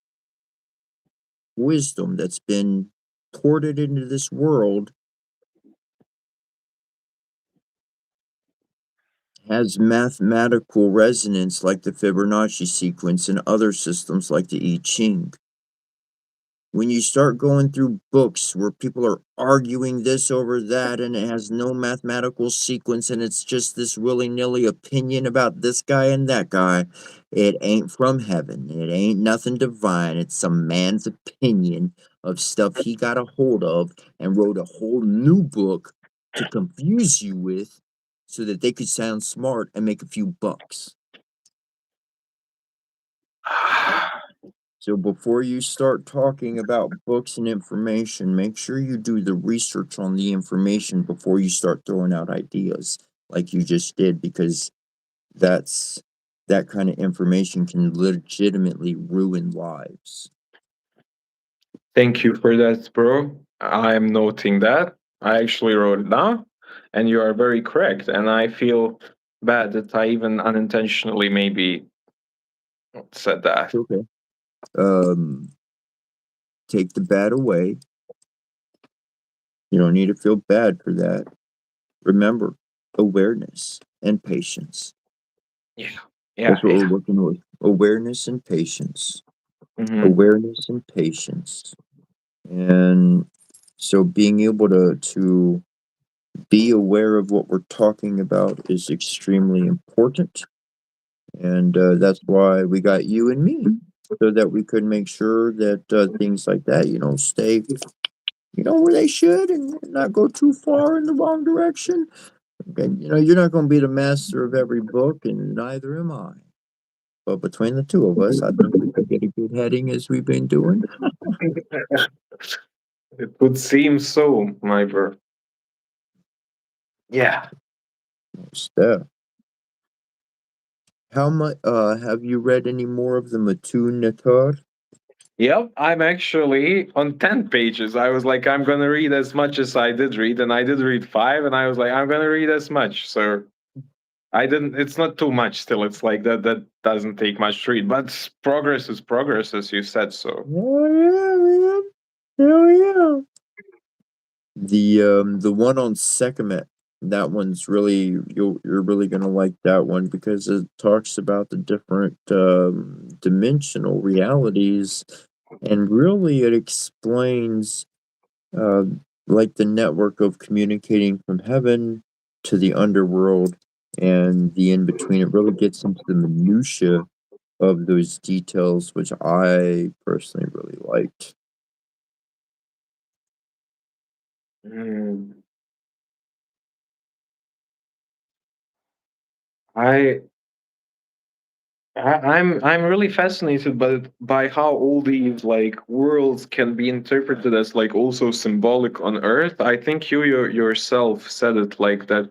wisdom that's been ported into this world has mathematical resonance like the Fibonacci sequence and other systems like the I Ching. when you start going through books where people are arguing this over that and it has no mathematical sequence and it's just this willy-nilly opinion about this guy and that guy, it ain't from heaven. It ain't nothing divine. It's some man's opinion of stuff he got a hold of and wrote a whole new book to confuse you with so that they could sound smart and make a few bucks. So before you start talking about books and information, make sure you do the research on the information before you start throwing out ideas like you just did, because that kind of information can legitimately ruin lives. Thank you for that, bro. I'm noting that. I actually wrote it down, and you are very correct. And I feel bad that I even unintentionally maybe said that. Okay. Take the bad away. You don't need to feel bad for that. Remember, awareness and patience. Yeah. That's what we're working with. Awareness and patience. Mhm. Awareness and patience. And so being able to be aware of what we're talking about is extremely important. And that's why we got you and me, so that we could make sure that things like that, stay, where they should and not go too far in the wrong direction. And, you're not going to be the master of every book, and neither am I. But between the two of us, I think we could get a good heading as we've been doing. It would seem so, my bro. Yeah. Stuff. How much have you read any more of the Matun Natar? Yep, I'm actually on 10 pages. I was like, I'm gonna read as much as I did read, and I did read 5, and I was like, I'm gonna read as much. So I didn't. It's not too much still. It's like that doesn't take much to read, but progress is progress, as you said. So Oh yeah, man. Hell yeah. The one on Sekhmet, that one's really you're really gonna like that one because it talks about the different dimensional realities, and really it explains uh, like the network of communicating from heaven to the underworld and the in between. It really gets into the minutia of those details, which I personally really liked. mm, I, I'm really fascinated by how all these like worlds can be interpreted as like also symbolic on Earth. I think yourself said it like that.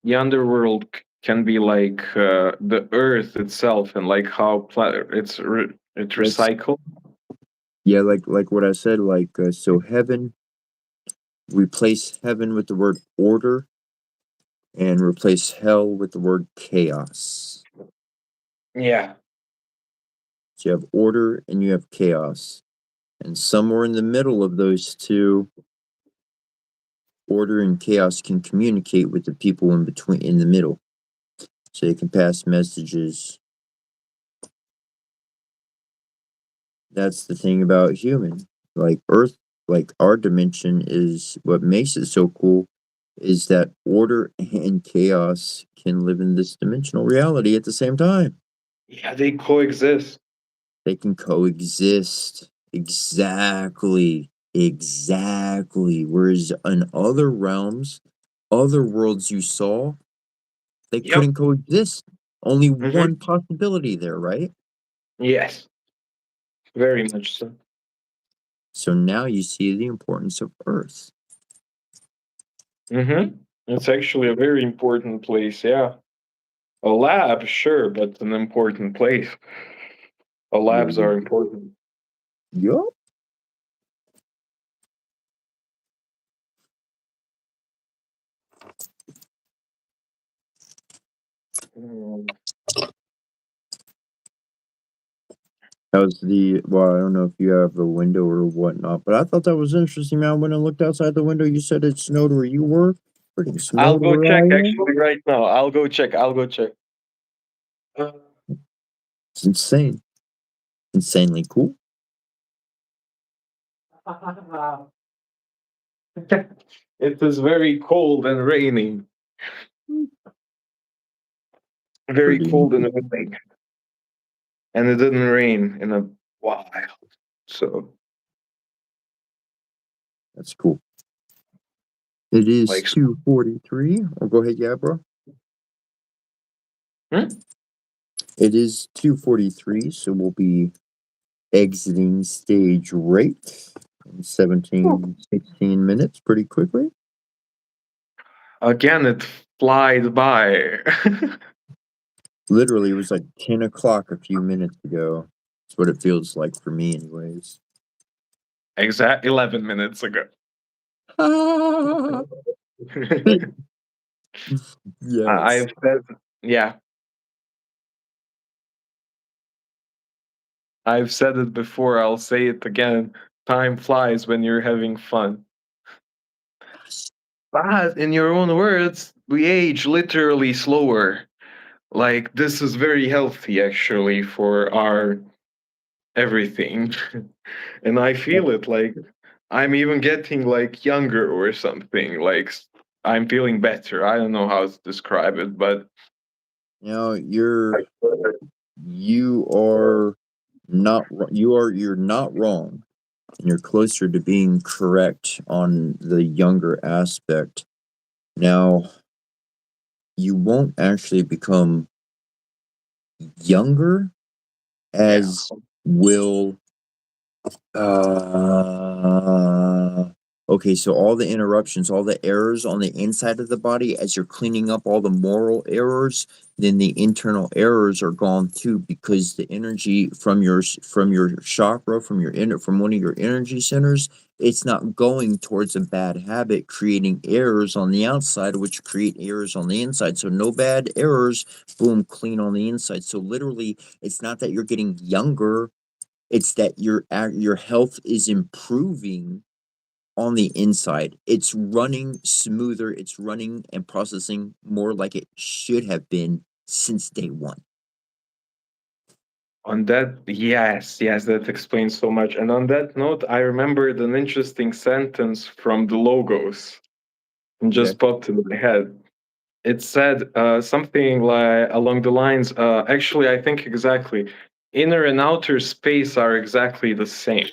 The underworld can be like the Earth itself, and like how it That's recycled. Yeah, like what I said, so heaven, replace heaven with the word order and replace hell with the word chaos. Yeah. So you have order and you have chaos. And somewhere in the middle of those two, order and chaos can communicate with the people in the middle. So they can pass messages. That's the thing about human. Like Earth, like our dimension is what makes it so cool is that order and chaos can live in this dimensional reality at the same time. Yeah, they coexist. They can coexist. Exactly. Exactly. Whereas in other realms, other worlds you saw, they Yep. couldn't coexist. Only Hmm. one possibility there, right? Yes, very much so. So now you see the importance of Earth. It's actually a very important place. Yeah, a lab, sure, but an important place. Labs are important. Yup. Mm. Well, I don't know if you have a window or whatnot, but I thought that was interesting, man. When I looked outside the window, you said it snowed where you were. Freaking I'll snowed go where I check am. actually right now. I'll go check. It's insane. Insanely cool. It is very cold and raining. Very Pretty cold and raining. And it didn't rain in a while. So, That's cool. It is like, 2:43. Oh, go ahead, yeah, bro. Hmm? It is 2:43, so we'll be exiting stage right in 17, 16 minutes pretty quickly. again, it flied by. Literally, it was like 10 o'clock a few minutes ago. That's what it feels like for me, anyways. Exact 11 minutes ago. Yes. I've said, yeah. I've said it before. I'll say it again. Time flies when you're having fun. But in your own words, we age literally slower. Like, this is very healthy actually for our everything. And I feel it, like I'm even getting like younger or something. Like I'm feeling better. I don't know how to describe it, but You know, you're not wrong, and you're closer to being correct on the younger aspect. Now, you won't actually become younger as will okay, so all the interruptions, all the errors on the inside of the body, as you're cleaning up all the moral errors, then the internal errors are gone too, because the energy from your chakra, from one of your energy centers, it's not going towards a bad habit, creating errors on the outside, which create errors on the inside. So no bad errors, boom, clean on the inside. So literally, it's not that you're getting younger, it's that your health is improving on the inside. It's running smoother. It's running and processing more like it should have been since day one. on that, yes, that explains so much. And on that note, I remembered an interesting sentence from the logos and just popped in my head. It said something like along the lines, actually, I think exactly. Inner and outer space are exactly the same.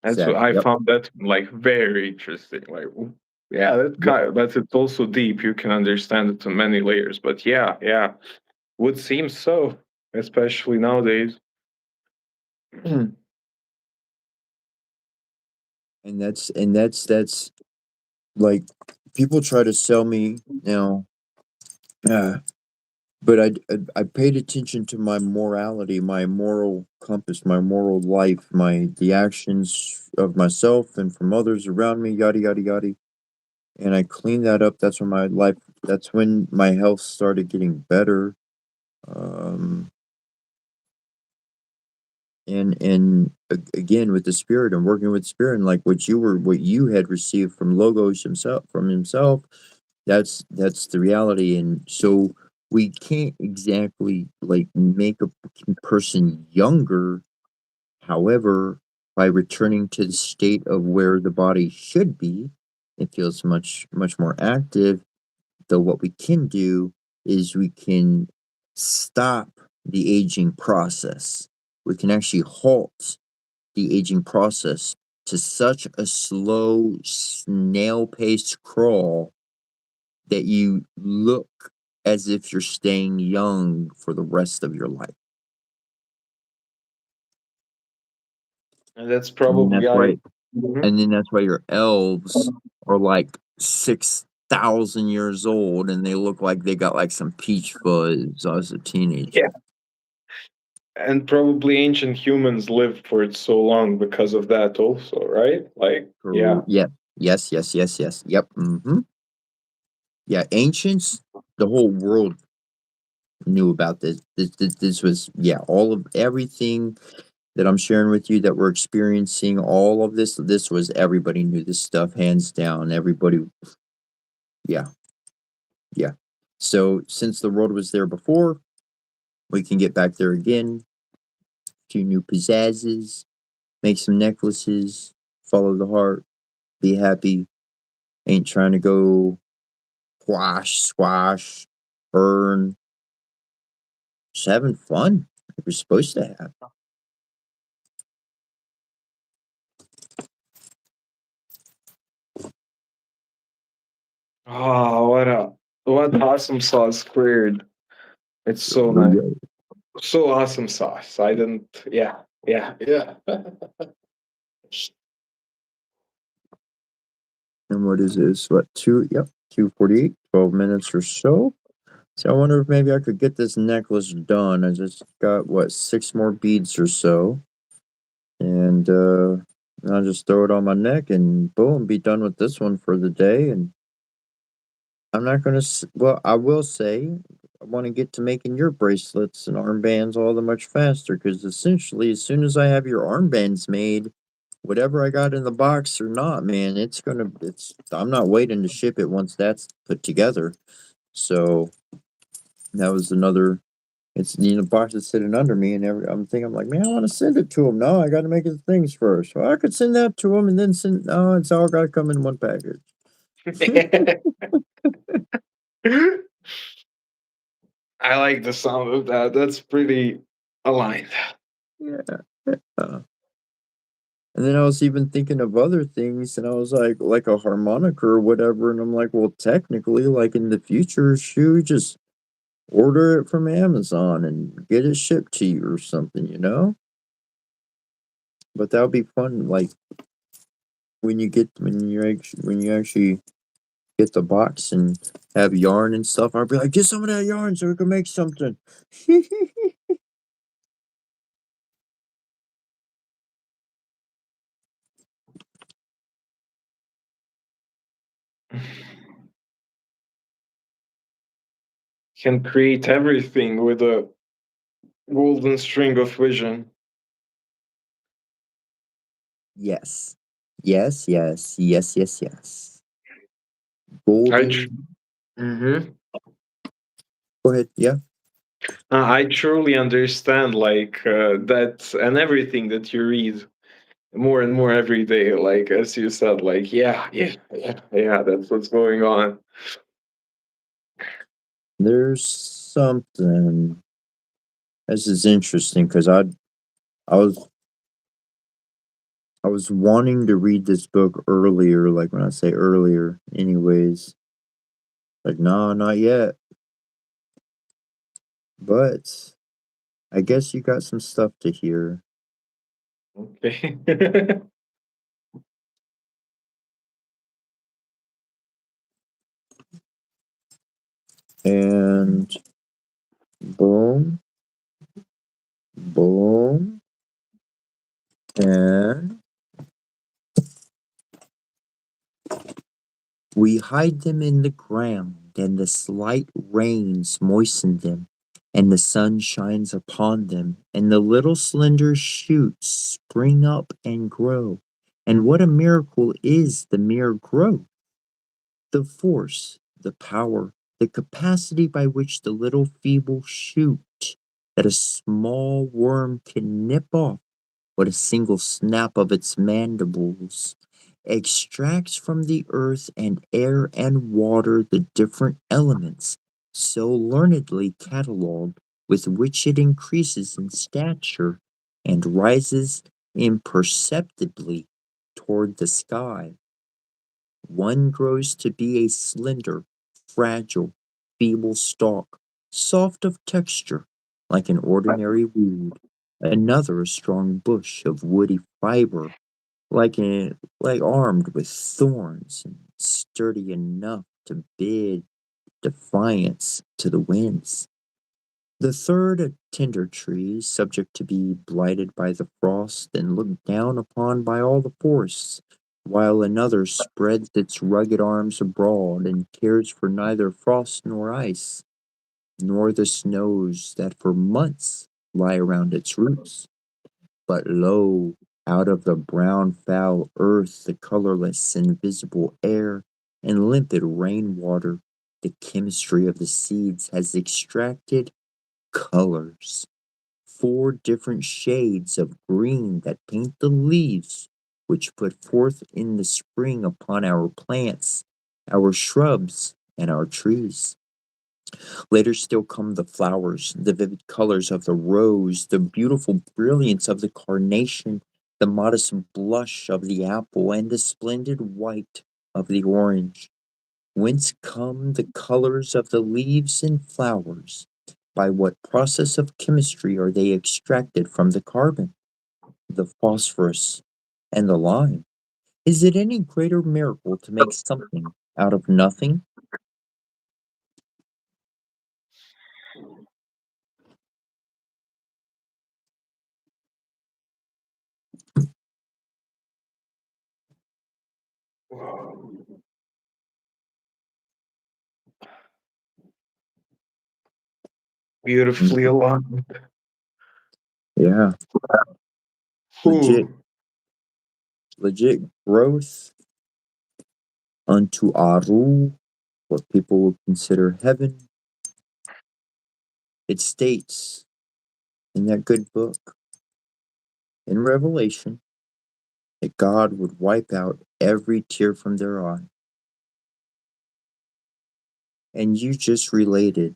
That's what I found that like very interesting. Like, yeah, that's it's also deep. You can understand it on many layers. But yeah, would seem so, especially nowadays. And that's like people try to sell me now. But I paid attention to my morality, my moral compass, my moral life, the actions of myself and from others around me, yada yada yada. And I cleaned that up. That's when my health started getting better. Um, again with the spirit and working with spirit, and like what you had received from Logos himself, that's the reality. And so we can't exactly like make a person younger. However, by returning to the state of where the body should be, it feels much more active. Though what we can do is we can stop the aging process. We can actually halt the aging process to such a slow snail-paced crawl that you look as if you're staying young for the rest of your life. And that's And probably that's why, Mhm. and then that's why your elves are like 6,000 years old, and they look like they got like some peach fuzz as a teenager. Yeah. And probably ancient humans lived for it so long because of that also, right? Like, yeah. Yeah. Yes. Yep. Yeah. Ancients, the whole world knew about this. This was, yeah, all of everything that I'm sharing with you that we're experiencing, all of this was, everybody knew this stuff, hands down. Everybody, yeah. So since the world was there before, we can get back there again. A few new pizzazzes, make some necklaces, follow the heart, be happy. Ain't trying to go swash, burn. Just having fun like we're supposed to have. Oh, what awesome sauce squared. It's so nice. So awesome sauce. I didn't. Yeah. And what is this? What, 2:48, 12 minutes or so. So I wonder if maybe I could get this necklace done. I just got, what, 6 more beads or so. And I'll just throw it on my neck and boom, be done with this one for the day. And I'm not going to, well, I will say, I want to get to making your bracelets and armbands all the much faster because essentially, as soon as I have your armbands made, whatever I got in the box or not, man, I'm not waiting to ship it once that's put together. So that was another, the box is sitting under me and I'm like, man, I want to send it to him. No, I got to make his things first. Well, I could send that to him and then no, it's all got to come in one package. I like the sound of that. That's pretty aligned. Yeah. And then I was even thinking of other things, and I was like a harmonica or whatever, and I'm like, well, technically, like in the future, shoot, just order it from Amazon and get it shipped to you or something, you know? But that would be fun, like when you actually get the box and have yarn and stuff. I'd be like, get some of that yarn so we can make something. Can create everything with a golden string of vision. Yes. Yes, yes, yes, yes, yes. I Golden. Mm-hmm. Go ahead. Yeah. I truly understand, like that, and everything that you read more and more every day. Like as you said, like that's what's going on. There's something. This is interesting because I was I was wanting to read this book earlier, like when I say earlier, anyways. Like, no, not yet. But I guess you got some stuff to hear. Okay. And boom, boom, and we hide them in the ground, and the slight rains moisten them, and the sun shines upon them, and the little slender shoots spring up and grow. And what a miracle is the mere growth! The force, the power, the capacity by which the little feeble shoot that a small worm can nip off with a single snap of its mandibles extracts from the earth and air and water the different elements so learnedly catalogued with which it increases in stature and rises imperceptibly toward the sky. One grows to be a slender, fragile, feeble stalk, soft of texture, like an ordinary weed. Another a strong bush of woody fiber, like armed with thorns and sturdy enough to bid defiance to the winds. The third a tender tree, subject to be blighted by the frost and looked down upon by all the forests, while another spreads its rugged arms abroad and cares for neither frost nor ice, nor the snows that for months lie around its roots. But lo, out of the brown foul earth, the colorless invisible air, and limpid rain water, the chemistry of the seeds has extracted colors. 4 different shades of green that paint the leaves, which put forth in the spring upon our plants, our shrubs, and our trees. Later still come the flowers, the vivid colors of the rose, the beautiful brilliance of the carnation, the modest blush of the apple, and the splendid white of the orange. Whence come the colors of the leaves and flowers? By what process of chemistry are they extracted from the carbon, the phosphorus, and the lime? Is it any greater miracle to make something out of nothing? Beautifully aligned. Yeah, legit, Ooh. legit growth unto Aru, what people would consider heaven. It states in that good book, in Revelation, that God would wipe out every tear from their eye. And you just related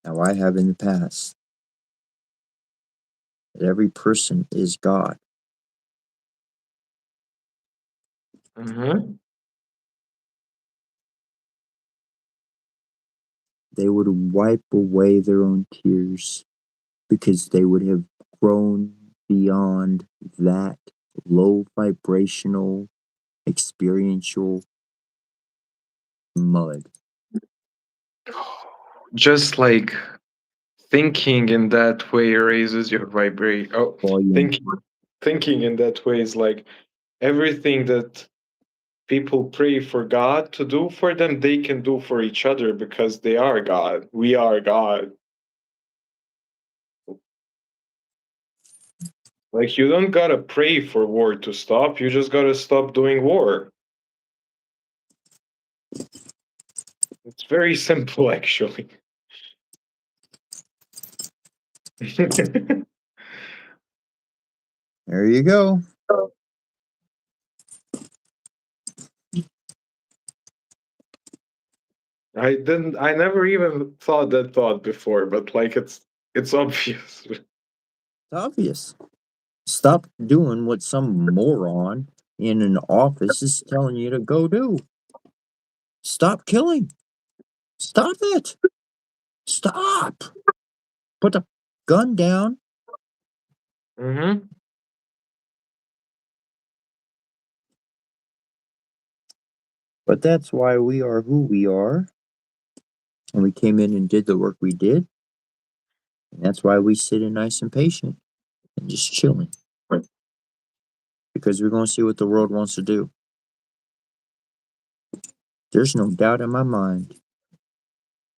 how I have in the past that every person is God. Mm-hmm. They would wipe away their own tears because they would have grown beyond that low vibrational, experiential mud. Just like thinking in that way raises your vibration. Oh, Volume. thinking in that way is like everything that people pray for God to do for them, they can do for each other because they are God. We are God. Like you don't gotta pray for war to stop. You just gotta stop doing war. It's very simple, actually. There you go. I never even thought that thought before, but like it's obvious. It's obvious. Stop doing what some moron in an office is telling you to go do. Stop killing. Stop it. Stop. Put the gun down. Mm-hmm. But that's why we are who we are. And we came in and did the work we did. And that's why we sit in nice and patient and just chilling. Because we're going to see what the world wants to do. There's no doubt in my mind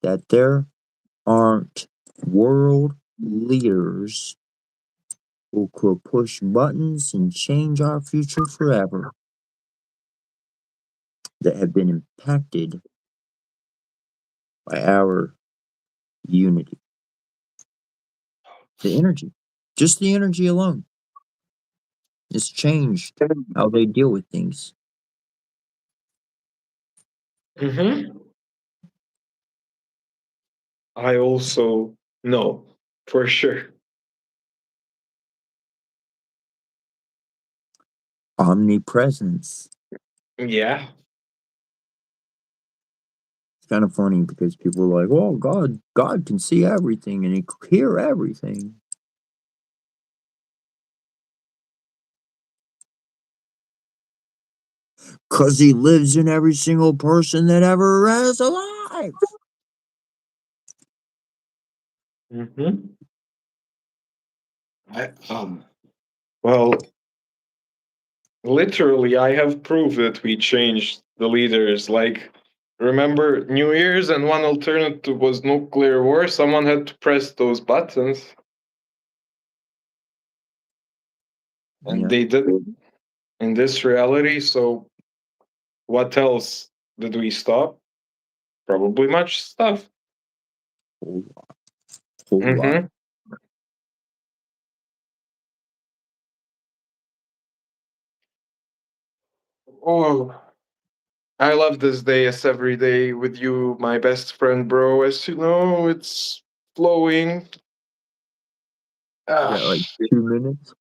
that there aren't world leaders who could push buttons and change our future forever that have been impacted by our unity. The energy, just the energy alone, has changed how they deal with things. Mm-hmm. I also know for sure. Omnipresence. Yeah. It's kind of funny because people are like, "Well, God can see everything and He can hear everything." Cause He lives in every single person that ever is alive. Mm-hmm. I, well, literally, I have proof that we changed the leaders. Like, remember New Year's and one alternative was nuclear war? Someone had to press those buttons, and Yeah. they did it in this reality. So, what else did we stop? Probably much stuff. whole lot. Whole lot. Mm-hmm. Oh, I love this day as every day with you, my best friend, bro. As you know, it's flowing. Yeah, like 2 minutes.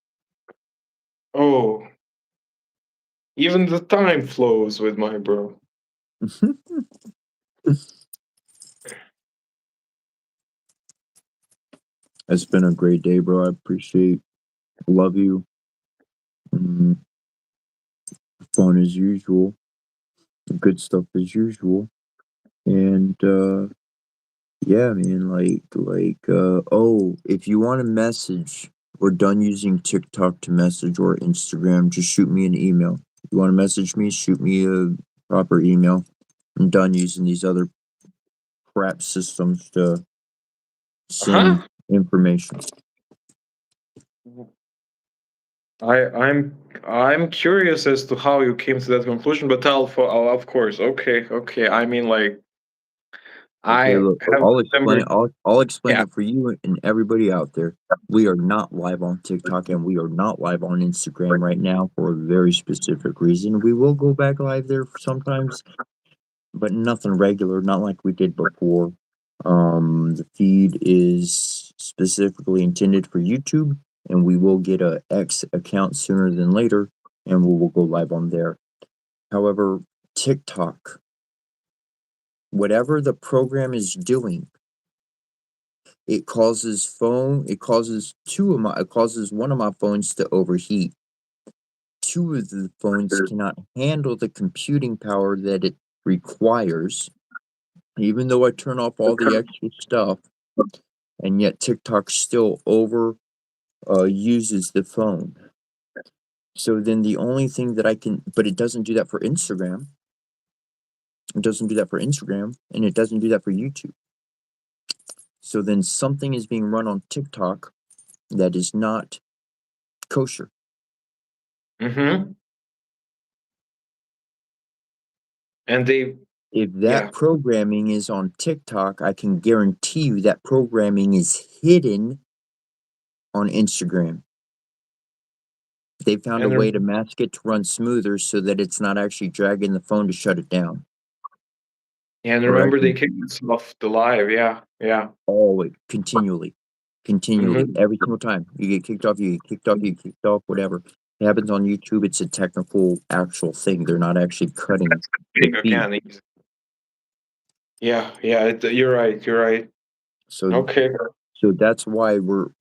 Oh, even the time flows with my bro. It's been a great day, bro. I appreciate. Love you. Mm, fun as usual. Good stuff as usual. And yeah, man, oh, if you want to message, we're done using TikTok to message or Instagram, just shoot me an email. If you want to message me, shoot me a proper email. I'm done using these other crap systems to send Huh? information. I'm curious as to how you came to that conclusion, but of course. Okay. I mean, like, Okay, I look, have I'll explain. December. I'll explain Yeah. it for you and everybody out there. We are not live on TikTok and we are not live on Instagram right now for a very specific reason. We will go back live there sometimes, but nothing regular, not like we did before. The feed is specifically intended for YouTube, and we will get a X account sooner than later, and we will go live on there. However, TikTok, whatever the program is doing, it causes one of my phones to overheat. Two of the phones cannot handle the computing power that it requires, even though I turn off all the extra stuff, and yet TikTok still uses the phone. So then the only thing that but it doesn't do that for Instagram. It doesn't do that for Instagram, and it doesn't do that for YouTube. So then something is being run on TikTok that is not kosher. Mm-hmm. And they, If yeah. that programming is on TikTok, I can guarantee you that programming is hidden on Instagram. They found a And way to mask it to run smoother so that it's not actually dragging the phone to shut it down. remember, they Correctly. kicked us off the live. Yeah. Always, continually, Mhm. every single time you get kicked off, you get kicked off, whatever. It happens on YouTube. It's a technical, actual thing. They're not actually cutting the feed. Again, yeah. You're right. So, Okay. so that's why when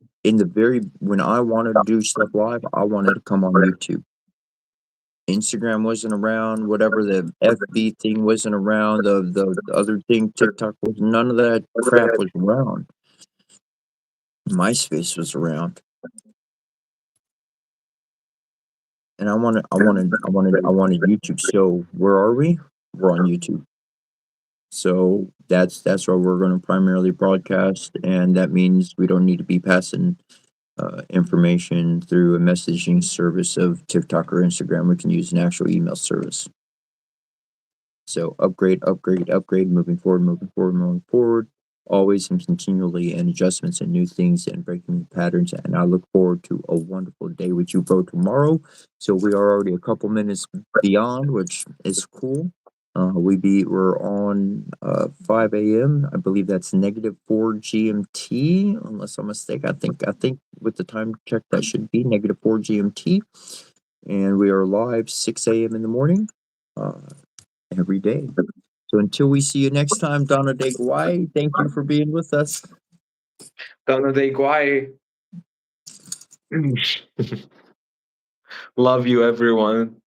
I want to do stuff live, I wanted to come on YouTube. Instagram wasn't around, whatever the FB thing wasn't around, the other thing, TikTok was, none of that crap was around. MySpace was around. And I wanted YouTube. So where are we? We're on YouTube. So that's where we're going to primarily broadcast, and that means we don't need to be passing information through a messaging service of TikTok or Instagram. We can use an actual email service. So upgrade, moving forward, always and continually, and adjustments and new things and breaking new patterns. And I look forward to a wonderful day with you, bro, tomorrow. So we are already a couple minutes beyond, which is cool. We're on 5 a.m. I believe that's -4 GMT, unless I'm mistaken. I think with the time check that should be -4 GMT, and we are live 6 a.m. in the morning. Every day. So until we see you next time, Donna De Guai, thank you for being with us. Donna de Guay. Love you, everyone.